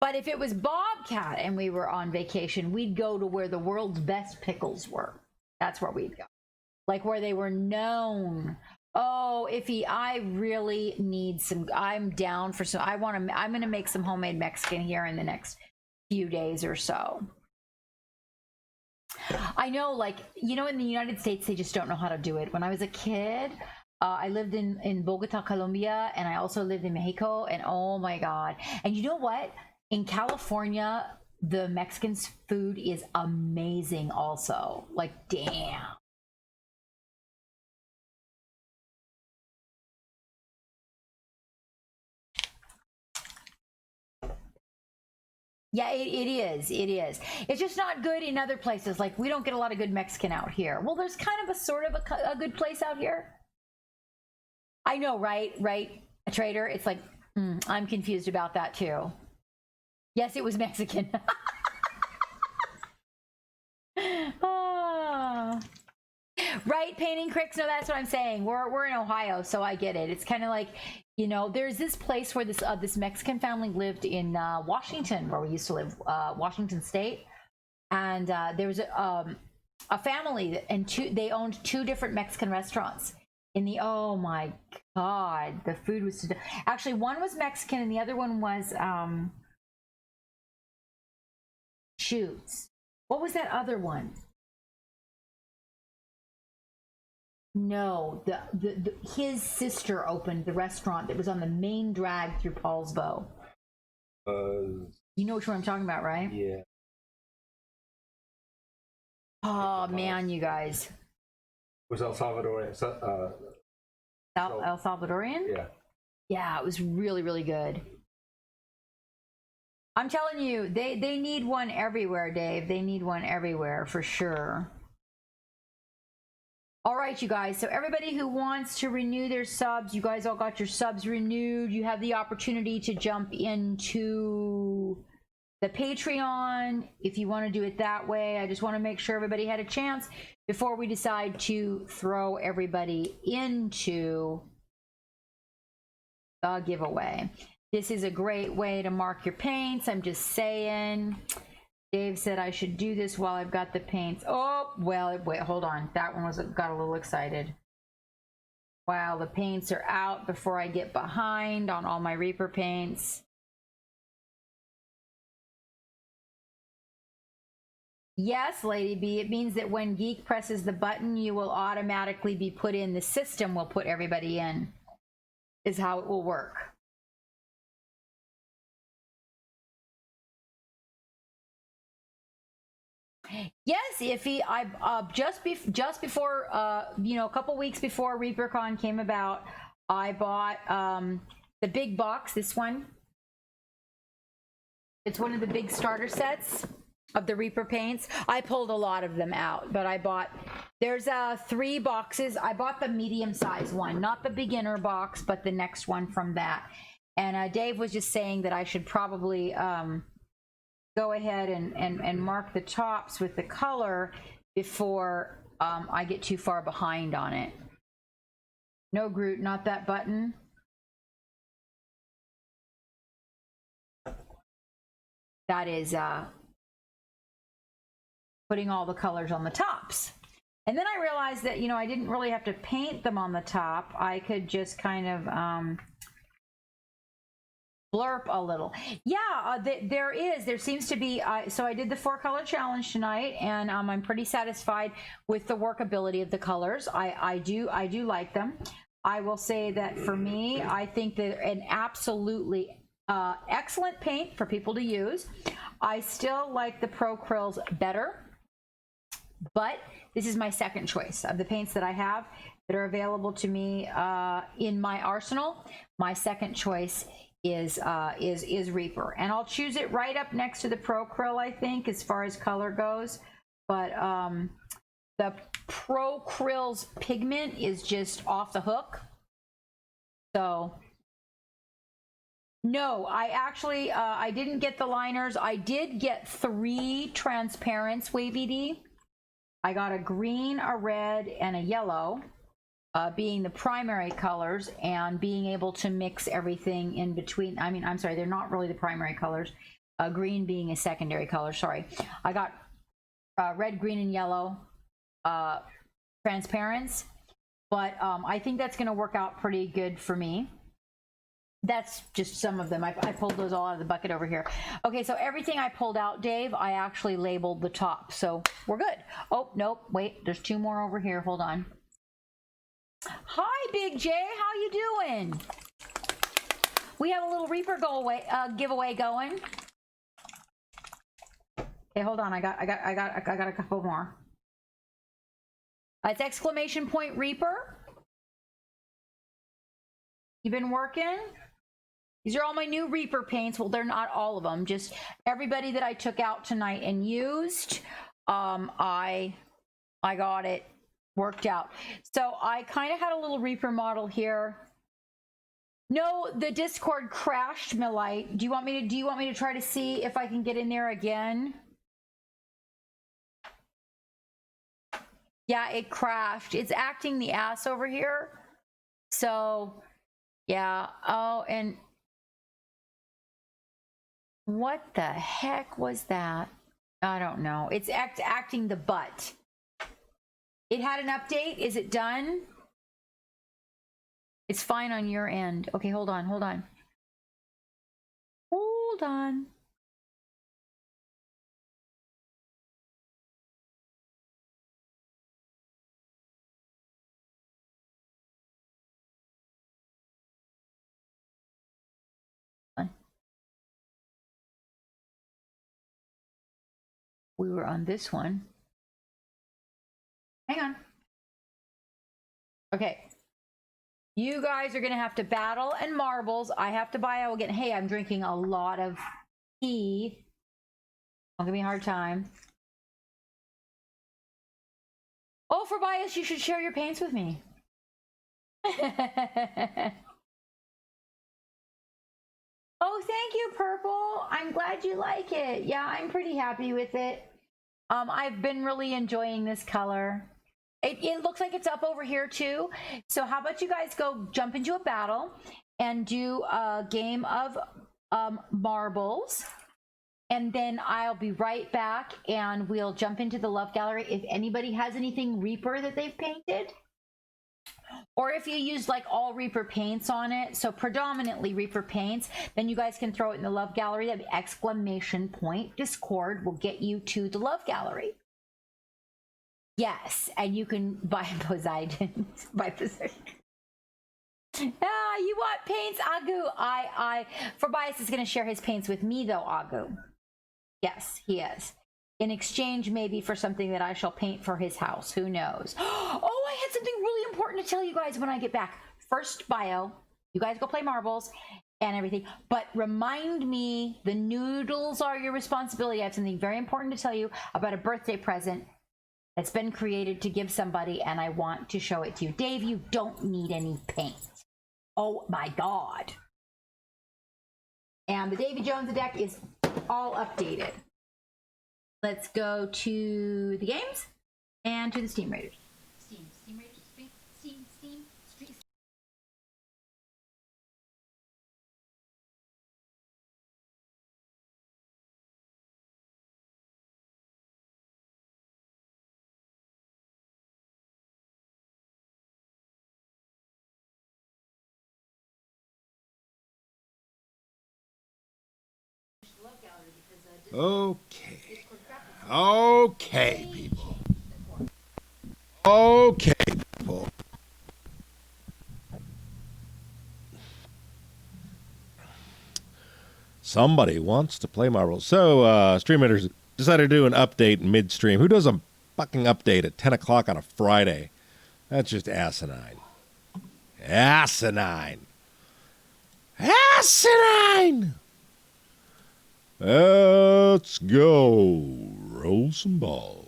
But if it was Bobcat and we were on vacation, we'd go to where the world's best pickles were. That's where we'd go. Like where they were known. Oh, Iffy, I really need some. I'm down for some. I'm going to make some homemade Mexican here in the next few days or so. I know, like, you know, in the United States, they just don't know how to do it. When I was a kid, I lived in Bogota, Colombia, and I also lived in Mexico, and oh my God. And you know what? In California, the Mexican food is amazing also. Like, damn. Yeah, it is. It is. It's just not good in other places. Like, we don't get a lot of good Mexican out here. Well, there's kind of a sort of a good place out here. I know, right? Right, a trader. It's like, I'm confused about that too. Yes, it was Mexican. Right, Painting Cricks? No, that's what I'm saying. We're in Ohio, so I get it. It's kind of like, you know, there's this place where this Mexican family lived in Washington, where we used to live, Washington State, and there was a family, and they owned 2 different Mexican restaurants. Oh my God, the food was actually, one was Mexican and the other one was shoots. What was that other one? No, his sister opened the restaurant that was on the main drag through Paulsbo. You know which one I'm talking about, right? Yeah. Oh man, you guys. Was El Salvadorian? El Salvadorian? Yeah. Yeah, it was really, really good. I'm telling you, they need one everywhere, Dave. They need one everywhere for sure. All right, you guys. So everybody who wants to renew their subs, you guys all got your subs renewed. You have the opportunity to jump into the Patreon if you want to do it that way. I just want to make sure everybody had a chance before we decide to throw everybody into the giveaway. This is a great way to mark your paints. I'm just saying. Dave said I should do this while I've got the paints. Oh, well, wait, hold on. That one got a little excited. Wow, the paints are out before I get behind on all my Reaper paints. Yes, Lady B, it means that when Geek presses the button, you will automatically be put in. The system will put everybody in, is how it will work. Yes, Iffy, I just before you know, a couple weeks before ReaperCon came about, I bought the big box, this one. It's one of the big starter sets of the Reaper paints. I pulled a lot of them out, but I bought, there's 3 boxes. I bought the medium size one, not the beginner box, but the next one from that. And Dave was just saying that I should probably go ahead and mark the tops with the color before I get too far behind on it. No, Groot, not that button. That is putting all the colors on the tops. And then I realized that, you know, I didn't really have to paint them on the top. I could just kind of blurb a little. Yeah, there seems to be, so I did the 4-color challenge tonight, and I'm pretty satisfied with the workability of the colors. I do like them. I will say that for me, I think that an absolutely excellent paint for people to use. I still like the Pro Krills better, but this is my second choice of the paints that I have that are available to me in my arsenal. My second choice is Reaper, and I'll choose it right up next to the Pro Krill, I think, as far as color goes. But the Pro Krill's pigment is just off the hook. So no, I actually I didn't get the liners. I did get 3 transparents, Wavy D. I got a green, a red, and a yellow, being the primary colors, and being able to mix everything in between. I mean, I'm sorry, they're not really the primary colors. Green being a secondary color, sorry. I got red, green, and yellow transparents, but I think that's going to work out pretty good for me. That's just some of them. I pulled those all out of the bucket over here. Okay, so everything I pulled out, Dave, I actually labeled the top, so we're good. Oh, nope, wait, there's 2 more over here. Hold on. Hi, Big J, how you doing? We have a little Reaper giveaway going. Okay, hold on. I got a couple more. It's exclamation point Reaper. You've been working? These are all my new Reaper paints. Well, they're not all of them. Just everybody that I took out tonight and used. I got it worked out. So I kind of had a little Reaper model here. No, the Discord crashed, Millite. Do you want me to try to see if I can get in there again? Yeah, it crashed. It's acting the ass over here. So, yeah. Oh, and what the heck was that? I don't know. It's acting the butt. It had an update. Is it done? It's fine on your end. Okay, hold on. Hold on. We were on this one. Hang on. Okay. You guys are going to have to battle and marbles. I have to buy out again. Hey, I'm drinking a lot of tea. Don't give me a hard time. Oh, for bias, you should share your paints with me. Oh, thank you, Purple. I'm glad you like it. Yeah, I'm pretty happy with it. I've been really enjoying this color. It looks like it's up over here too. So how about you guys go jump into a battle and do a game of marbles, and then I'll be right back and we'll jump into the love gallery. If anybody has anything Reaper that they've painted, or if you use like all Reaper paints on it, so predominantly Reaper paints, then you guys can throw it in the love gallery. That exclamation point Discord will get you to the love gallery. Yes, and you can buy Poseidon. Buy Poseidon. Ah, you want paints, Agu? For bias is going to share his paints with me though, Agu. Yes, he is. In exchange, maybe for something that I shall paint for his house. Who knows? Oh, I had something really important to tell you guys when I get back. First bio, you guys go play marbles and everything. But remind me, the noodles are your responsibility. I have something very important to tell you about a birthday present that's been created to give somebody, and I want to show it to you. Dave, you don't need any paint. Oh my God. And the Davy Jones deck is all updated. Let's go to the games and to the Steam Raiders. Steam Raiders, Steam, Street. Okay, people. Okay, people. Somebody wants to play marbles. So, streamers decided to do an update midstream. Who does a fucking update at 10 o'clock on a Friday? That's just asinine. Asinine. Asinine! Let's go. Roll some balls.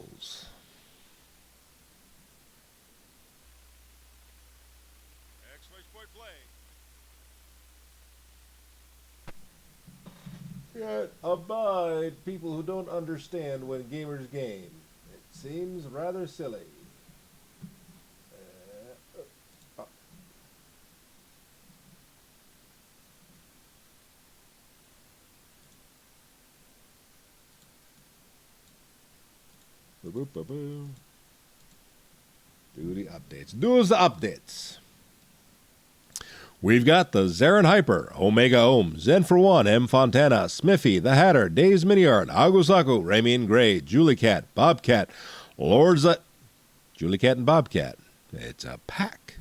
Yet abide people who don't understand when gamers game. It seems rather silly. Do the updates. Do the updates. We've got the Zarin Hyper, Omega Ohm, Zen for One, M Fontana, Smiffy, The Hatter, Dave's Mini Art, Agusaku, Ramian Gray, Julie Cat, Bobcat, Julie Cat and Bobcat. It's a pack.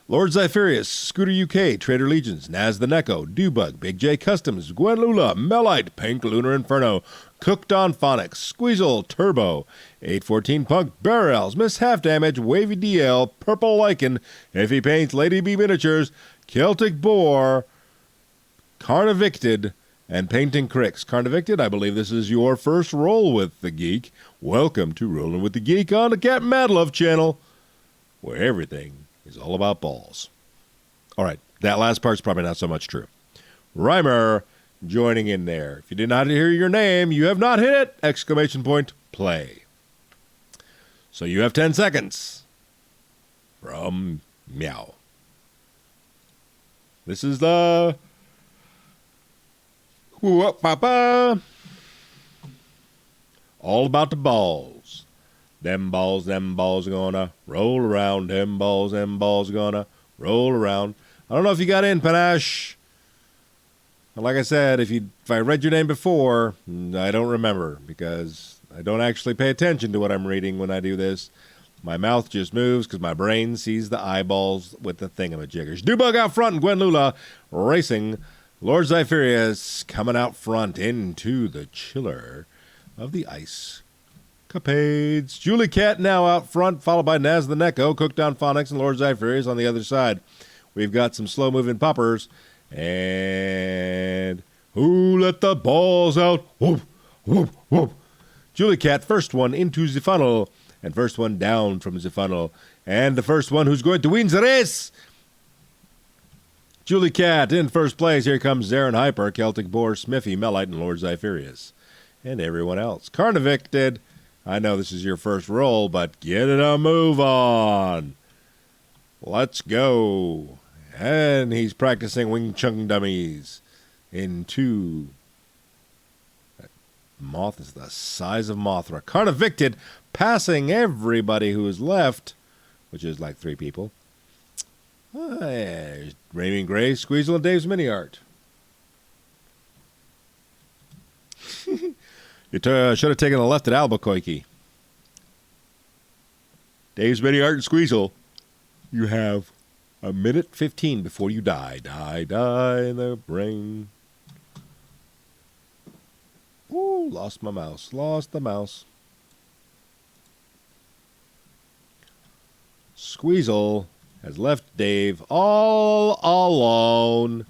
Lord Zypherius, Scooter UK, Trader Legions, Naz the Neko, Dewbug, Big J Customs, Gwen Lula, Melite, Pink Lunar Inferno, Cooked on Phonics, Squeezle, Turbo, 814 Punk, Barrels, Miss Half Damage, Wavy DL, Purple Lichen, Iffy Paints, Lady B Miniatures, Celtic Boar, Carnivicted, and Painting Cricks. Carnivicted, I believe this is your first roll with the Geek. Welcome to Rolling with the Geek on the Captain Madlove channel, where everything is all about balls. All right, that last part's probably not so much true. Reimer joining in there. If you did not hear your name, you have not hit it! Exclamation point, play. So you have 10 seconds. From Meow. This is the... all about the balls. Them balls gonna roll around. Them balls gonna roll around. I don't know if you got in, Panache. Like I said, if I read your name before, I don't remember because I don't actually pay attention to what I'm reading when I do this. My mouth just moves because my brain sees the eyeballs with the thingamajiggers. Dewbug out front and Gwen Lula racing. Lord Zypherius coming out front into the chiller of the ice capades. Julie Cat now out front, followed by Naz the Neko, Cooked on Phonics, and Lord Zypherius on the other side. We've got some slow-moving poppers. And who let the balls out? Whoop, whoop, whoop. Julie Cat, first one into the funnel. And first one down from the funnel. And the first one who's going to win the race. Julie Cat in first place. Here comes Zarin Hyper, Celtic Boar, Smiffy, Melite, and Lord Zypherius. And everyone else. Carnivicted. I know this is your first roll, but get it a move on. Let's go. And he's practicing Wing Chun dummies into... That moth is the size of Mothra. Carnivicted, passing everybody who is left, which is like 3 people. There's Ramian Gray, Squeezle, and Dave's Mini Art. You should have taken a left at Albuquerque. Dave's Mini Art and Squeezle. You have a minute 15 before you die. Die in the brain. Ooh, lost my mouse. Lost the mouse. Squeezle has left Dave all alone.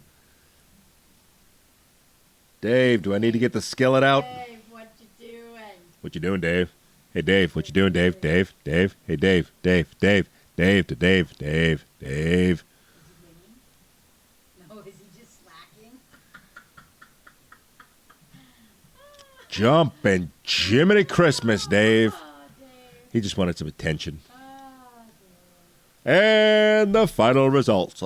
Dave, do I need to get the skillet out? Dave, what you doing? What you doing, Dave? Hey, Dave, what you doing, Dave? Dave? Hey, Dave. Dave. No, is he just slacking? Jumping Jiminy Christmas, Dave. He just wanted some attention. And the final results.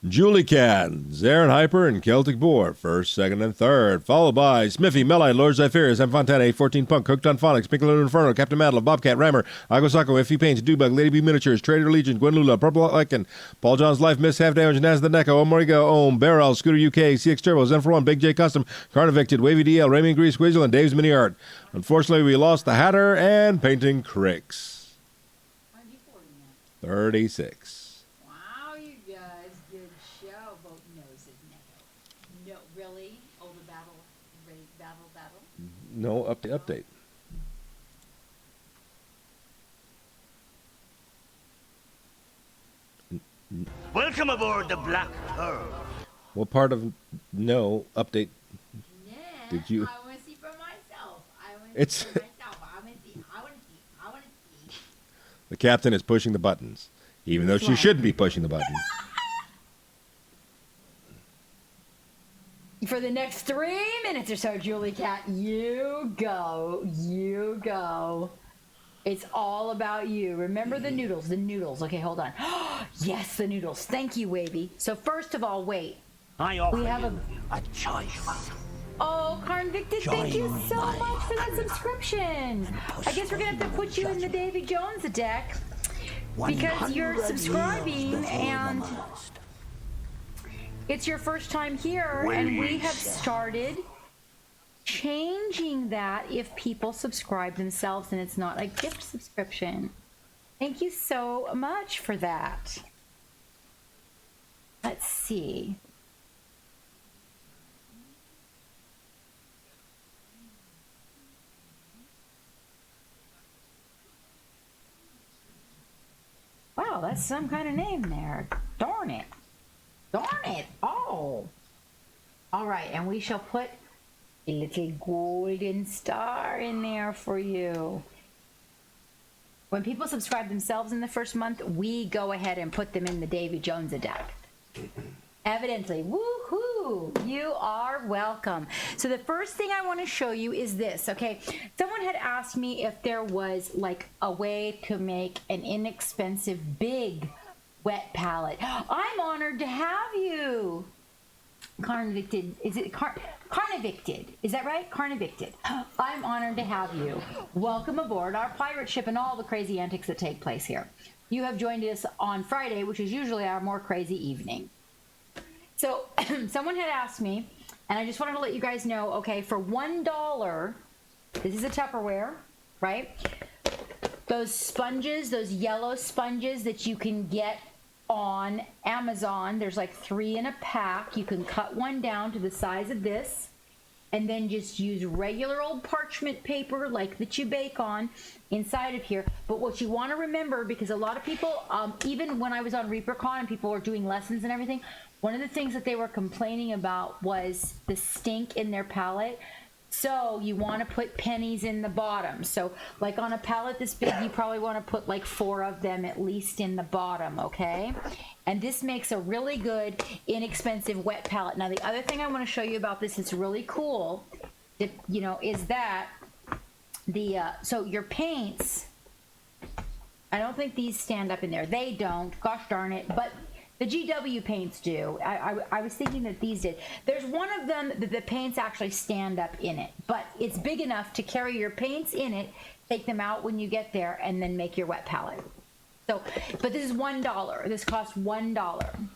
Julie Cat, Zarin Hyper, and Celtic Boar, first, second, and third, followed by Smiffy, Melite, Lord Zypherius, M Fontana, 814 Punk, Cooked on Phonics, Pink Lunar Inferno, Captain Madlove, Bobcat, Rammer, Agosako, Iffy Paints, Dewbug, Lady B Miniatures, Trader Legion, Gwen Lula, Purple Lichen, Paul John's Life, Miss Half Damage, Naz the Neko, Omorigo, Ohm, Barrel, Scooter UK, CX Turbo, Zen for One, Big J Custom, Carnivicted, Wavy DL, Ramian Grease, Squeezle, and Dave's Mini Art. Unfortunately, we lost the Hatter and Painting Cricks. 36. Wow, you guys, good show, both noses, No, really? Oh, the battle. Ready? Battle. No, update. Welcome aboard the Black Pearl. What part of no update Yeah. did you? I want to see for myself. It's I want to see. the captain is pushing the buttons, even though she shouldn't be pushing the buttons. For the next 3 minutes or so, Julie Cat, you go. It's all about you. Remember the noodles. Okay, hold on. Yes, the noodles. Thank you, Wavy. So first of all, wait. I offer We have you a choice. Oh, Carnvicted, thank you so much for that subscription. I guess we're going to have to put you in the Davy Jones deck because you're subscribing and it's your first time here, and we have started changing that if people subscribe themselves and it's not a gift subscription. Thank you so much for that. Let's see. Wow, that's some kind of name there. Darn it. Oh. All right, and we shall put a little golden star in there for you. When people subscribe themselves in the first month, we go ahead and put them in the Davy Jones deck. Evidently. Woohoo! You are welcome. So the first thing I want to show you is this, okay? Someone had asked me if there was like a way to make an inexpensive big wet palette. I'm honored to have you. Carnivicted. Is it Carnivicted? Is that right? Carnivicted. I'm honored to have you. Welcome aboard our pirate ship and all the crazy antics that take place here. You have joined us on Friday, which is usually our more crazy evening. So someone had asked me, and I just wanted to let you guys know, okay, for $1, this is a Tupperware, right? Those sponges, those yellow sponges that you can get on Amazon, there's like 3 in a pack. You can cut one down to the size of this and then just use regular old parchment paper like that you bake on inside of here. But what you want to remember, because a lot of people, even when I was on ReaperCon and people were doing lessons and everything, one of the things that they were complaining about was the stink in their palette. So you want to put pennies in the bottom. So like on a palette this big, you probably want to put like 4 of them at least in the bottom, okay? And this makes a really good, inexpensive wet palette. Now the other thing I want to show you about this that's really cool, you know, is that the, so your paints, I don't think these stand up in there. They don't, gosh darn it, but the GW paints do. I was thinking that these did. There's one of them that the paints actually stand up in it, but it's big enough to carry your paints in it, take them out when you get there, and then make your wet palette. So, but this is $1. This costs $1.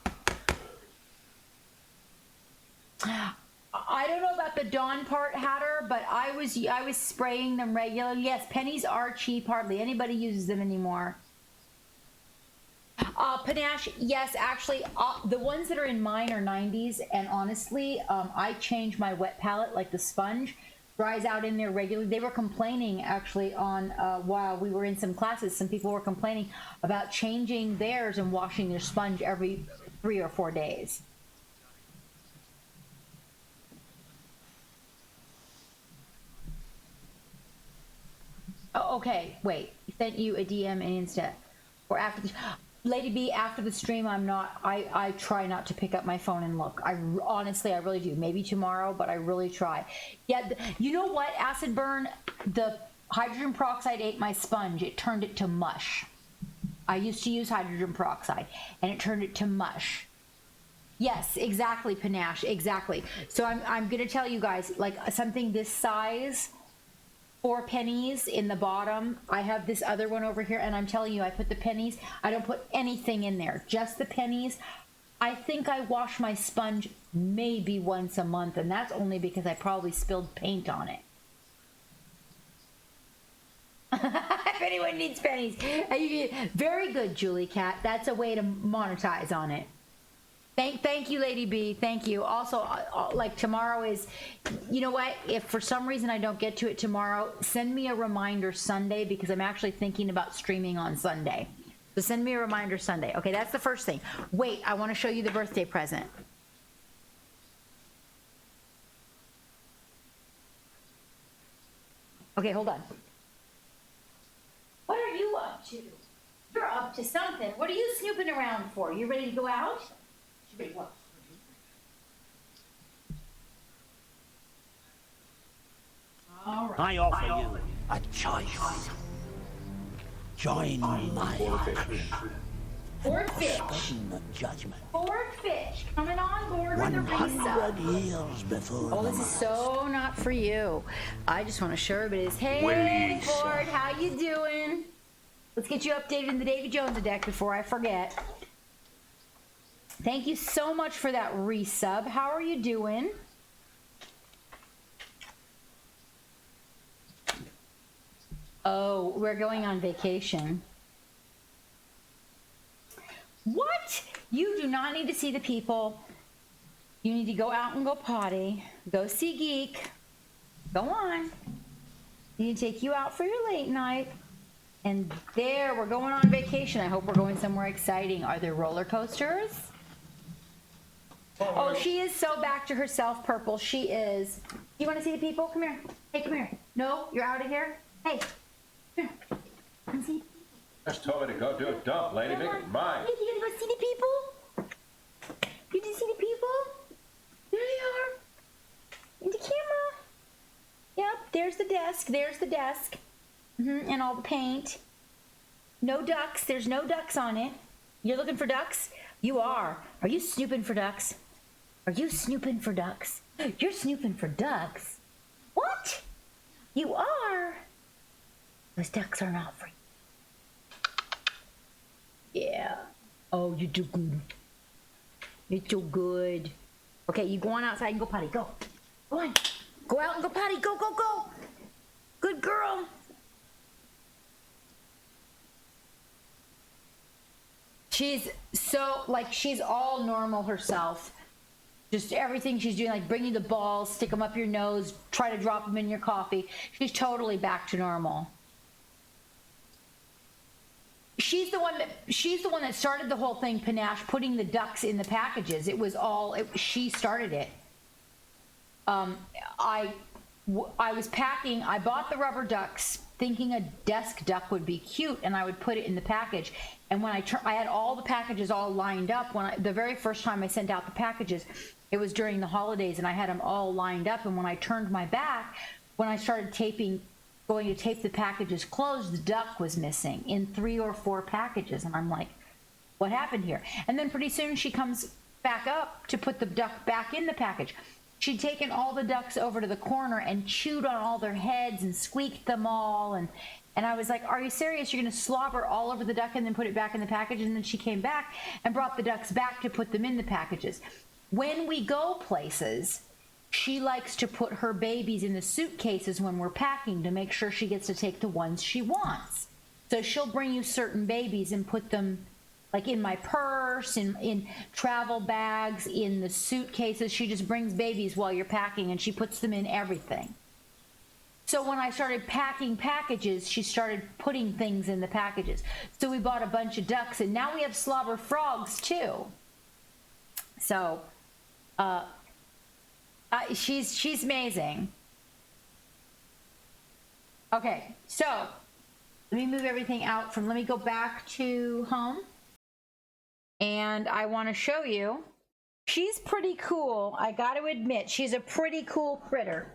I don't know about the Dawn part, Hatter, but I was spraying them regularly. Yes, pennies are cheap. Hardly anybody uses them anymore. Panache, yes, actually, the ones that are in mine are 90s, and honestly, I change my wet palette, like the sponge, dries out in there regularly. They were complaining, actually, on while we were in some classes, some people were complaining about changing theirs and washing their sponge every 3 or 4 days. Oh, okay, wait, sent you a DM and Insta, or after the... Lady B, after the stream, I try not to pick up my phone and look. Honestly, I really do. Maybe tomorrow, but I really try. Yeah, you know what, Acid Burn? The hydrogen peroxide ate my sponge. It turned it to mush. I used to use hydrogen peroxide, and it turned it to mush. Yes, exactly, Panache, exactly. So I'm going to tell you guys, like, something this size... 4 pennies in the bottom. I have this other one over here, and I'm telling you, I put the pennies. I don't put anything in there, just the pennies. I think I wash my sponge maybe once a month, and that's only because I probably spilled paint on it. If anyone needs pennies. Very good, Julie Cat. That's a way to monetize on it. Thank you, Lady B. Thank you. Also, like tomorrow is, you know what? If for some reason I don't get to it tomorrow, send me a reminder Sunday because I'm actually thinking about streaming on Sunday. So send me a reminder Sunday. Okay, that's the first thing. Wait, I want to show you the birthday present. Okay, hold on. What are you up to? You're up to something. What are you snooping around for? You ready to go out? What? All right. I offer you a choice. Join my Board fish. judgment. Board fish. Coming on board with the 100 Risa. years before Oh, the this is so not for you. I just want to show everybody this. Hey, Board, how you doing? Let's get you updated in the Davy Jones deck before I forget. Thank you so much for that resub. How are you doing? Oh, we're going on vacation. What? You do not need to see the people. You need to go out and go potty. Go see Geek. Go on. You need to take you out for your late night. And there, we're going on vacation. I hope we're going somewhere exciting. Are there roller coasters? Oh, she is so back to herself, Purple. She is. You want to see the people? Come here. Hey, come here. No, you're out of here. Hey, come here. Come see. Just told me to go do a dump, lady. Make it mine. Hey, you gonna go see the people? You did see the people? There they are. In the camera. Yep, there's the desk. There's the desk. And all the paint. No ducks. There's no ducks on it. You're looking for ducks? You are. Are you snooping for ducks? Are you snooping for ducks? You're snooping for ducks. What? You are? Those ducks are not free. Yeah. Oh, you do good. You do good. Okay, you go on outside and go potty. Go. Go on. Go out and go potty. Go, go, go. Good girl. She's so, like, she's all normal herself. Just everything she's doing, like bring you the balls, stick them up your nose, try to drop them in your coffee. She's totally back to normal. She's the one that started the whole thing, Panache, putting the ducks in the packages. It was all, she started it. I was packing, I bought the rubber ducks thinking a desk duck would be cute and I would put it in the package. And when I had all the packages all lined up, the very first time I sent out the packages, it was during the holidays and I had them all lined up. And when I turned my back, when I started going to tape the packages closed, the duck was missing in 3 or 4 packages. And I'm like, what happened here? And then pretty soon she comes back up to put the duck back in the package. She'd taken all the ducks over to the corner and chewed on all their heads and squeaked them all. And I was like, are you serious? You're going to slobber all over the duck and then put it back in the package? And then she came back and brought the ducks back to put them in the packages. When we go places, she likes to put her babies in the suitcases when we're packing to make sure she gets to take the ones she wants. So she'll bring you certain babies and put them like in my purse, in travel bags, in the suitcases. She just brings babies while you're packing and she puts them in everything. So when I started packing packages, she started putting things in the packages. So we bought a bunch of ducks and now we have slobber frogs too. So she's amazing. Okay, so let me move everything out from, let me go back to home. And I want to show you, she's pretty cool. I got to admit, she's a pretty cool critter.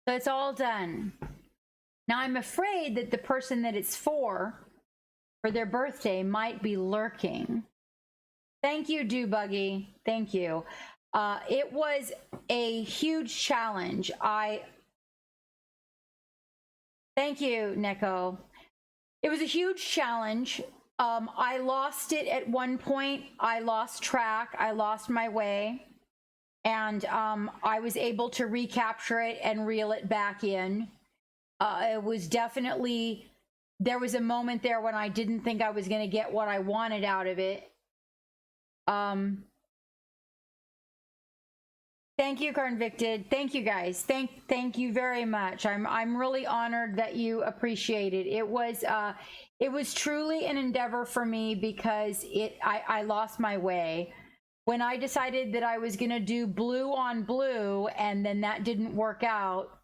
So it's all done. Now I'm afraid that the person that it's for their birthday might be lurking. Thank you, Doobuggee. Thank you. It was a huge challenge. Thank you, Neko. It was a huge challenge. I lost it at one point. I lost track. I lost my way. And I was able to recapture it and reel it back in. It was definitely, there was a moment there when I didn't think I was going to get what I wanted out of it. Thank you, Convicted. Thank you, guys. Thank you very much. I'm really honored that you appreciate it. It was truly an endeavor for me because I lost my way. When I decided that I was gonna do blue on blue and then that didn't work out.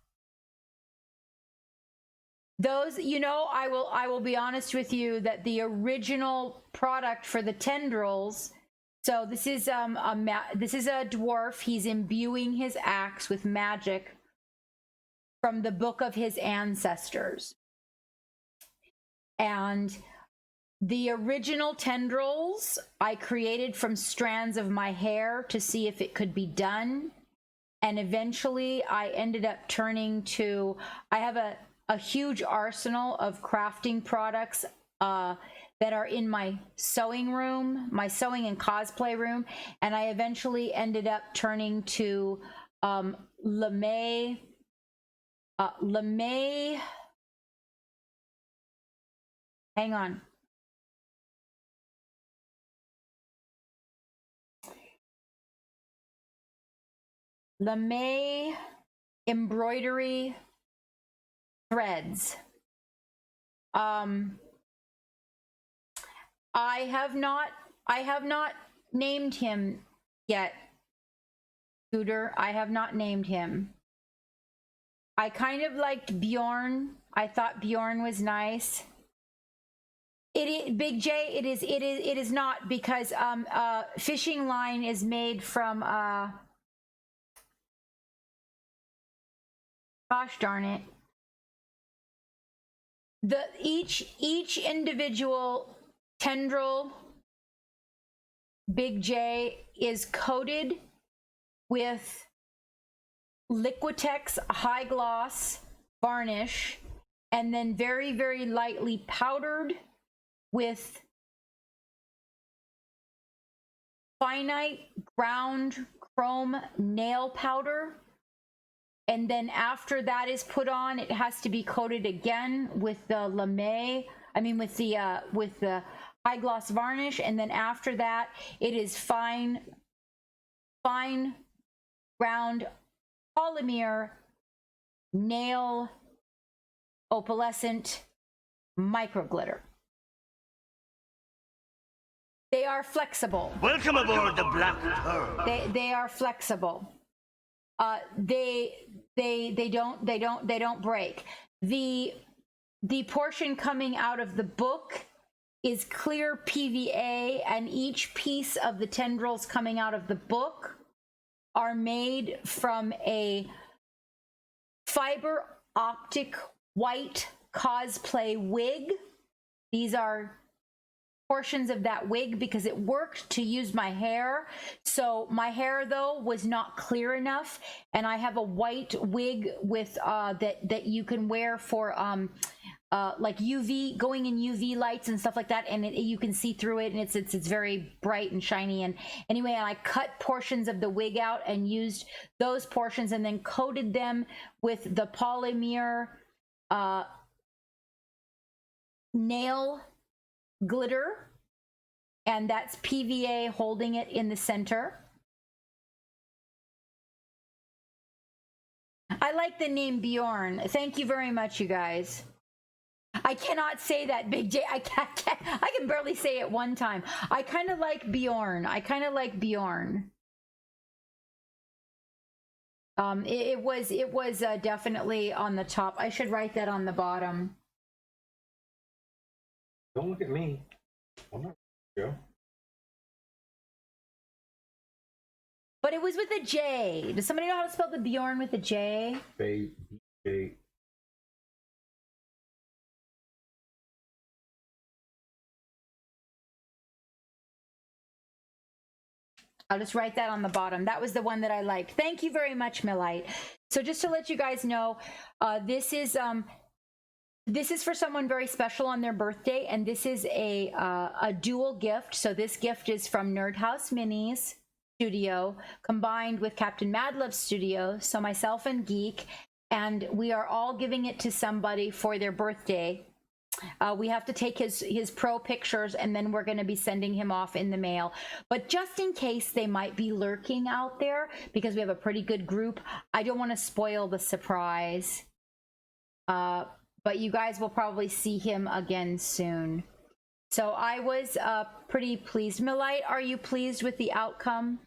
Those, you know, I will be honest with you that the original product for the tendrils. So this is a dwarf. He's imbuing his axe with magic from the book of his ancestors. And the original tendrils I created from strands of my hair to see if it could be done. And eventually I ended up turning to, I have a huge arsenal of crafting products that are in my sewing room, my sewing and cosplay room. And I eventually ended up turning to LeMay, hang on. LeMay embroidery threads. I have not named him yet, Scooter. I have not named him. I kind of liked Bjorn. I thought Bjorn was nice. Big J, it is not, because fishing line is made from gosh darn it. Each individual tendril, Big J, is coated with Liquitex high gloss varnish and then very, very lightly powdered with finite ground chrome nail powder. And then after that is put on, it has to be coated again with the LeMay, with the high gloss varnish. And then after that, it is fine ground polymer nail opalescent micro glitter. They are flexible. Welcome aboard the Black Pearl. They are flexible. They don't break. The portion coming out of the book is clear PVA, and each piece of the tendrils coming out of the book are made from a fiber optic white cosplay wig. These are portions of that wig because it worked to use my hair. So my hair though was not clear enough, and I have a white wig with that you can wear for like UV, going in UV lights and stuff like that, and you can see through it, and it's very bright and shiny. And anyway, I cut portions of the wig out and used those portions and then coated them with the polymer nail glitter, and that's PVA holding it in the center. I like the name Bjorn. Thank you very much, you guys. I cannot say that, Big J. I can barely say it one time. I kind of like Bjorn. It was definitely on the top. I should write that on the bottom. Don't look at me. I'm not Joe. But it was with a J. Does somebody know how to spell the Bjorn with a J? Jay. I'll just write that on the bottom. That was the one that I liked. Thank you very much, Millite. So just to let you guys know, this is for someone very special on their birthday, and this is a dual gift. So this gift is from Nerd House Minis Studio combined with Captain Madlove's studio. So myself and Geek, and we are all giving it to somebody for their birthday. We have to take his pro pictures, and then we're going to be sending him off in the mail. But just in case they might be lurking out there, because we have a pretty good group, I don't want to spoil the surprise. But you guys will probably see him again soon. So I was pretty pleased. Millite, are you pleased with the outcome?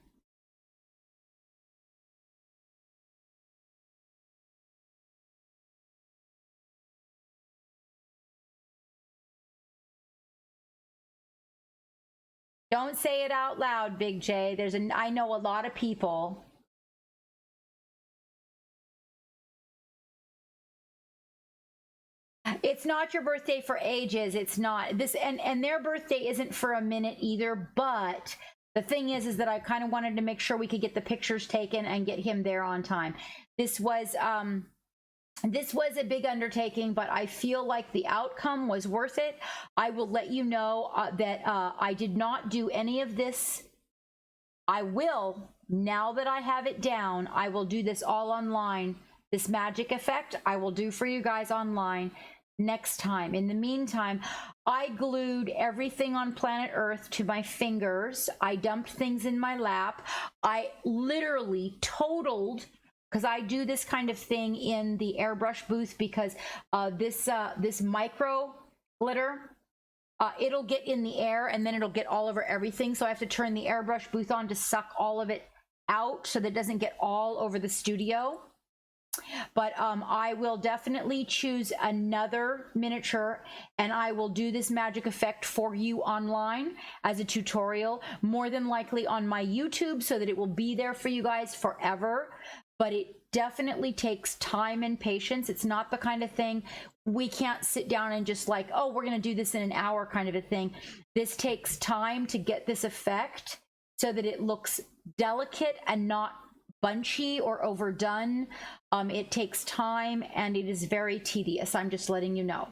Don't say it out loud, Big J. I know a lot of people. It's not your birthday for ages. It's not this, and their birthday isn't for a minute either. But the thing is that I kind of wanted to make sure we could get the pictures taken and get him there on time. This was a big undertaking, but I feel like the outcome was worth it. I will let you know that I did not do any of this. I will, now that I have it down, I will do this all online. This magic effect I will do for you guys online next time. In the meantime, I glued everything on planet Earth to my fingers. I dumped things in my lap. I literally totaled, because I do this kind of thing in the airbrush booth, because this micro glitter, it'll get in the air and then it'll get all over everything. So I have to turn the airbrush booth on to suck all of it out so that it doesn't get all over the studio. But I will definitely choose another miniature, and I will do this magic effect for you online as a tutorial, more than likely on my YouTube, so that it will be there for you guys forever. But it definitely takes time and patience. It's not the kind of thing we can't sit down and just like, oh, we're going to do this in an hour kind of a thing. This takes time to get this effect so that it looks delicate and not bunchy or overdone. It takes time and it is very tedious. I'm just letting you know,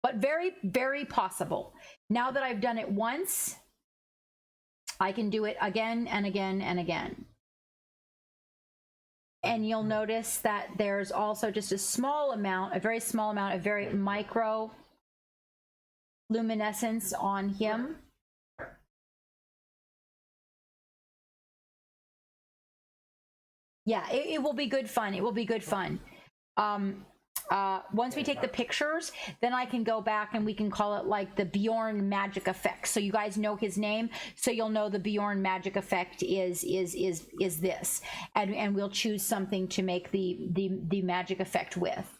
but very, very possible. Now that I've done it once, I can do it again and again and again. And you'll notice that there's also just a small amount, a very small amount of very micro luminescence on him. Yeah, it will be good fun. It will be good fun. Once we take the pictures, then I can go back and we can call it like the Bjorn magic effect. So you guys know his name, so you'll know the Bjorn magic effect is this, and we'll choose something to make the magic effect with.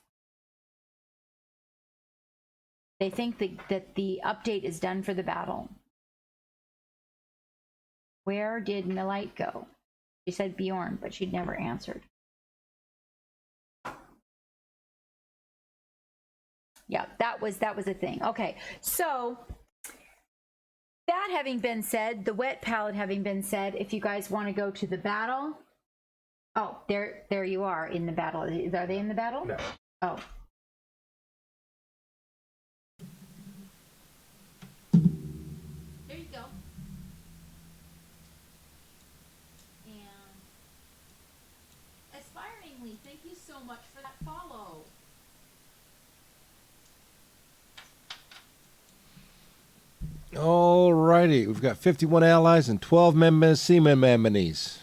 They think that the update is done for the battle. Where did Millite go? She said Bjorn, but she'd never answered. Yeah, that was a thing. Okay, so that having been said, the wet palette having been said, if you guys want to go to the battle, oh, there you are in the battle. Are they in the battle? No. Oh. There you go. And aspiringly, thank you so much for that follow. Alrighty, we've got 51 allies and 12 seaman anemones.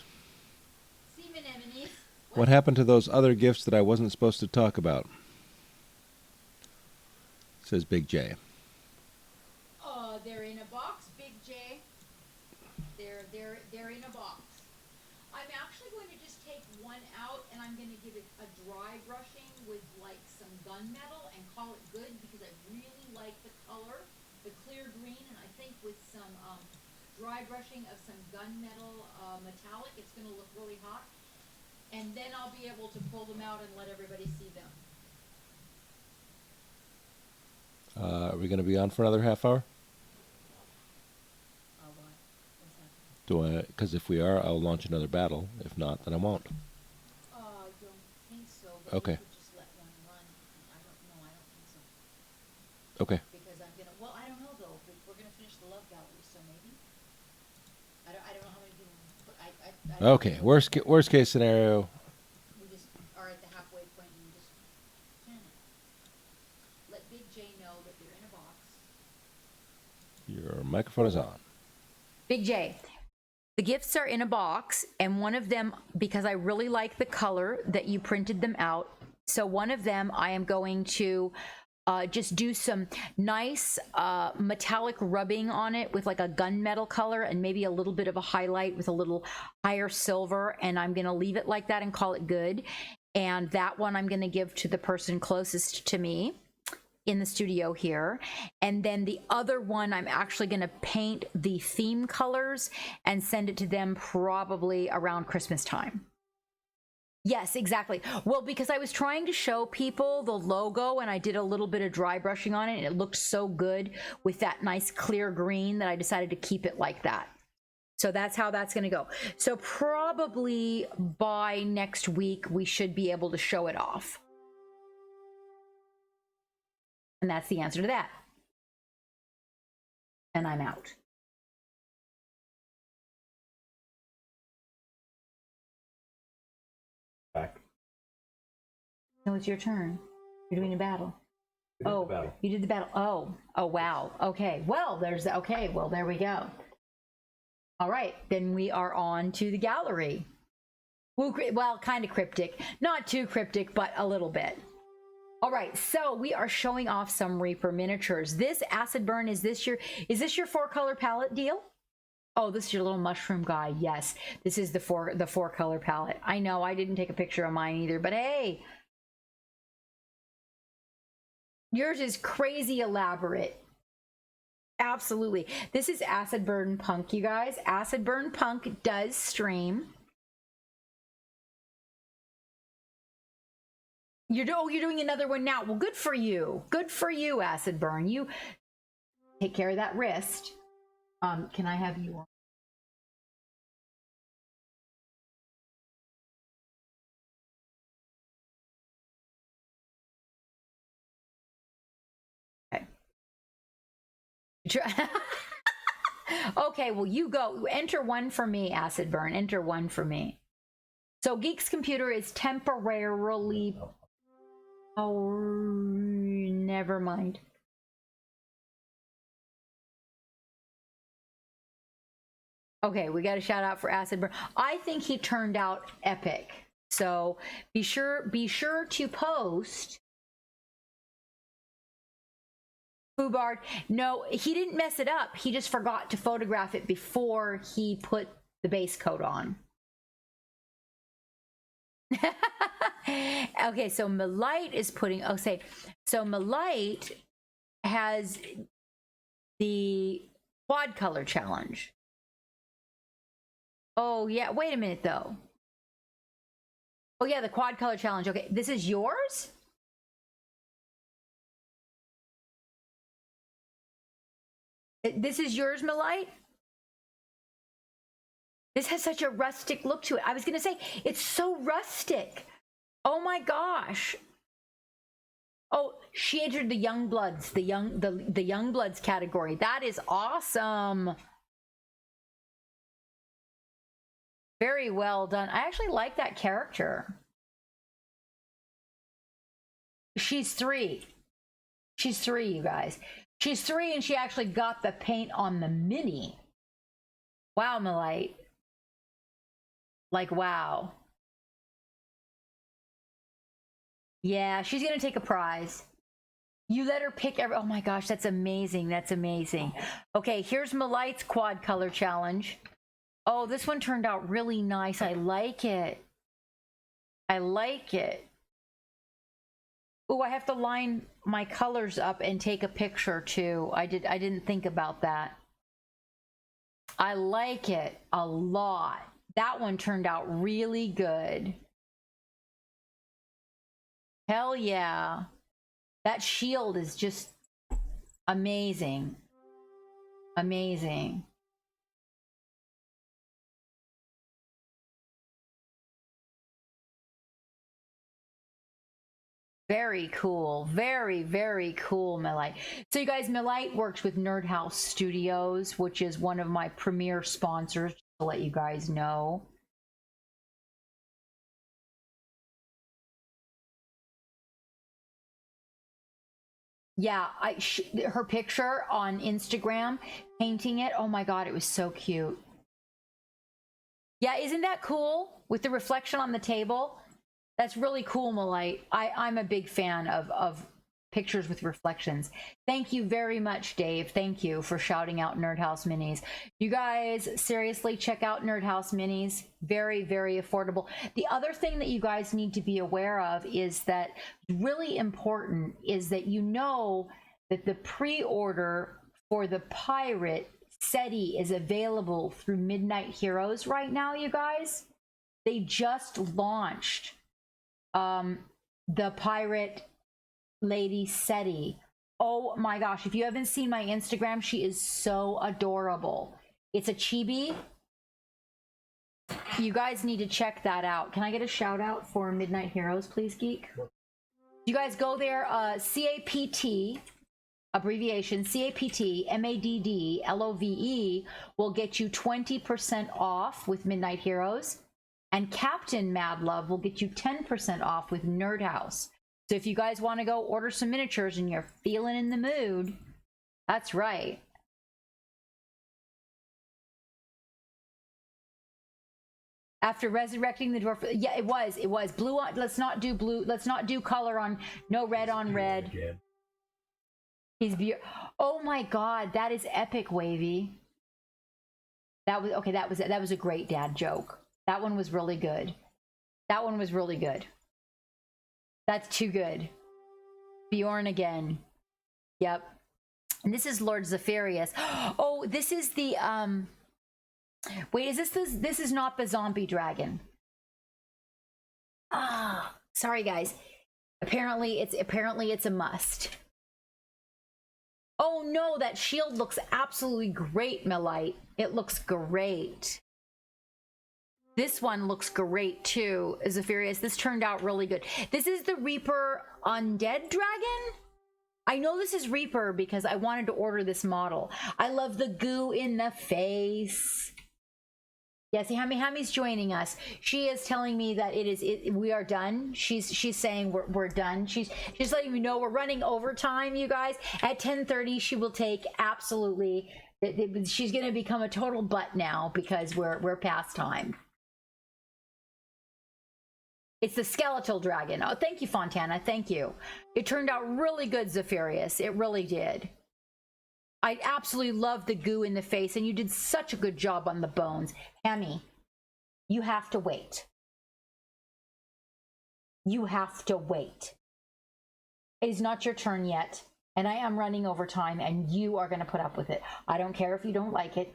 Seaman anemones? What happened to those other gifts that I wasn't supposed to talk about? Says Big J. They're in a box, Big J. They're in a box. I'm actually going to just take one out and I'm going to give it a dry brushing with like some gunmetal and call it good, because I really like the color, the clear green, and I think with some dry brushing of some gunmetal metallic, it's going to look really hot. And then I'll be able to pull them out and let everybody see them. Are we going to be on for another half hour? Do I? Because if we are, I'll launch another battle. If not, then I won't. I don't think so. Okay. You could just let one run. I don't think so. Okay. Because I'm gonna. Well, I don't know though. We're gonna finish the love gallery, so maybe. I don't know how many people. But Okay. Worst case scenario. We just are at the halfway point and just let Big J know that they're in a box. Your microphone is on. Big J. The gifts are in a box, and one of them, because I really like the color that you printed them out, so one of them I am going to just do some nice metallic rubbing on it with like a gunmetal color and maybe a little bit of a highlight with a little higher silver, and I'm going to leave it like that and call it good. And that one I'm going to give to the person closest to me in the studio here. And then the other one, I'm actually going to paint the theme colors and send it to them probably around Christmas time. Yes, exactly. Well, because I was trying to show people the logo and I did a little bit of dry brushing on it, and it looked so good with that nice clear green that I decided to keep it like that. So that's how that's going to go. So probably by next week, we should be able to show it off. And that's the answer to that. And I'm out. Back. No, it's your turn. You're doing a battle. Battle. You did the battle. Oh, wow. Okay. Well, okay. Well, there we go. All right. Then we are on to the gallery. Well, kind of cryptic. Not too cryptic, but a little bit. All right, so we are showing off some Reaper miniatures. This acid burn, is this your 4-color palette deal? Oh, this is your little mushroom guy. Yes, this is the 4-color palette. I know I didn't take a picture of mine either, but hey, yours is crazy elaborate. Absolutely. This is Acid Burn Punk, you guys. Acid Burn Punk does stream. You're doing another one now. Well, good for you. Good for you, Acid Burn. You take care of that wrist. Can I have you on? Okay. Okay, well, you go. Enter one for me, Acid Burn. Enter one for me. So Geek's computer is temporarily... Oh, never mind. Okay, we got a shout out for Acid Burn. I think he turned out epic. So be sure to post. Fubard. No, he didn't mess it up. He just forgot to photograph it before he put the base coat on. Okay, so Malite is putting, so Malite has the quad color challenge. Oh yeah, wait a minute though. Oh yeah, the quad color challenge. Okay, this is yours? This is yours, Malite? This has such a rustic look to it. I was gonna say, it's so rustic. Oh my gosh. Oh, she entered the Young Bloods, the Young Bloods category. That is awesome. Very well done. I actually like that character. She's 3. She's 3, you guys. She's 3 and she actually got the paint on the mini. Wow, Malite. Like, wow. Yeah, she's gonna take a prize. You let her pick oh my gosh, that's amazing. That's amazing. Okay, here's Malite's quad color challenge. Oh, this one turned out really nice. I like it. I like it. Oh, I have to line my colors up and take a picture too. I didn't think about that. I like it a lot. That one turned out really good. Hell yeah. That shield is just Amazing. Amazing. Very cool. Very, very cool, Millite. So you guys, Millite works with Nerd House Studios, which is one of my premier sponsors, to let you guys know. Yeah, her picture on Instagram, painting it. Oh my God, it was so cute. Yeah, isn't that cool? With the reflection on the table. That's really cool, Malite. I'm a big fan of pictures with reflections. Thank you very much, Dave. Thank you for shouting out Nerd House Minis. You guys, seriously, check out Nerd House Minis. Very, very affordable. The other thing that you guys need to be aware of is that really important is that you know that the pre-order for the Pirate SETI is available through Midnight Heroes right now, you guys. They just launched the Pirate Lady SETI. Oh my gosh, if you haven't seen my Instagram, she is so adorable. It's a chibi. You guys need to check that out. Can I get a shout out for Midnight Heroes, please, Geek? You guys go there, CAPT, abbreviation, CAPT MADDLOVE will get you 20% off with Midnight Heroes. And Captain Mad Love will get you 10% off with Nerd House. So if you guys want to go order some miniatures and you're feeling in the mood, that's right. After resurrecting the dwarf, yeah, it was blue on. Let's not do blue. Let's not do color on. No red on red. He's beautiful. Oh my God, that is epic, Wavy. That was okay. That was a great dad joke. That one was really good. That one was really good. That's too good. Bjorn again. Yep. And this is Lord Zephyrius. Oh, this is the wait, is this is not the zombie dragon. Ah, sorry guys. Apparently it's a must. Oh no, that shield looks absolutely great, Millite. It looks great. This one looks great too, Zephyrius. This turned out really good. This is the Reaper Undead Dragon. I know this is Reaper because I wanted to order this model. I love the goo in the face. Yes, Hammy's joining us. She is telling me that we are done. She's saying we're done. She's letting me know we're running overtime, you guys. At 10:30, she will take absolutely. She's going to become a total butt now because we're past time. It's the skeletal dragon. Oh, thank you, Fontana. Thank you. It turned out really good, Zephyrius. It really did. I absolutely love the goo in the face, and you did such a good job on the bones. Hammy, you have to wait. You have to wait. It is not your turn yet, and I am running over time, and you are going to put up with it. I don't care if you don't like it.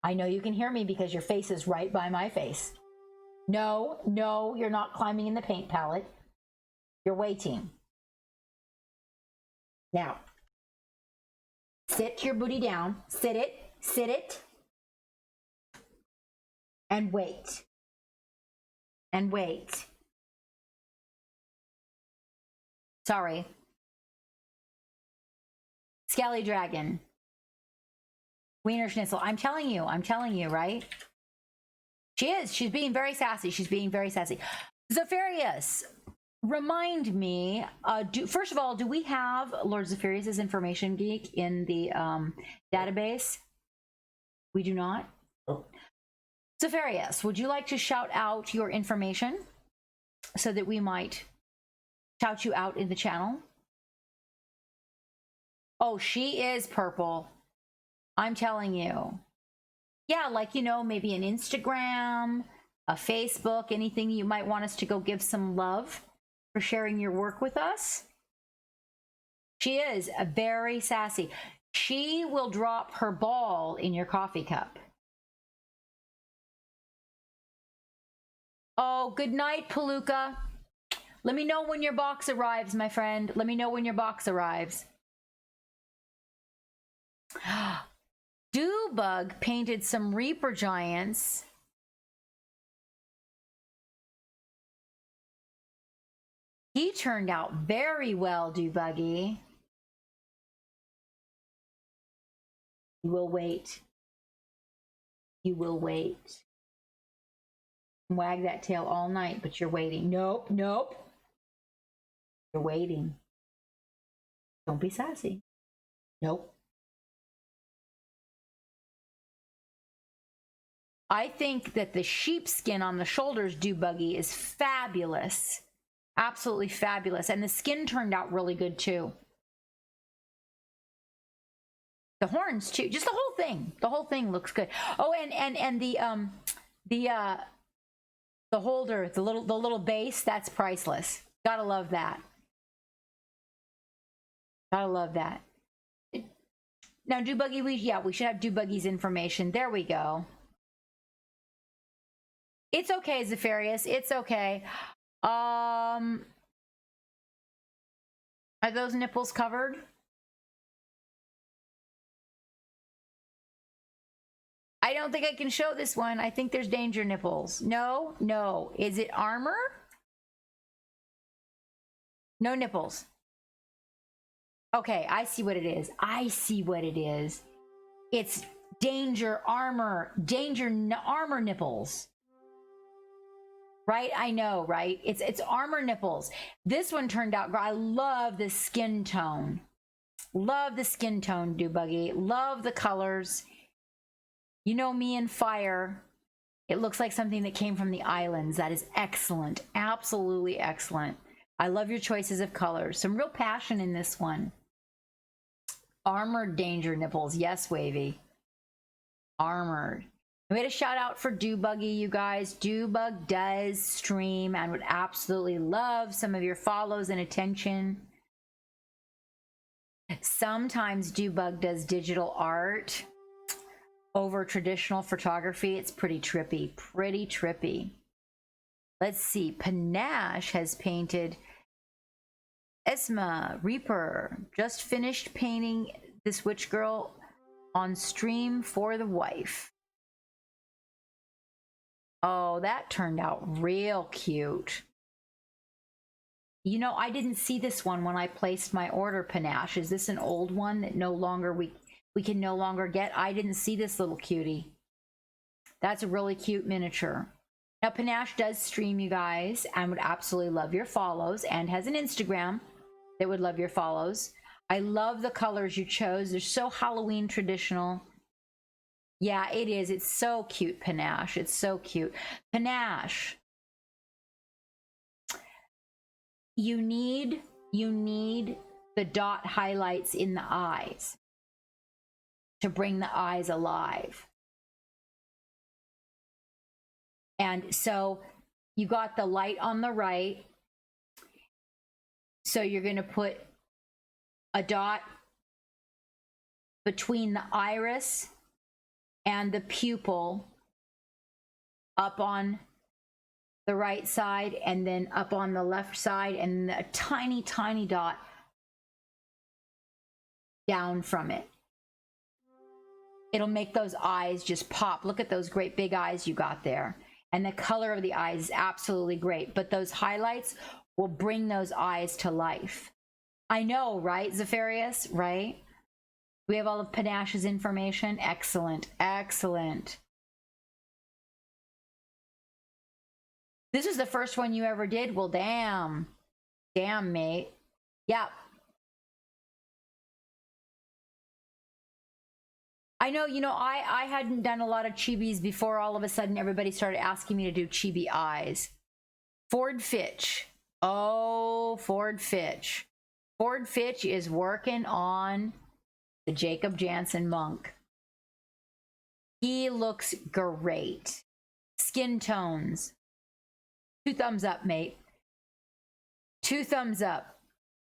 I know you can hear me because your face is right by my face. No, you're not climbing in the paint palette. You're waiting. Now, sit your booty down. Sit it. And wait. And wait. Sorry. Skelly Dragon. Wiener Schnitzel. I'm telling you, right? She is. She's being very sassy. Zephyrius, remind me, first of all, do we have Lord Zephyrius' information geek in the database? We do not? Oh. Zephyrius, would you like to shout out your information so that we might shout you out in the channel? Oh, she is purple. I'm telling you. Yeah, like, maybe an Instagram, a Facebook, anything you might want us to go give some love for sharing your work with us. She is very sassy. She will drop her ball in your coffee cup. Oh, good night, Palooka. Let me know when your box arrives, my friend. Let me know when your box arrives. Dewbug painted some Reaper Giants. He turned out very well, Dewbuggy. You will wait. You will wait. Wag that tail all night, but you're waiting. Nope, nope. You're waiting. Don't be sassy. Nope. I think that the sheepskin on the shoulders, Dewbuggy, is fabulous. Absolutely fabulous. And the skin turned out really good too. The horns too. Just the whole thing. The whole thing looks good. Oh, and the holder, the little base, that's priceless. Gotta love that. Gotta love that. Now, Dewbuggy, we should have Dewbuggy's information. There we go. It's okay, Zephyrius. It's okay. Are those nipples covered? I don't think I can show this one. I think there's danger nipples. No, no. Is it armor? No nipples. Okay, I see what it is. I see what it is. It's danger armor. Armor nipples. Right? I know, right? It's armor nipples. This one turned out great. I love the skin tone. Love the skin tone, Dewbuggy. Love the colors. You know me and fire. It looks like something that came from the islands. That is excellent. Absolutely excellent. I love your choices of colors. Some real passion in this one. Armored danger nipples. Yes, Wavy. Armored. We had a shout out for Dewbuggy, you guys. Dewbug does stream and would absolutely love some of your follows and attention. Sometimes Dewbug does digital art over traditional photography. It's pretty trippy, pretty trippy. Let's see. Panache has painted Esma Reaper. Just finished painting this witch girl on stream for the wife. Oh, that turned out real cute. You know, I didn't see this one when I placed my order, Panache. Is this an old one that no longer we can no longer get? I didn't see this little cutie. That's a really cute miniature. Now, Panache does stream, you guys, and would absolutely love your follows, and has an Instagram that would love your follows. I love the colors you chose. They're so Halloween traditional. Yeah, it is. It's so cute, Panache. It's so cute. Panache. You need the dot highlights in the eyes to bring the eyes alive. And so you got the light on the right. So you're going to put a dot between the iris and the pupil up on the right side, and then up on the left side, and a tiny, tiny dot down from it. It'll make those eyes just pop. Look at those great big eyes you got there. And the color of the eyes is absolutely great. But those highlights will bring those eyes to life. I know, right, Zephyrius? Right? We have all of Panache's information. Excellent. Excellent. This is the first one you ever did? Well, damn. Damn, mate. Yep. I know, you know, I hadn't done a lot of chibis before all of a sudden everybody started asking me to do chibi eyes. Ford Fitch. Oh, Ford Fitch. Ford Fitch is working on the Jacob Jansen monk. He looks great. Skin tones. 2 thumbs up, mate. 2 thumbs up.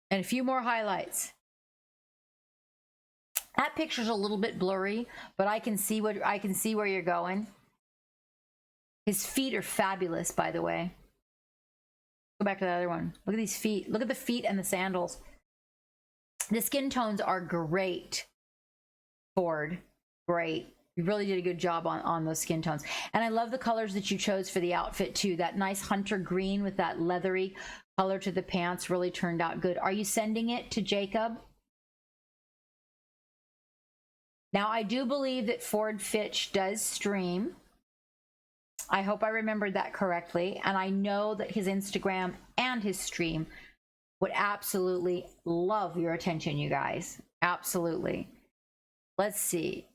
And a few more highlights. That picture's a little bit blurry, but I can see where you're going. His feet are fabulous, by the way. Go back to the other one. Look at these feet. Look at the feet and the sandals. The skin tones are great. Ford. Great. You really did a good job on those skin tones. And I love the colors that you chose for the outfit too. That nice hunter green with that leathery color to the pants really turned out good. Are you sending it to Jacob? Now, I do believe that Ford Fitch does stream. I hope I remembered that correctly. And I know that his Instagram and his stream would absolutely love your attention, you guys. Absolutely. Let's see.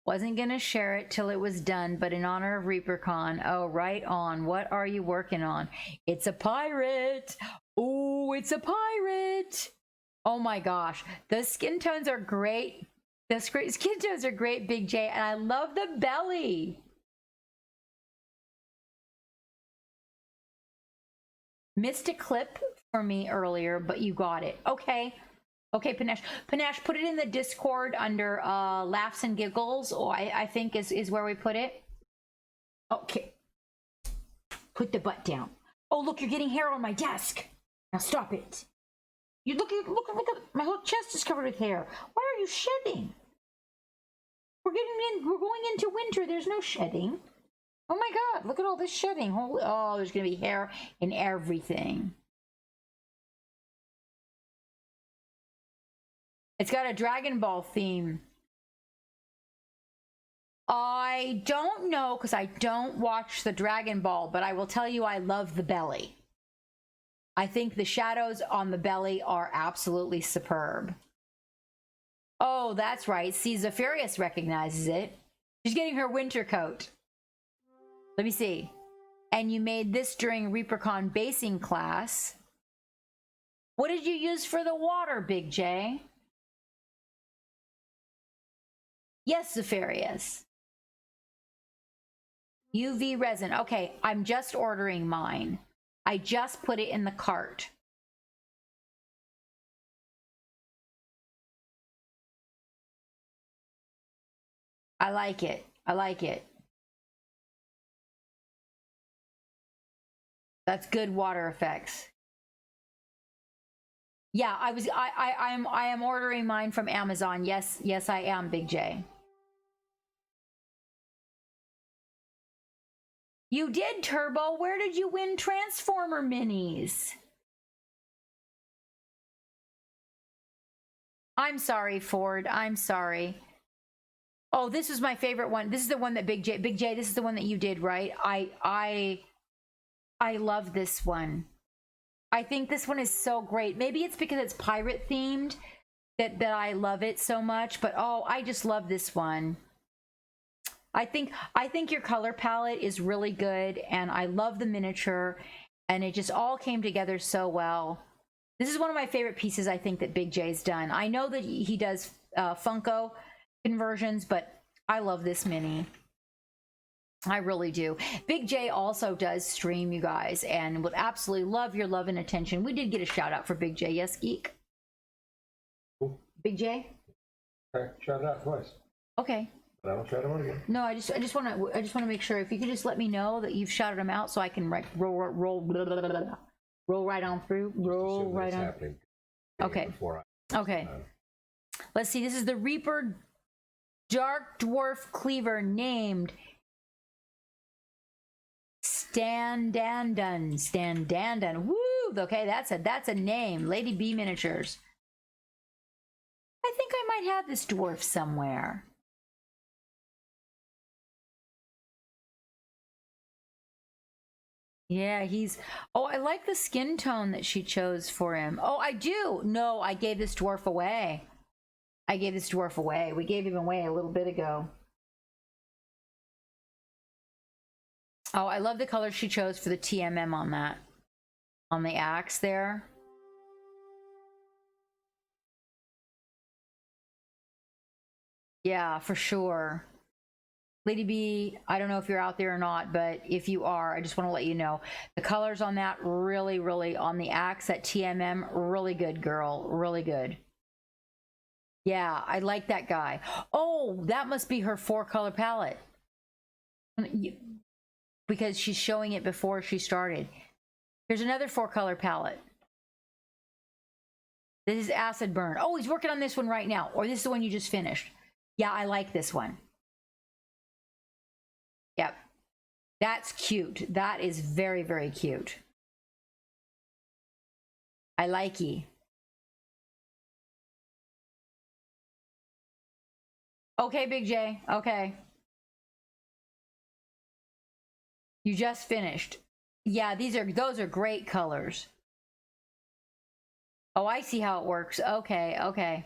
Wasn't going to share it till it was done, but in honor of ReaperCon. Oh, right on. What are you working on? It's a pirate. Oh, it's a pirate. Oh my gosh. The skin tones are great. The skin tones are great, Big J. And I love the belly. Missed a clip for me earlier, but you got it. Okay. Okay, Panache. Panache, put it in the Discord under laughs and giggles. Oh, I think is where we put it. Okay. Put the butt down. Oh, look, you're getting hair on my desk. Now stop it. You look at my whole chest is covered with hair. Why are you shedding? We're going into winter. There's no shedding. Oh my God, look at all this shedding. Oh, there's gonna be hair in everything. It's got a Dragon Ball theme. I don't know because I don't watch the Dragon Ball, but I will tell you I love the belly. I think the shadows on the belly are absolutely superb. Oh, that's right. See, Zephyrius recognizes it. She's getting her winter coat. Let me see. And you made this during ReaperCon basing class. What did you use for the water, Big J? Yes, Zephyrius. UV resin. Okay, I'm just ordering mine. I just put it in the cart. I like it. I like it. That's good water effects. Yeah, I am ordering mine from Amazon. Yes, I am, Big J. You did, Turbo. Where did you win Transformer minis? I'm sorry, Ford. I'm sorry. Oh, this was my favorite one. This is the one that Big J, this is the one that you did, right? I love this one. I think this one is so great. Maybe it's because it's pirate themed that I love it so much, but oh, I just love this one. I think your color palette is really good, and I love the miniature, and it just all came together so well. This is one of my favorite pieces I think that Big J's done. I know that he does Funko conversions, but I love this mini. I really do. Big J also does stream, you guys, and would absolutely love your love and attention. We did get a shout out for Big J. Yes, Geek? Cool. Big J? Okay, shout it out twice. Okay. But I won't shout him out again. No, I just want to make sure if you could just let me know that you've shouted them out so I can roll right on through. Roll right on. Happening Okay. Okay. Let's see. This is the Reaper Dark Dwarf Cleaver named Standandun. Woo! Okay, that's a name. Lady B Miniatures. I think I might have this dwarf somewhere. Yeah, oh, I like the skin tone that she chose for him. Oh, I do. No, I gave this dwarf away. We gave him away a little bit ago. Oh, I love the color she chose for the TMM on that. On the axe there. Yeah, for sure. Lady B, I don't know if you're out there or not, but if you are, I just want to let you know. The colors on that really, really, on the axe, that TMM, really good, girl. Really good. Yeah, I like that guy. Oh, that must be her 4-color palette. Because she's showing it before she started. Here's another 4-color palette. This is Acid Burn. Oh, he's working on this one right now. Or this is the one you just finished. Yeah, I like this one. Yep. That's cute. That is very, very cute. I like ye. Okay, Big J. Okay. You just finished. Yeah, those are great colors. Oh, I see how it works. Okay, okay.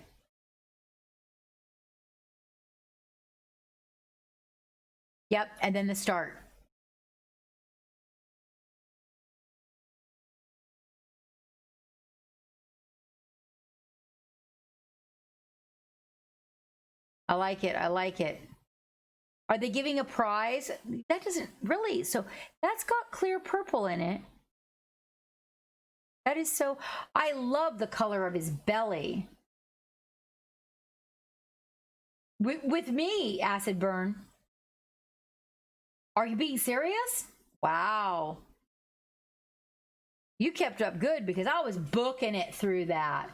Yep, and then the start. I like it. I like it. Are they giving a prize? That doesn't really. So that's got clear purple in it. That is so. I love the color of his belly. With me, Acid Burn. Are you being serious? Wow. You kept up good because I was booking it through that.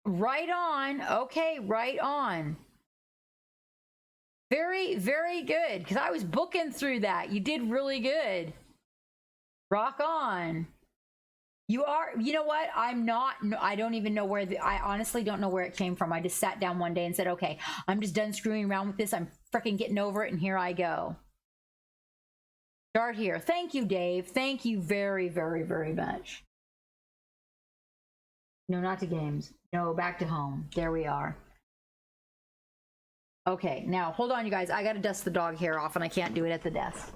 Right on. Okay, right on. Very, very good. Because I was booking through that. You did really good. Rock on. You are, you know what? I don't even know where I honestly don't know where it came from. I just sat down one day and said, okay, I'm just done screwing around with this. I'm freaking getting over it. And here I go. Start here. Thank you, Dave. Thank you very, very, very much. No, not to games. No, back to home. There we are. Okay, now hold on, you guys. I got to dust the dog hair off and I can't do it at the desk.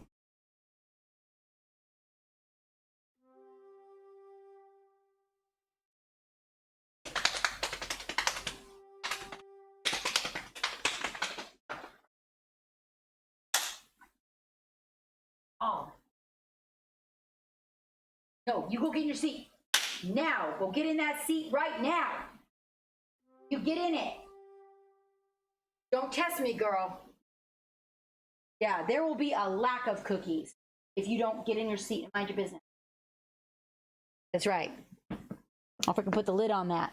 Oh. No, you go get in your seat. Now. Go get in that seat right now. You get in it. Don't test me, girl. Yeah, there will be a lack of cookies if you don't get in your seat and mind your business. That's right. I'll freaking put the lid on that.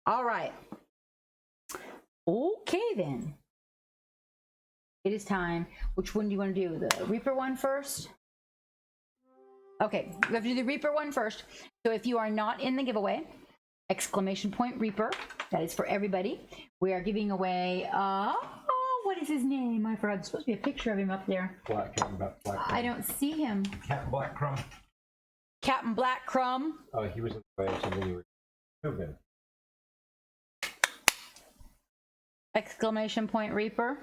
All right. Okay, then. It is time. Which one do you want to do? The Reaper one first? Okay, we have to do the Reaper one first. So if you are not in the giveaway, exclamation point Reaper. That is for everybody. We are giving away, what is his name? I forgot. There's supposed to be a picture of him up there. Black Crumb. I don't see him. Captain Black Crumb. Captain Black Crumb. Oh, he was in the way, so then you were moving. Exclamation point Reaper.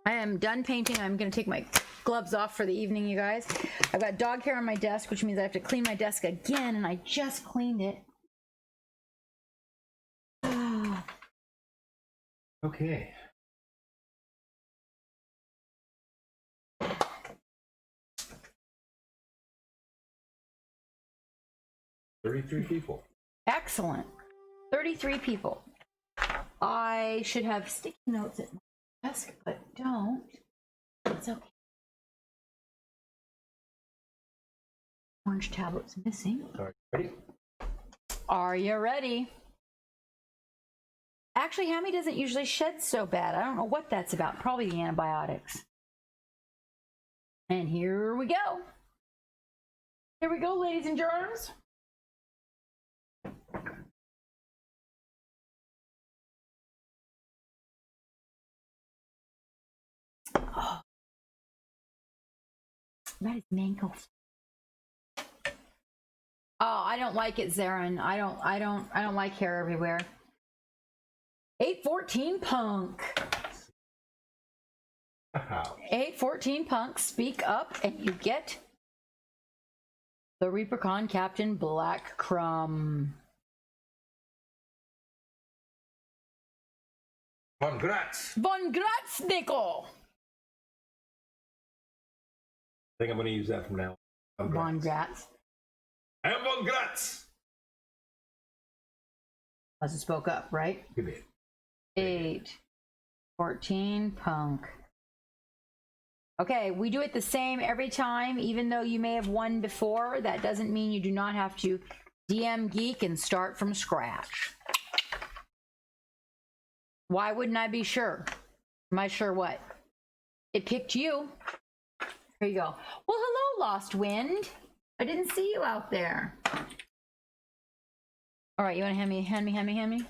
I am done painting. I'm going to take my gloves off for the evening, you guys. I've got dog hair on my desk, which means I have to clean my desk again, and I just cleaned it. Okay. $33 people. Excellent. 33 people. I should have sticky notes at my desk, but don't. It's okay. Orange tablet's missing. All right, ready? Are you ready? Actually, Hammy doesn't usually shed so bad. I don't know what that's about. Probably the antibiotics. And here we go. Here we go, ladies and germs. Oh, that is mango. Oh, I don't like it, Zarin. I don't like hair everywhere. 814 Punk. 814 Punk, speak up and you get the Reapercon Captain Black Crumb. Congrats. Congrats, Nico. I think I'm going to use that from now on. Congrats. And congrats. Unless it spoke up, right? Give me it. 814 Punk. Okay, we do it the same every time, even though you may have won before. That doesn't mean you do not have to DM Geek and start from scratch. Why wouldn't I be sure? Am I sure what? It picked you. Here you go. Well, hello, Lost Wind. I didn't see you out there. All right, you want to hand me?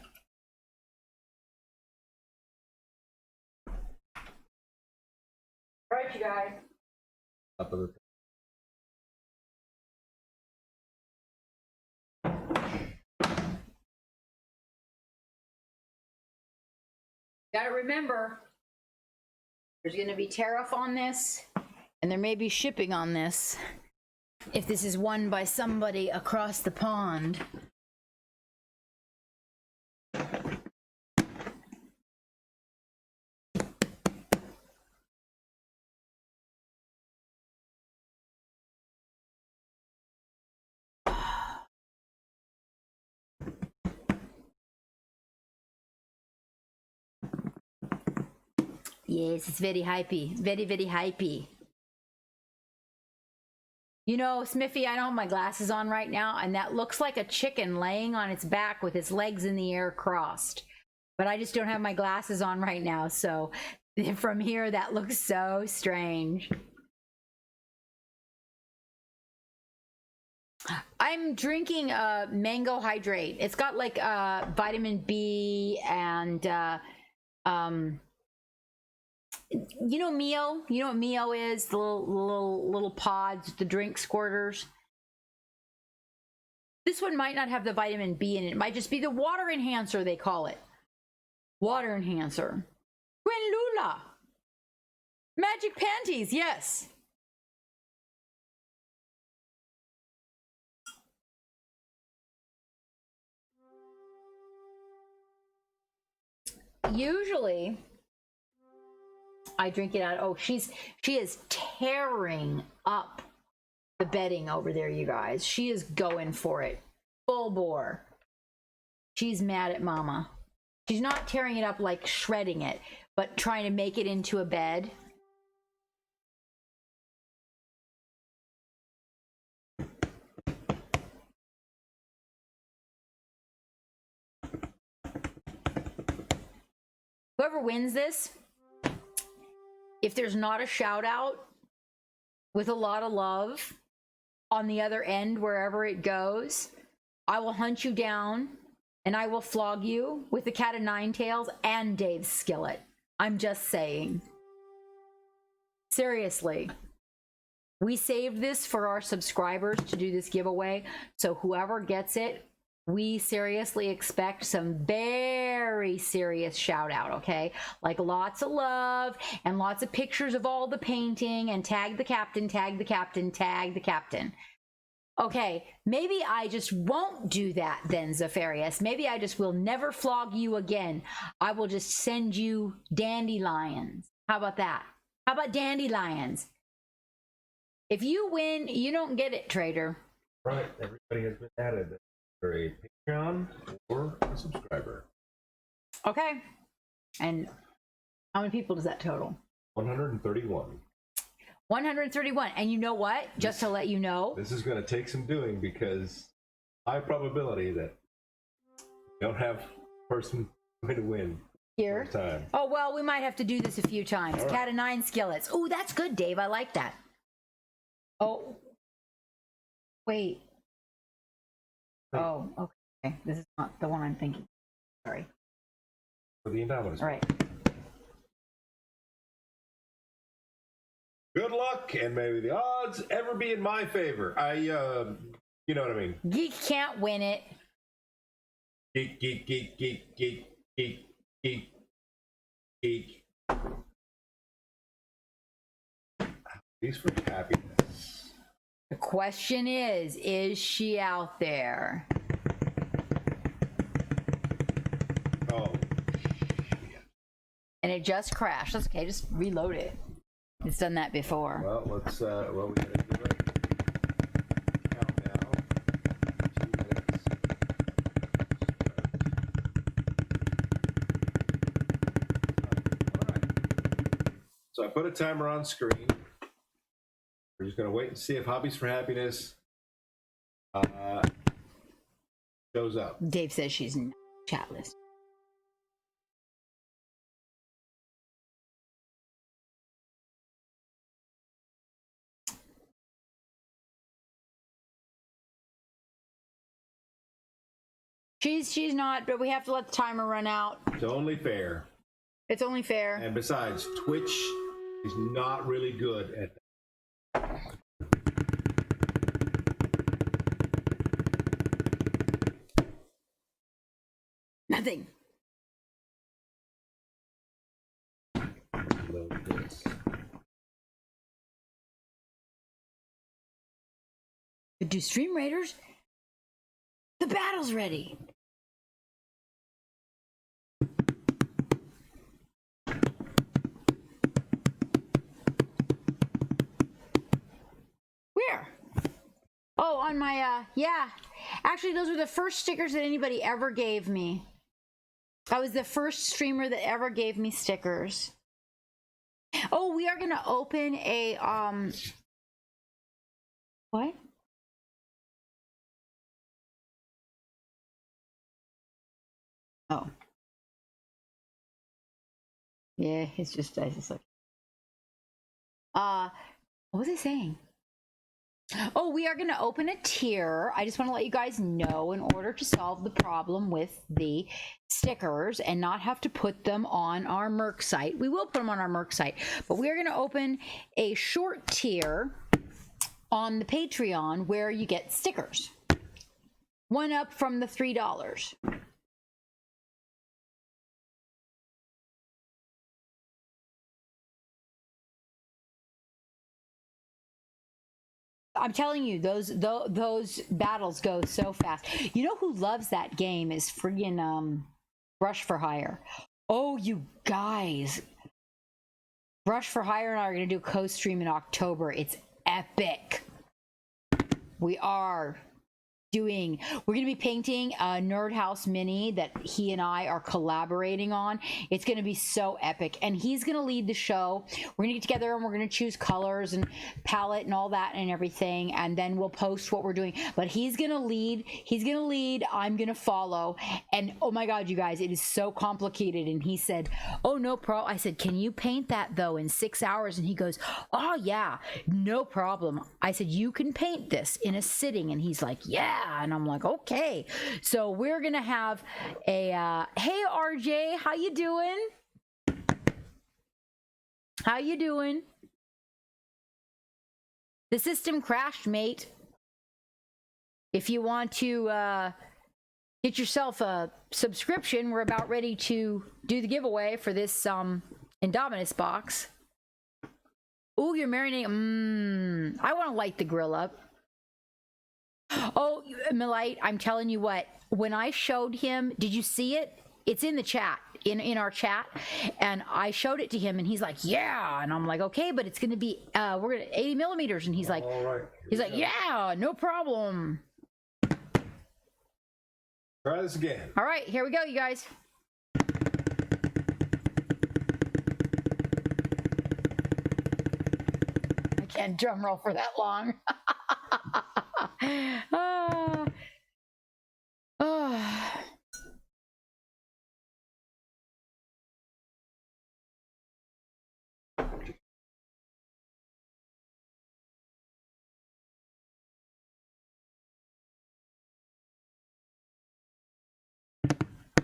All right, you guys. Up of the Gotta remember, there's gonna be tariff on this, and there may be shipping on this if this is won by somebody across the pond. Yes, it's very hypey. Very, very hypey. You know, Smithy, I don't have my glasses on right now, and that looks like a chicken laying on its back with its legs in the air crossed. But I just don't have my glasses on right now, so from here, that looks so strange. I'm drinking mango hydrate. It's got like vitamin B and you know Mio? You know what Mio is? The little pods, the drink squirters. This one might not have the vitamin B in it. It might just be the water enhancer, they call it. Water enhancer. Gwenlula. Magic panties, yes. Usually I drink it out. Oh, she is tearing up the bedding over there, you guys. She is going for it. Full bore. She's mad at Mama. She's not tearing it up like shredding it, but trying to make it into a bed. Whoever wins this, if there's not a shout out with a lot of love on the other end, wherever it goes, I will hunt you down and I will flog you with the cat of nine tails and Dave's skillet. I'm just saying. Seriously. We saved this for our subscribers to do this giveaway. So whoever gets it, we seriously expect some very serious shout out, okay? Like lots of love and lots of pictures of all the painting and tag the captain, tag the captain, tag the captain. Okay, maybe I just won't do that then, Zafarius. Maybe I just will never flog you again. I will just send you dandelions. How about that? How about dandelions? If you win, you don't get it, Trader. Right, everybody has been added. A Patreon or a subscriber. Okay. And how many people does that total? 131. 131. And you know what? Just to let you know. This is going to take some doing because high probability that you don't have a person going to win Here. time. Oh, well, we might have to do this a few times. All right. Cat of nine skillets. Oh, that's good, Dave. I like that. Oh. Wait. Oh, okay. This is not the one I'm thinking. Sorry. For the Indominus. All right. Good luck, and maybe the odds ever be in my favor. You know what I mean. Geek can't win it. Geek, geek, geek, geek, geek, geek, geek, geek. These for happiness. The question is she out there? Oh. And it just crashed. That's okay. Just reload it. It's done that before. Well, let's, we gotta do it. Countdown. 2 minutes. All right. So I put a timer on screen. We're just gonna wait and see if Hobbies for Happiness shows up. Dave says she's not chat list. She's not, but we have to let the timer run out. It's only fair. It's only fair. And besides, Twitch is not really good at that. Nothing. Do Stream Raiders? The battle's ready. Where? Oh, on my, yeah. Actually, those were the first stickers that anybody ever gave me. I was the first streamer that ever gave me stickers. Oh, we are going to open a, what? Oh. Yeah, it's just, I just like, what was I saying? Oh, we are going to open a tier. I just want to let you guys know, in order to solve the problem with the stickers and not have to put them on our Merc site. We will put them on our Merc site, but we are going to open a short tier on the Patreon where you get stickers. One up from the $3. I'm telling you, those battles go so fast. You know who loves that game is friggin' Rush for Hire. Oh, you guys. Rush for Hire and I are going to do a co-stream in October. It's epic. We are doing, we're going to be painting a Nerd House mini that he and I are collaborating on. It's going to be so epic, and he's going to lead the show. We're going to get together and we're going to choose colors and palette and all that and everything, and then we'll post what we're doing. But he's going to lead, I'm going to follow. And oh my god, you guys, it is so complicated. And he said, oh no problem. I said, can you paint that though in 6 hours? And he goes, oh yeah, no problem. I said, you can paint this in a sitting. And he's like, yeah. And I'm like, okay. So we're gonna have a hey RJ, how you doing? How you doing? The system crashed, mate. If you want to get yourself a subscription, we're about ready to do the giveaway for this Indominus box. Ooh, you're marinating. I want to light the grill up. Oh, Malite, I'm telling you what, when I showed him, did you see it? It's in the chat, in our chat, and I showed it to him, and he's like, yeah, and I'm like, okay, but it's gonna be, we're gonna 80 millimeters, and he's like, all right, he's like, yeah, no problem. Try this again. All right, here we go, you guys. I can't drum roll for that long.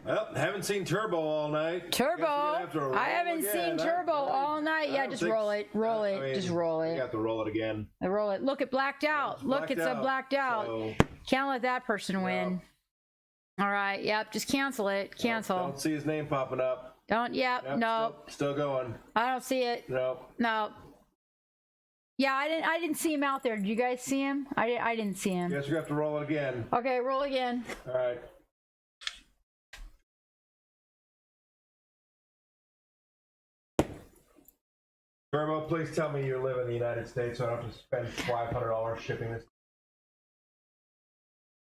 Well, haven't seen Turbo all night. Turbo? I haven't seen Turbo all night. Yeah, just roll it. Roll it. I mean, just roll it. You have to roll it again. Roll it. Look, it blacked out. Look, it's blacked out. So, can't let that person win. All right. Yep. Just cancel it. Cancel. Don't see his name popping up. Don't. Yep. No. Still going. I don't see it. No. No. Yeah, I didn't see him out there. Did you guys see him? I didn't see him. Guess you have to roll it again. Okay, roll again. All right. Turbo, please tell me you live in the United States so I don't have to spend $500 shipping this.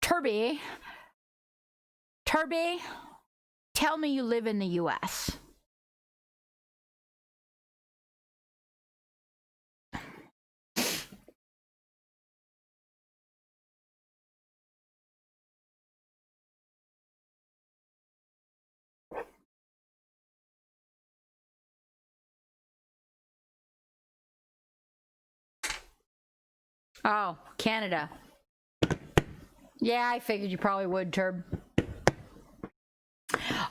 Turby, tell me you live in the U.S. Oh, Canada. Yeah, I figured you probably would, Turb.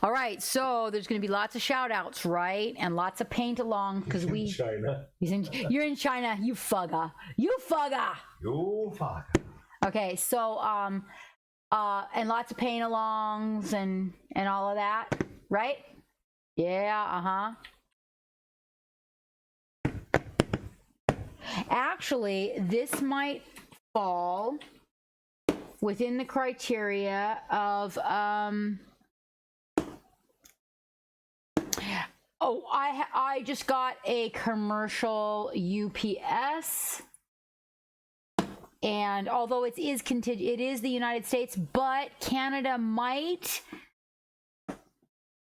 All right, so there's going to be lots of shout-outs, right? And lots of paint-along, because we... China. You're in China, you fugger. You fugger! You fuck. Okay, so, and lots of paint-alongs and all of that, right? Yeah, Actually, this might fall within the criteria of, oh, I just got a commercial UPS, and although it is the United States, but Canada might.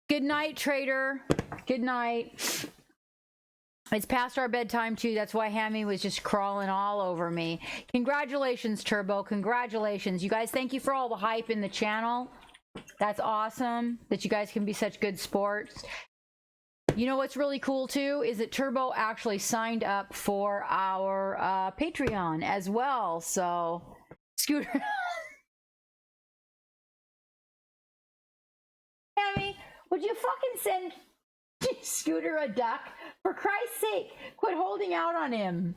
Good night, trader. Good night. It's past our bedtime too. That's why Hammy was just crawling all over me. Congratulations, Turbo. Congratulations. You guys, thank you for all the hype in the channel. That's awesome that you guys can be such good sports. You know what's really cool too is that Turbo actually signed up for our Patreon as well. So, Scooter. Hammy, would you fucking send Scooter a duck? For Christ's sake, quit holding out on him.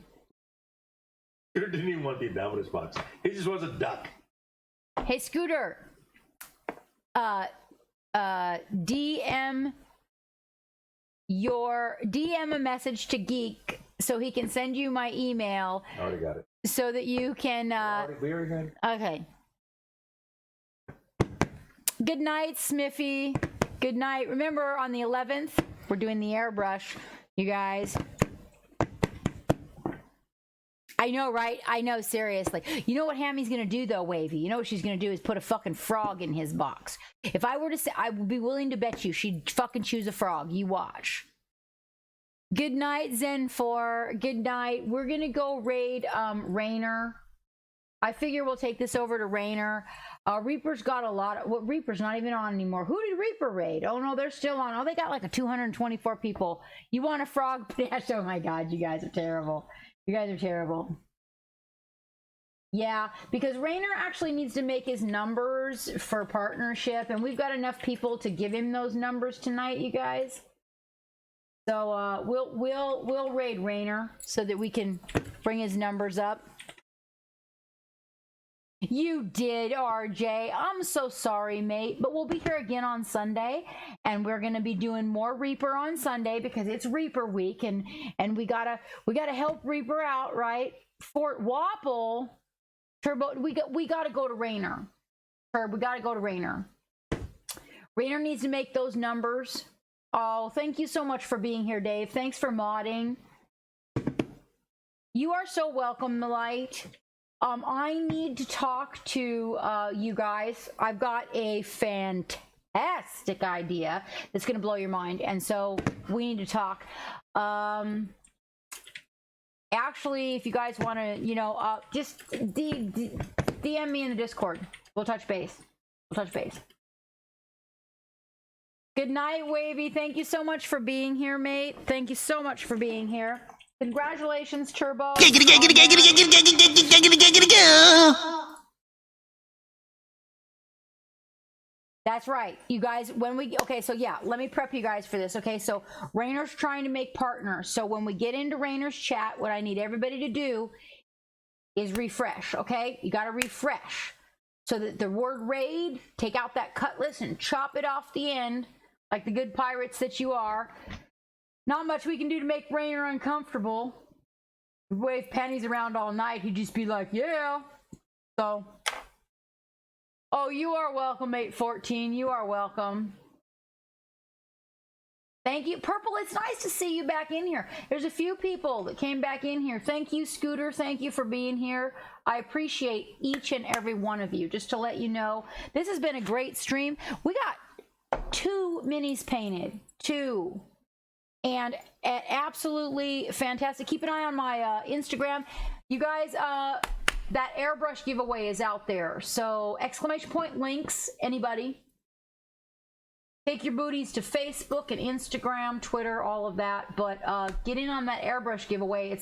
Scooter didn't even want the Indominus box. He just wants a duck. Hey, Scooter. DM a message to Geek so he can send you my email. I already got it. So that you can. We already got it. Okay. Good night, Smiffy. Good night. Remember, on the 11th, we're doing the airbrush, you guys. I know, right? I know, seriously. You know what Hammy's going to do, though, Wavy? You know what she's going to do is put a fucking frog in his box. If I were to say, I would be willing to bet you she'd fucking choose a frog. You watch. Good night, Zen4. Good night. We're going to go raid Rainer. I figure we'll take this over to Rainer. Reaper's got a lot of... Well, Reaper's not even on anymore. Who did Reaper raid? Oh, no, they're still on. Oh, they got like a 224 people. You want a frog dash? Oh, my God. You guys are terrible. You guys are terrible. Yeah, because Rainer actually needs to make his numbers for partnership, and we've got enough people to give him those numbers tonight, you guys. So we'll raid Rainer so that we can bring his numbers up. You did, RJ. I'm so sorry, mate. But we'll be here again on Sunday, and we're gonna be doing more Reaper on Sunday because it's Reaper week, and we gotta help Reaper out, right? Fort Wapple, Turbo. We gotta go to Rainer. We gotta go to Rainer. Rainer needs to make those numbers. Oh, thank you so much for being here, Dave. Thanks for modding. You are so welcome, Malite. I need to talk to you guys. I've got a fantastic idea that's going to blow your mind, and so we need to talk. Actually, if you guys want to, you know, just DM me in the Discord. We'll touch base. We'll touch base. Good night, Wavy. Thank you so much for being here, mate. Thank you so much for being here. Congratulations, Turbo. That's right, you guys. When we okay, so yeah, let me prep you guys for this. Okay, so Rainer's trying to make partners. So when we get into Rainer's chat, what I need everybody to do is refresh. Okay, you got to refresh so that the word raid, take out that cutlass and chop it off the end like the good pirates that you are. Not much we can do to make Rainer uncomfortable. Wave pennies around all night, he'd just be like, yeah. So, oh, you are welcome, 814. You are welcome. Thank you. Purple, it's nice to see you back in here. There's a few people that came back in here. Thank you, Scooter. Thank you for being here. I appreciate each and every one of you. Just to let you know, this has been a great stream. We got 2 minis painted. 2. And absolutely fantastic. Keep an eye on my Instagram. You guys, that airbrush giveaway is out there. So, exclamation point links, anybody. Take your booties to Facebook and Instagram, Twitter, all of that. But get in on that airbrush giveaway.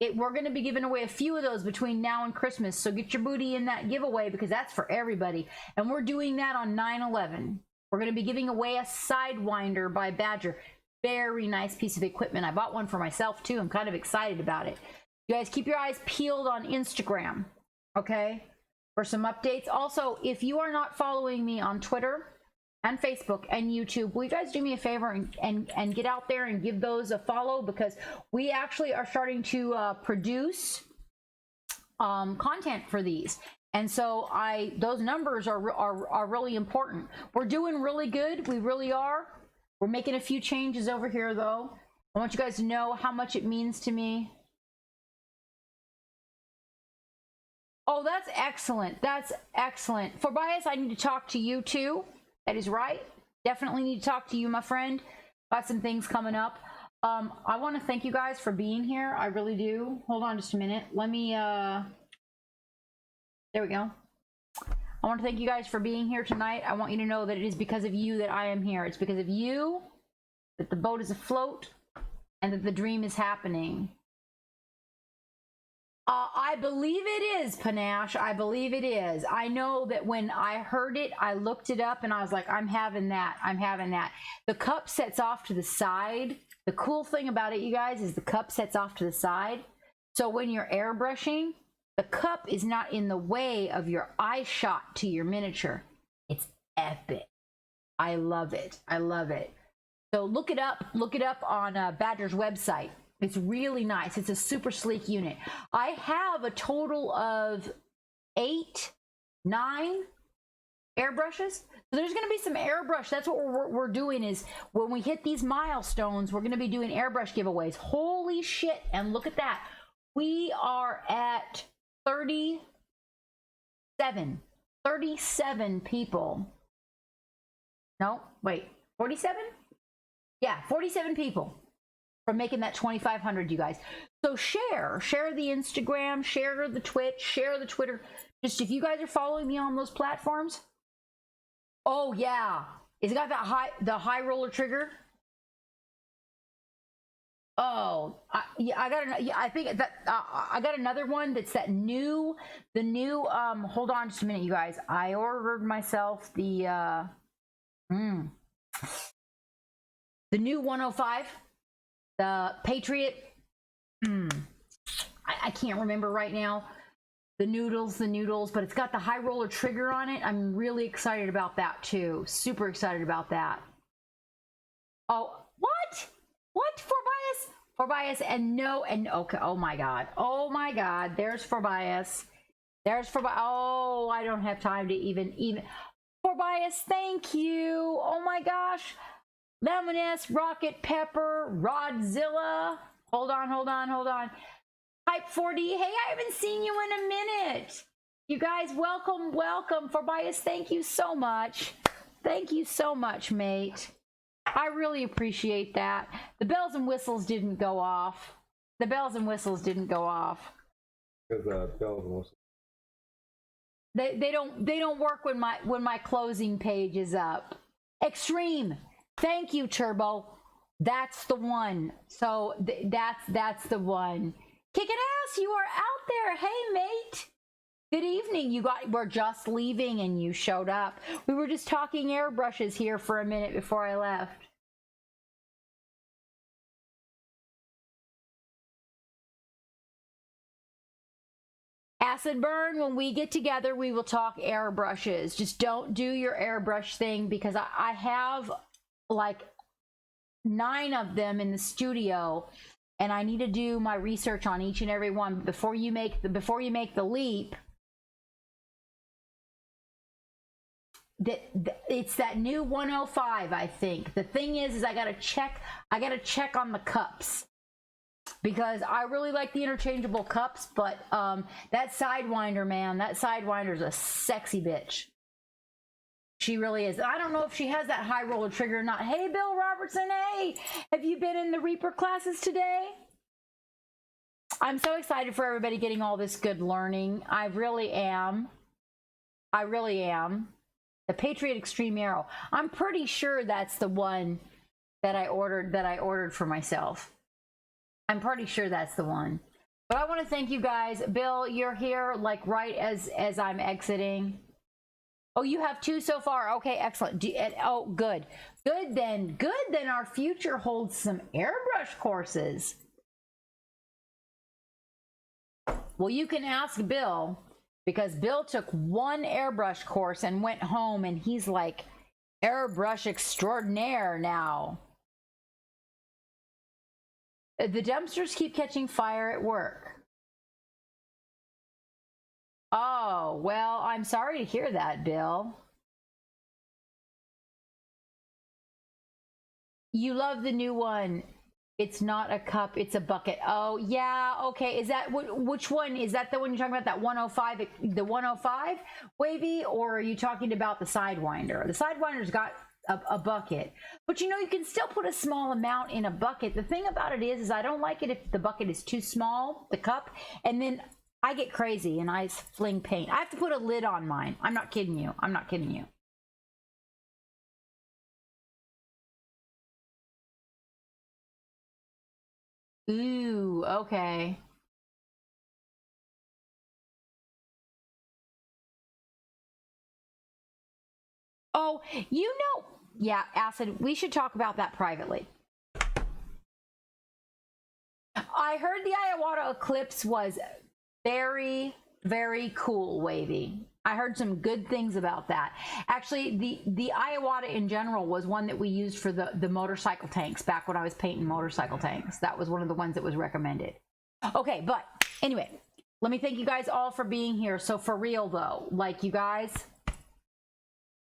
we're going to be giving away a few of those between now and Christmas. So get your booty in that giveaway because that's for everybody. And we're doing that on 9/11. We're going to be giving away a Sidewinder by Badger. Very nice piece of equipment. I bought one for myself too. I'm kind of excited about it. You guys keep your eyes peeled on Instagram, okay, for some updates. Also, if you are not following me on Twitter and Facebook and YouTube, will you guys do me a favor and get out there and give those a follow, because we actually are starting to produce content for these. And so those numbers are really important. We're doing really good. We really are. We're making a few changes over here though. I want you guys to know how much it means to me. Oh, that's excellent. That's excellent. For bias, I need to talk to you too. That is right. Definitely need to talk to you, my friend. Got some things coming up. I want to thank you guys for being here. I really do. Hold on just a minute. Let me, there we go. I want to thank you guys for being here tonight. I want you to know that it is because of you that I am here. It's because of you that the boat is afloat and that the dream is happening. I believe it is, Panache. I believe it is. I know that when I heard it, I looked it up and I was like, I'm having that. I'm having that. The cup sets off to the side. The cool thing about it, you guys, is the cup sets off to the side. So when you're airbrushing, the cup is not in the way of your eye shot to your miniature. It's epic. I love it. I love it. So look it up. Look it up on Badger's website. It's really nice. It's a super sleek unit. I have a total of 8, 9 airbrushes. So there's going to be some airbrush. That's what we're doing, is when we hit these milestones, we're going to be doing airbrush giveaways. Holy shit. And look at that. We are at 37 people. No, wait, 47? Yeah, 47 people. For making that 2,500, you guys. So share the Instagram, share the Twitch, share the Twitter. Just if you guys are following me on those platforms. Oh yeah, it's got the high roller trigger. Oh, I think that I got another one that's the new. Hold on just a minute, you guys. I ordered myself the new 105. The Patriot, I can't remember right now, the noodles, but it's got the high roller trigger on it. I'm really excited about that too. Super excited about that. Oh, what? For bias and no, and okay. Oh my God. There's for bias. Oh, I don't have time to even. For bias, thank you. Oh my gosh. Lemoness, Rocket Pepper, Rodzilla. Hold on. Type 4D. Hey, I haven't seen you in a minute. You guys, welcome. For bias, thank you so much. Thank you so much, mate. I really appreciate that. The bells and whistles didn't go off. Because bells and whistles. They don't work when my closing page is up. Extreme. Thank you, Turbo. That's the one. So that's the one. Kicking ass, you are out there. Hey, mate. Good evening. We're just leaving and you showed up. We were just talking airbrushes here for a minute before I left. Acid burn, when we get together, we will talk airbrushes. Just don't do your airbrush thing, because I have like 9 of them in the studio and I need to do my research on each and every one before you make the leap. It's that new 105, I think. The thing is I gotta check on the cups, because I really like the interchangeable cups, but that Sidewinder, man, that Sidewinder's a sexy bitch. She really is. I don't know if she has that high roller trigger or not. Hey, Bill Robertson. Hey, have you been in the Reaper classes today? I'm so excited for everybody getting all this good learning. I really am. The Patriot Extreme Arrow. I'm pretty sure that's the one that I ordered for myself. I'm pretty sure that's the one. But I want to thank you guys. Bill, you're here like right as I'm exiting. Oh, you have 2 so far. Okay, excellent. Oh, good. Good then. Our future holds some airbrush courses. Well, you can ask Bill, because Bill took 1 airbrush course and went home, and he's like airbrush extraordinaire now. The dumpsters keep catching fire at work. Oh, well, I'm sorry to hear that, Bill. You love the new one. It's not a cup, it's a bucket. Oh, yeah, okay. Is that, which one? Is that the one you're talking about, that 105, the 105 wavy? Or are you talking about the Sidewinder? The Sidewinder's got a bucket. But you know, you can still put a small amount in a bucket. The thing about it is I don't like it if the bucket is too small, the cup, and then I get crazy and I fling paint. I have to put a lid on mine. I'm not kidding you. I'm not kidding you. Ooh, okay. Oh, you know, yeah, Acid, we should talk about that privately. I heard the Iwata eclipse was very, very cool, Wavy. I heard some good things about that. Actually, the Iwata in general was one that we used for the motorcycle tanks back when I was painting motorcycle tanks. That was one of the ones that was recommended. Okay, but anyway, let me thank you guys all for being here. So for real though, like, you guys,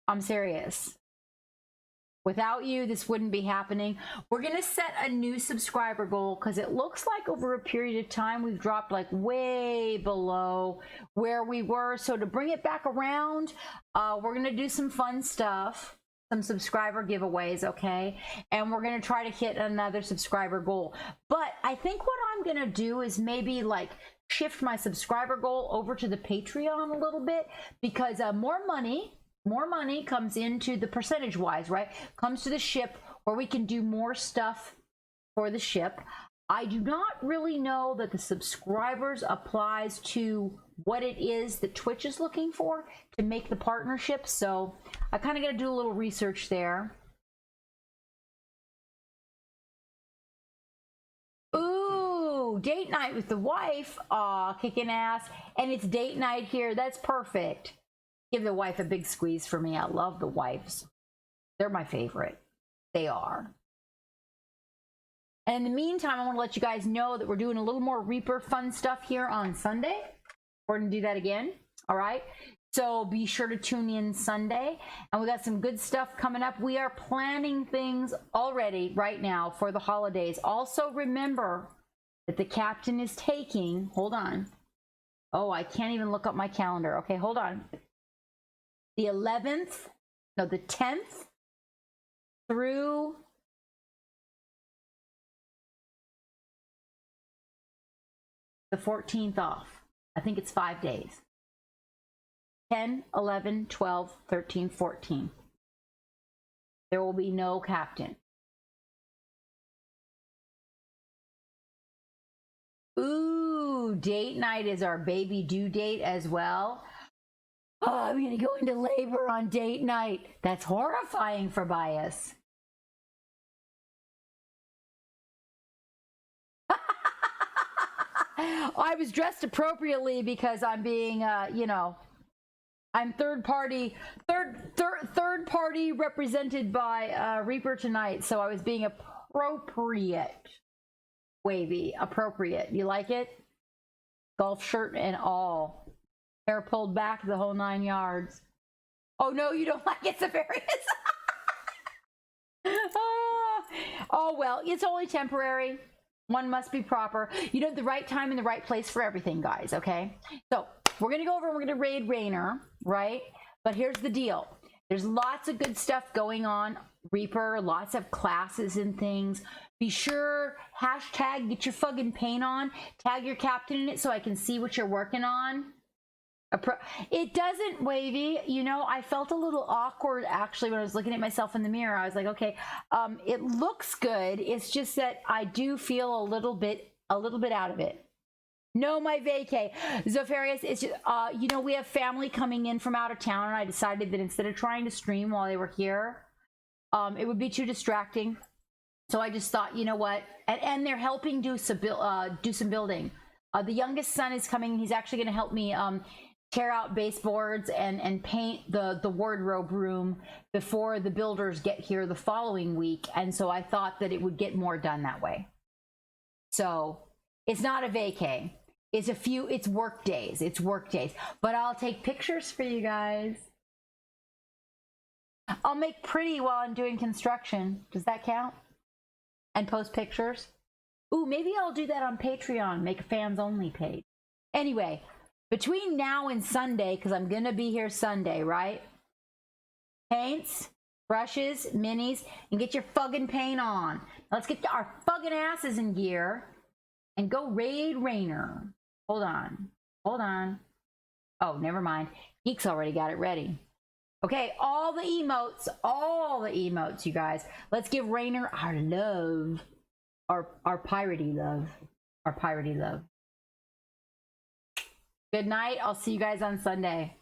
I'm serious. Without you, this wouldn't be happening. We're going to set a new subscriber goal because it looks like over a period of time we've dropped like way below where we were. So to bring it back around, we're going to do some fun stuff, some subscriber giveaways, okay? And we're going to try to hit another subscriber goal. But I think what I'm going to do is maybe like shift my subscriber goal over to the Patreon a little bit, because more money comes into the percentage wise, right? Comes to the ship where we can do more stuff for the ship. I do not really know that the subscribers applies to what it is that Twitch is looking for to make the partnership. So I kind of got to do a little research there. Ooh, date night with the wife. Aw, kicking ass. And it's date night here. That's perfect. Give the wife a big squeeze for me. I love the wives. They're my favorite. They are. And in the meantime, I want to let you guys know that we're doing a little more Reaper fun stuff here on Sunday. We're going to do that again. All right. So be sure to tune in Sunday. And we got some good stuff coming up. We are planning things already right now for the holidays. Also remember that the captain is taking, hold on. Oh, I can't even look up my calendar. Okay, hold on. The 11th, no, the 10th through the 14th off. I think it's 5 days. 10, 11, 12, 13, 14. There will be no captain. Ooh, date night is our baby due date as well. Oh, I'm going to go into labor on date night. That's horrifying for Bias. I was dressed appropriately because I'm being, you know, I'm third party represented by Reaper tonight. So I was being appropriate. Wavy, appropriate. You like it? Golf shirt and all. Hair pulled back, the whole 9 yards. Oh no, you don't like it, Severius? Oh well, it's only temporary. One must be proper. You know, the right time and the right place for everything, guys, okay? So we're gonna go over and we're gonna raid Rainer, right? But here's the deal. There's lots of good stuff going on. Reaper, lots of classes and things. Be sure, hashtag, get your fucking paint on. Tag your captain in it so I can see what you're working on. It doesn't, Wavy. You know, I felt a little awkward actually when I was looking at myself in the mirror. I was like, okay, it looks good. It's just that I do feel a little bit out of it. No, my vacay. Zofarius, it's just, you know, we have family coming in from out of town, and I decided that instead of trying to stream while they were here, it would be too distracting. So I just thought, you know what? And they're helping do some building. The youngest son is coming. He's actually going to help me tear out baseboards and paint the wardrobe room before the builders get here the following week. And so I thought that it would get more done that way. So it's not a vacay. It's work days. It's work days. But I'll take pictures for you guys. I'll make pretty while I'm doing construction. Does that count? And post pictures? Ooh, maybe I'll do that on Patreon. Make a fans only page. Anyway, between now and Sunday, because I'm going to be here Sunday, right? Paints, brushes, minis, and get your fucking paint on. Let's get our fucking asses in gear and go raid Rainer. Hold on. Hold on. Oh, never mind. Geek's already got it ready. Okay, all the emotes, you guys. Let's give Rainer our love. Our piratey love. Our piratey love. Good night. I'll see you guys on Sunday.